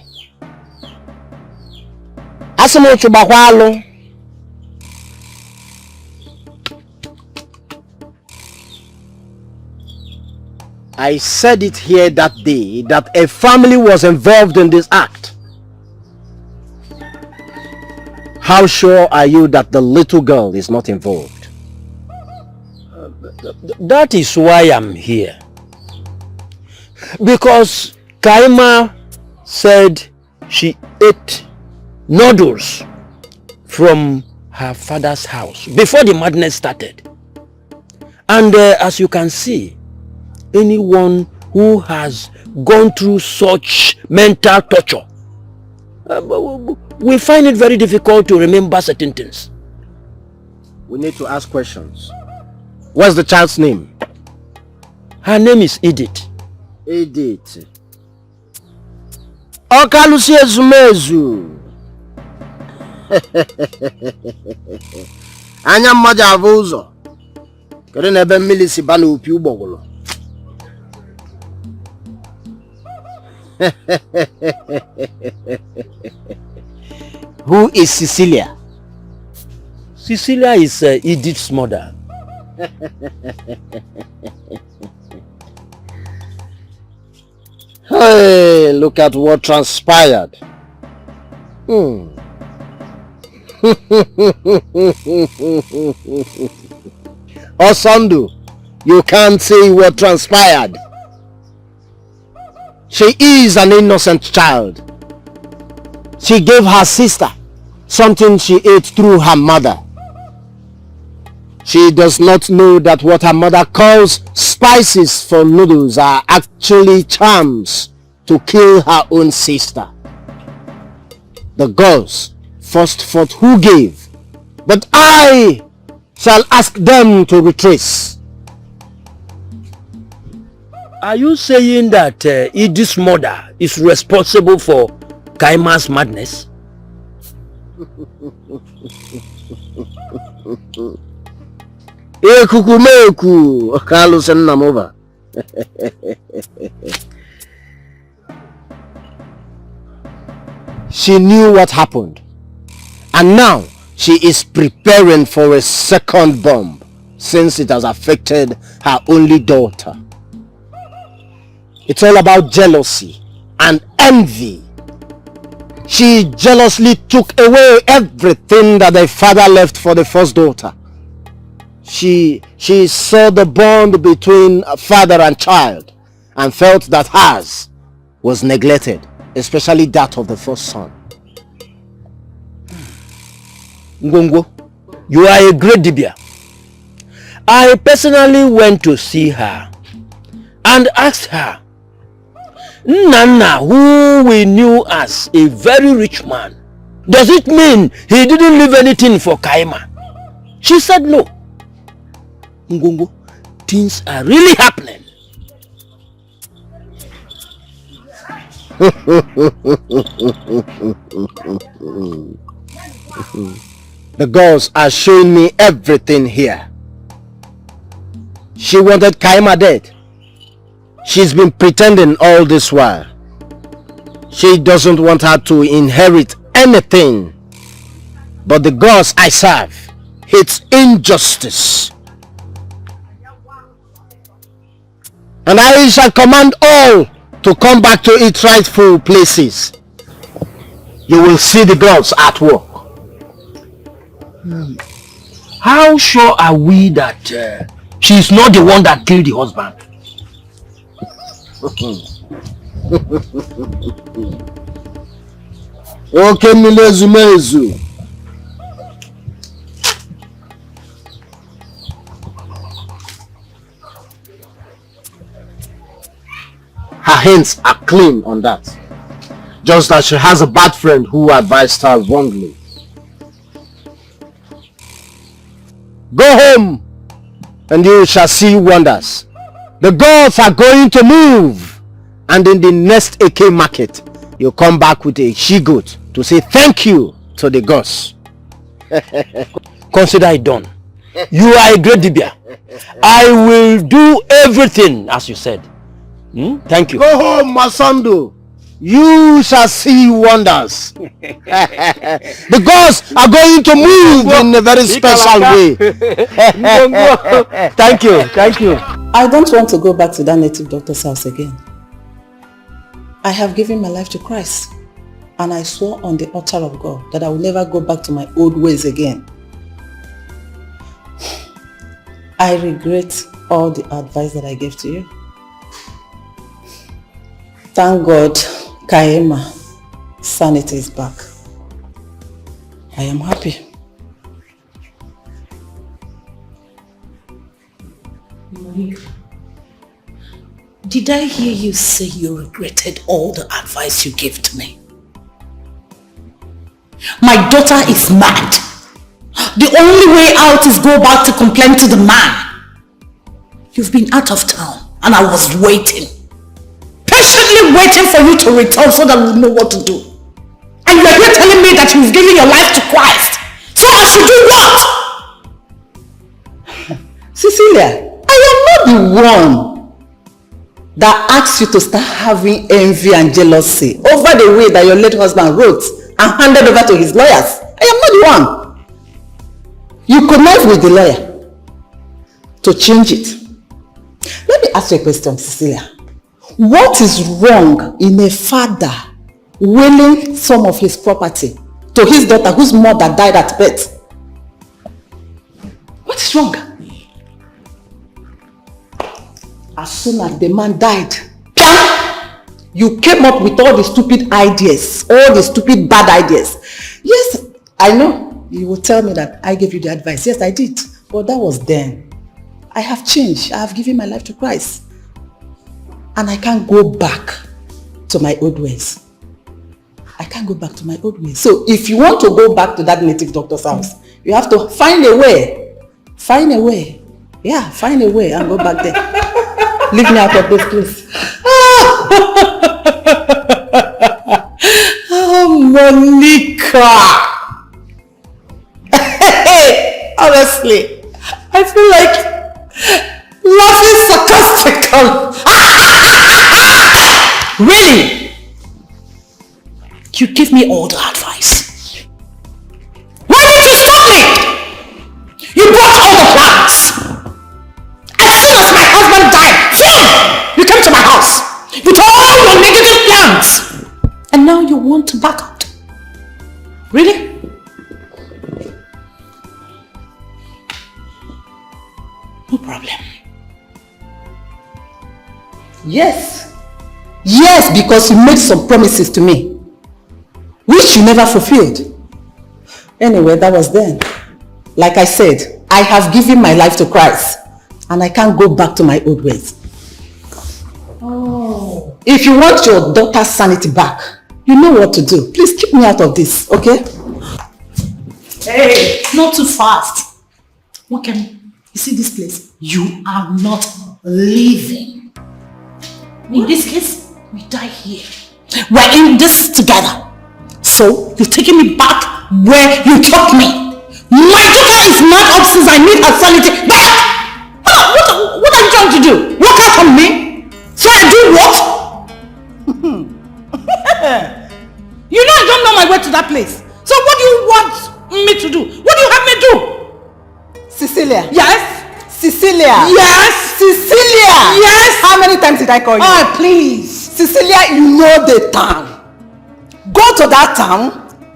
Asị m chụgbakwa alụ. I said it here that day that a family was involved in this act. How sure are you that the little girl is not involved? That is why I'm here. Because Kaima said she ate noodles from her father's house before the madness started. And as you can see, anyone who has gone through such mental torture we find it very difficult to remember certain things. We need to ask questions. What's the child's name? Her name is Edith. Edith. Okalusi ezumezu. Anya mmadụ avụ ụzọ. Kedu na ebe mmiri si ba n'opi ụgbọgụlụ? Who is Cecilia? Cecilia is Edith's mother. Hey, look at what transpired. Osandu, you can't say what transpired. She is an innocent child. She gave her sister something she ate through her mother. She does not know that what her mother calls spices for noodles are actually charms to kill her own sister. The girls first fought who gave, but I shall ask them to retrace. Are you saying that Edith's mother is responsible for Kaima's madness? Kukumeku, Carlos and Namova. She knew what happened, and now she is preparing for a second bomb since it has affected her only daughter. It's all about jealousy and envy. She jealously took away everything that the father left for the first daughter. She saw the bond between father and child and felt that hers was neglected, especially that of the first son. Ngongo, you are a great Dibia. I personally went to see her and asked her, Nana, who we knew as a very rich man, does it mean he didn't leave anything for Kaima? She said no. Ngongo, things are really happening. The girls are showing me everything here. She wanted Kaima dead. She's been pretending all this while. She doesn't want her to inherit anything. But the gods I serve hate injustice. And I shall command all to come back to its rightful places. You will see the gods at work. How sure are we that she's not the one that killed the husband? Okay, Milezumezu. Her hands are clean on that. Just as she has a bad friend who advised her wrongly. Go home and you shall see wonders. The gods are going to move. And in the next AK market, you'll come back with a she-goat to say thank you to the gods. Consider it done. You are a great Dibia. I will do everything as you said. Thank you. Go home, Masando. You shall see wonders. The gods are going to move in a very special way. Thank you. Thank you. I don't want to go back to that native doctor's house again. I have given my life to Christ, and I swore on the altar of God that I will never go back to my old ways again. I regret all the advice that I gave to you. Thank God, Kaima, sanity is back. I am happy. Did I hear you say you regretted all the advice you gave to me? My daughter is mad. The only way out is go back to complain to the man. You've been out of town and I was waiting. Patiently waiting for you to return so that we know what to do. And you're here telling me that you've given your life to Christ. So I should do what? Cecilia, I am not the one that asked you to start having envy and jealousy over the way that your late husband wrote and handed over to his lawyers. I am not the one. You connived with the lawyer to change it. Let me ask you a question, Cecilia. What is wrong in a father willing some of his property to his daughter whose mother died at birth? What is wrong? As soon as the man died, you came up with all the stupid ideas, all the stupid bad ideas. Yes, I know you will tell me that I gave you the advice. Yes, I did. But that was then. I have changed. I have given my life to Christ. And I can't go back to my old ways. I can't go back to my old ways. So if you want to go back to that native doctor's house, you have to find a way. Find a way. Yeah, find a way and go back there. Leave me out of this place. Oh, Monica. Honestly, I feel like laughing sarcastically. Really? You give me all the advice. Why didn't you stop me? You brought all the plans. As soon as my husband died, you came to my house with all your negative plans. And now you want to back out. Really? No problem. Yes. Yes, because you made some promises to me, which you never fulfilled. Anyway, that was then. Like I said, I have given my life to Christ, and I can't go back to my old ways. Oh. If you want your daughter's sanity back, you know what to do. Please keep me out of this, okay? Hey, not too fast. Okay, you see this place? You are not leaving. In this case, we die here. We're in this together. So, you're taking me back where you took me. My daughter is mad up since I need her sanity back. What to do? Walk out on me? So I do what? You know I don't know my way to that place. So what do you want me to do? What do you have me do? Cecilia. Yes? Cecilia. Yes? Cecilia. Yes? How many times did I call you? Oh, please. Cecilia, you know the town. Go to that town.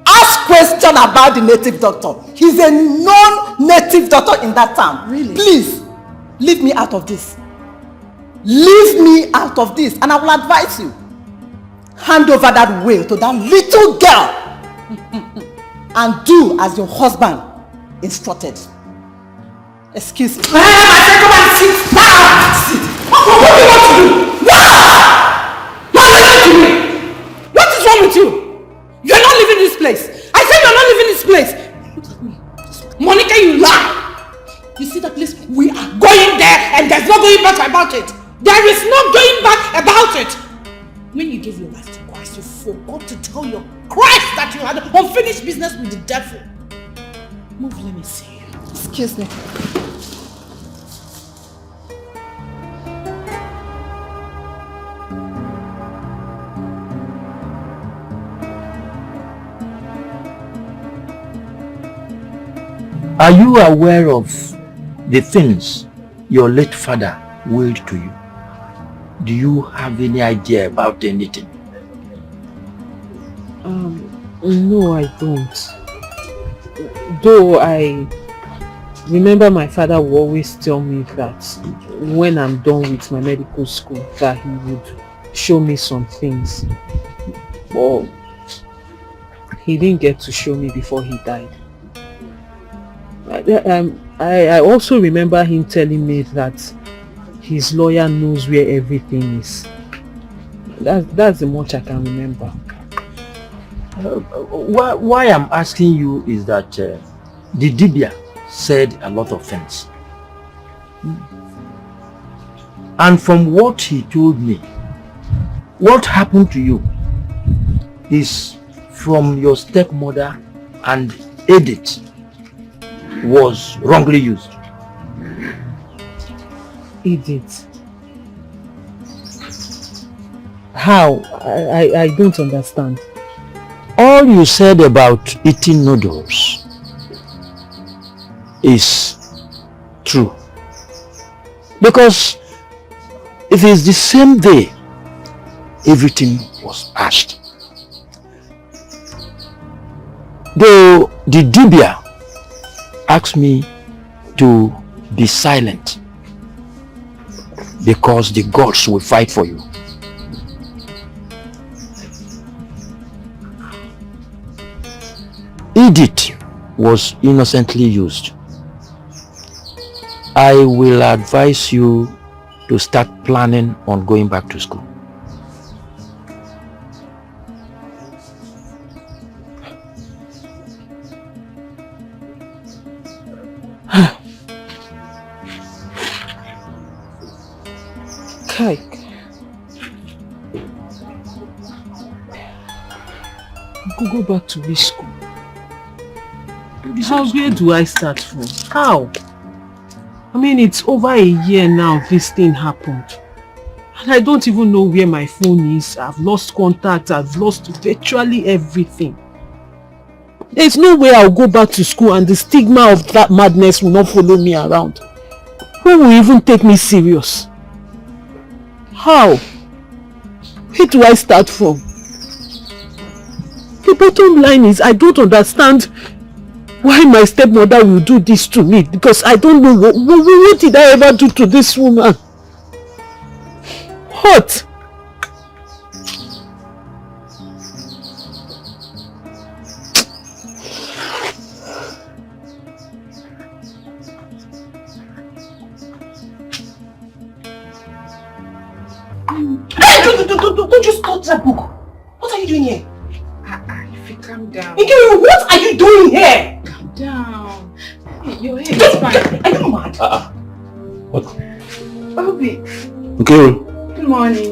Ask question about the native doctor. He's a non-native doctor in that town. Really? Please, leave me out of this. Leave me out of this, and I will advise you. Hand over that will to that little girl and do as your husband instructed. Excuse me. I said come and sit down. What do you want to do? What? Now listen to me. What is wrong with you? You're not leaving this place. I said you're not leaving this place. Monica, you lie. You see the place? We are going there and there's no going back about it. There is no going back about it. When you gave your life to Christ, you forgot to tell your Christ that you had unfinished business with the devil. Move, let me see you. Excuse me. Are you aware of the things your late father willed to you? Do you have any idea about anything? No, I don't. Though I remember my father would always tell me that when I'm done with my medical school, that he would show me some things. But he didn't get to show me before he died. I also remember him telling me that his lawyer knows where everything is. That's the much I can remember. Why I'm asking you is that the Dibia said a lot of things. And from what he told me, what happened to you is from your stepmother, and Edith was wrongly used. Edith? How? I don't understand. All you said about eating noodles is true. Because if it's the same day, everything was asked. Though the Dibia asked me to be silent because the gods will fight for you. Edith was innocently used. I will advise you to start planning on going back to school. Kai. Go back to which school? Where do I start from? How? I mean, it's over a year now this thing happened. And I don't even know where my phone is. I've lost contact. I've lost virtually everything. There's no way I'll go back to school and the stigma of that madness will not follow me around. Who will even take me serious? How? Where do I start from? The bottom line is I don't understand why my stepmother will do this to me, because I don't know what did I ever do to this woman? What? Hey, don't just touch that book. What are you doing here? If you calm down. Igwe, what are you doing here? Calm down. Hey, your head is fine. Are you mad? What? Obi. Okay. Good morning.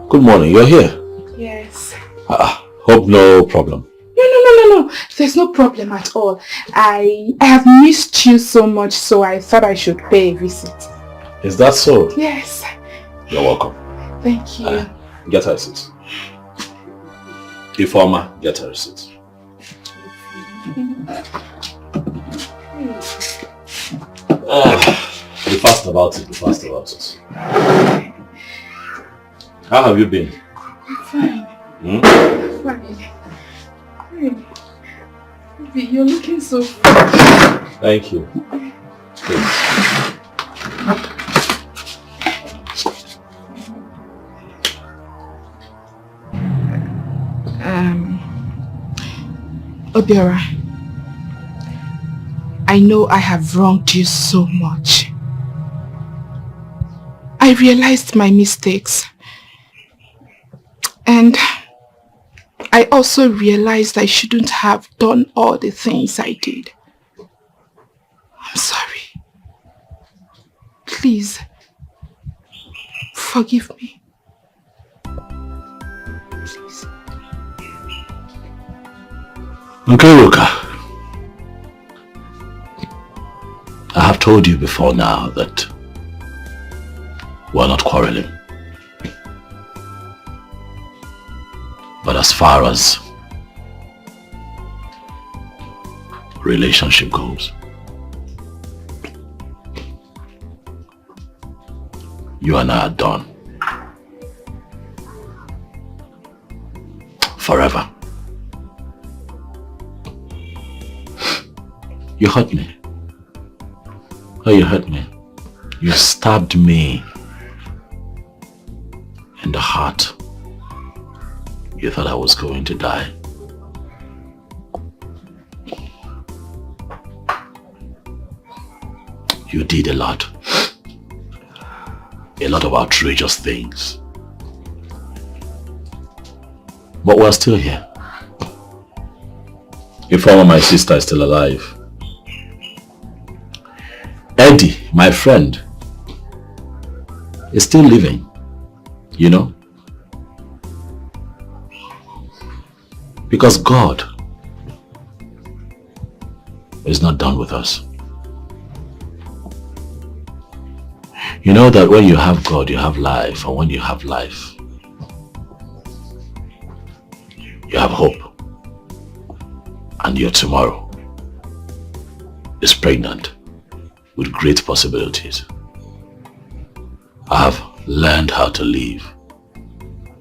Good morning. You're here? Yes. Hope no problem. No. There's no problem at all. I have missed you so much, so I thought I should pay a visit. Is that so? Yes. You're welcome. Thank you. Get her a seat. Informer, get her a seat. Be fast about it, be fast about it. How have you been? I'm fine. Hmm? Fine. Baby, you're looking so fine. Thank you. Please. Obiora, I know I have wronged you so much. I realized my mistakes. And I also realized I shouldn't have done all the things I did. I'm sorry. Please, forgive me. Please. Okay, Ruka. I have told you before now that we're not quarreling. But as far as relationship goes, you and I are done. Forever. You hurt me. Oh, you hurt me. You stabbed me in the heart. You thought I was going to die. You did a lot of outrageous things. But we're still here. Informer, my sister, is still alive. Eddie, my friend, is still living, you know? Because God is not done with us. You know that when you have God, you have life, and when you have life, you have hope. And your tomorrow is pregnant with great possibilities. I have learned how to live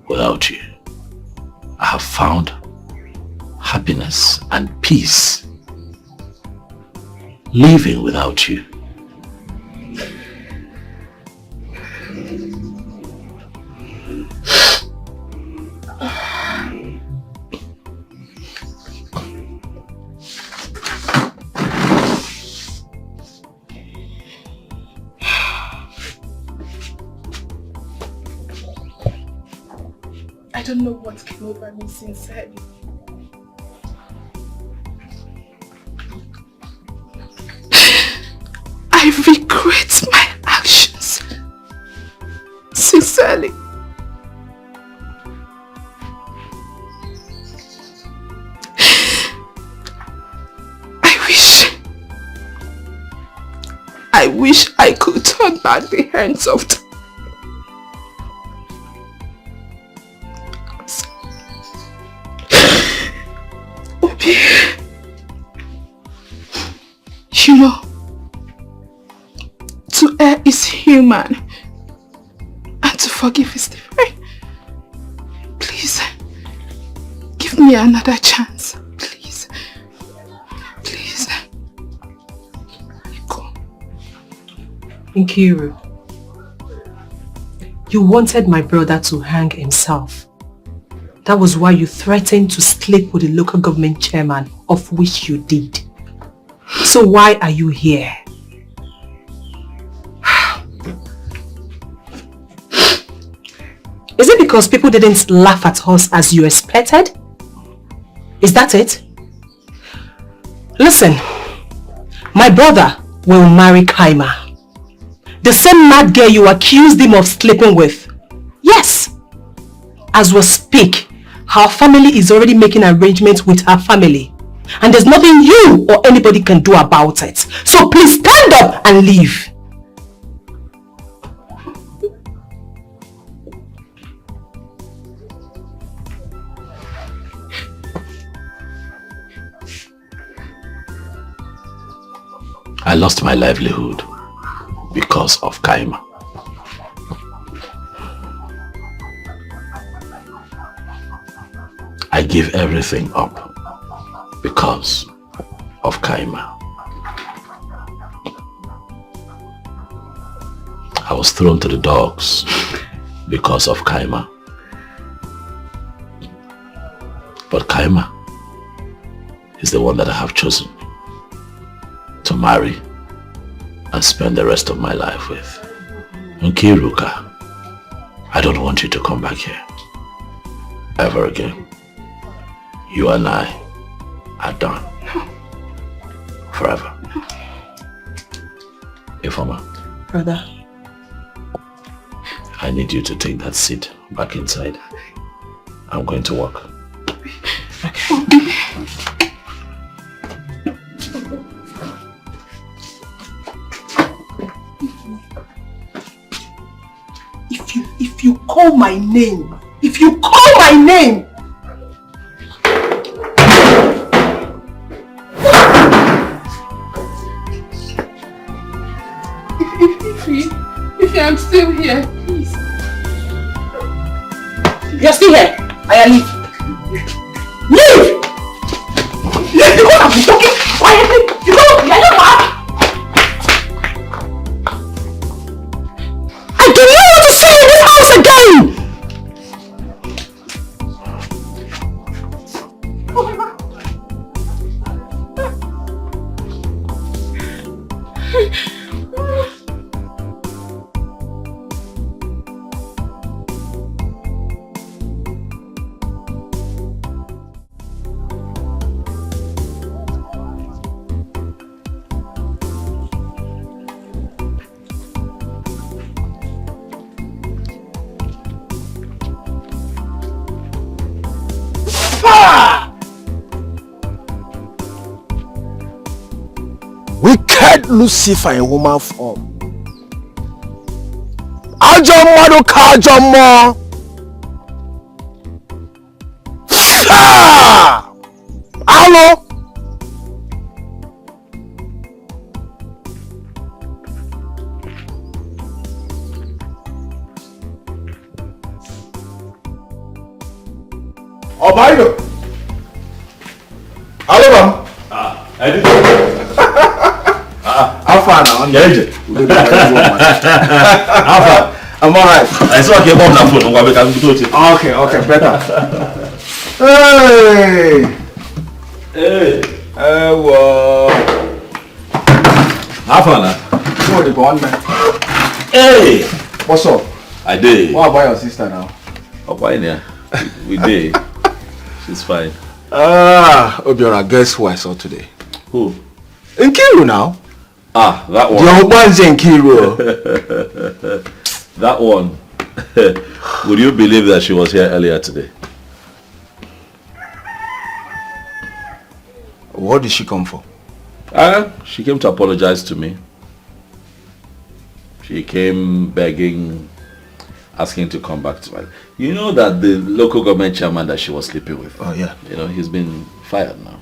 without you. I have found happiness and peace living without you. I don't know what came over me sincerely. I regret my actions. Sincerely. I wish I could turn back the hands of time. Obi, you know, to err is human and to forgive is divine. Please, give me another chance. Please. Please. Go. Nkiru, you wanted my brother to hang himself. That was why you threatened to sleep with the local government chairman, of which you did. So why are you here? Is it because people didn't laugh at us as you expected? Is that it? Listen, my brother will marry Kaima. The same mad girl you accused him of sleeping with. Yes. As we speak, her family is already making arrangements with her family. And there's nothing you or anybody can do about it. So please stand up and leave. I lost my livelihood because of Kaima. I give everything up because of Kaima. I was thrown to the dogs because of Kaima. But Kaima is the one that I have chosen to marry and spend the rest of my life with. Nkiruka, I don't want you to come back here ever again. You and I are done. Forever. Ifoma. Brother. I need you to take that seat back inside. I'm going to work. If you call my name, if you call my name, If I'm still here, please. You're still here. I leave. Leave! Leave! You can't be talking quietly. You know, you're not mad. I do not want to see you in this house again. Wicked Lucifer in woman form. Ajo madu kajo mo. Hello. Obayo. Hello, ma'am. I did. How far now? I'm Nigerian. How far? I'm alright. I saw you on the phone. Okay, better. Hey. Hey. Well. How far now? What the bond, man? Hey. What's up? I did. What about your sister now? Oh, why now? We did. She's fine. Obiora, guess who I saw today? Who? Nkiru now. Ah, that one. The Oban's Nkiru. That one. Would you believe that she was here earlier today? What did she come for? She came to apologize to me. She came begging, asking to come back to my... You know that the local government chairman that she was sleeping with? Oh, yeah. You know, he's been fired now.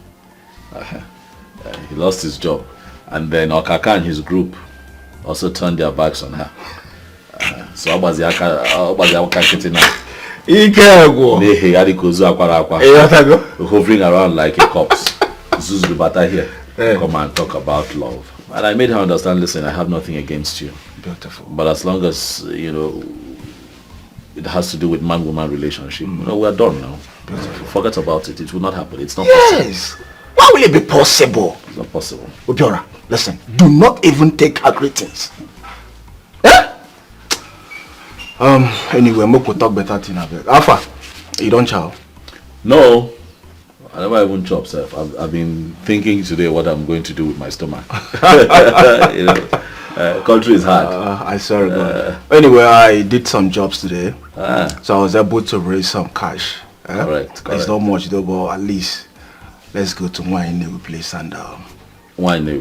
He lost his job. And then Okaka and his group also turned their backs on her. So how was the Okaka now? Hovering around like a corpse. Zuzu Bata here. Come and talk about love. And I made her understand, listen, I have nothing against you. Beautiful. But as long as, you know, it has to do with man-woman relationship, you know, we're done now. Beautiful. Forget about it. It will not happen. It's not possible. Yes. Why will it be possible? It's not possible. Obiora, listen. Do not even take her greetings. Anyway, we could talk better thing. Alpha, you don't chow? No. I never even chop, sir. I've been thinking today what I'm going to do with my stomach. You know, country is hard. I swear to God. Anyway, I did some jobs today, so I was able to raise some cash. Correct. It's not much though, but at least let's go to Wine place and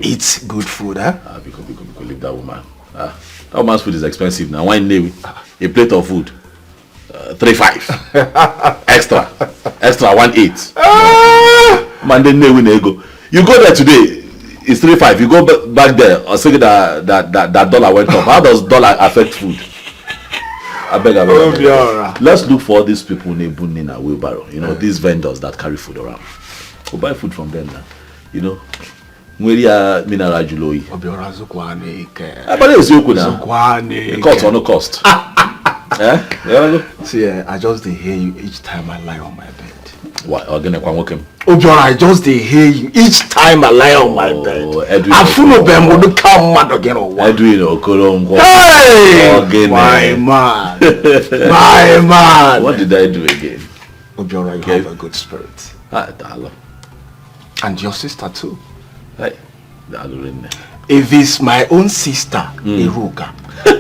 eat good food. Because leave that woman. That woman's food is expensive now. Wine Navy, a plate of food, 3.5 extra 1.8. Man, then you go there today. it's 3.5. You go back there, or say that dollar went up. How does dollar affect food? I beg. Let's look for all these people in a wheelbarrow. You know, these vendors that carry food around. We'll buy food from them now. You know. Mwiri mineral juloi. Obiora zukwane ke. But it's yoku now. Zukwane. Cost or no cost. Yeah. See, I just hear you each time I lie on my bed. What? Obiora, I just hear you each time I lie on my bed. I'm full of them. Would come mad again or what? Edwin Okolongo. Hey, my man, my man. What did I do again? Obiora, you have a good spirit. And your sister too. Hey, if it's my own sister, Iruka,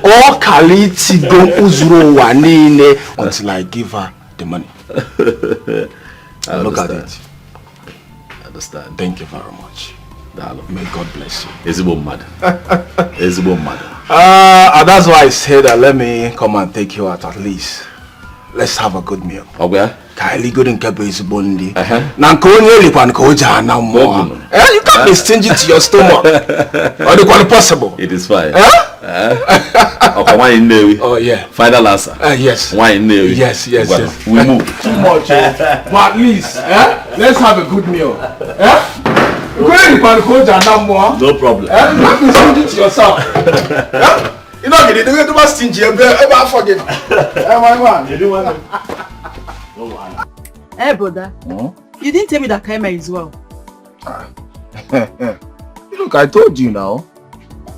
or Kaliti don't uzuro wanine until I give her the money. Look at it. I understand. Thank you very much. May God bless you. Ezebo mad. Ezebo mad. And that's why I said that let me come and take you out at least. Let's have a good meal. Okay. Kylie good and keep his bondi. You can't be stingy to your stomach. Or the quite possible. It is fine. Okay, wine in there. Oh yeah. Final answer. Yes. Wine in there. Yes. We move. Too much. But at least, let's have a good meal. No problem. You can't be stingy to yourself. You know, you don't get too much stingy. Ever forget. My man. You do want. Hey, brother. You didn't tell me that Kaima is well. Look, I told you now.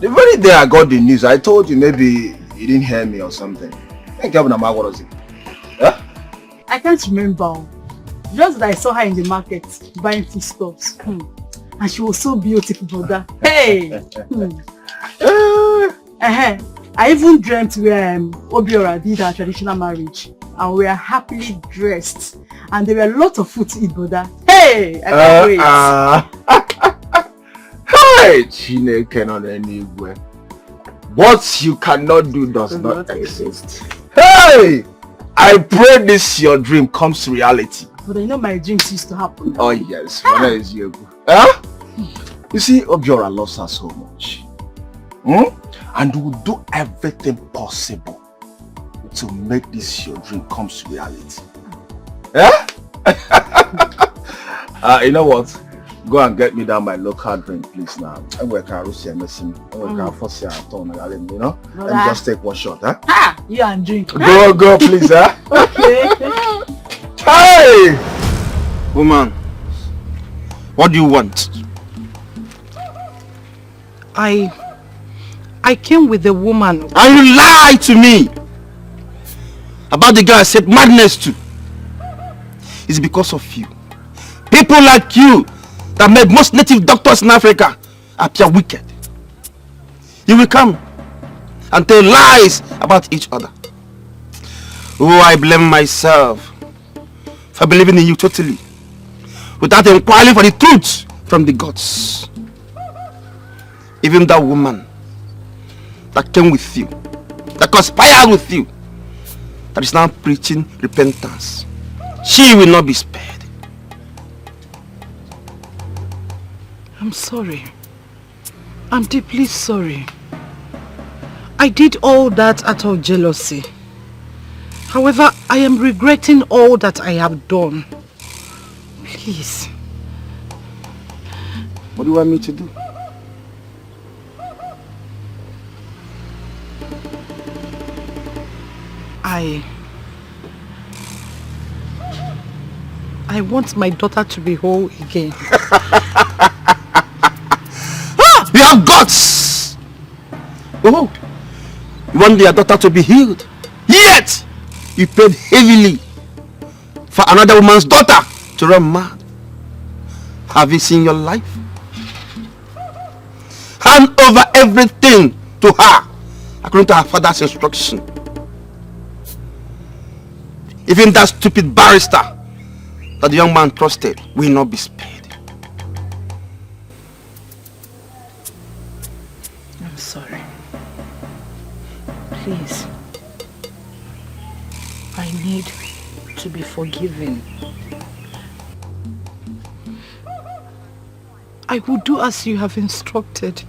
The very day I got the news, I told you maybe you didn't hear me or something. What was it? Huh? I can't remember. Just that I saw her in the market buying foodstuffs. And she was so beautiful, brother. Hey! I even dreamt where Obiora did our traditional marriage. And we are happily dressed. And there were a lot of food to eat, brother. Hey! I can't wait. Hey! Chineke on anywhere. What you cannot do does not exist. Hey! I pray this your dream comes to reality. But you know my dreams used to happen. Oh yes, what is your good? Huh? You see, Obiora loves her so much. And will do everything possible to make this your dream come to reality. Yeah? You know what? Go and get me down my local drink, please now. I work out Russia missing. I work out for you know? Let me just take one shot, huh? Ha! You and drink. Go, please, huh? Okay. Hey! Woman, what do you want? I came with the woman. And you lied to me about the guy I said madness to. It's because of you. People like you that made most native doctors in Africa appear wicked. You will come and tell lies about each other. Oh, I blame myself for believing in you totally, without inquiring for the truth from the gods. Even that woman that came with you, that conspired with you, that is now preaching repentance, she will not be spared. I'm sorry. I'm deeply sorry. I did all that out of jealousy. However, I am regretting all that I have done. Please. What do you want me to do? I want my daughter to be whole again. You have guts! Oh, you want your daughter to be healed. Yet, you paid heavily for another woman's daughter to run mad. Have you seen your life? Hand over everything to her according to her father's instruction. Even that stupid barrister that the young man trusted will not be spared. I'm sorry. Please. I need to be forgiven. I will do as you have instructed.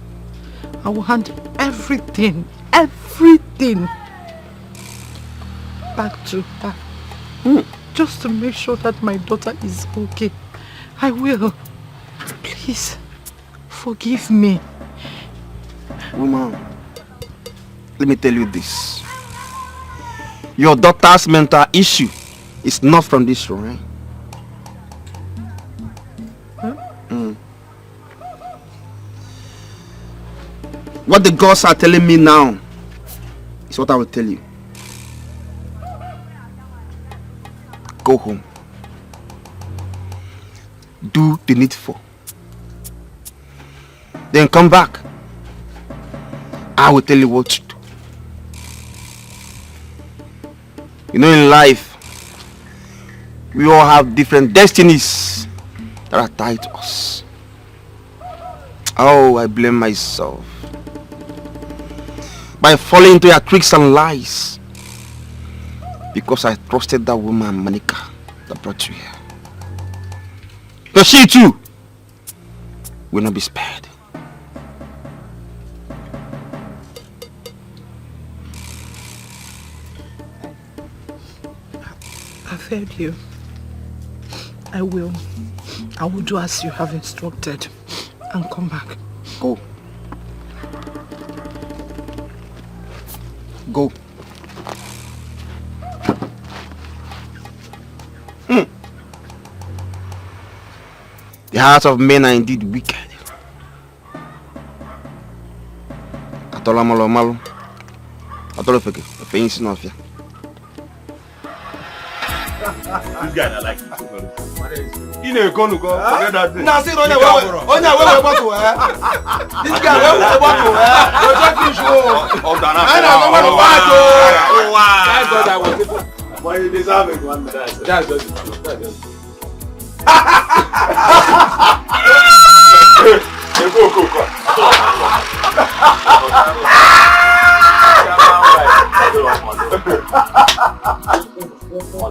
I will hand everything back to her. Just to make sure that my daughter is okay. I will. Please, forgive me. Woman, let me tell you this. Your daughter's mental issue is not from this shrine. What the gods are telling me now is what I will tell you. Go home. Do the needful. Then come back. I will tell you what to do. You know, in life, we all have different destinies that are tied to us. Oh, I blame myself by falling into your tricks and lies because I trusted that woman, Monica, that brought you here. But she too will not be spared. I've heard you. I will do as you have instructed and come back. Go. Go. The hearts of men are indeed wicked. Atola malo malo. Atola feke. Feinsi no afia. This guy I like. You know, go forget that thing. Now see, on your way, bottle, This guy, where bottle, Oh, Dana. Thank God I was able. Why you deserve it, one? That's just.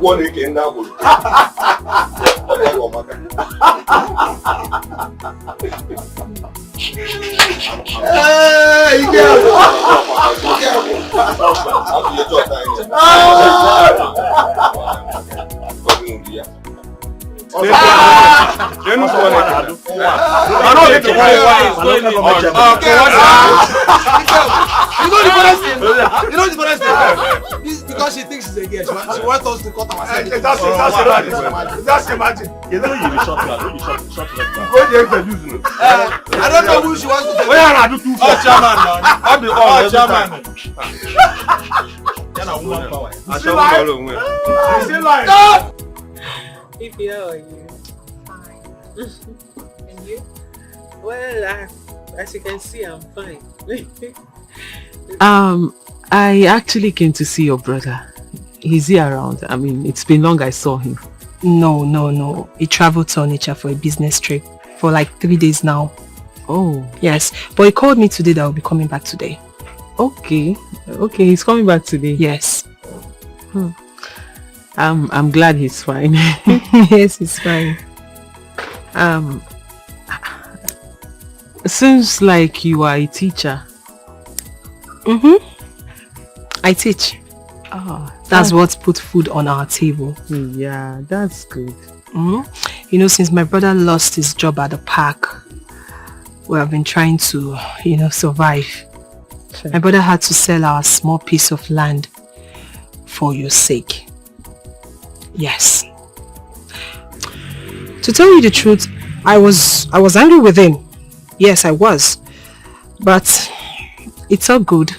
One again now. You know the funniest thing? This because she thinks she's a girl. She wants us to cut ourselves. Just imagine. You know you be short man. You be short man. Go there introduce me. I don't know who she wants to take. Where are you two? Oh, chairman man. I'll be all chairman. You're not woman power. I shall follow me. Still lying. If you are you? Fine. And you? Well, as you can see, I'm fine. I actually came to see your brother. Is he around? I mean, it's been long I saw him. No. He traveled to Onitsha for a business trip for like 3 days now. Oh. Yes, but he called me today that I'll be coming back today. Okay, he's coming back today. Yes. I'm glad he's fine. Yes, he's fine. Seems like you are a teacher. I teach. Oh, that's what put food on our table. Yeah, that's good. You know, since my brother lost his job at the park, we have been trying to, survive. Sure. My brother had to sell our small piece of land for your sake. Yes. To tell you the truth, I was angry with him. Yes, I was. But it's all good.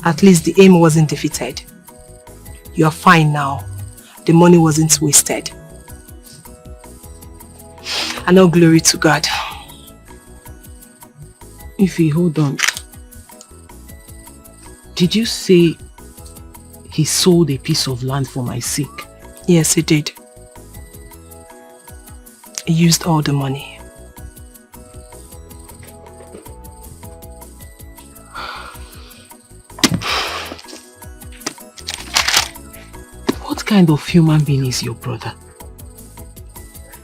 At least the aim wasn't defeated. You're fine now. The money wasn't wasted. And all glory to God. Ify, hold on. Did you say he sold a piece of land for my sake? Yes, he did. He used all the money. What kind of human being is your brother?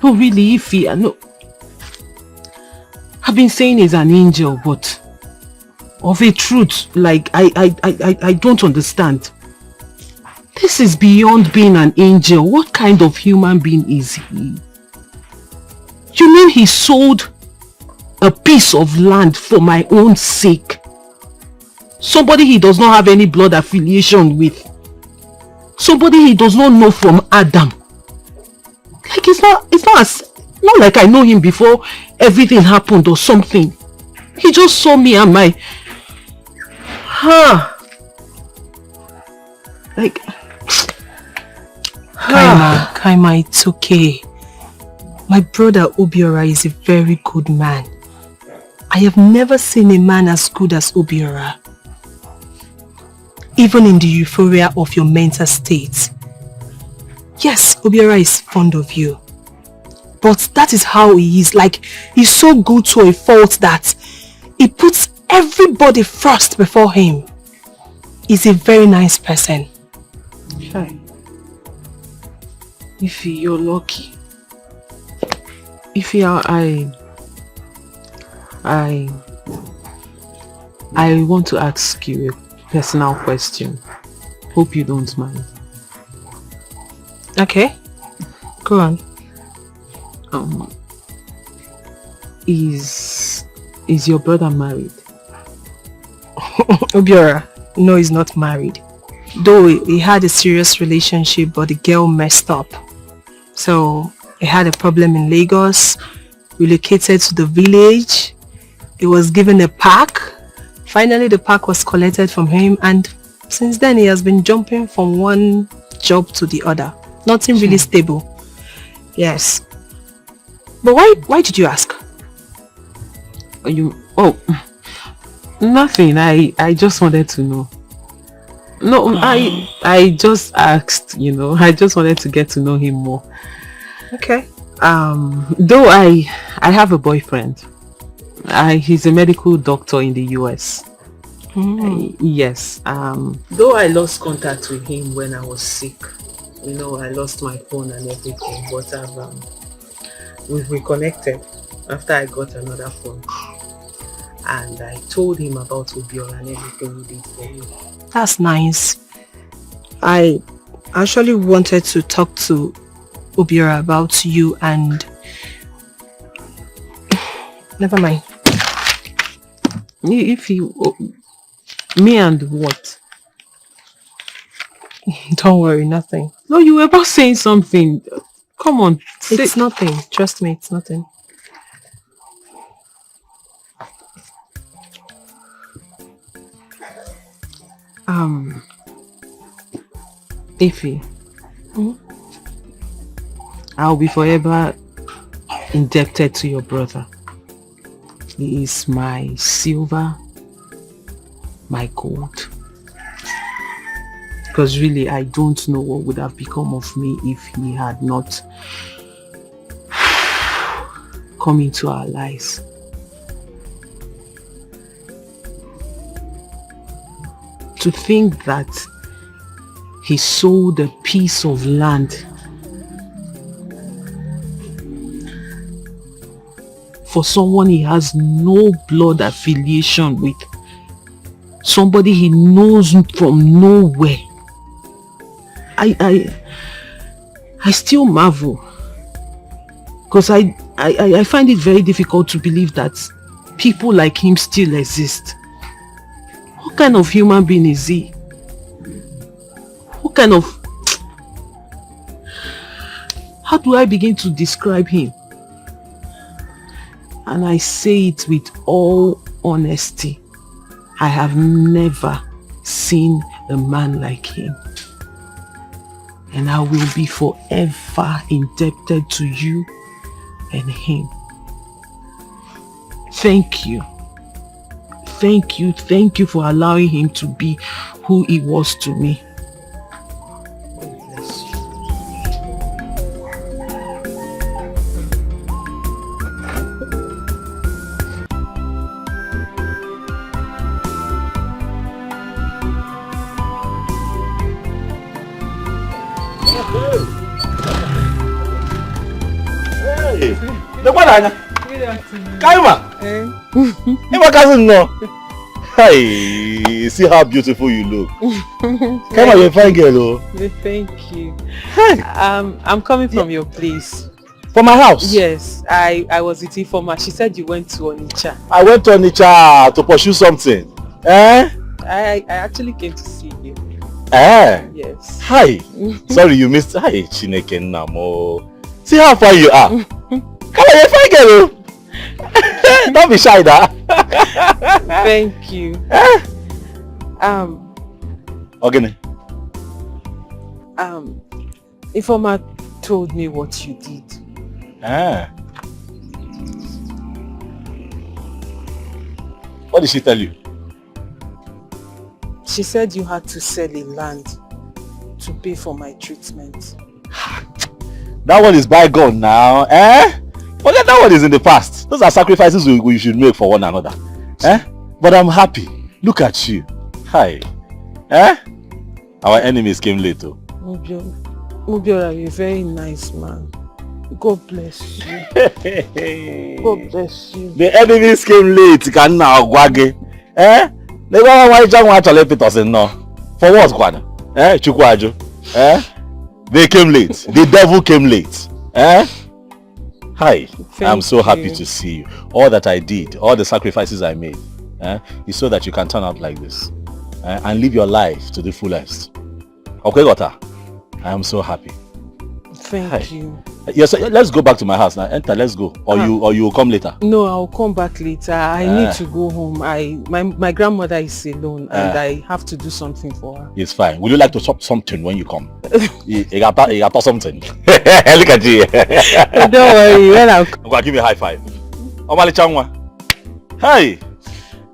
No, really, Ify, no. have been saying he's an angel, but of a truth, like I don't understand. This is beyond being an angel. What kind of human being is he? You mean he sold a piece of land for my own sake? Somebody he does not have any blood affiliation with. Somebody he does not know from Adam. Like it's not like I know him before everything happened or something. He just saw me and my like Kaima, it's okay. My brother Obiora is a very good man. I have never seen a man as good as Obiora. Even in the euphoria of your mental state. Yes, Obiora is fond of you. But that is how he is. Like, he's so good to a fault that he puts everybody first before him. He's a very nice person. Hi. Ify, you're lucky. Ify, I want to ask you a personal question. Hope you don't mind. Okay. Go on. Is your brother married? Obiora, no, he's not married. Though he had a serious relationship, but the girl messed up. So he had a problem in Lagos, relocated to the village. He was given a pack. Finally, the pack was collected from him, and since then he has been jumping from one job to the other. Nothing really stable. Yes. But why did you ask? Nothing. I just wanted to know. No, I just asked, I just wanted to get to know him more. Okay. Though I have a boyfriend. He's a medical doctor in the US. Yes. Though I lost contact with him when I was sick. I lost my phone and everything, but we've reconnected after I got another phone. And I told him about Obiora and everything he did for me. That's nice. I actually wanted to talk to Obiora about you and... Never mind. If you... me and what? Don't worry, nothing. No, you were about saying something. Come on. It's nothing. Trust me, it's nothing. Ify, I'll be forever indebted to your brother. He is my silver, my gold. Because really, I don't know what would have become of me if he had not come into our lives. To think that he sold a piece of land for someone he has no blood affiliation with, somebody he knows from nowhere. I still marvel, because I find it very difficult to believe that people like him still exist. What kind of human being is he? What kind of... How do I begin to describe him? And I say it with all honesty. I have never seen a man like him. And I will be forever indebted to you and him. Thank you. Thank you for allowing him to be who he was to me. Good afternoon. Kaima! Hey, my cousin, no. Hey, see how beautiful you look. Kaima, you're a fine girl, oh. Thank you. I'm coming from your place. From my house? Yes, I was with Ifoma. She said you went to Onitsha. I went to Onitsha to pursue something. Eh? I actually came to see you. Eh? Yes. Hi. Sorry you missed. Hi, Chineke Namo. See how far you are. Come on, you're a fine girl, oh. Don't be shy, da. Thank you. Ogene. Ifoma told me what you did. Ah. What did she tell you? She said you had to sell a land to pay for my treatment. That one is bygone now, eh? Forget that one is in the past. Those are sacrifices we should make for one another. Eh? But I'm happy. Look at you. Hi. Eh? Our enemies came late though. Mubiora, you're a very nice man. God bless you. God bless you. The enemies came late. Can now gwage. Eh? They go why John want to let it us no. For what, Kwana? Eh? Chukwajo. Eh? They came late. The devil came late. Eh? Hi. I'm so happy to see you. All that I did, all the sacrifices I made, is so that you can turn out like this. And live your life to the fullest. Okay, Gota? I am so happy. Thank you. Yes, let's go back to my house now. Enter, let's go. Or you will come later. No, I'll come back later. I need to go home. My grandmother is alone and I have to do something for her. It's fine. Would you like to chop something when you come? You got something. Look at you. Don't worry. When I'm going to give you a high five. Omali Changwa. Hey.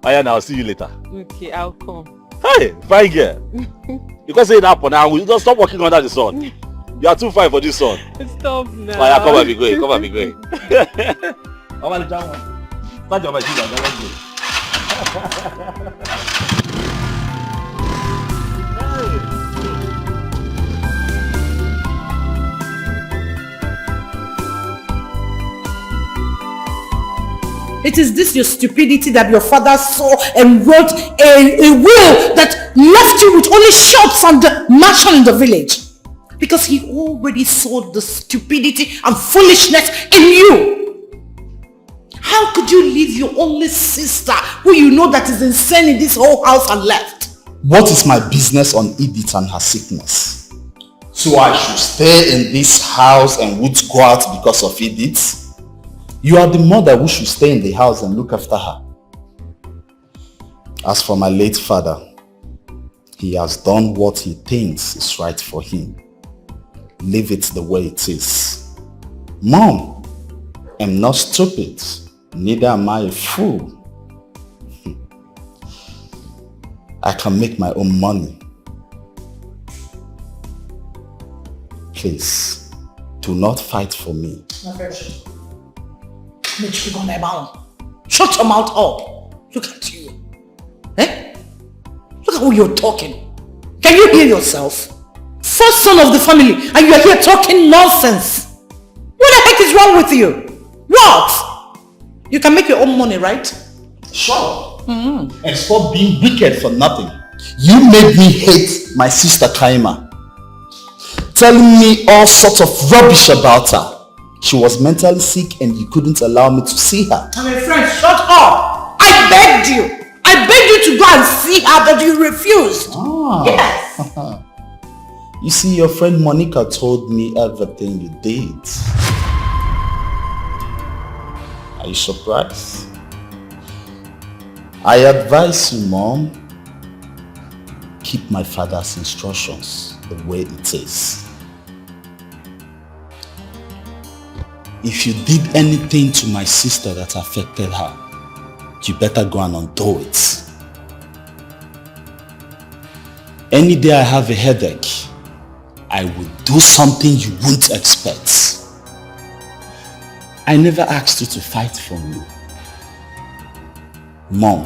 Ayan, I'll see you later. Okay, I'll come. Hey, fine girl. You can say it up now. We don't stop working under the sun. You are too fine for this sun. Stop now. Oh, yeah, come and be going. Come and be going. Omali Changwa. Start your machine. Let's go. It is this your stupidity that your father saw and wrote a will that left you with only shops and the mansion in the village. Because he already saw the stupidity and foolishness in you. How could you leave your only sister who you know that is insane in this whole house and left? What is my business on Edith and her sickness? So I should stay in this house and would go out because of Edith? You are the mother who should stay in the house and look after her. As for my late father, he has done what he thinks is right for him. Leave it the way it is. Mom, I'm not stupid. Neither am I a fool. I can make my own money. Please, do not fight for me. Shut your mouth up. Look at you. Eh? Look at who you're talking. Can you hear yourself? First son of the family and you are here talking nonsense. What the heck is wrong with you? What? You can make your own money, right? Sure. And stop being wicked for nothing. You made me hate my sister Kaima. Telling me all sorts of rubbish about her. She was mentally sick and you couldn't allow me to see her. I'm a friend, shut up! I begged you! I begged you to go and see her, but you refused! Yes! You see, your friend Monica told me everything you did. Are you surprised? I advise you, Mom, keep my father's instructions the way it is. If you did anything to my sister that affected her, you better go and undo it. Any day I have a headache, I will do something you wouldn't expect. I never asked you to fight for me. Mom,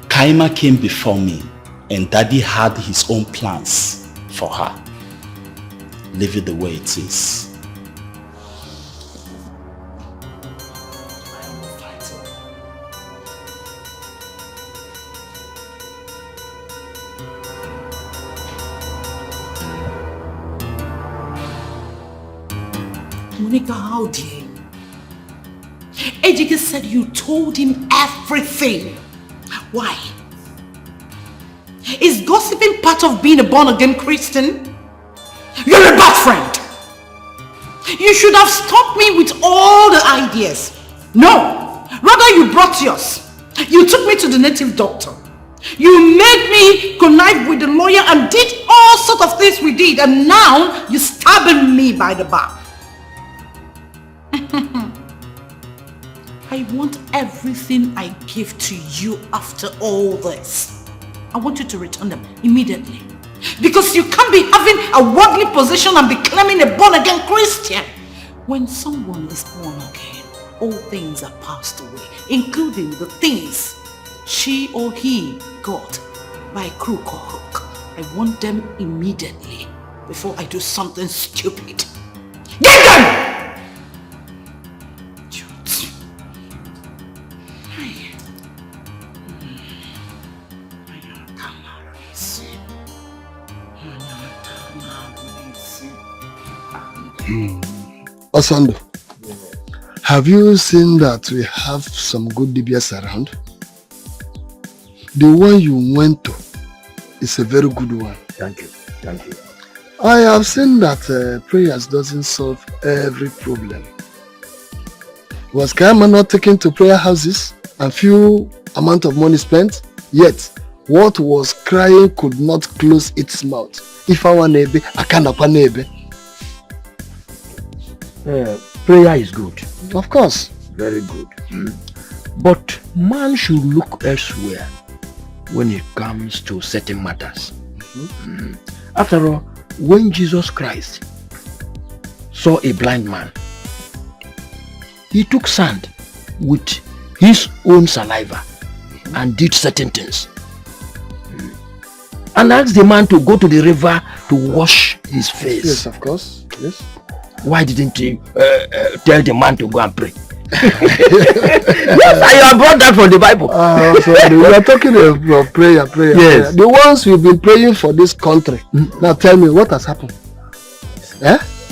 Kaima came before me and Daddy had his own plans for her. Leave it the way it is. Monica, how dare you? Ejike said you told him everything. Why? Is gossiping part of being a born-again Christian? You're a bad friend. You should have stopped me with all the ideas. No, rather you brought yours. You took me to the native doctor. You made me connive with the lawyer and did all sorts of things we did, and now you're stabbing me by the back. I want everything I give to you after all this. I want you to return them immediately. Because you can't be having a worldly position and be claiming a born-again Christian. When someone is born again, all things are passed away, including the things she or he got by crook or hook. I want them immediately before I do something stupid. Get them! Osando, have you seen that we have some good DBS around? The one you went to is a very good one. Thank you. Thank you. I have seen that prayers doesn't solve every problem. Was Kaima not taken to prayer houses and few amount of money spent? Yet, what was crying could not close its mouth. If I want nebe, I can't nebe. Prayer is good. Of course. Very good. But man should look elsewhere when it comes to certain matters. After all, when Jesus Christ saw a blind man, he took sand with his own saliva and did certain things. And asked the man to go to the river to wash his face. Yes, of course. Yes. Why didn't he tell the man to go and pray? Yes, I have brought that from the Bible. Sorry, we are talking about prayer. Yes. The ones we've been praying for this country. Now tell me, what has happened?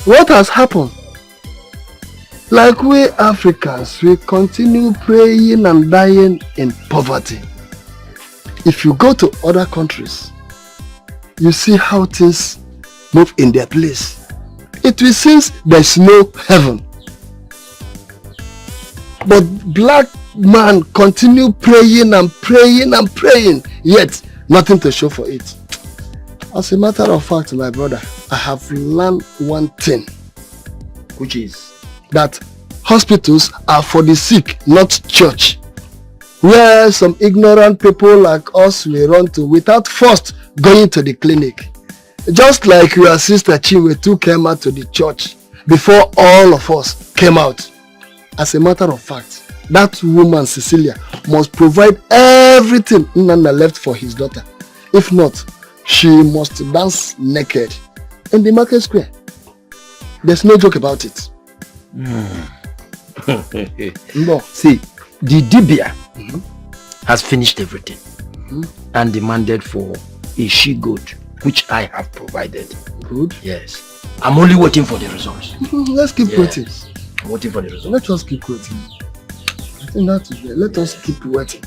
What has happened? Like we Africans, we continue praying and dying in poverty. If you go to other countries, you see how things move in their place. It will seem there's no heaven. But black man continue praying and praying and praying, yet nothing to show for it. As a matter of fact, my brother, I have learned one thing, which is that hospitals are for the sick, not church. Where some ignorant people like us will run to without first going to the clinic. Just like your sister Chinwe too came out to the church before all of us came out. As a matter of fact, that woman Cecilia must provide everything Nana left for his daughter. If not, she must dance naked in the market square. There's no joke about it. See, the Dibia has finished everything and demanded for a she-goat, which I have provided. Good. Yes. I'm only waiting for the results. Let's keep waiting. I'm waiting for the results. Let us keep waiting. I think that is there. Let us keep waiting.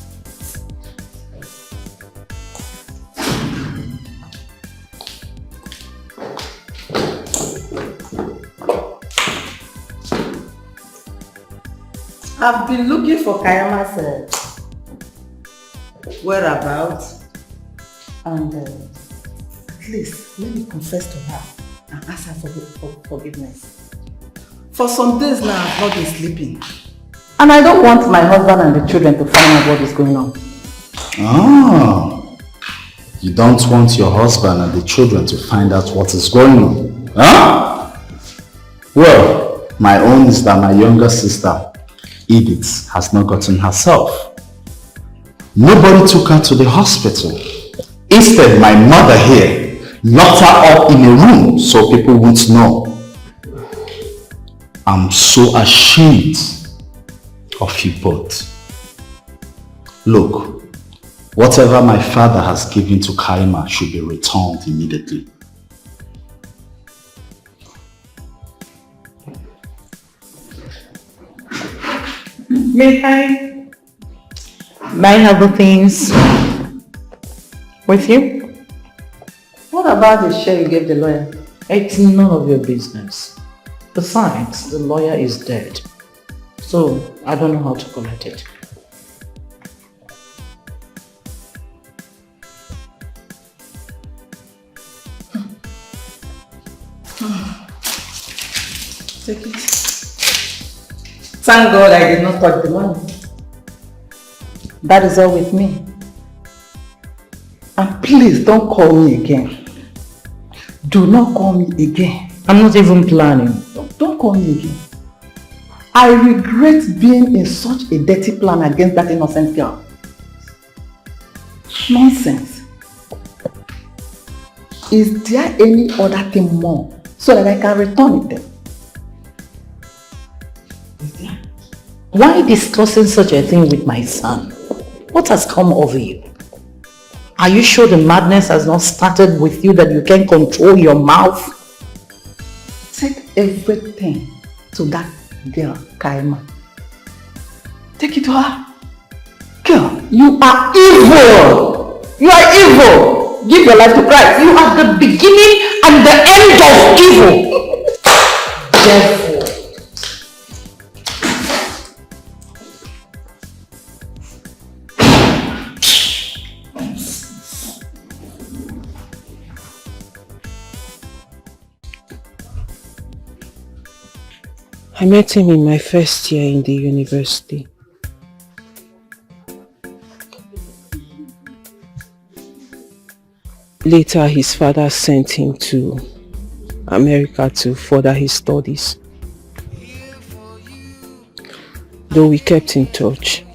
I've been looking for Kaima's whereabouts, and please let me confess to her and ask her for forgiveness. For some days now, I've not been sleeping, and I don't want my husband and the children to find out what is going on. Ah, you don't want your husband and the children to find out what is going on, huh? Well, my own is that my younger sister Edith has not gotten herself. Nobody took her to the hospital. Instead, my mother here locked her up in a room so people won't know. I'm so ashamed of you both. Look, whatever my father has given to Kaima should be returned immediately. May I have the things with you? What about the share you gave the lawyer? It's none of your business. Besides, the lawyer is dead. So, I don't know how to collect it. Take it. Thank God I did not touch the money. That is all with me. And please don't call me again. Do not call me again. I'm not even planning. Don't call me again. I regret being in such a dirty plan against that innocent girl. Nonsense. Is there any other thing more so that I can return it then? Why discussing such a thing with my son? What has come over you? Are you sure the madness has not started with you, that you can't control your mouth? Take everything to that girl, Kaima. Take it to her. Girl, you are evil! You are evil! Give your life to Christ. You are the beginning and the end of evil! Therefore, I met him in my first year in the university. Later, his father sent him to America to further his studies. Though we kept in touch.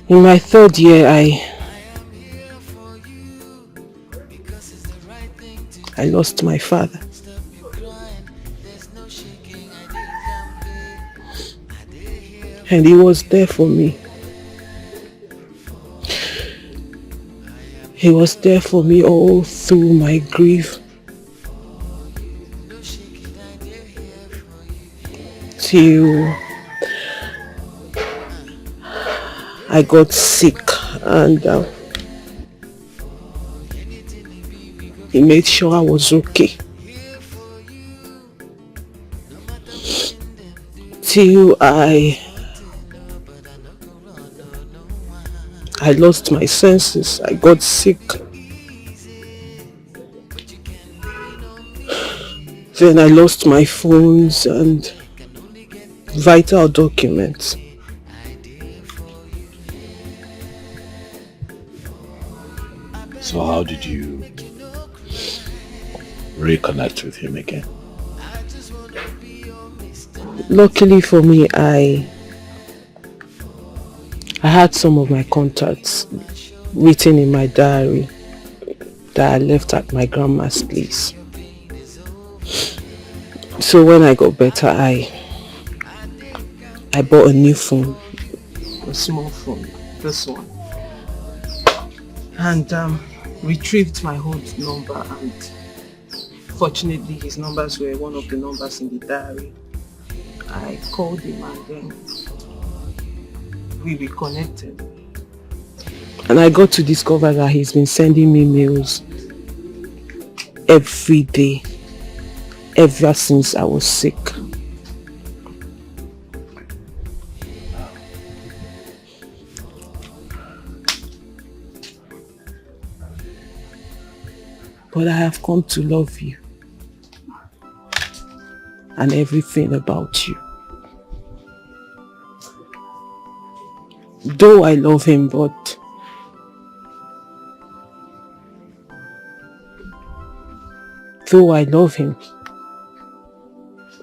In my third year, I lost my father. And he was there for me. He was there for me all through my grief. Till I got sick and he made sure I was okay. Till I lost my senses. I got sick. Then I lost my phones and vital documents. So how did you reconnect with him again? Luckily for me, I had some of my contacts written in my diary that I left at my grandma's place. So when I got better, I bought a new phone, a small phone, this one, and retrieved my old number, and fortunately his numbers were one of the numbers in the diary. I called him and then we reconnected. And I got to discover that he's been sending me mails every day, ever since I was sick. But I have come to love you and everything about you. Though I love him, but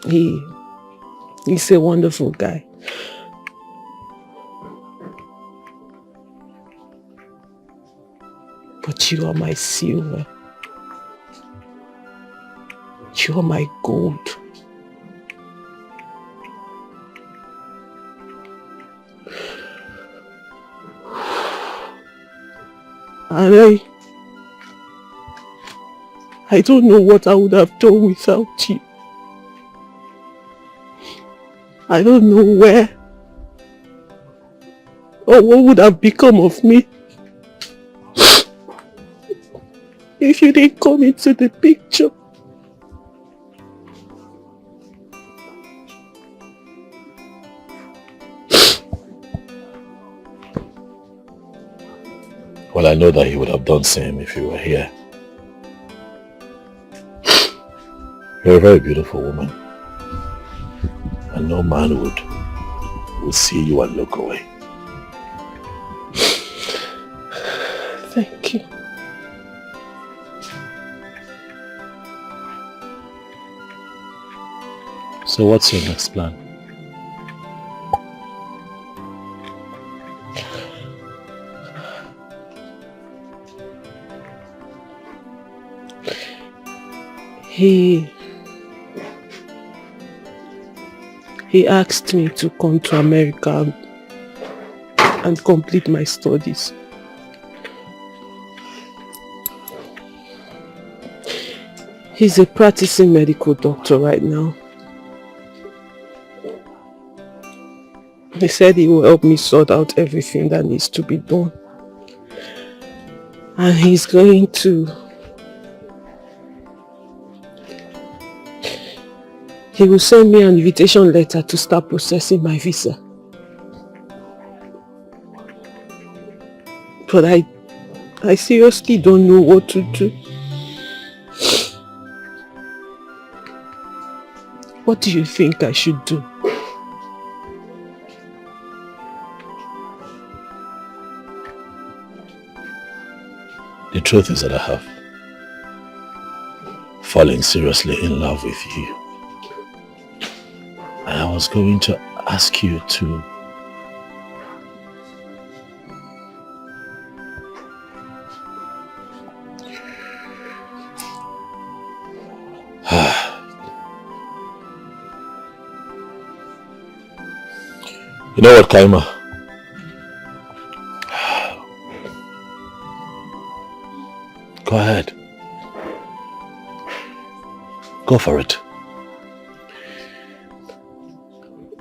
he's a wonderful guy. But you are my silver. You are my gold. And I don't know what I would have done without you. I don't know where or what would have become of me if you didn't come into the picture. Well, I know that he would have done same if you were here. You're a very beautiful woman. And no man would see you and look away. Thank you. So what's your next plan? He asked me to come to America and complete my studies. He's a practicing medical doctor right now. He said he will help me sort out everything that needs to be done. And he's going to... He will send me an invitation letter to start processing my visa. But I seriously don't know what to do. What do you think I should do? The truth is that I have fallen seriously in love with you. And I was going to ask you to You know what, Kaima? Go ahead. Go for it.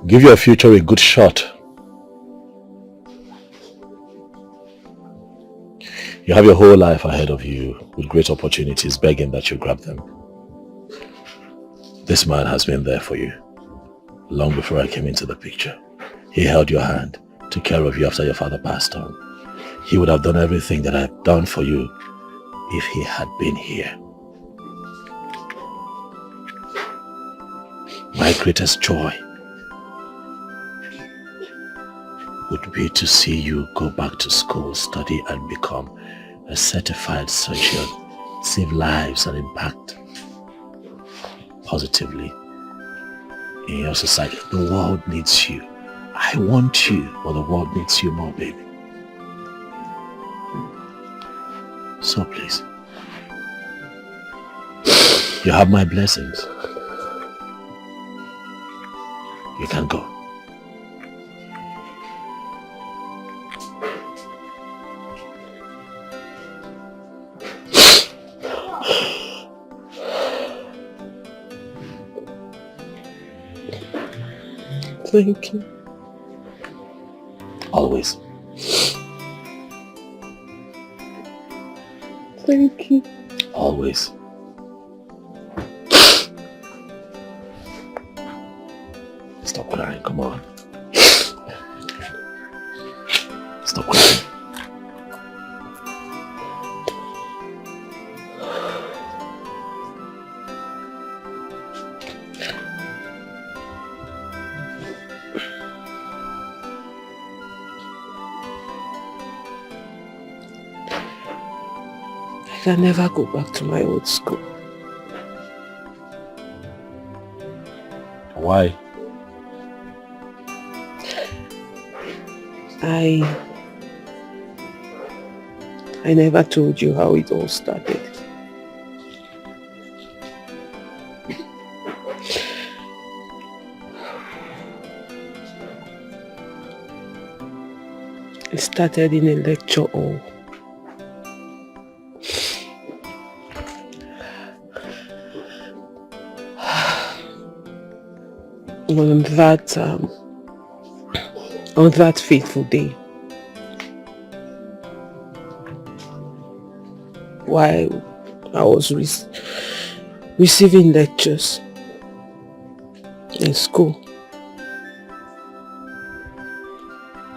Give your future a good shot. You have your whole life ahead of you with great opportunities begging that you grab them. This man has been there for you long before I came into the picture. He held your hand, took care of you after your father passed on. He would have done everything that I've done for you if he had been here. My greatest joy would be to see you go back to school, study and become a certified surgeon, save lives and impact positively in your society. The world needs you. I want you, but the world needs you more, baby. So please, you have my blessings. You can go. Thank you. Always. Thank you. Always. Stop crying, come on. Stop crying. I can never go back to my old school. Why? I never told you how it all started. It started in a lecture hall. on that fateful day, while I was receiving lectures in school,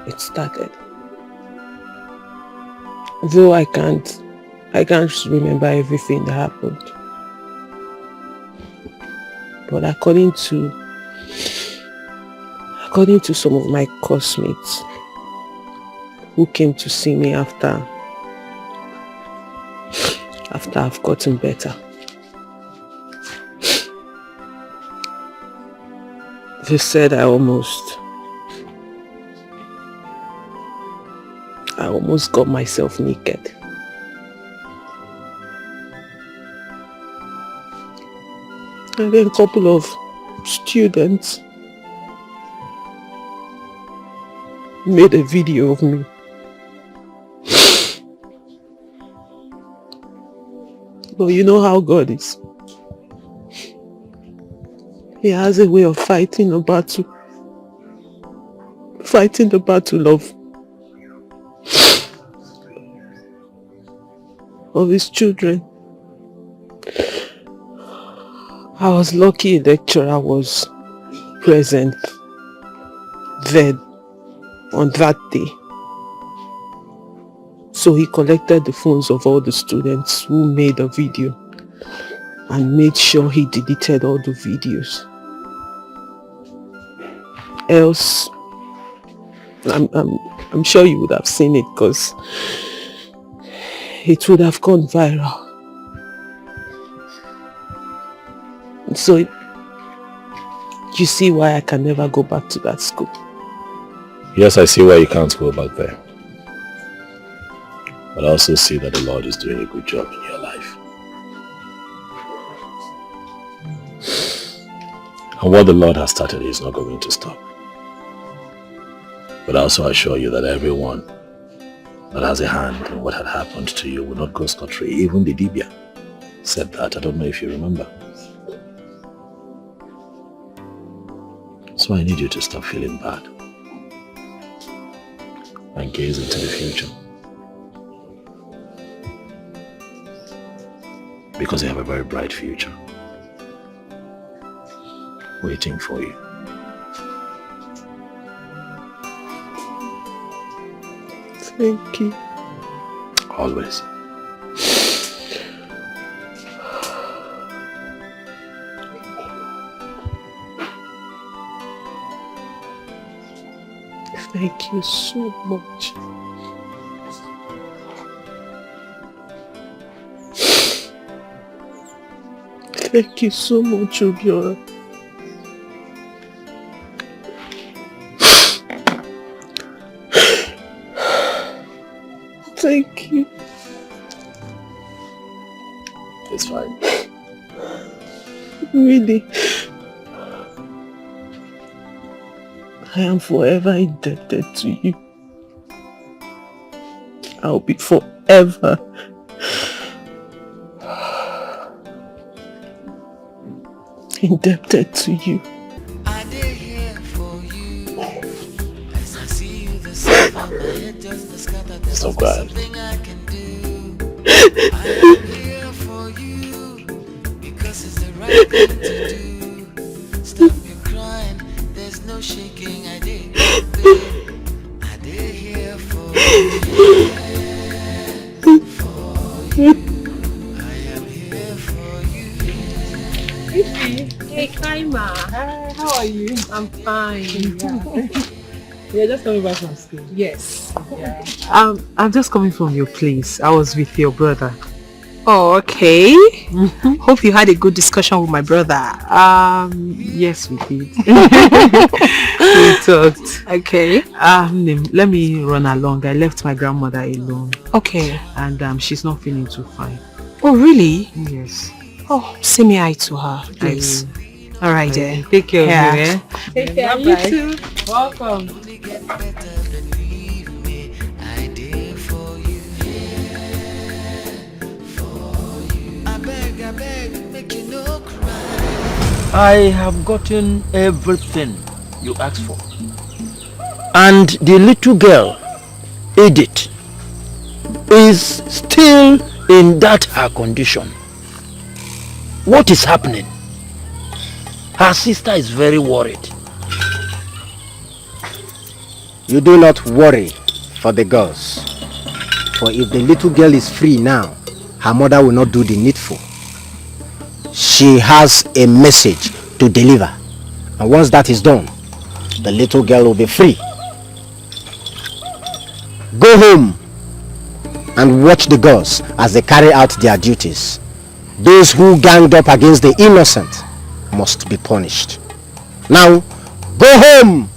it started. Though I can't remember everything that happened, but according to some of my classmates who came to see me after I've gotten better, they said I almost got myself naked. And then a couple of students made a video of me. But you know how God is. He has a way of fighting the battle of his children. I was lucky a lecturer was present then on that day. So he collected the phones of all the students who made a video and made sure he deleted all the videos. Else, I'm sure you would have seen it because it would have gone viral. So you see why I can never go back to that school. Yes, I see why you can't go back there. But I also see that the Lord is doing a good job in your life. And what the Lord has started is not going to stop. But I also assure you that everyone that has a hand in what had happened to you will not go scot-free. Even the Dibia said that. I don't know if you remember. So I need you to stop feeling bad and gaze into the future. Because you have a very bright future waiting for you. Thank you. Always. Thank you so much. Thank you so much, Obiora. Thank you. It's fine. Really. I am forever indebted to you. I'll be forever indebted to you. So glad. Stop your crying, there's no shaking. I did here for you. I am here for you. Hey, Kaima. Hi, how are you? I'm fine. You're just coming back from school? Yes. Yeah. I'm just coming from your place. I was with your brother. Oh, okay. Hope you had a good discussion with my brother. Yes, we did. We talked. Okay. Let me run along. I left my grandmother alone. Okay. And she's not feeling too fine. Oh, really? Yes. Oh, say me hi to her, please. All right, then. Take care of you, eh? Take care. You too. Welcome. I beg, make you no cry. I have gotten everything you asked for. And the little girl, Edith, is still in that her condition. What is happening? Her sister is very worried. You do not worry for the girls. For if the little girl is free now, her mother will not do the needful. She has a message to deliver. And once that is done, the little girl will be free. Go home and watch the girls as they carry out their duties. Those who ganged up against the innocent must be punished. Now, go home!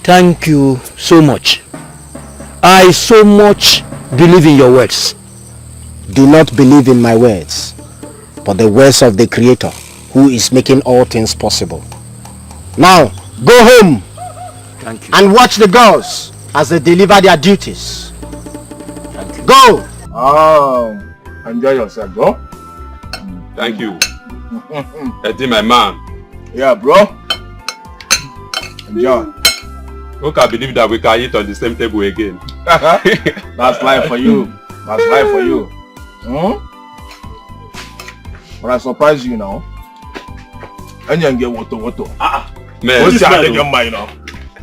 Thank you so much. I so much believe in your words. Do not believe in my words, but the words of the Creator, who is making all things possible. Now, go home. Thank you. And watch the girls as they deliver their duties. Thank you. Go! Enjoy yourself, bro. Thank you. Eddie, my man. Yeah, bro. Enjoy. Who can believe that we can eat on the same table again? That's life for you. That's life for you. Hmm? But I surprise you now. And you get woto. Man, what's your mind now?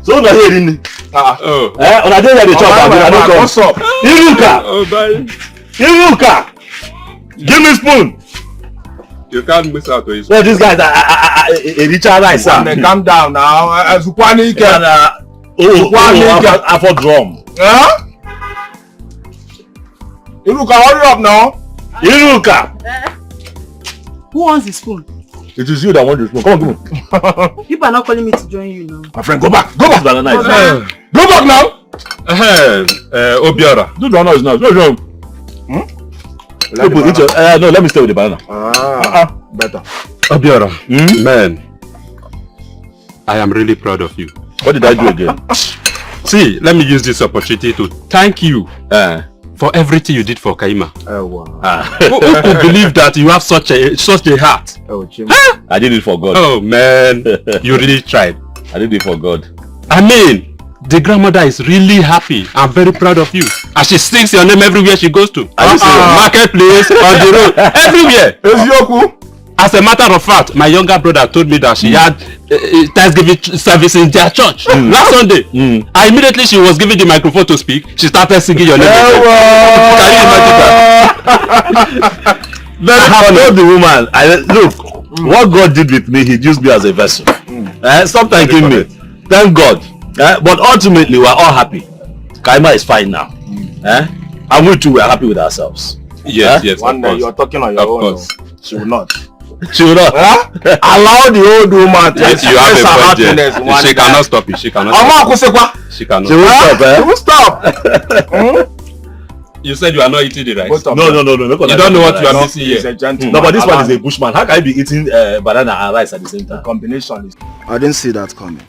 So na here in. Oh. On a day that they chop, I don't come. What's up? Iruka. Oh, bye. Iruka. Give me spoon. You can't miss out with No, these guys are Richard Rice. Calm down now. Zukwani can. I for drum. Huh? Iruka, hurry up now. Iruka. Who wants the spoon? It is you that want the spoon. Come on, give me. People are not calling me to join you now. My friend, go back. Go back. Go back now. Obiora. Do the honor is now. No. No, let me stay with the banana. Better. Obiora, man, I am really proud of you. What did I do again? See, let me use this opportunity to thank you for everything you did for Kaima. Oh, wow. Who could believe that you have such a heart? Oh, Jim. Huh? I did it for God. Oh man, you really tried. I did it for God. I mean, the grandmother is really happy. I'm very proud of you. And she sings your name everywhere she goes to. Marketplace, on the road, everywhere. As a matter of fact, my younger brother told me that she had Thanksgiving service in their church last Sunday. Immediately she was given the microphone to speak, she started singing your name. Can you imagine that? Very happy. I told the woman, look, what God did with me, he used me as a vessel. Stop thanking me. Thank God. But ultimately, we're all happy. Kaima is fine now. And we too, we're happy with ourselves. Yes, yes, one day you're talking on your own. She will not. She will not. Allow the old woman to yes, you have a budget. She cannot stop it. She cannot stop it. She cannot. She will stop. You said you are not eating the rice. No. You don't know what you are missing here. No, but this one is a bushman. How can I be eating banana and rice at the same time? The combination is... I didn't see that coming.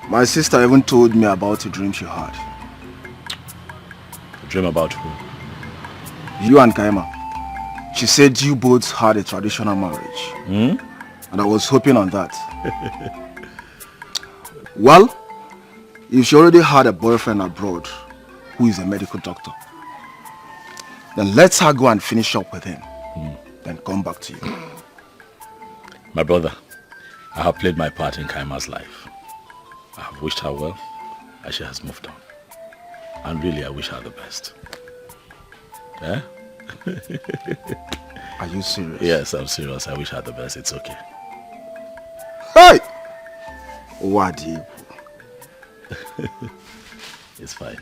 My sister even told me about a dream she had. A dream about who? You and Kaima. She said you both had a traditional marriage. And I was hoping on that. Well, if she already had a boyfriend abroad who is a medical doctor, then let her go and finish up with him. Then come back to you. My brother, I have played my part in Kaima's life. I have wished her well, and she has moved on. And really, I wish her the best. Yeah? Are you serious? Yes, I'm serious. I wish her the best. It's okay. Hey! What do you? It's fine.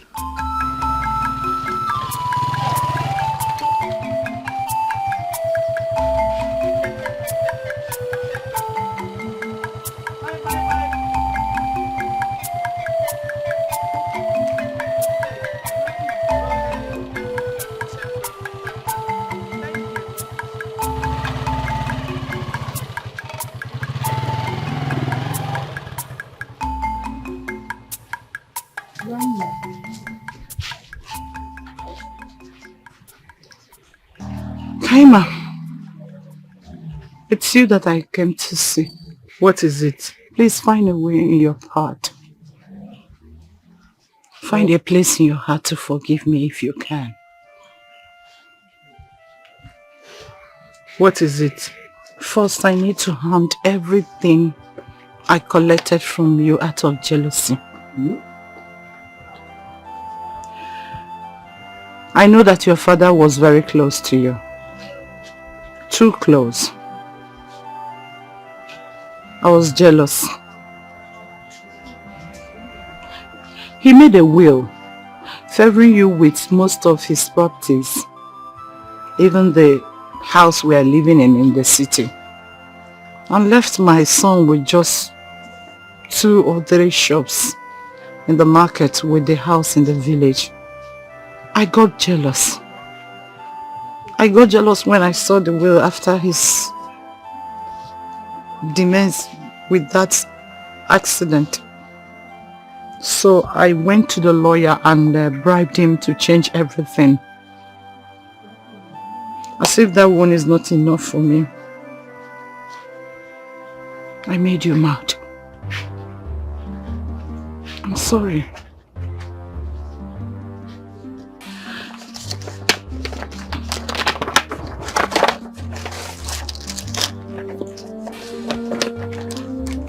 It's you that I came to see. What is it? Please find a way in your heart. Find a place in your heart to forgive me if you can. What is it? First, I need to hand everything I collected from you out of jealousy. I know that your father was very close to you. Too close. I was jealous. He made a will, favoring you with most of his properties, even the house we are living in the city, and left my son with just 2 or 3 shops in the market with the house in the village. I got jealous. I got jealous when I saw the will after his demise with that accident. So I went to the lawyer and bribed him to change everything. As if that one is not enough for me. I made you mad. I'm sorry.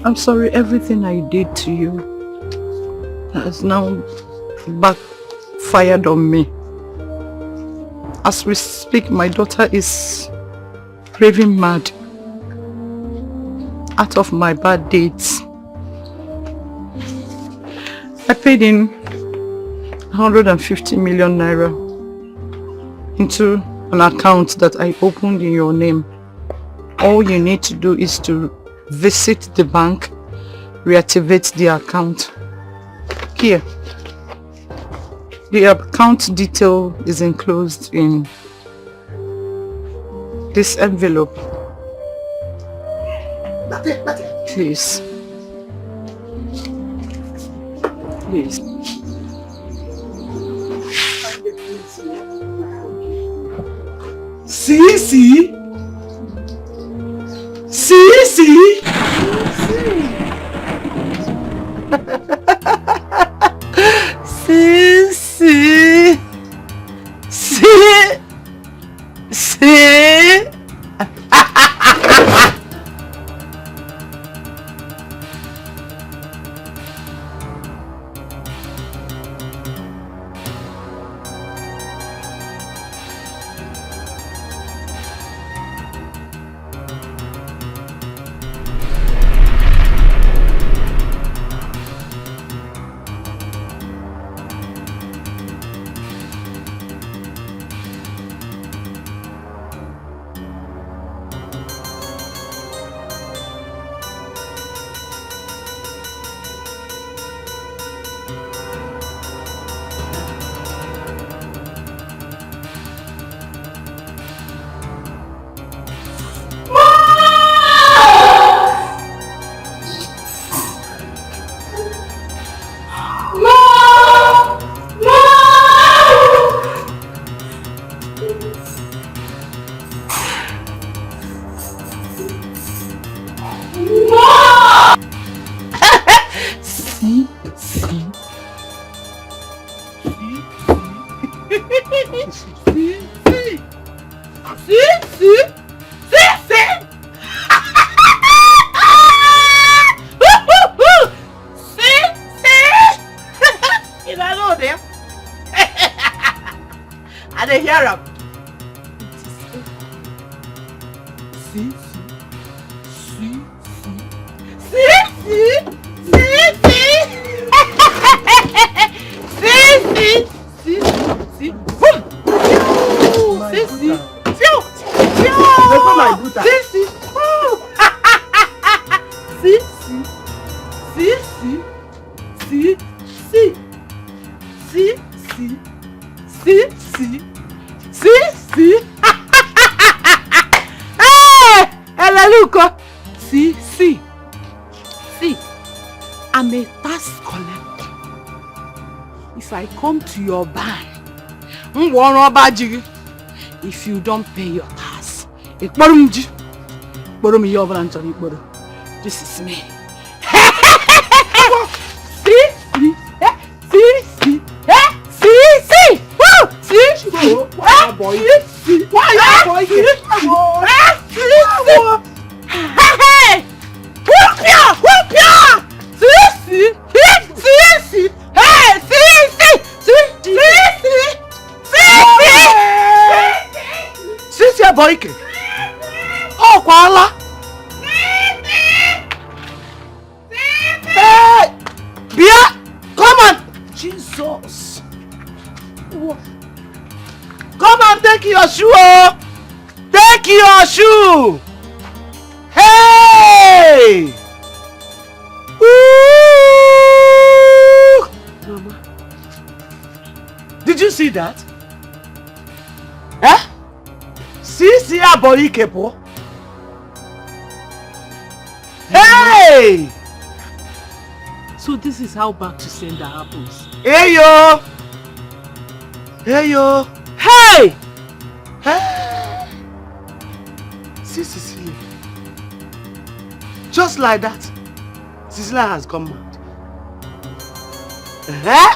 I'm sorry, everything I did to you has now backfired on me. As we speak, my daughter is raving mad out of my bad deeds. I paid in 150 million naira into an account that I opened in your name. All you need to do is to visit the bank, reactivate the account. Here, the account detail is enclosed in this envelope. Please. Please. See? See? To your bank. If you don't pay your tax, Ikporo mi over and Ikporo. This is me. See. Woo! See? Why boy? Why boy? Hey! Whoop ya! See? Hey! See your boy. Oh, Kuala. Hey! Bia! Come on! Jesus! Come and take your shoe! Take your shoe! Hey! Woo! Mama. Did you see that? Eh? See our body kepo. Hey! So this is how back to sender happens. Hey yo! Hey yo! Hey! Hey! See Cecilia. Just like that, Cecilia has come out.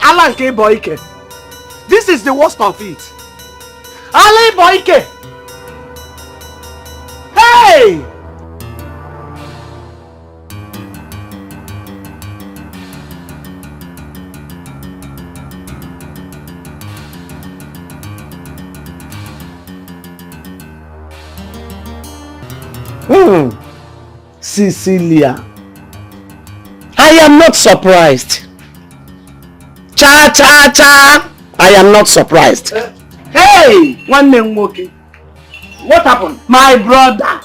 Alan K. Boyke. This is the worst of it. Alan Boyke. Hey! Cecilia, I am not surprised. Cha! I am not surprised. Hey! One name walking. What happened? My brother,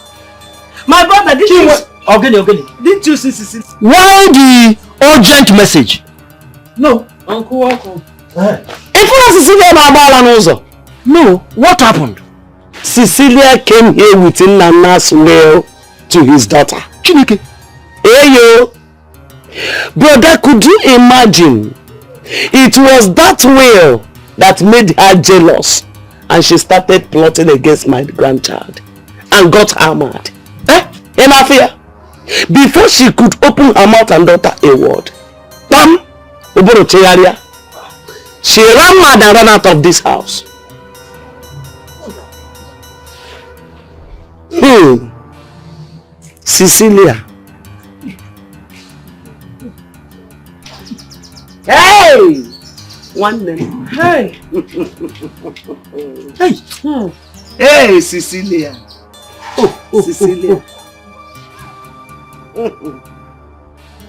did you... Okay. Didn't you see Cecilia? Why the urgent message? No. Uncle. If you Cecilia Mabala No, what happened? Cecilia came here with Nana's will to his daughter. Chineke. Hey yo! Brother, could you imagine? It was that will that made her jealous and she started plotting against my grandchild and got her mad. In her fear. Before she could open her mouth and utter a word, bam! She ran mad and ran out of this house. Cecilia. Hey! One name. Hey! Hey, Cecilia. Cecilia.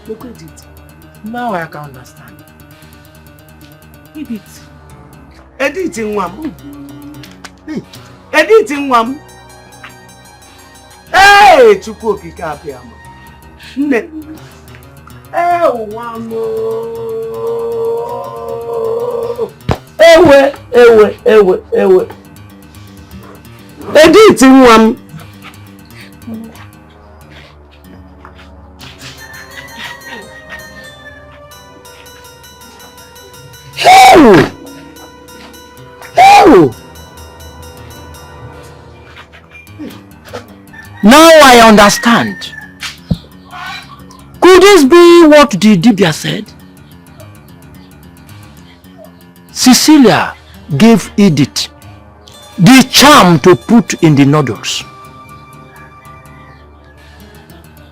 Look at it. Now I can understand. Edith. Editing one. Editing one. Hey, Chukwu okike abịama. Nne. Ewe. Edith nwa m. Now I understand. Could this be what the Dibia said? Cecilia gave Edith the charm to put in the noodles.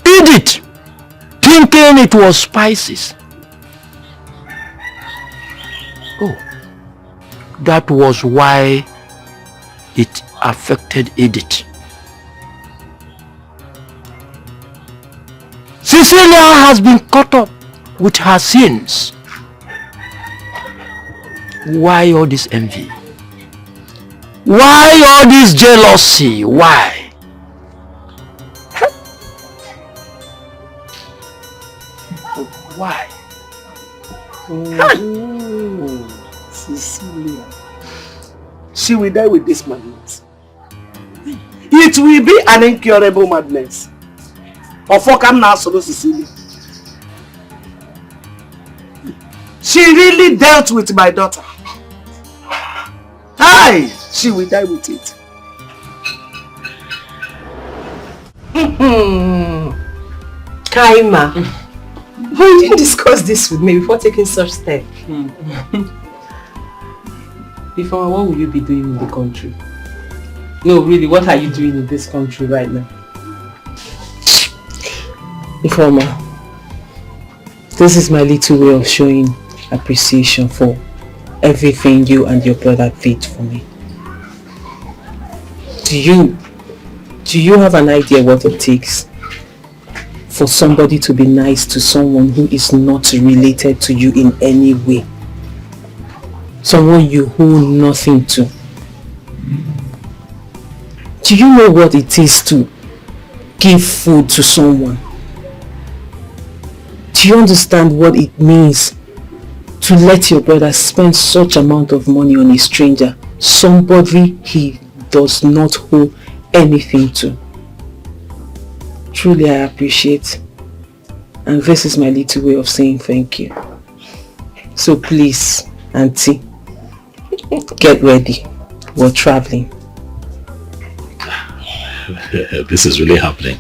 Edith, thinking it was spices. Oh, that was why it affected Edith. Cecilia has been caught up with her sins. Why all this envy? Why all this jealousy? Why? Why? Cecilia. She will die with this madness. It will be an incurable madness. Of what can now solo Cecilia. She really dealt with my daughter. Hi! She will die with it. Kaima, why didn't you discuss this with me before taking such step? Before, what will you be doing in the country? No, really, what are you doing in this country right now? Ifeoma, this is my little way of showing appreciation for everything you and your brother did for me. Do you have an idea what it takes for somebody to be nice to someone who is not related to you in any way? Someone you owe nothing to. Do you know what it is to give food to someone? Do you understand what it means to let your brother spend such amount of money on a stranger, somebody he does not owe anything to? Truly I appreciate, and this is my little way of saying thank you. So please, Auntie, get ready. We're traveling. This is really happening.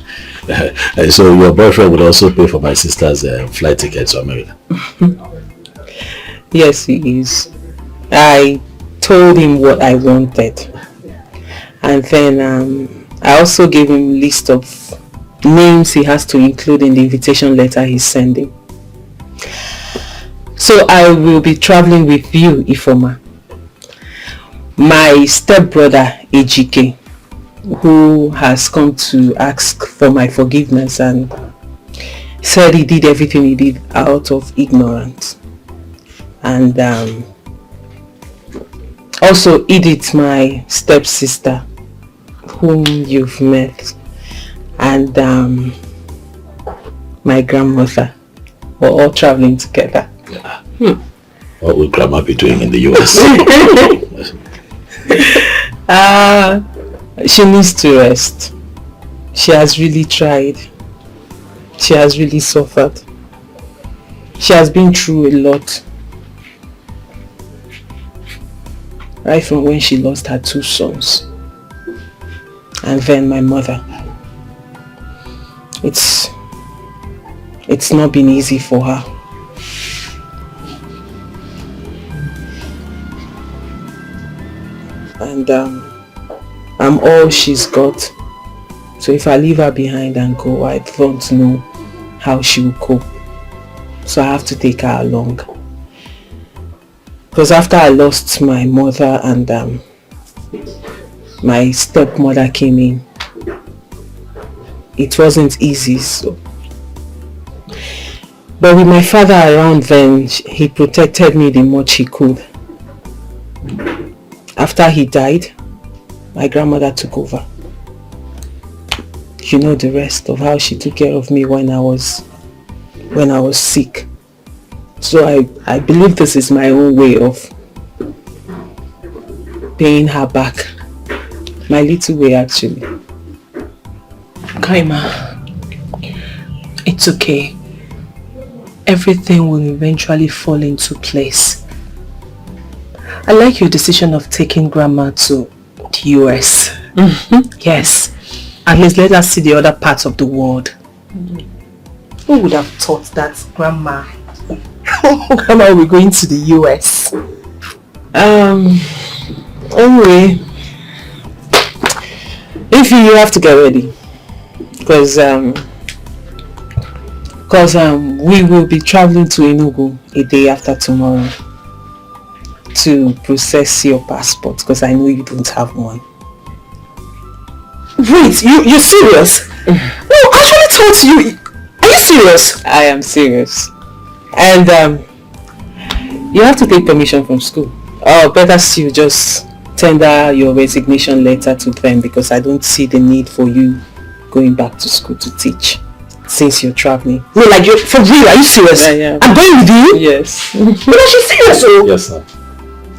So your boyfriend will also pay for my sister's flight ticket to America? Yes, he is. I told him what I wanted. And then I also gave him a list of names he has to include in the invitation letter he's sending. So I will be traveling with you, Ifeoma. My stepbrother, Ejike, who has come to ask for my forgiveness and said he did everything he did out of ignorance. And also Edith, my stepsister, whom you've met, and my grandmother. We're all traveling together. What will Grandma be doing in the US? She needs to rest. She has really tried. She has really suffered. She has been through a lot. Right from when she lost her 2 sons. And then my mother. It's not been easy for her. And I'm all she's got. So if I leave her behind and go, I don't know how she will cope. So I have to take her along. Because after I lost my mother and my stepmother came in, it wasn't easy. So, but with my father around then, he protected me the much he could. After he died, my grandmother took over. You know the rest of how she took care of me when I was sick. So I believe this is my own way of paying her back. My little way, actually. Kaima, it's okay. Everything will eventually fall into place. I like your decision of taking Grandma to the US. Yes. At least let us see the other parts of the world. Who would have thought that Grandma will be going to the US? Anyway, if you have to get ready, because we will be traveling to Enugu a day after tomorrow to process your passport, because I know you don't have one. Wait, you're serious? No, I actually told you. Are you serious? I am serious. And you have to take permission from school. Or better still, just tender your resignation letter to them, because I don't see the need for you going back to school to teach since you're traveling. No, like you're for real? Are you serious? Yeah. I'm going with you? Yes. No, she's serious, oh. Yes, sir.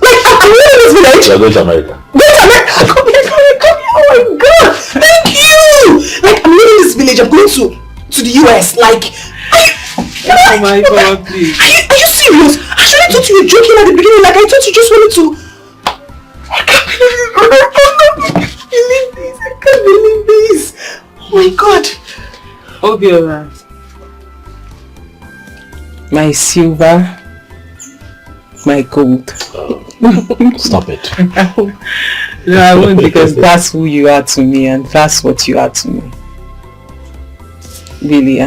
Like I'm leaving this village. You're going to America. Come here. Oh my God! Thank you. Like I'm leaving this village. I'm going to the US. Like. Oh my God, please. Are you serious? I should have thought you were joking at the beginning. Like I thought you just wanted to. I can't believe this. I can't believe this. Oh my God. Obiora, my silver, my gold. Stop it. No, I won't, because that's who you are to me and that's what you are to me. Really, I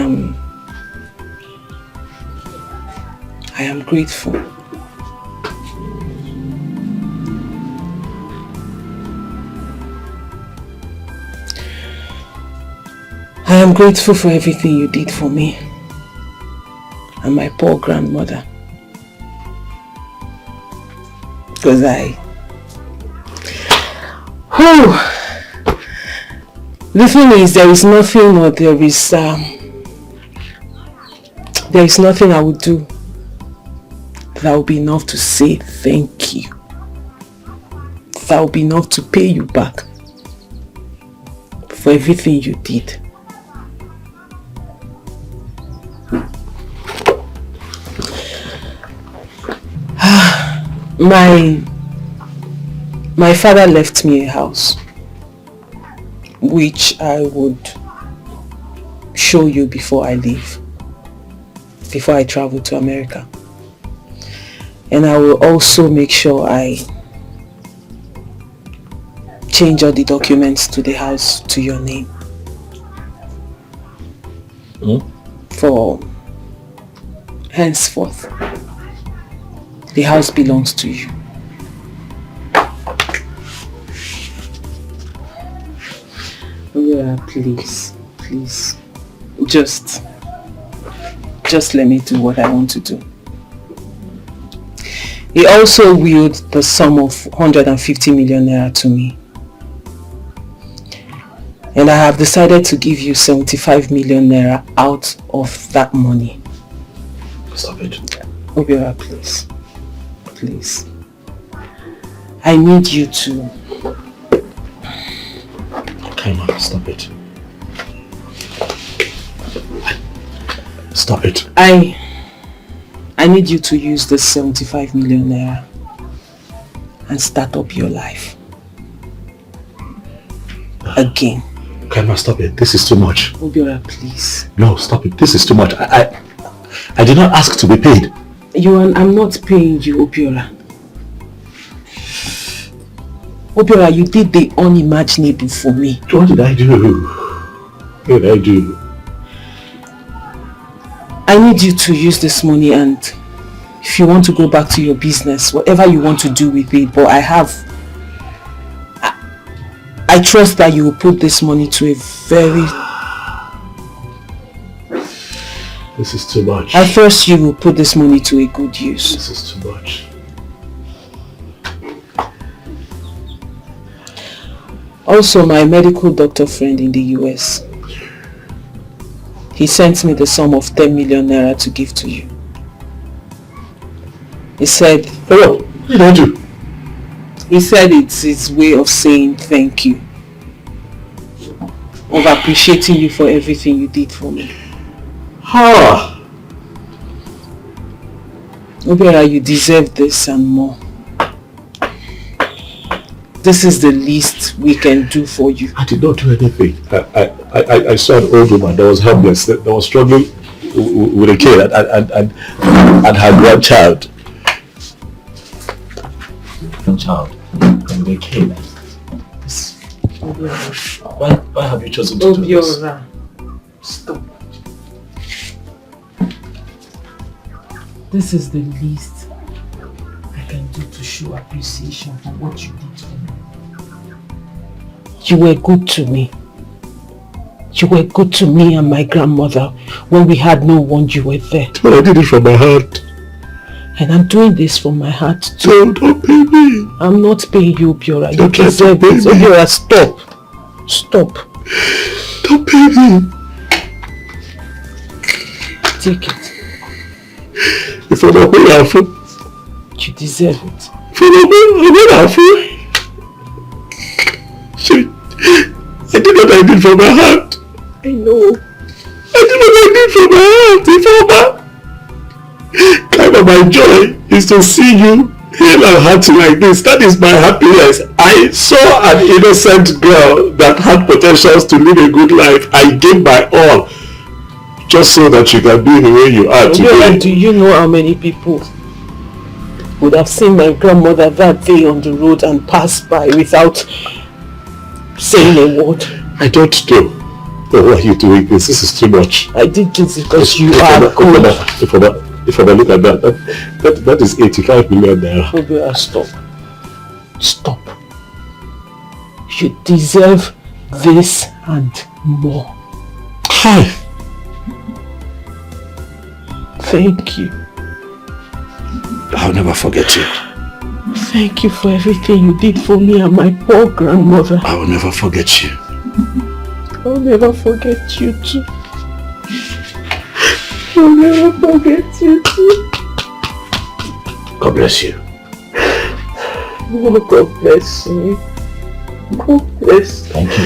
am grateful. I am grateful for everything you did for me and my poor grandmother. Because the thing is, there is nothing I would do that will be enough to say thank you. That will be enough to pay you back for everything you did. My father left me a house which I would show you before I leave, before I travel to America. And I will also make sure I change all the documents to the house to your name. For henceforth, the house belongs to you. Yeah, please, just let me do what I want to do. He also willed the sum of 150 million naira to me. And I have decided to give you 75 million naira out of that money. Stop it. Obiora, please. Please. I need you to... Kaima, stop it. Stop it. I need you to use the 75 million naira and start up your life. Again. Kaima, stop it. This is too much. Obiora, please. No, stop it. This is too much. I did not ask to be paid. I'm not paying you, Obiora. Obiora, you did the unimaginable for me. What did I do? What did I do? I need you to use this money, and if you want to go back to your business, whatever you want to do with it, but I trust that you will put this money to a very... This is too much. I trust you will put this money to a good use. This is too much. Also, my medical doctor friend in the US, he sent me the sum of 10 million naira to give to you. He said... Hello, what did I do? He said it's his way of saying thank you. Of appreciating you for everything you did for me. Obiora, you deserve this and more. This is the least we can do for you. I did not do anything. I saw an old woman that was helpless, that was struggling with a kid and had one child. And with a kid. Why have you chosen to do this? Obiora, stop. This is the least I can do to show appreciation for what you did for me. You were good to me. You were good to me and my grandmother when we had no one. You were there. But I did it from my heart. And I'm doing this from my heart too. No, don't pay me. I'm not paying you, Obiora. You Don't deserve pay it. me. Obiora, stop. Stop. Don't pay me. Take it. If I'm not paying, you deserve it. I did what I did from my heart. I know. I did what I did from my heart. Kaima, my joy is to see you hale and hearty like this. That is my happiness. I saw an innocent girl that had potentials to live a good life. I gave my all. Just so that you can be the way you are today. Do you know how many people would have seen my grandmother that day on the road and passed by without saying a word? I don't know. But why are you doing this? This is too much. I did this because you are good. If I look at that is 85 million naira. Obia, stop. Stop. You deserve this and more. Hi. Thank you. I'll never forget you. Thank you for everything you did for me and my poor grandmother. I will never forget you. I'll never forget you too. I'll never forget you too. God bless you. Oh, God bless you. God bless you. Thank you.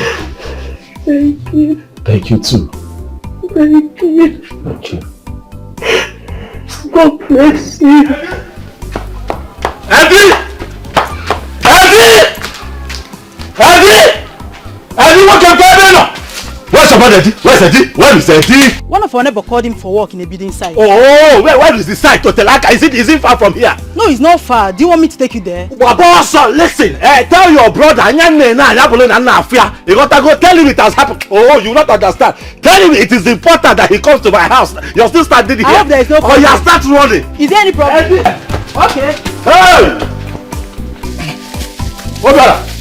Thank you. Thank you too. Thank you. Thank you. God bless you. Eddie! What can I do? Where's your mother, Eddie? Where's Eddie? Where is Eddie? One of our neighbor called him for work in a building site. Oh, where is the site? Totelaka? Is it far from here? No, it's not far. Do you want me to take you there? Boss, listen. Tell your brother. You got to go tell him it has happened. Oh, you not understand. Tell him it is important that he comes to my house. You're still standing here. I hope there is no problem. Oh, you start running. Is there any problem? Eddie. Okay. Hey! What brother?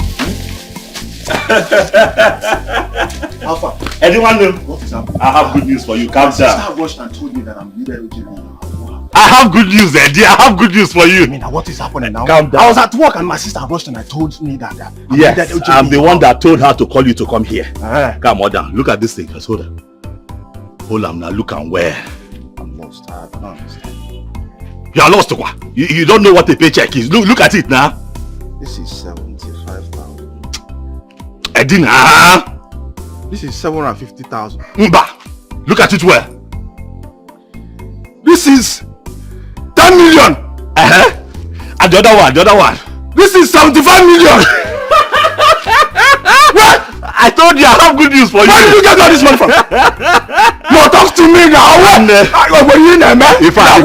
Alpha. Anyone know? What is happening? I have good news for you. Calm down. Sister rushed and told me that I'm needed urgently now. I have good news, Eddie. I have good news for you. I mean, what is happening now? Calm down. I was at work and my sister rushed and told me that I'm Yes, needed urgently. I'm the one that told her to call you to come here. Calm down. Look at this thing. Just hold on. Hold on now. Look and where. I'm lost. I don't understand. You are lost, what? You don't know what a paycheck is. Look at it now. This is 75,000. Eddie, This is 750,000. Mba. Look at it well. This is 10 million. And the other one. This is 75 million. What? I told you I have good news for you. Where did you get all this money from? You talk to me now. If I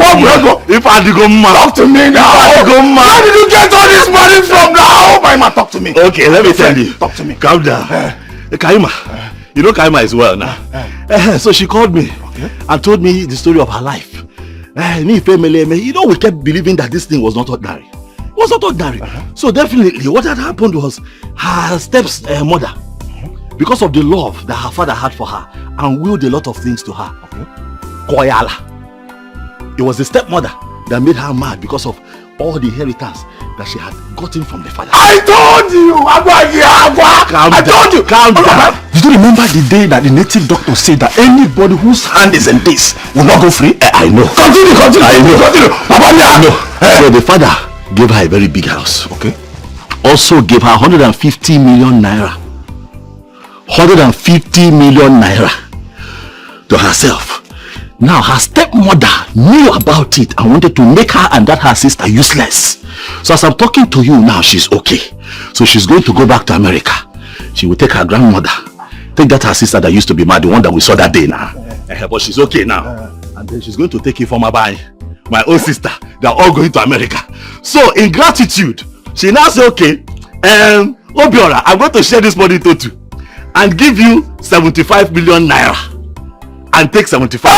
go mad. Talk to me now. Where did you get all this money from now? Kaima, talk to me. Okay, let me tell you. Talk to me. Calm down. Kaima. You know Kaima is well now. So she called me and told me the story of her life. You know, we kept believing that this thing was not ordinary. It was not ordinary. So definitely what had happened was her stepmother, because of the love that her father had for her, and willed a lot of things to her. Koyala. It was the stepmother that made her mad because of all the inheritance that she had gotten from the father. I told you! I told you! Calm down. Did you remember the day that the native doctor said that anybody whose hand is in this will not go free? I know. Continue. I know. So the father gave her a very big house. Okay. Also gave her 150 million naira. 150 million naira to herself. Now her stepmother knew about it and wanted to make her and her sister useless. So as I'm talking to you now, she's okay. So she's going to go back to America. She will take her grandmother, take that her sister that used to be mad, the one that we saw that day now. But she's okay now. And then she's going to take Ifoma by my own sister. They're all going to America. So in gratitude, she now says, okay, Obiora, I'm going to share this money to two and give you 75 million naira. And take 75.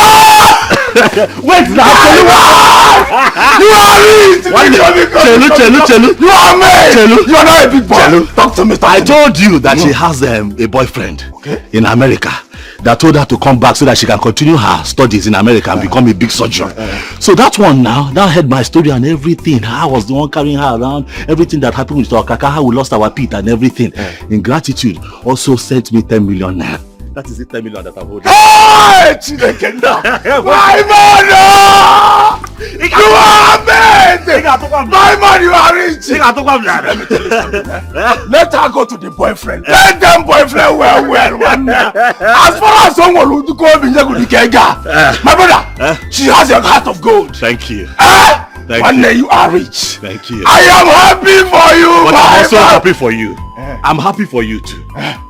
Wait now. You are rich. Chelu. You are made. You are not a big boy. Talk to me. I told you that she has a boyfriend in America that told her to come back so that she can continue her studies in America and become a big surgeon. So that one now heard my story and everything. I was the one carrying her around. Everything that happened with our kaka, how we lost our pit and everything. In gratitude, also sent me 10 million naira. That is the 10 million that I'm holding. Hey! My mother! You are made! My man, you are rich! Let me tell you something. Let her go to the boyfriend. Let them boyfriend well. As far as someone who go my brother, she has a heart of gold. Thank you. One day you are rich. Thank you. I am happy for you. But I'm also happy for you. I'm happy for you too.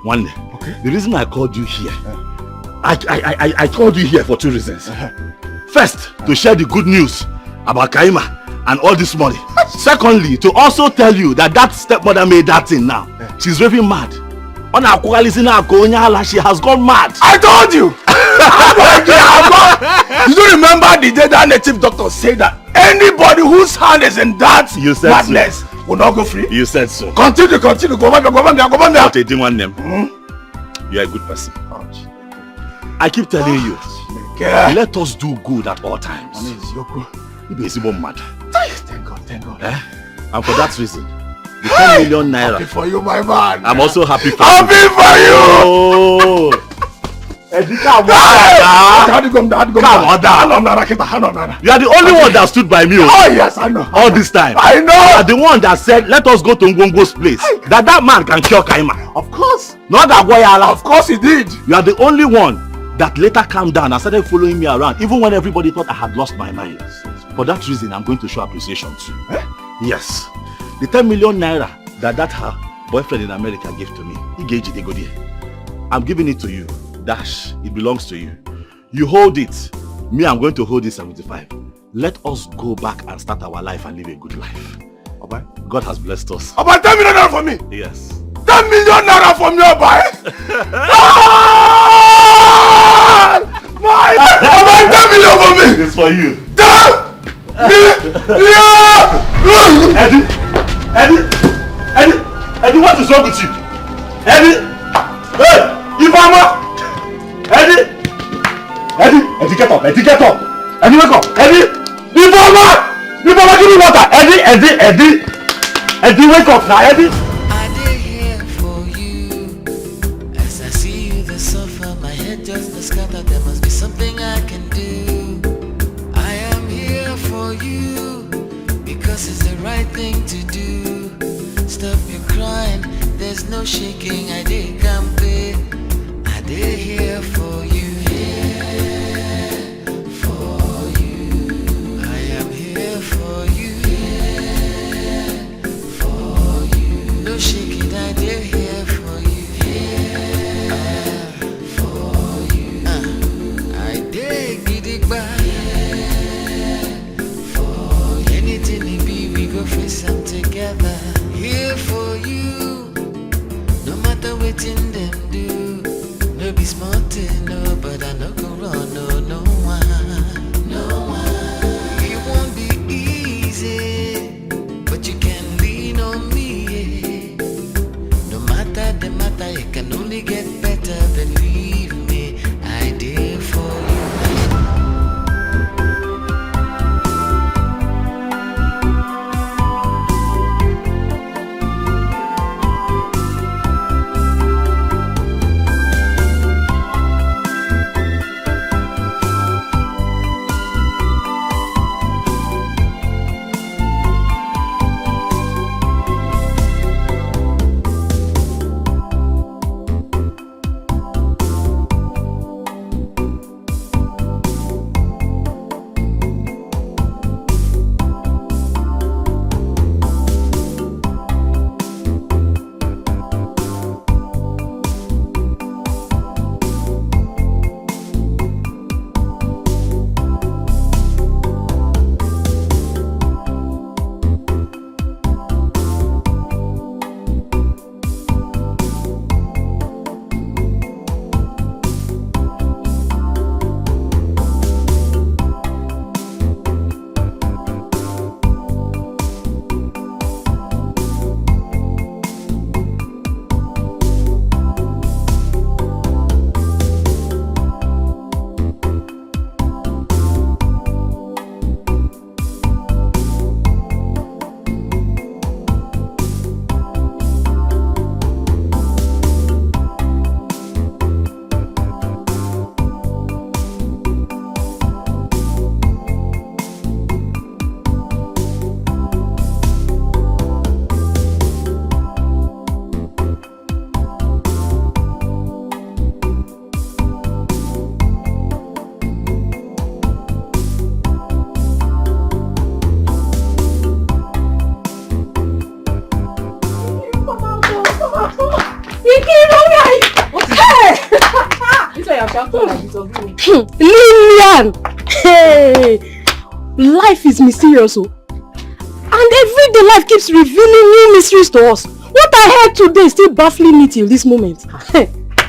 One day. The reason I called you here I called you here for two reasons. First, to share the good news about Kaima and all this money. Secondly, to also tell you that that stepmother made that thing now. She's raving mad. She has gone mad. I told you! You don't remember the day that native doctor said that anybody whose hand is in that madness will not go free? You said so. Continue. Go on there. Okay, didn't want them. You're a good person. I keep telling you, let us do good at all times. Mad. Thank God. And for that reason, the 10 million naira. Happy for you, my man. I'm also happy for you. Happy for you! Oh! Come on down. You are the only one that stood by me. Oh yes, I know. All this time. I know. You are the one that said, let us go to Ngongo's place. That man can cure Kaima. Of course. Not that Goyala. Of course he did. You are the only one that later calmed down and started following me around, even when everybody thought I had lost my mind. For that reason, I'm going to show appreciation too. Yes. The 10 million naira that her boyfriend in America gave to me, he gave it a good year. I'm giving it to you. Dash, it belongs to you. You hold it. Me, I'm going to hold it 75. Let us go back and start our life and live a good life. Okay? God has blessed us. About 10 million naira for me? Yes. 10 million naira from your boy? About 10 million for me? It's for you. 10 million! Eddie, what is wrong with you? Eddie! Hey! Ifama! Eddie, get up! Eddie, wake up! Eddie! Ifama, give me water! Eddie, wake up now, Eddie! I did here for you. As I see you, the suffer, my head just a scatter. There must be something I can do. I am here for you because it's the right thing to do. Stop your crying, there's no shaking. I did campaign. I did here for you. Here for you. I am here for you. Here for you. No shaking, I did here for you. Here for you. I did get it back. For anything it be, we go face them together. Here for you. No matter what in them do. No be smart, no, but I no go run, no one. It won't be easy, but you can lean on me. No matter the matter, it can only get better. Believe me, I did for you. you're shouting like this of me? Lillian! Hey! Life is mysterious, oh. And everyday life keeps revealing new mysteries to us. What I heard today is still baffling me till this moment.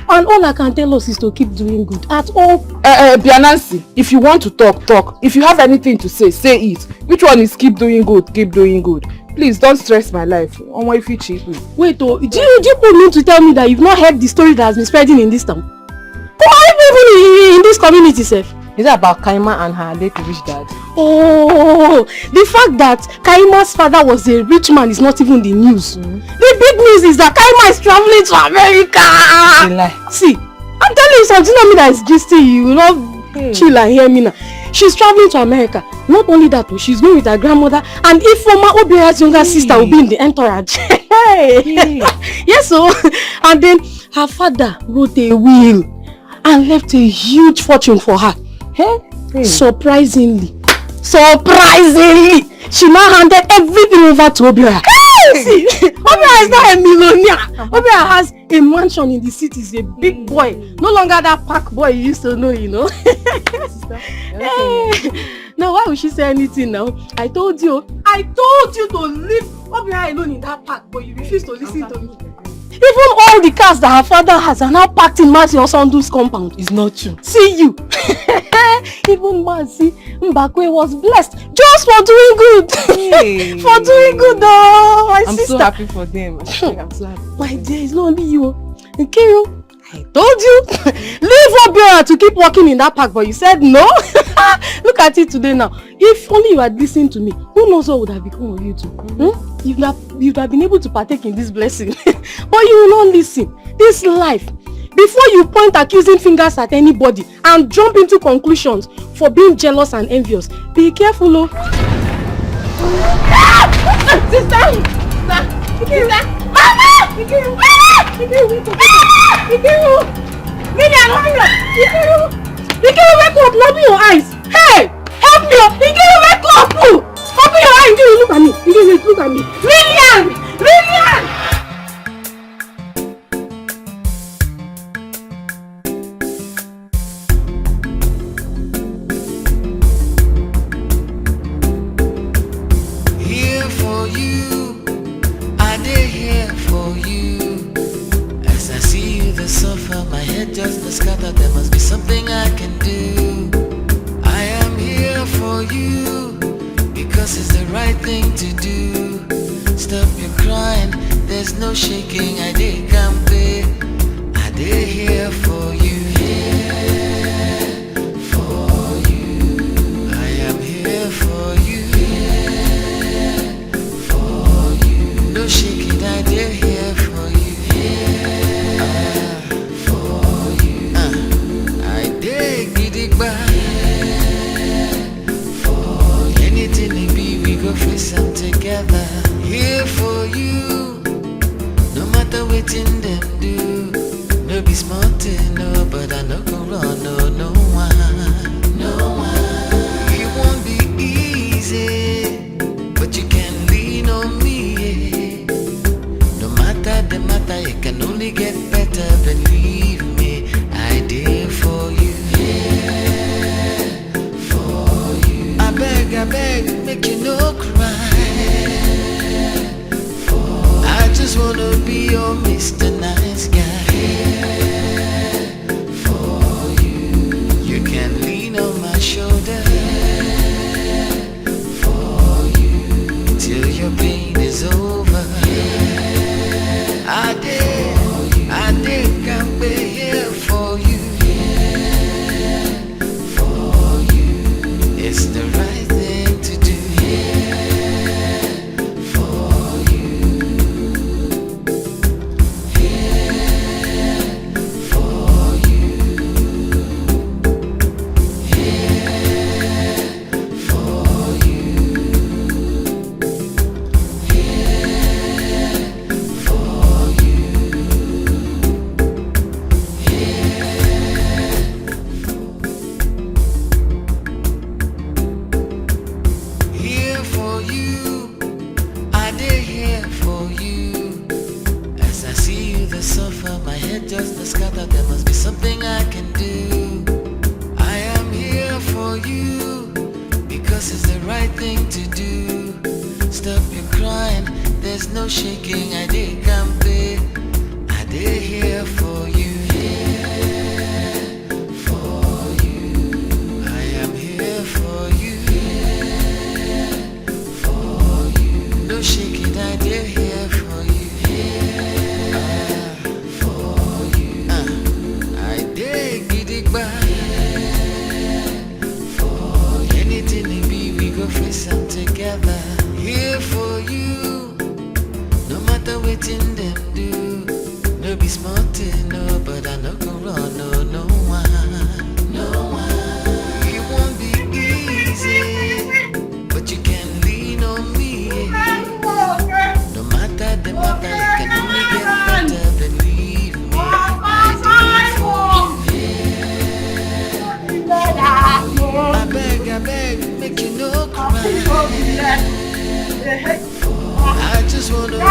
And all I can tell us is to keep doing good at all. Bianansi, if you want to talk, talk. If you have anything to say, say it. Which one is keep doing good, keep doing good? Please don't stress my life. On my feet cheap. Wait, oh, do you mean to tell me that you've not heard the story that has been spreading in this town? Who are people in this community, sef? Is it about Kaima and her late rich dad? Oh, the fact that Kaima's father was a rich man is not even the news. The big news is that Kaima is traveling to America. See, I'm telling you something, not me that is gisting you. You know, chill and hear me now. She's traveling to America. Not only that, but she's going with her grandmother, and Ifoma Obiara's younger sister will be in the entourage. Yes, so and then her father wrote a will and left a huge fortune for her. Surprisingly, she now handed everything over to Obiara. See, Obiara is not a millionaire. Obiara has a mansion in the city. He's a big boy. No longer that park boy you used to know, you know. Now, why would she say anything now? I told you to leave Obiara alone in that park, but you refuse to listen to me. Even all the cars that her father has are now packed in Masi Osondu's compound. It's not true. See you. Even Masi Mbakwe was blessed just for doing good. For doing good, though. My I'm sister. so happy for them. I'm so happy. My dear, it's not only you. Nkiru, I told you. Leave Obiora to keep working in that park, but you said no. Look at it today now. If only you had listened to me, who knows what would have become of you two? You'd have been able to partake in this blessing. But you will not listen. This life, before you point accusing fingers at anybody and jump into conclusions for being jealous and envious, be careful, oh. Sister! Mama! Ikiru! Ikiru, wake up! Open your eyes! Hey! Help me! Ikiru, wake up! Open your eyes! Ikiru, look at me! Ikiru, look at me! Lillian! Here for you, I did here for you. As I see you, the suffer, my head just scattered. There must be something I can do. I am here for you because it's the right thing to do. Stop your crying, there's no shaking. I did come there. I did here for you. Here for you. I am here for you. Here for you. No shaking, I did here for you. Here for you. I did get it back. Anything it be, we go face them together. Here for you, no matter what in them do. No be smart, nobody. no shaking. I did campaign. I did here for you. Here for you. I am here for you. Here for you. No shaking. I did here for you. Here for you. I did get it back. Anything it be, we go face them together. Here for you, no matter what in them do. No be smart, no, but I no go run, no one. It won't be easy, but you can lean on me. No matter the matter, you can only get better, believe me. I beg, make you no cry. I just wanna be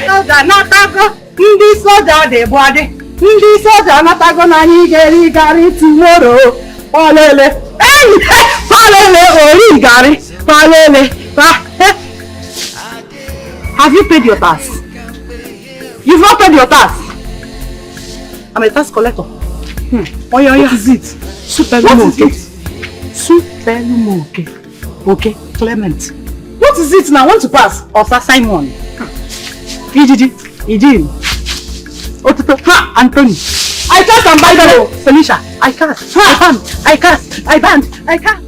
Soja natago, ndị soja dị bọdị, ndị soja natago na anyị ga-eri garị tomorrow. Palele, palele, ori garị, palele. Have you paid your tax? You've not paid your tax. I'm a tax collector. What is it? Superlumoke. Superlumoke. Okay, Clement. What is it now? Want to pass? Or Simon? Ididi. Otuto. Ha, Anthony. I cast and bind them. Felicia. I cast. I banned. I cast.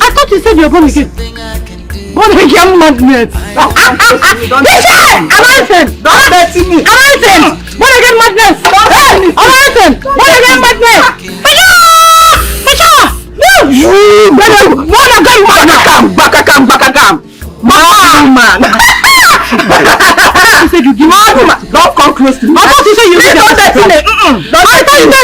I thought you said you're born again. Born again madness. Amazing. Don't bet me. Amazing. Born again madness. Amazing. Born again madness. Man. You said you give me. Don't come close to me. I thought you said you said don't touch me. Don't touch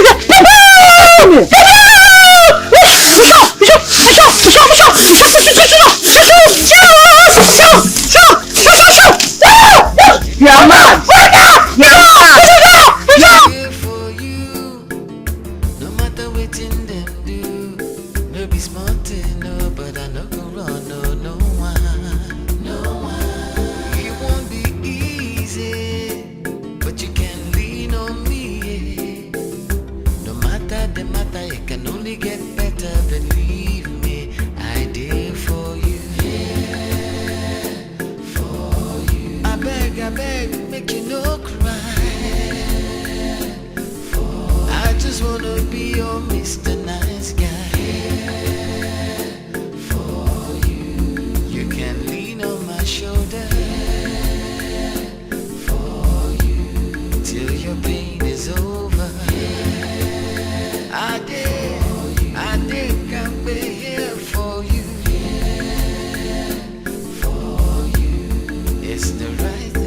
It's the right